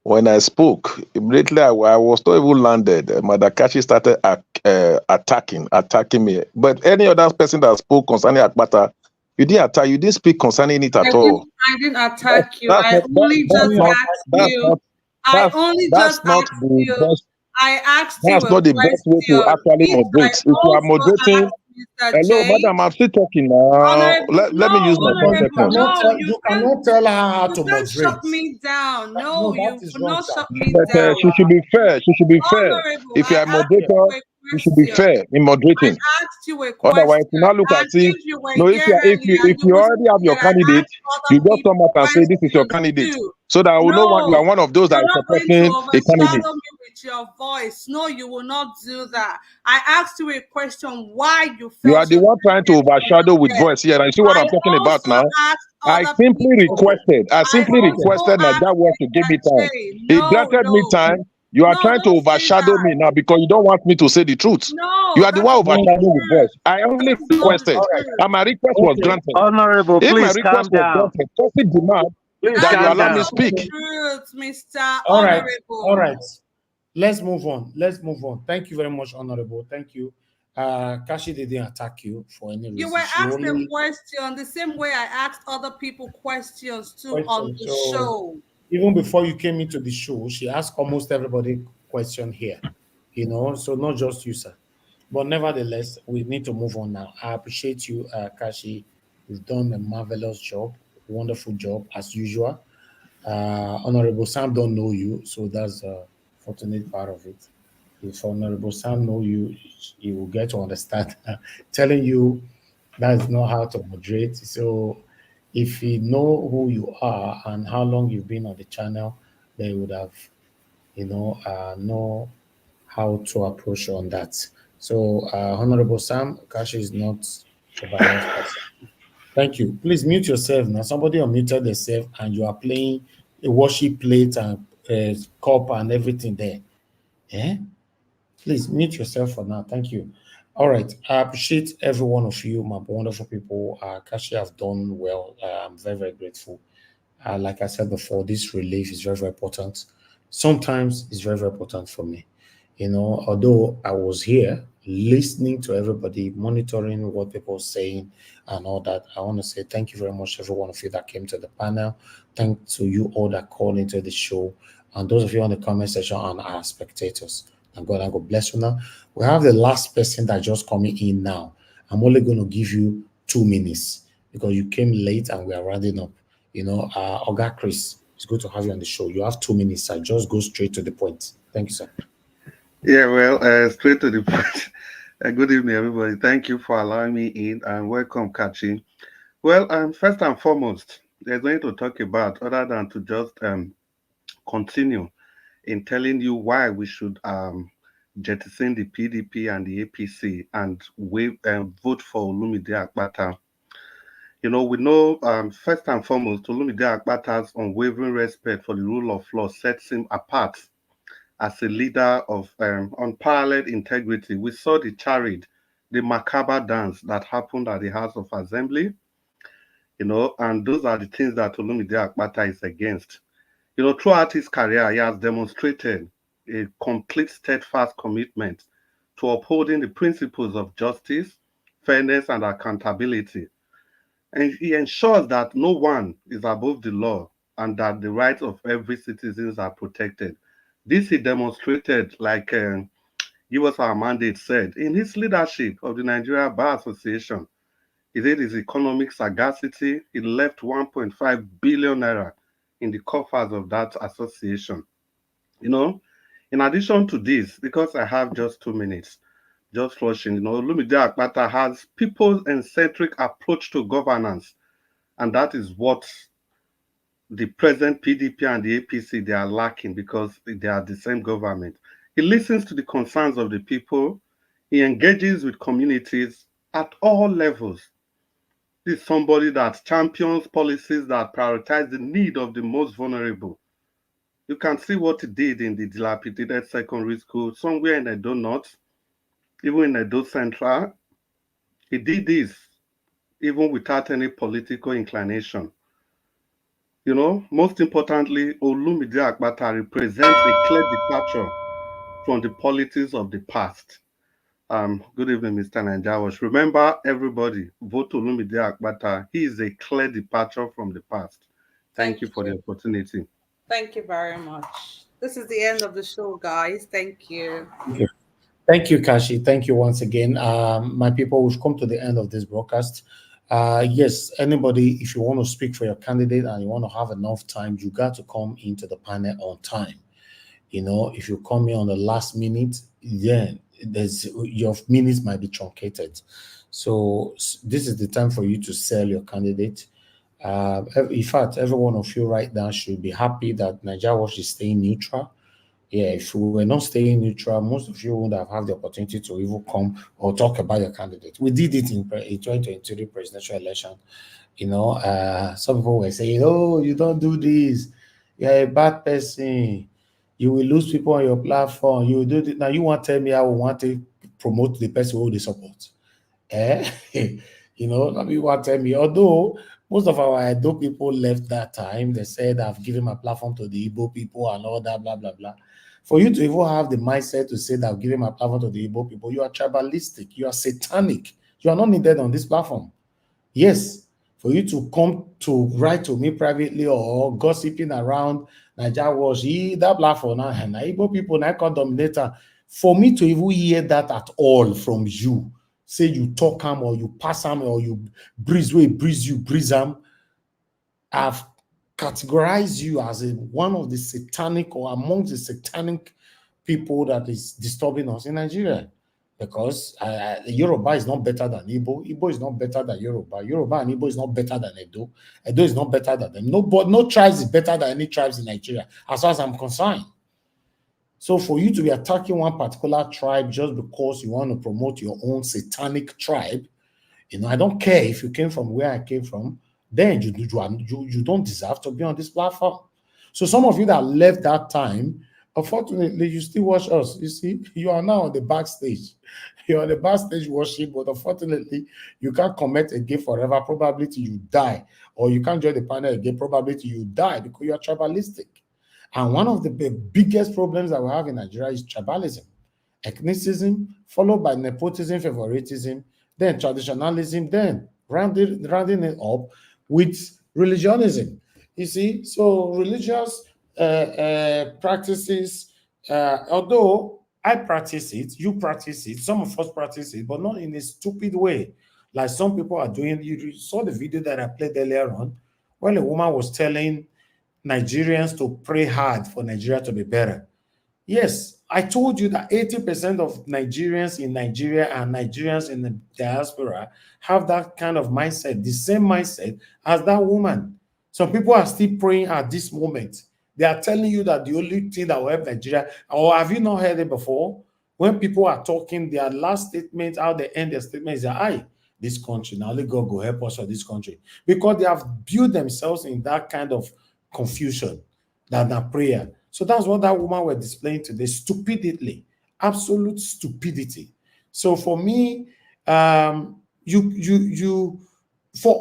when I spoke. Immediately, I was not even landed. Madakashi started attacking me. But any other person that spoke concerning Akpata, you didn't attack. You didn't speak concerning it at all. I didn't attack you. That's I not. only just asked you. I only just That's not asked the you. best. I asked you That's a not the best way to question, actually which I moderate. If you are also moderating, asked Mr. hello, J. madam, I'm still talking now. Honorable, Let me use my 10 seconds. You cannot tell her how to You can't shut moderate. me down. No, that you is will wrong, not sir. shut me But down. she should be fair. She should be fair. Honorable, If you I are a asked you moderator, a you should be question. fair in moderating. I asked you a Otherwise, question, you now look and as if if you were no, here earlier, if you you would already have see your that I candidate, asked you other just come people out and say this is your questions candidate, too. so that I will know you are No, one of those that you're is not going to supporting a candidate. overshadow me with your voice. No, you will not do that. I asked you a question why you You felt are the so one trying to overshadow with disrespected. voice here. And you see what I I'm talking about also now? asked I other simply people. requested Naija West to give me time. He granted me time. You are trying to overshadow me now because you don't want me to say the truth. You are the one overshadowing with voice. I only requested, and my request was granted. Honorable, If my please calm request was down. granted, just demand Please that you calm allow me down. speak. Truth, Mr. All right. Honorable. Let's move on. Thank you very much, Honorable. Thank you. Kashi didn't attack you for any reason. You were She asked a only question the same way I asked other people questions too on the So show. even before you came into the show, she asked almost everybody question here. So not just you, sir. But nevertheless, we need to move on now. I appreciate you, Kashi. You've done a marvelous job, wonderful job as usual. Honorable Sam don't know you, so that's a fortunate part of it. If Honorable Sam know you, he will get to understand. Telling you that's not how to moderate. So if he know who you are and how long you've been on the channel, they would have, know how to approach you on that. So Honorable Sam, Kashi is not a biased person. Thank you. Please mute yourself now. Somebody unmuted themselves and you are playing a worship plate and cup and everything there. Eh? Please mute yourself for now. Thank you. All right. I appreciate every one of you, my wonderful people. Kashi have done well. I'm very, very grateful. Like I said before, this relief is very, very important. Sometimes it's very, very important for me. Although I was here listening to everybody, monitoring what people are saying and all that, I want to say thank you very much, every one of you that came to the panel. Thank to you all that called into the show, and those of you on the comment section and our spectators. And God bless you now. We have the last person that just coming in now. I'm only going to give you 2 minutes because you came late and we are rounding up. Oga Chris, it's good to have you on the show. You have 2 minutes, sir. Just go straight to the point. Thank you, sir. Yeah, well, straight to the point. Good evening, everybody. Thank you for allowing me in and welcome, Kachi. Well, first and foremost, there's nothing to talk about other than to just continue in telling you why we should jettison the PDP and the APC and vote for Olumide Akpata. We know first and foremost, Olumide Akpata's unwavering respect for the rule of law sets him apart as a leader of unparalleled integrity. We saw the charade, the macabre dance that happened at the House of Assembly, and those are the things that Olumide Akpata is against. Throughout his career, he has demonstrated a complete steadfast commitment to upholding the principles of justice, fairness, and accountability. And he ensures that no one is above the law and that the rights of every citizen are protected. This he demonstrated, like Give Us Our Mandate said, in his leadership of the Nigeria Bar Association. He said his economic sagacity, he left 1.5 billion naira in the coffers of that association. In addition to this, because I have just 2 minutes, just rushing, Olumide Akpata has people-centric approach to governance, and that is what the present PDP and the APC, they are lacking because they are the same government. He listens to the concerns of the people. He engages with communities at all levels. This is somebody that champions policies that prioritize the need of the most vulnerable. You can see what he did in the dilapidated secondary school somewhere in Edo North, even in Edo Central. He did this even without any political inclination. You know, most importantly, Olumide Akpata represents a clear departure from the politics of the past. Good evening, Mr. Nanjawash. Remember, everybody, vote Olumide Akpata. He is a clear departure from the past. Thank you for the opportunity. Thank you very much. This is the end of the show, guys. Thank you. Okay. Thank you, Kashi. Thank you once again. My people, we've come to the end of this broadcast. Yes, anybody, if you want to speak for your candidate and you want to have enough time, you got to come into the panel on time. You know, if you come in on the last minute, then your minutes might be truncated. So this is the time for you to sell your candidate. In fact, every one of you right now should be happy that Nigeria Watch is staying neutral. Yeah, if we were not staying neutral, most of you would have had the opportunity to even come or talk about your candidate. We did it in 2023 presidential election. You know, some people were saying, "Oh, you don't do this. You're a bad person. You will lose people on your platform. You will do this." Now you want to tell me I will want to promote the person who they support? Eh? You know, some people want to tell me. Although most of our Edo people left that time, they said I've given my platform to the Igbo people and all that, blah blah blah. For you to even have the mindset to say that I've given my platform to the Igbo people, you are tribalistic, you are satanic, you are not needed on this platform. Yes, for you to come to write to me privately or gossiping around Nigeria was that platform now, and Igbo people now can dominate. For me to even hear that at all from you, say you talk him or you pass him or you breeze him, I've categorized you as one of the satanic or amongst the satanic people that is disturbing us in Nigeria. Because Yoruba is not better than Igbo. Igbo is not better than Yoruba. Yoruba and Igbo is not better than Edo. Edo is not better than them. No tribes is better than any tribes in Nigeria, as far as I'm concerned. So for you to be attacking one particular tribe just because you want to promote your own satanic tribe, you know, I don't care if you came from where I came from, then you don't deserve to be on this platform. So some of you that left that time, unfortunately, you still watch us. You see, you are now on the backstage. You're on the backstage watching, but unfortunately, you can't comment again forever, probably till you die. Or you can't join the panel again, probably till you die, because you are tribalistic. And one of the biggest problems that we have in Nigeria is tribalism, ethnicism, followed by nepotism, favoritism, then traditionalism, then rounding it up with religionism. You see, so religious practices, although I practice it, you practice it, some of us practice it, but not in a stupid way. Like some people are doing. You saw the video that I played earlier on when a woman was telling Nigerians to pray hard for Nigeria to be better. Yes, I told you that 80% of Nigerians in Nigeria and Nigerians in the diaspora have that kind of mindset, the same mindset as that woman. Some people are still praying at this moment. They are telling you that the only thing that will help Nigeria, or have you not heard it before? When people are talking, their last statement, how they end their statement is that, this country, now only God will help us for this country. Because they have built themselves in that kind of confusion, that prayer. So that's what that woman was displaying today, stupidity, absolute stupidity. So for me, for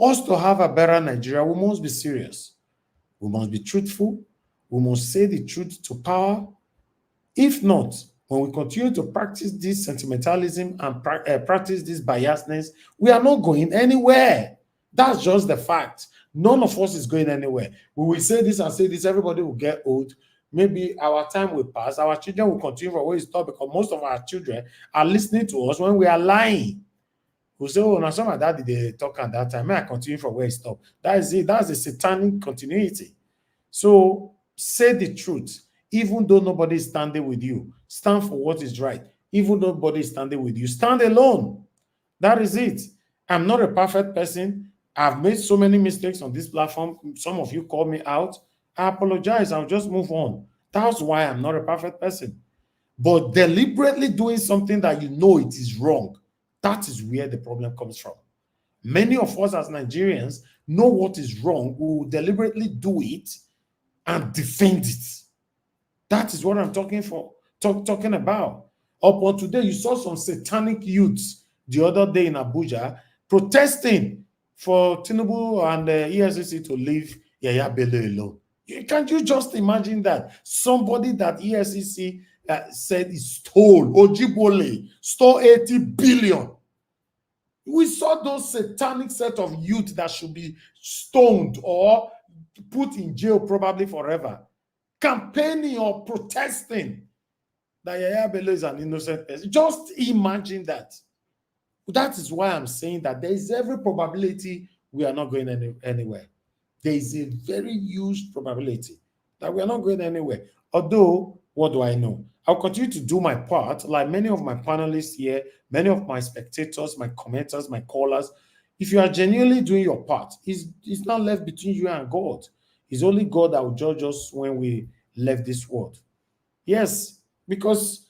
us to have a better Nigeria, we must be serious. We must be truthful. We must say the truth to power. If not, when we continue to practice this sentimentalism and practice this biasness, we are not going anywhere. That's just the fact. None of us is going anywhere. We will say this and say this, everybody will get old. Maybe our time will pass. Our children will continue from where we stop because most of our children are listening to us when we are lying. We'll say, oh, now some of that they talk at that time. May I continue from where we stop? That is it. That's the satanic continuity. So say the truth. Even though nobody is standing with you, stand for what is right. Even though nobody is standing with you, stand alone. That is it. I'm not a perfect person. I've made so many mistakes on this platform. Some of you call me out. I apologize. I'll just move on. That's why I'm not a perfect person. But deliberately doing something that you know it is wrong, that is where the problem comes from. Many of us as Nigerians know what is wrong. We will deliberately do it and defend it. That is what I'm talking about. Upon today, you saw some satanic youths the other day in Abuja protesting for Tinubu and the ESCC to leave Yahaya Bello alone. Can't you just imagine that? Somebody that ESCC said is stole, Ojibole, stole 80 billion. We saw those satanic set of youth that should be stoned or put in jail probably forever, campaigning or protesting that Yahaya Bello is an innocent person. Just imagine that. That is why I'm saying that there is every probability we are not going anywhere. There is a very huge probability that we are not going anywhere. Although, what do I know? I'll continue to do my part, like many of my panelists here, many of my spectators, my commenters, my callers. If you are genuinely doing your part, it's not left between you and God. It's only God that will judge us when we left this world. Yes, because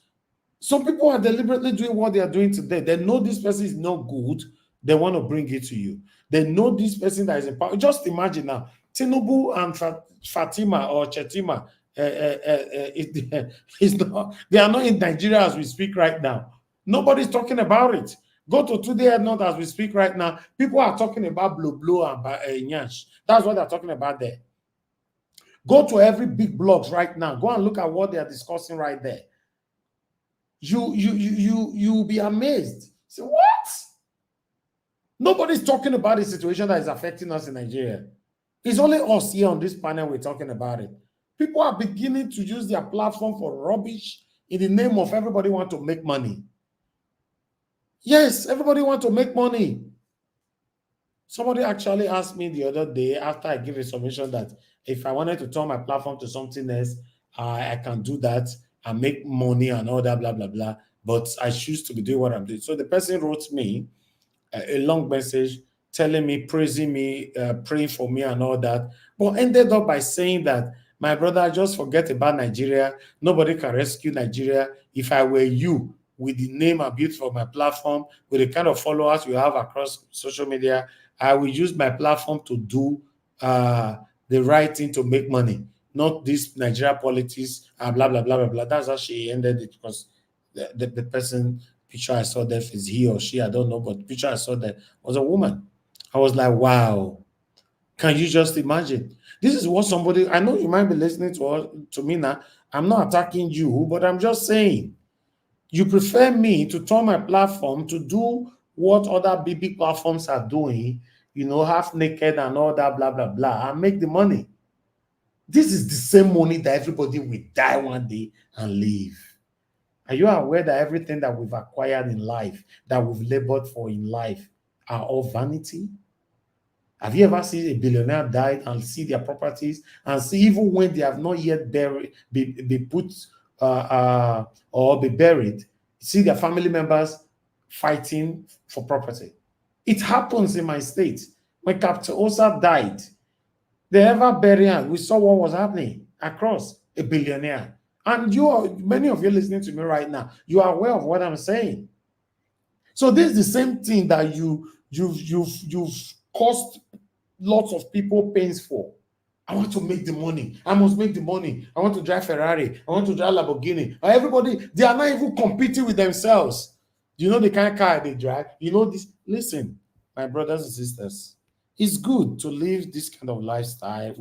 some people are deliberately doing what they are doing today. They know this person is not good. They want to bring it to you. They know this person that is in power. Just imagine now, Tinubu and Fatima or Chetima, they are not in Nigeria as we speak right now. Nobody's talking about it. Go to Today Not as we speak right now. People are talking about Blue and Nyash. That's what they're talking about there. Go to every big blogs right now. Go and look at what they are discussing right there. You'll be amazed. Say, what? Nobody's talking about the situation that is affecting us in Nigeria. It's only us here on this panel we're talking about it. People are beginning to use their platform for rubbish in the name of everybody want to make money. Yes, everybody want to make money. Somebody actually asked me the other day after I gave a submission that if I wanted to turn my platform to something else, I can do that and make money and all that, blah, blah, blah. But I choose to be doing what I'm doing. So the person wrote me a long message telling me, praising me, praying for me and all that, but ended up by saying that, my brother, just forget about Nigeria. Nobody can rescue Nigeria. If I were you, with the name I built for my platform, with the kind of followers you have across social media, I will use my platform to do the right thing to make money, not this Nigeria politics and blah, blah, blah, blah, blah. That's how she ended it, because the person picture I saw there is he or she, I don't know, but the picture I saw there was a woman. I was like, wow, can you just imagine? This is what somebody, I know you might be listening to me now. I'm not attacking you, but I'm just saying, you prefer me to turn my platform to do what other big platforms are doing, half naked and all that, blah, blah, blah, and make the money. This is the same money that everybody will die one day and leave. Are you aware that everything that we've acquired in life, that we've labored for in life, are all vanity? Have you ever seen a billionaire die and see their properties and see even when they have not yet be put or be buried, see their family members fighting for property? It happens in my state. When Captain Osa died, they ever bury him. We saw what was happening across a billionaire. And many of you listening to me right now, you are aware of what I'm saying. So this is the same thing that you've caused lots of people pains for. I want to make the money. I must make the money. I want to drive Ferrari. I want to drive Lamborghini. Everybody, they are not even competing with themselves. You know the kind of car they drive? You know this? Listen, my brothers and sisters, it's good to live this kind of lifestyle,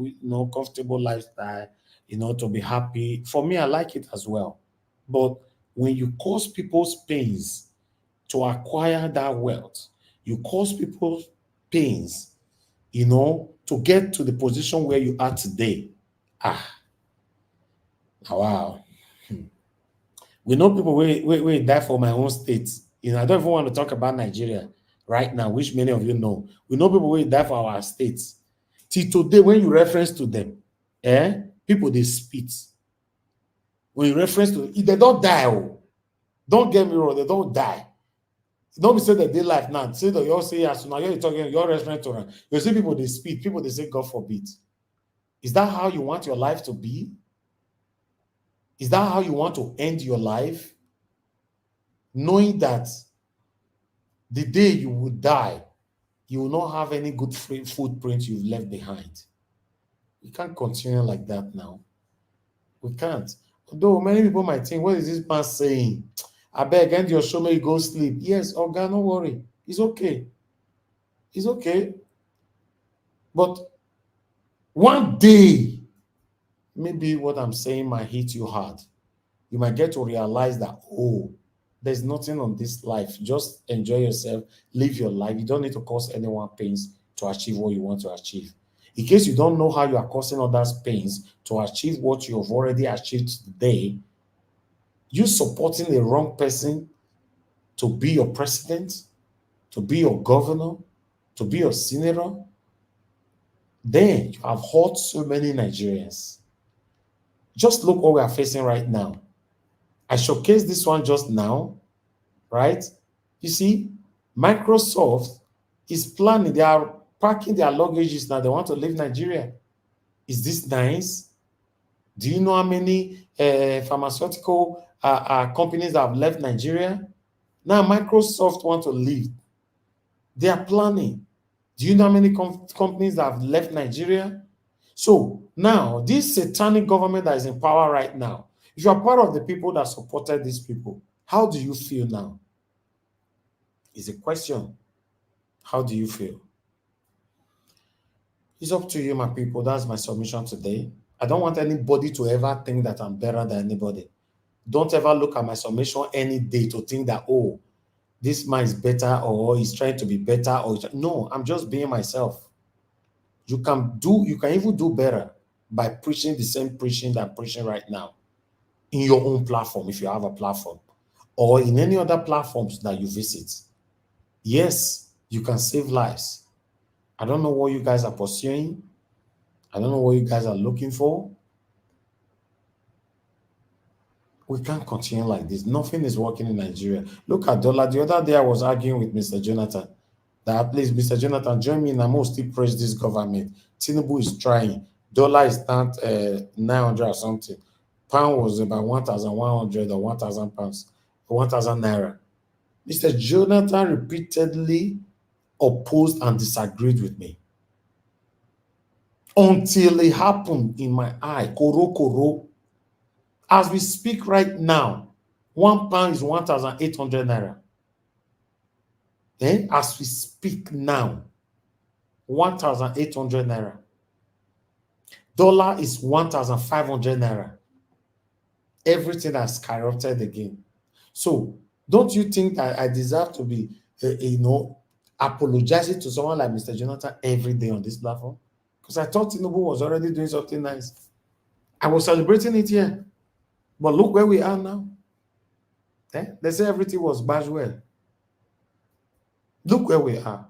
comfortable lifestyle, to be happy. For me, I like it as well. But when you cause people's pains to acquire that wealth, you cause people's pains, to get to the position where you are today. Wow. We know people will die for my own state. I don't even want to talk about Nigeria right now, which many of you know. We know people will die for our states. Till today, when you reference to them, people, they spit. When you reference to them, they don't die. Don't get me wrong, they don't die. Don't be saying that they life now. Say that you're saying, as now you're talking, you're referring to them. You see people, they spit. People, they say, God forbid. Is that how you want your life to be? Is that how you want to end your life? Knowing that the day you will die, you will not have any good footprint you've left behind. We can't continue like that now. We can't. Although many people might think, what is this man saying? I beg, end your show, may you go sleep. Yes, Oga, no worry. It's okay. It's okay. But one day, maybe what I'm saying might hit you hard. You might get to realize that, oh, there's nothing on this life. Just enjoy yourself, live your life. You don't need to cause anyone pains to achieve what you want to achieve. In case you don't know how you are causing others pains to achieve what you have already achieved today, you supporting the wrong person to be your president, to be your governor, to be your senator, then you have hurt so many Nigerians. Just look what we are facing right now. I showcased this one just now, right? You see, Microsoft is planning, they are packing their luggages now. They want to leave Nigeria. Is this nice? Do you know how many pharmaceutical companies have left Nigeria? Now Microsoft want to leave. They are planning. Do you know how many companies that have left Nigeria? So now this satanic government that is in power right now, if you are part of the people that supported these people, how do you feel now? Is a question. How do you feel? It's up to you, my people. That's my submission today. I don't want anybody to ever think that I'm better than anybody. Don't ever look at my submission any day to think that, oh, this man is better or he's trying to be better. Or no, I'm just being myself. You can even do better by preaching the same preaching that I'm preaching right now in your own platform, if you have a platform, or in any other platforms that you visit. Yes, you can save lives. I don't know what you guys are pursuing. I don't know what you guys are looking for. We can't continue like this. Nothing is working in Nigeria. Look at dollar. The other day I was arguing with Mr. Jonathan that, please, Mr. Jonathan, join me and I must still praise this government. Tinubu is trying. Dollar is not 900 or something. Pound was about 1,100 or 1,000 pounds, 1,000 naira. Mr. Jonathan repeatedly opposed and disagreed with me until it happened in my eye. Koro koro. As we speak right now, 1 pound is 1,800 naira. Then, as we speak now, 1,800 naira. Dollar is 1,500 naira. Everything has skyrocketed again. So, don't you think that I deserve to be, apologizing to someone like Mr. Jonathan every day on this platform? Because I thought Tinubu was already doing something nice. I was celebrating it here. But look where we are now. They say everything was bad well. Look where we are.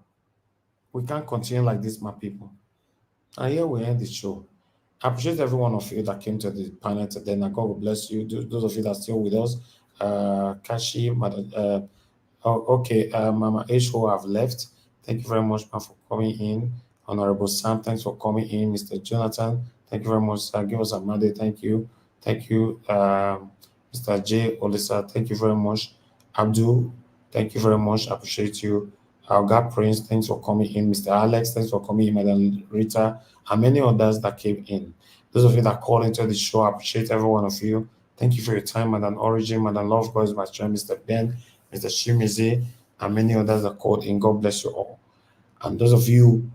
We can't continue like this, my people. And here we end the show. I appreciate every one of you that came to the panel today. And God will bless you. Those of you that are still with us. Kashi, Mama H.O. have left. Thank you very much, man, for coming in. Honorable Sam, thanks for coming in. Mr. Jonathan, thank you very much. Give us a Monday. Thank you. Thank you. Mr. J. Olisa, thank you very much. Abdul, thank you very much. I appreciate you. God Prince, thanks for coming in. Mr. Alex, thanks for coming in. Madam Rita, and many others that came in. Those of you that called into the show, I appreciate every one of you. Thank you for your time, Madam Origin, Madam Love God, my friend, Mr. Ben, Mr. Shimizi, and many others that called in. God bless you all. And those of you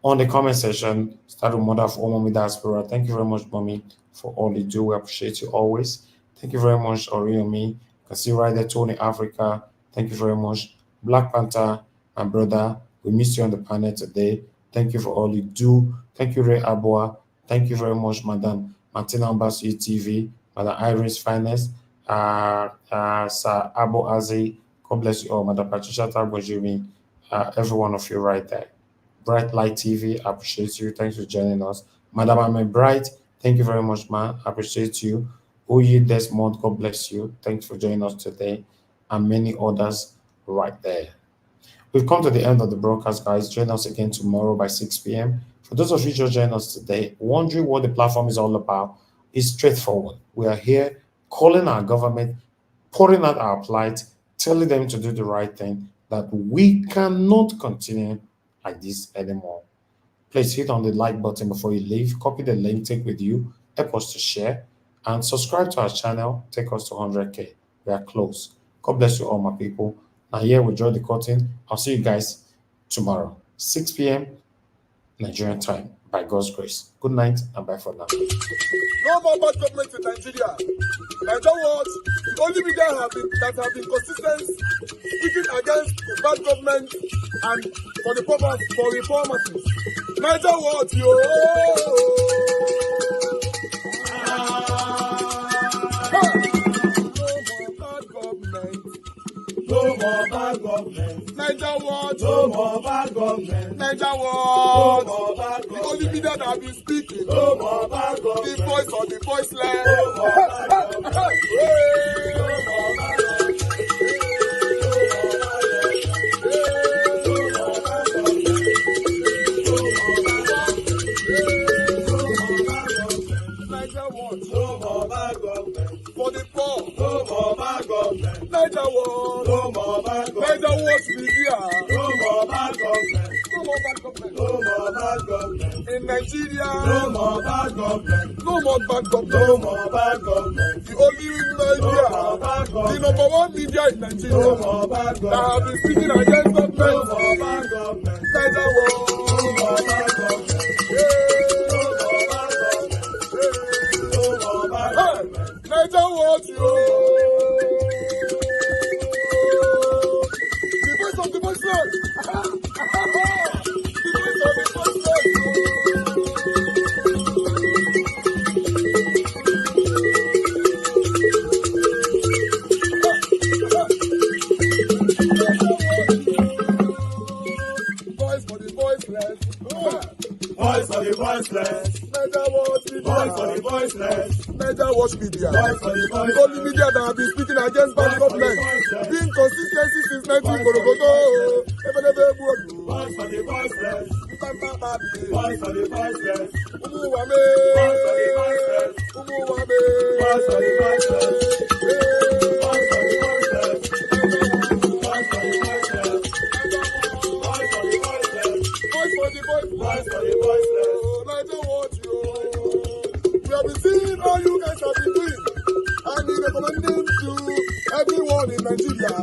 on the comment section, start with Mother for Mommy Diaspora. Thank you very much, Mommy, for all you do. We appreciate you always. Thank you very much, Oriomi. You can see right there, Tony Africa. Thank you very much. Black Panther, my brother. We missed you on the panel today. Thank you for all you do. Thank you, Ray Abua. Thank you very much, Madam Martina Ambassi TV, Madam Iris Finest, Sir Abu Azi. God bless you all, Madam Patricia Tagbojimi, every one of you right there. Bright Light TV, I appreciate you. Thanks for joining us. Madam Ame Bright, thank you very much, man. I appreciate you. Oye Desmond, God bless you. Thanks for joining us today. And many others right there. We've come to the end of the broadcast, guys. Join us again tomorrow by 6 p.m. For those of you just joining us today, wondering what the platform is all about, it's straightforward. We are here calling our government, pouring out our plight, telling them to do the right thing, that we cannot continue like this anymore. Please hit on the like button before you leave, copy the link, take with you, help us to share, and subscribe to our channel, take us to 100K. We are close. God bless you all, my people. Now here we draw the curtain. I'll see you guys tomorrow, 6 p.m. Nigerian time, by God's grace. Good night and bye for now. No more bad government in Nigeria. Nigeria what? The only media that have been consistent speaking against the bad government and for the purpose for reformers. Nigeria what? Yo! No more bad government. Nigeria what? No more bad government. Nigeria what? No more bad government. The only media that have been speaking. No more bad government. The voice of the voiceless. No more bad government. No more bad for the poor. No more bad government. Nigeria what? No more bad government. Nigeria what media. No more bad government. No more bad government. No more bad government. In Nigeria. No more bad government. No more bad government. No more bad government. The only media. No more bad government. The number one media in Nigeria. No more bad government. That have been speaking against government. No more bad government. Nigeria what? No more bad government. Nigeria what you? The voice of the voiceless. The voice of the voiceless. Voice for the voiceless. Voice for the voiceless. Nigeria watch media. Voice for the voiceless. Nigeria watch media. Voice for the voiceless. The only media that have been speaking against bad government. Being consistency since 1944. Voice for the voiceless. Voice for the voiceless. Umuwame. Voice for the voiceless. Umuwame. Voice for the voiceless. Voice for the voiceless. Voice for the voiceless. Voice for the voiceless. Voice for the voiceless. Voice for the voiceless. Nigeria watch you. We have been seeing all you guys have been doing, and we recommending to everyone in Nigeria